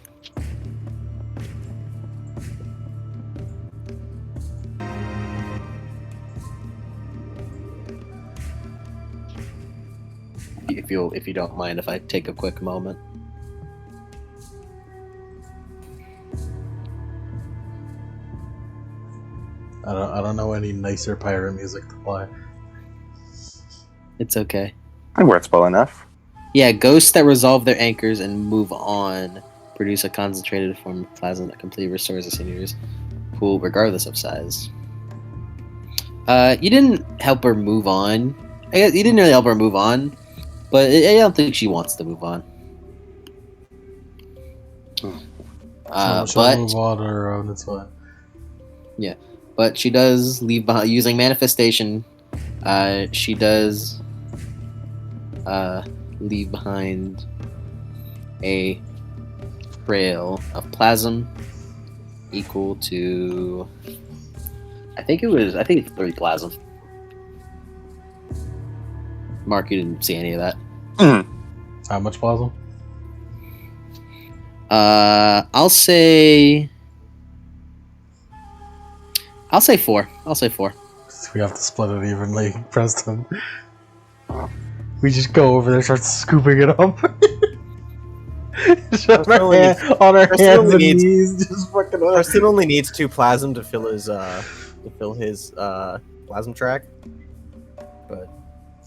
If you don't mind, if I take a quick moment. I don't know any nicer pirate music to play. It's okay. That works well enough. Yeah, ghosts that resolve their anchors and move on produce a concentrated form of plasma that completely restores the senior's pool regardless of size. You didn't help her move on. You didn't really help her move on, but I don't think she wants to move on. She'll move on her own, it's fine. Yeah, but she does leave behind, using manifestation, she does leave behind a trail of plasm equal to I think it's 3 plasm. Mark, you didn't see any of that. How much plasma? I'll say 4. I'll say 4. We have to split it evenly, Preston. We just go over there, start scooping it up. Just on our hands and knees, just fucking up. Preston only needs 2 plasm to fill his plasm track. But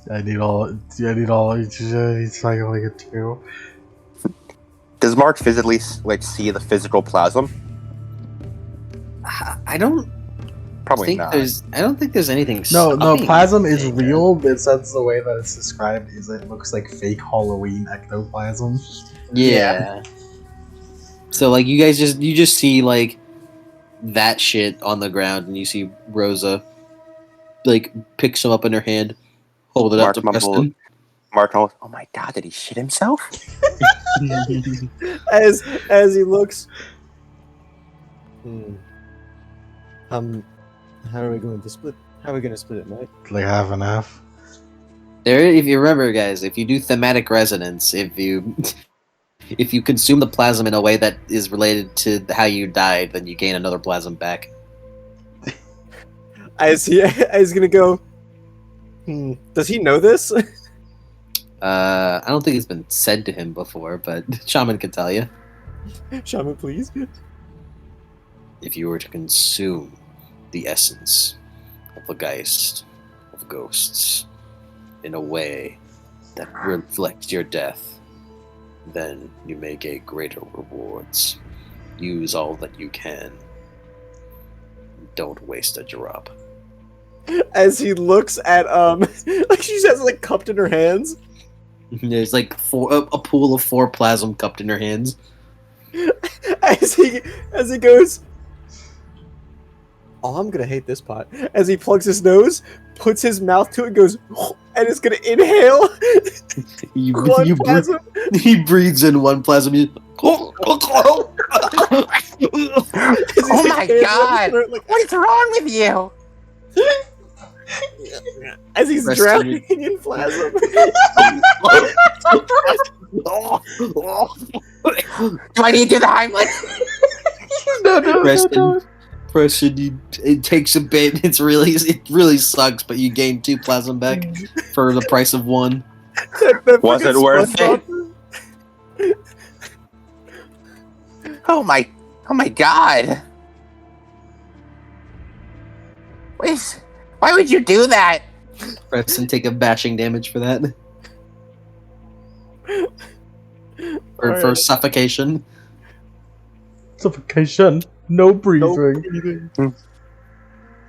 I need all. He's like only get 2. Does Mark physically see the physical plasm? I don't Probably not. I don't think there's anything. No, plasm is real. In the sense the way that it's described is it looks like fake Halloween ectoplasm. Yeah. So like you just see like that shit on the ground, and you see Rosa like pick some up in her hand, hold it up to Preston. Mark goes, oh my god, did he shit himself? as he looks. How are we going to split? How are we going to split it, mate? Like half and half. There, if you remember, guys, if you do thematic resonance, if you consume the plasm in a way that is related to how you died, then you gain another plasm back. As he's gonna go. Does he know this? I don't think it's been said to him before, but Shaman can tell you. Shaman, please. If you were to consume the essence of a Geist, of ghosts, in a way that reflects your death, then you may gain greater rewards. Use all that you can. Don't waste a drop. As he looks at like she has like cupped in her hands. There's like a pool of 4 plasm cupped in her hands. As he goes. Oh, I'm gonna hate this pot. As he plugs his nose, puts his mouth to it, goes, and is gonna inhale. Plasm. He breathes in 1 plasm. Oh my god! What is wrong with you? As he's drowning in plasm. Do I need to do the Heimlich? No. Preston, it takes a bit. It really sucks, but you gain 2 plasm back for the price of 1. Was it worth it? Oh my god! Why would you do that? Preston, take a bashing damage for that. For suffocation. Suffocation. No breathing.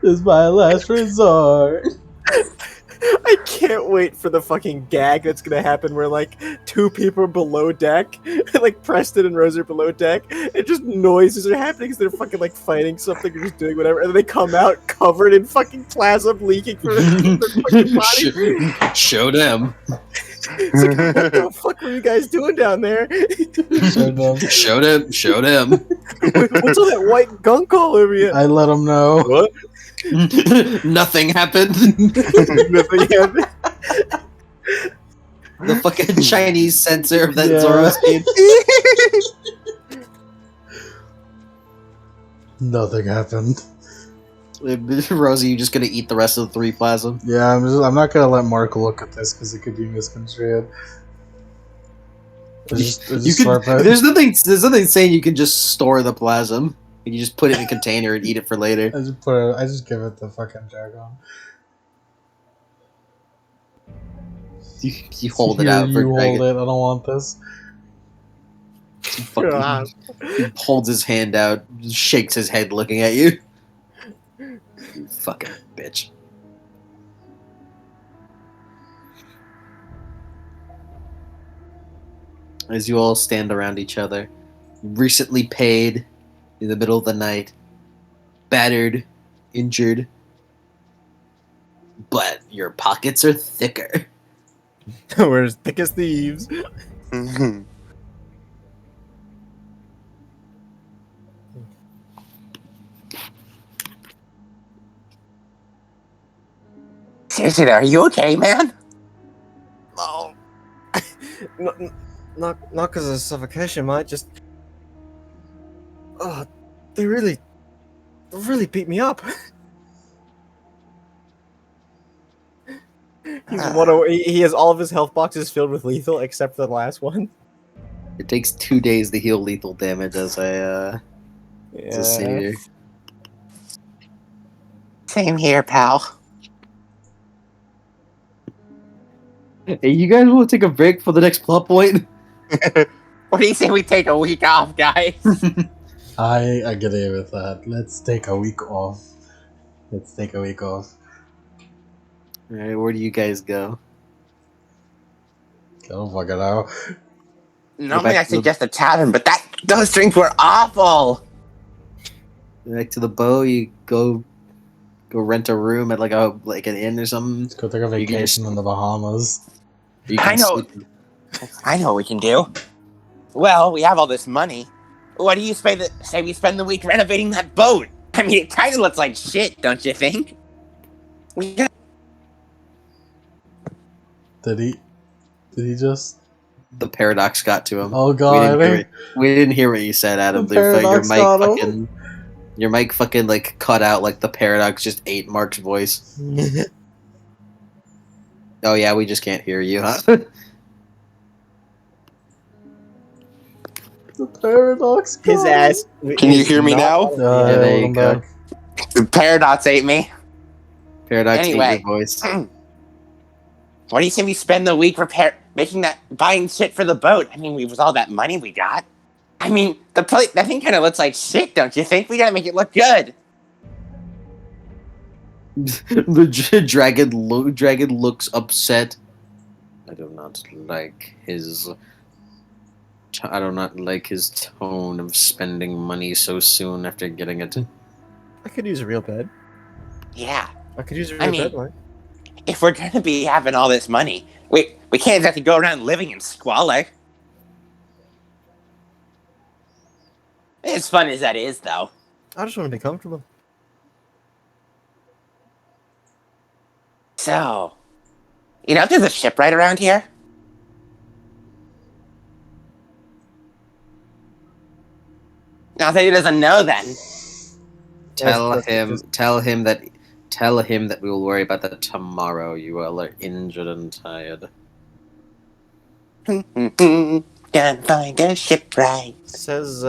Is my last resort. I can't wait for the fucking gag that's gonna happen where like 2 people are below deck, like Preston and Rose are below deck, and just noises are happening because they're fucking like fighting something or just doing whatever, and then they come out covered in fucking plasm leaking from their fucking body. Show them. It's like, what the fuck were you guys doing down there? Show them. What's all that white gunk all over you? I let them know. What? Nothing happened. Nothing happened. The fucking Chinese censor of that Zoro scene. Nothing happened. Rosie, you just gonna eat the rest of the 3 plasm? Yeah, I'm not gonna let Mark look at this because it could be misconstrued. There's nothing saying you can just store the plasm. You just put it in a container and eat it for later. I just give it the fucking dragon. You hold it out for you dragon. hold it. I don't want this. He holds his hand out, shakes his head looking at you. You fucking bitch. As you all stand around each other, recently paid in the middle of the night, battered, injured, but your pockets are thicker. We're as thick as thieves. Seriously, are you okay, man? No. Not because of suffocation, mate. Just, they really beat me up. He has all of his health boxes filled with lethal except for the last one. It takes 2 days to heal lethal damage as a savior. Same here, pal. Hey, you guys want to take a break for the next plot point? What do you say we take a week off, guys? I agree with that. Let's take a week off. Alright, where do you guys go? I don't fucking know. Normally I suggest a tavern, but those drinks were awful. Back to the bow, you go rent a room at like an inn or something. Let's go take a vacation in the Bahamas. You I can know. sleep. I know what we can do. Well, we have all this money. What do you say we spend the week renovating that boat? I mean, it kind of looks like shit, don't you think? We got Did he just? The paradox got to him. Oh god! We didn't hear what you said, Adam. The paradox got him. Your mic fucking like cut out like the paradox just ate Mark's voice. Oh yeah, we just can't hear you, huh? The paradox. His ass. Can you hear me now? Yeah, there you I'm go. back. The paradox ate me. Paradox Anyway. ate your voice. What do you say we spend the week buying shit for the boat? I mean, with all that money we got. I mean, that thing kind of looks like shit, don't you think? We gotta make it look good. The dragon looks upset. I do not like his tone of spending money so soon after getting it. I could use a real bed. Yeah. I could use a real bed, right? If we're gonna be having all this money, we can't exactly go around living in squalor. As fun as that is, though. I just want to be comfortable. So, you know, there's a shipwright around here. Now that he doesn't know, then Tell him that we will worry about that tomorrow. You all are injured and tired. can't find a shipwright. Says,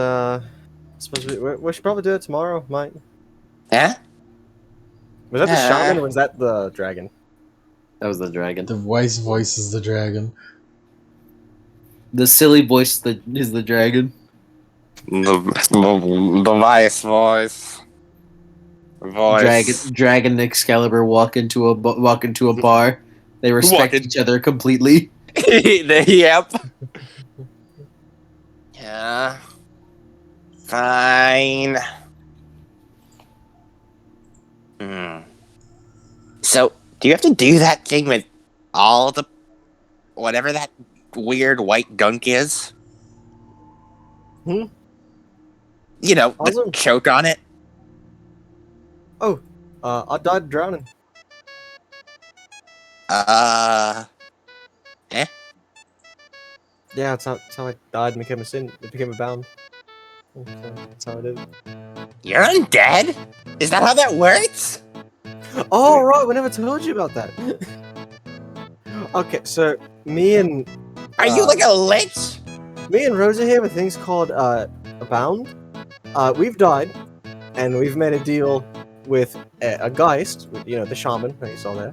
suppose we should probably do it tomorrow, Mike. Huh? Was that the shaman or was that the dragon? That was the dragon. The wise voice is the dragon. The silly voice is the dragon. The wise voice. Dragon and Excalibur walk into a bar. They respect each other completely. Yep. Yeah. Fine. So, do you have to do that thing with all the whatever that weird white gunk is? Hmm? You know, the Awesome. choke on it. Oh, I died drowning. Eh? Yeah, that's how I died and became a sin. It became a bound. So that's how I did. You're undead? Is that how that works? Oh, right, we never told you about that. Okay, so me and Are you like a lich? me and Rosa here with things called a bound. We've died, and we've made a deal with a Geist, you know, the shaman that you saw there.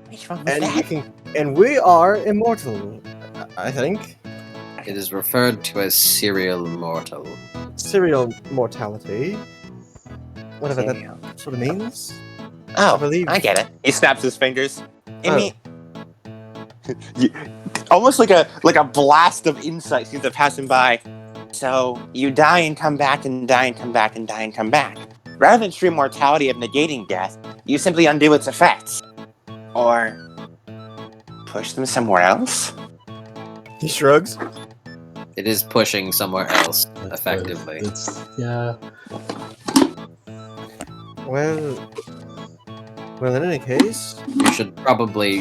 Which one was And that? we are immortal, I think. It is referred to as serial mortal. Serial mortality. Whatever that sort of means. Oh, I believe. I get it. He snaps his fingers. I Oh. mean, almost like a blast of insight seems to pass him by. So you die and come back and die and come back and die and come back. Rather than true mortality of negating death, you simply undo its effects. Or push them somewhere else? He shrugs. It is pushing somewhere else That's effectively. Yeah. Well, in any case, You should probably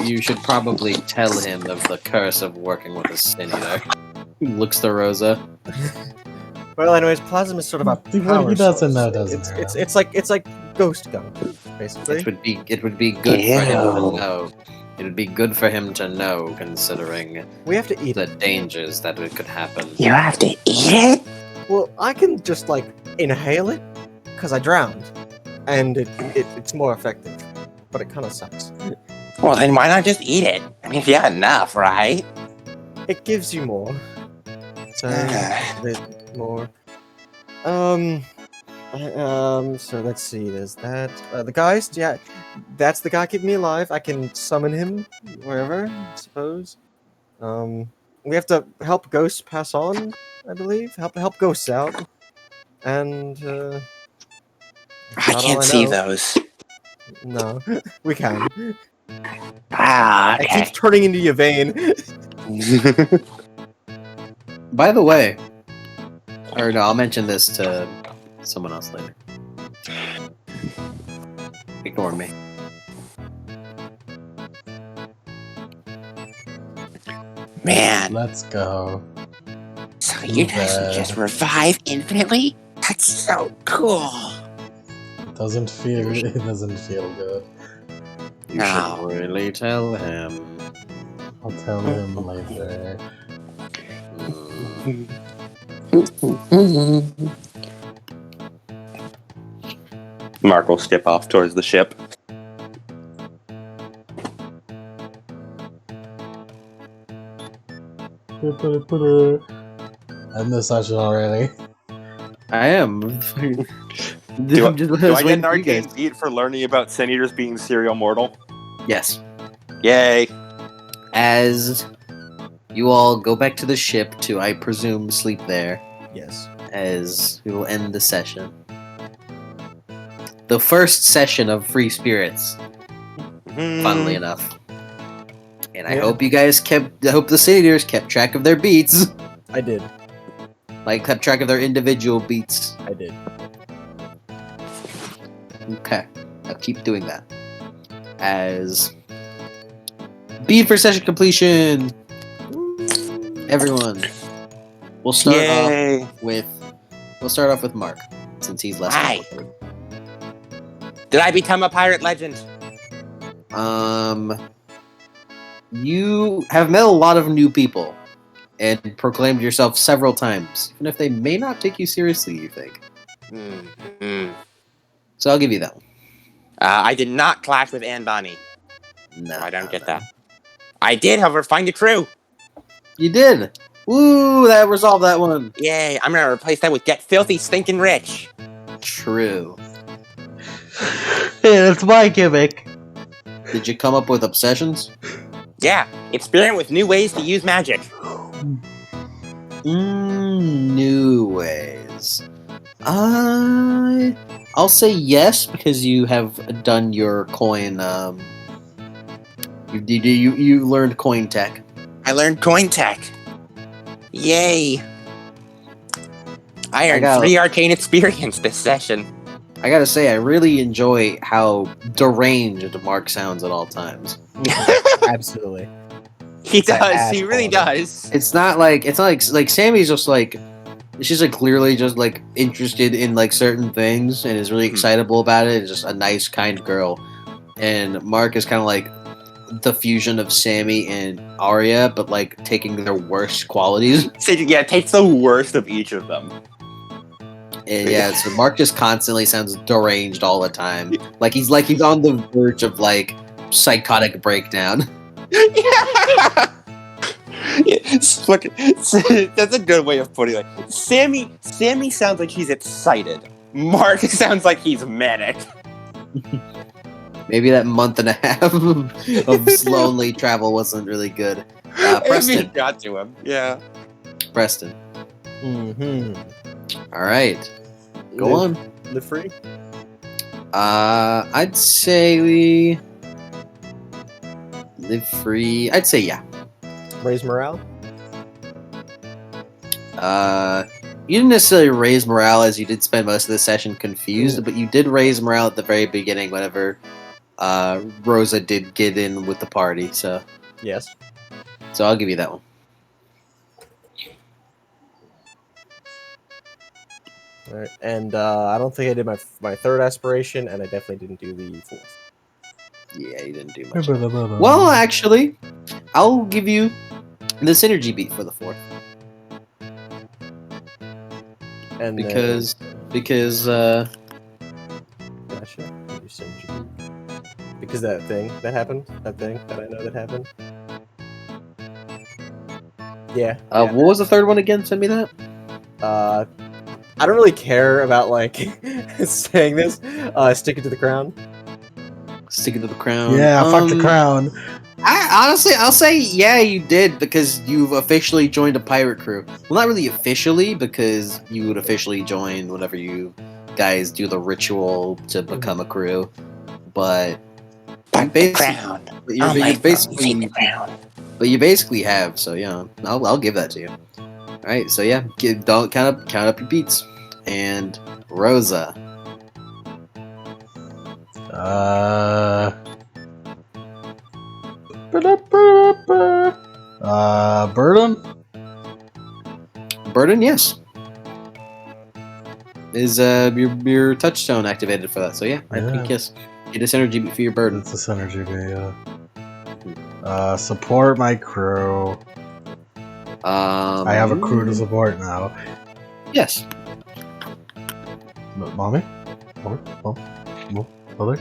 tell him of the curse of working with a sin eater. Looks to Rosa. well, anyways, plasma is sort of a What he power doesn't source. know doesn't It's like ghost gun, basically. It would be good for him to know. It would be good for him to know, considering We have to eat the it. dangers that could happen. You have to eat it? Well, I can just like inhale it because I drowned, and it's more effective, but it kind of sucks. Well, then why not just eat it? I mean, if you had enough, right? It gives you more. So a bit more. So let's see. There's that. The Geist, yeah, that's the guy keeping me alive. I can summon him wherever, I suppose. We have to help ghosts pass on, I believe. Help ghosts out, and I not all can't see know. those. No, we can. Ah, It keeps turning into Yvain. By the way, or no, I'll mention this to someone else later. Ignore me. Man, Let's go. so you guys can just revive infinitely? That's so cool. It doesn't feel good. You No. should really tell him. I'll tell him later. Mark will skip off towards the ship. End the session already. I am. Do I get an arcane beat for learning about Sin Eaters being serial mortal? Yes. Yay. As you all go back to the ship to, I presume, sleep there, Yes. as we will end the session. The first session of Free Spirits, funnily enough. And I hope you guys I hope the Satyrs kept track of their beats. I did. Like, kept track of their individual beats. I did. Okay. Now keep doing that. As beat for session completion. Everyone. We'll start Yay. off with Mark, since he's less Hi. complicated. Did I become a pirate legend? You have met a lot of new people and proclaimed yourself several times, even if they may not take you seriously, you think. So I'll give you that one. I did not clash with Anbani. No, I don't get that. I did, however, find a crew. You did! Woo! That resolved that one. Yay, I'm gonna replace that with Get Filthy Stinking Rich. True. Yeah, that's my gimmick. Did you come up with obsessions? Yeah, experiment with new ways to use magic. New ways. I'll say yes, because you have done your coin. You learned coin tech. I learned coin tech. Yay. I earned 3 arcane experience this session. I gotta say, I really enjoy how deranged Mark sounds at all times. Absolutely. He It's like does. ass He really quality. does. It's not like Sammy's just like, she's like clearly just like interested in like certain things and is really excitable about it. It's just a nice, kind girl. And Mark is kind of like the fusion of Sammy and Arya, but like taking their worst qualities. So, yeah, it takes the worst of each of them. And yeah, so Mark just constantly sounds deranged all the time. Like he's on the verge of like psychotic breakdown. Yeah. Look, that's a good way of putting it. Sammy sounds like he's excited. Mark sounds like he's manic. Maybe that month and a half of lonely travel wasn't really good. Preston. Maybe it got to him. Yeah. Preston. Mm-hmm. All right. Go on. Live free? I'd say we live free. I'd say yeah. Raise morale? You didn't necessarily raise morale, as you did spend most of the session confused, but you did raise morale at the very beginning whenever Rosa did get in with the party. So Yes. So I'll give you that one. All right. And I don't think I did my third aspiration, and I definitely didn't do the fourth. Yeah, you didn't do much. Well, actually, I'll give you the synergy beat for the fourth. And Because gotcha. Because that thing that happened, that thing that I know that happened. Yeah. what was the third one again? Send me that. I don't really care about like saying this. Stick it to the crown. Stick it to the crown. Yeah, fuck the crown. I'll say yeah, you did, because you've officially joined a pirate crew. Well, not really officially, because you would officially join whenever you guys do the ritual to become a crew. But crown. You're basically, but you basically have. So yeah, I'll give that to you. All right. So yeah, don't count up your beats. And Rosa. Burden? Burden, yes. Is your touchstone activated for that? So yeah, I think yes. Get a synergy beat for your burden. It's a synergy beat, yeah. Support my crew. I have a crew to support now. Yes. Mommy? Mother?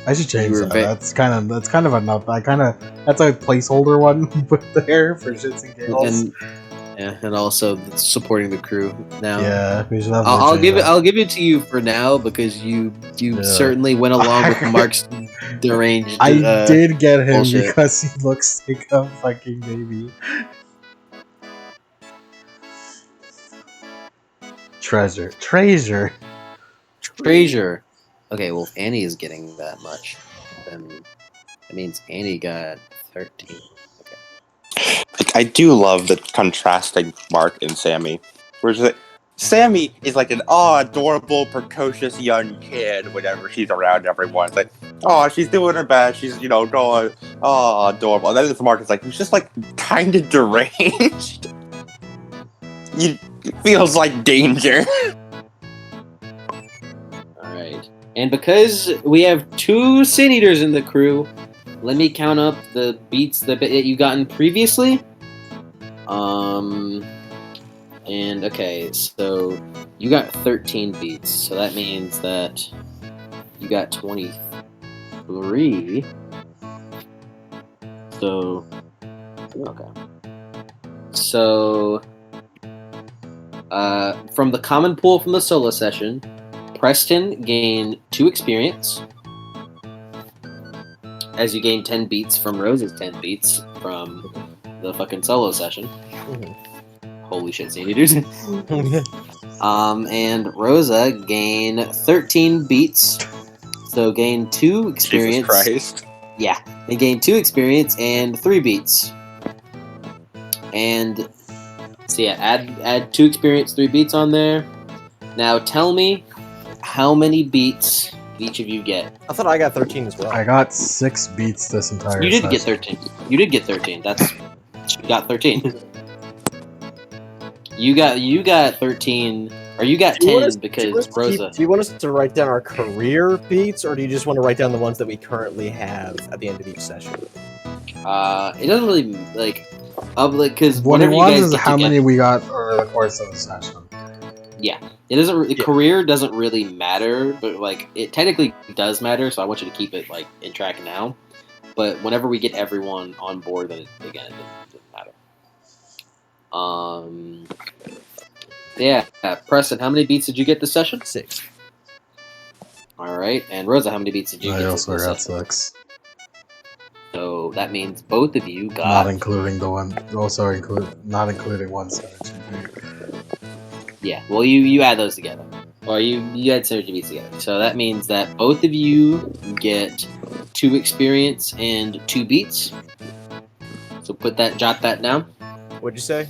I should change that. That's kind of enough. That's a placeholder one put there for shits and giggles. And also supporting the crew now. Yeah, we should have. I'll give it to you for now because you certainly went along with Mark's deranged. I did get him bullshit. because he looks like a fucking baby. Treasure. Okay, well, if Annie is getting that much, then that means Annie got 13. Okay. Like, I do love the contrasting Mark and Sammy. Where it's like, Sammy is like an adorable, precocious young kid whenever she's around everyone. It's like, oh, she's doing her best. She's, going, oh, adorable. And then this Mark is like, he's just like kind of deranged. It feels like danger. Alright. And because we have 2 Sin Eaters in the crew, let me count up the beats that you've gotten previously. And okay, so you got 13 beats, so that means that you got 23. So, okay. So, from the common pool from the solo session, Preston gained 2 experience, as you gain 10 beats from Rose's 10 beats from the fucking solo session. Mm-hmm. Holy shit, Sin Eaters. And Rosa gained 13 beats, so gained 2 experience. Jesus Christ. Yeah, they gained 2 experience and 3 beats. And so yeah, add 2 experience, 3 beats on there. Now tell me how many beats each of you get. I thought I got 13 as well. I got 6 beats this entire. You did session. get 13. You did get 13. That's you got 13. You got 13, or you got 10 because Rosa. Do you want us to write down our career beats, or do you just want to write down the ones that we currently have at the end of each session? It doesn't really because what it whenever you was guys is get how together, many we got over the course of the session. Yeah, it doesn't. Career doesn't really matter, but like it technically does matter. So I want you to keep it like in track now. But whenever we get everyone on board, then it doesn't matter. Yeah, Preston, how many beats did you get this session? 6. All right, and Rosa, how many beats did you get? I also this got session? 6. So that means both of you got. Not including the one. Also not including one synergy beat. Yeah, well, you add those together, or you add synergy beats together. So that means that both of you get 2 experience and 2 beats. So jot that down. What'd you say?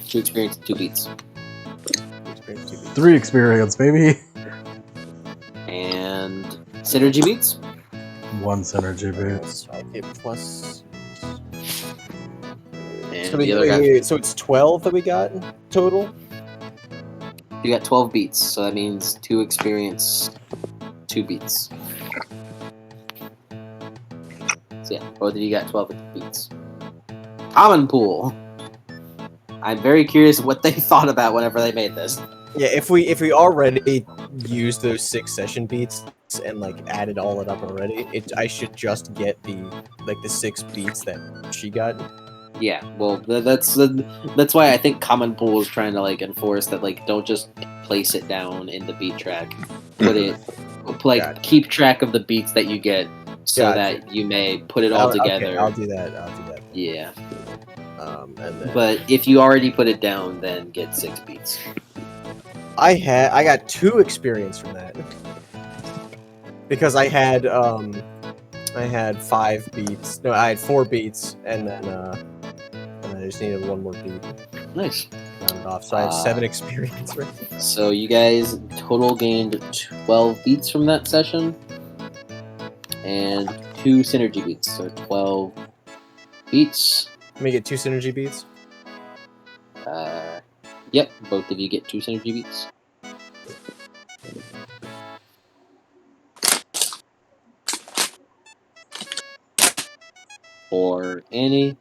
2 experience, 2 beats. 3 experience, baby. And synergy beats. 1 synergy beat. So I get plus. And So, the other guy, so it's 12 that we got total. you got 12 beats. So that means 2 experience, 2 beats. So yeah, both of you got 12 beats. Common pool. I'm very curious what they thought about whenever they made this. Yeah, if we already used those 6 session beats and like added all it up already, I should just get the 6 beats that she got. Yeah, well, that's why I think Common Pool is trying to like enforce that, like, don't just place it down in the beat track, keep track of the beats that you get, so that you may put it all together. Okay, I'll do that. Yeah. And then But if you already put it down, then get 6 beats. I got 2 experience from that because I had 5 beats. No, I had 4 beats, and then I just needed 1 more beat. Nice. Round it off. So I have 7 experience. Right? So you guys total gained 12 beats from that session, and 2 synergy beats. So 12 beats. Let me get 2 synergy beats. Yep, both of you get 2 synergy beats. For Annie.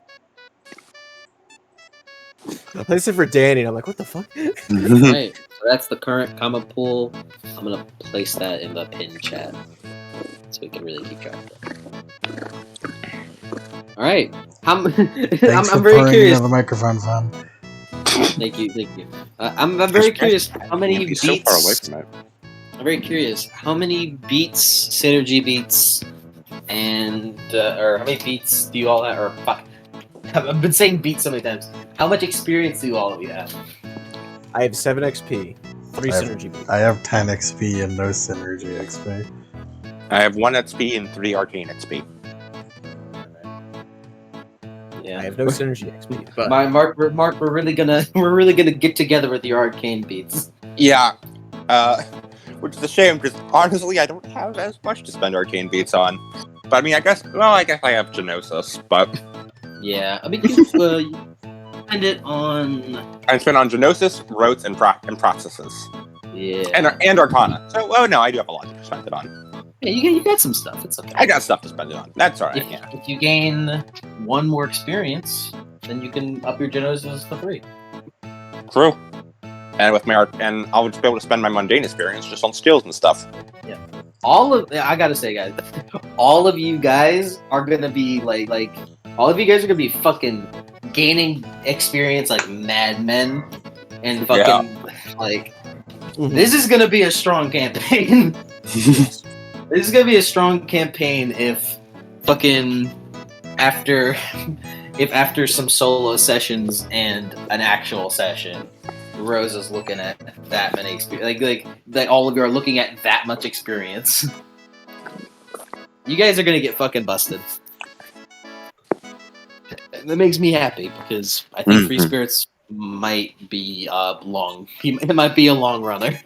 I placed it for Danny, and I'm like, what the fuck? Right. So that's the current comment pool. I'm gonna place that in the pin chat so we can really keep track of it. All right. Thanks I'm for very purring curious. into the microphone, fam. Thank you. I'm very curious how many Can't be beats. so far away from it. I'm very curious how many beats, synergy beats, and or how many beats do you all have? Or fuck, I've been saying beats so many times. How much experience do all of you have? I have 7 XP, 3 I have- synergy beats. I have 10 XP and no synergy XP. I have 1 XP and 3 arcane XP. Yeah. I have no synergy XP, but Mark, we're really gonna get together with your arcane beats. Yeah, which is a shame because honestly, I don't have as much to spend arcane beats on. But I mean, I guess I have Genosis, but Yeah, I mean you spend it on. I spend on Genosis, Rotes, and Processes, Yeah. and Arcana. So, no, I do have a lot to spend it on. Yeah, you got some stuff. It's okay. I got stuff to spend it on. That's alright. Yeah. If you gain 1 more experience, then you can up your Genosis to 3. True. And with my and I'll just be able to spend my mundane experience just on skills and stuff. I gotta say, guys, all of you guys are gonna be like all of you guys are gonna be fucking gaining experience like madmen, and fucking like this is gonna be a strong campaign. This is gonna be a strong campaign if fucking after some solo sessions and an actual session, Rose is looking at that many experience. Like all of you are looking at that much experience. You guys are gonna get fucking busted. That makes me happy because I think Free Spirits might be long. It might be a long runner.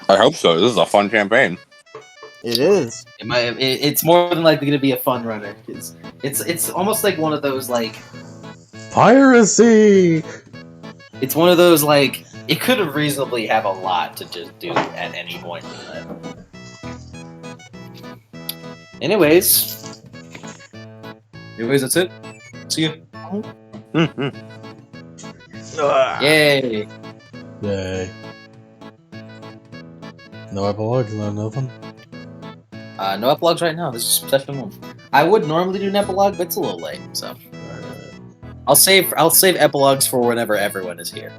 I hope so. This is a fun campaign. it is. It's more than likely gonna be a fun runner. It's almost like one of those like. Piracy! It's one of those like it could have reasonably have a lot to just do at any point in time. Anyways, that's it. See you. Yay! Yay. No epilogues, no nothing. No epilogues right now. This is session 1. I would normally do an epilogue, but it's a little late, so I'll save epilogues for whenever everyone is here.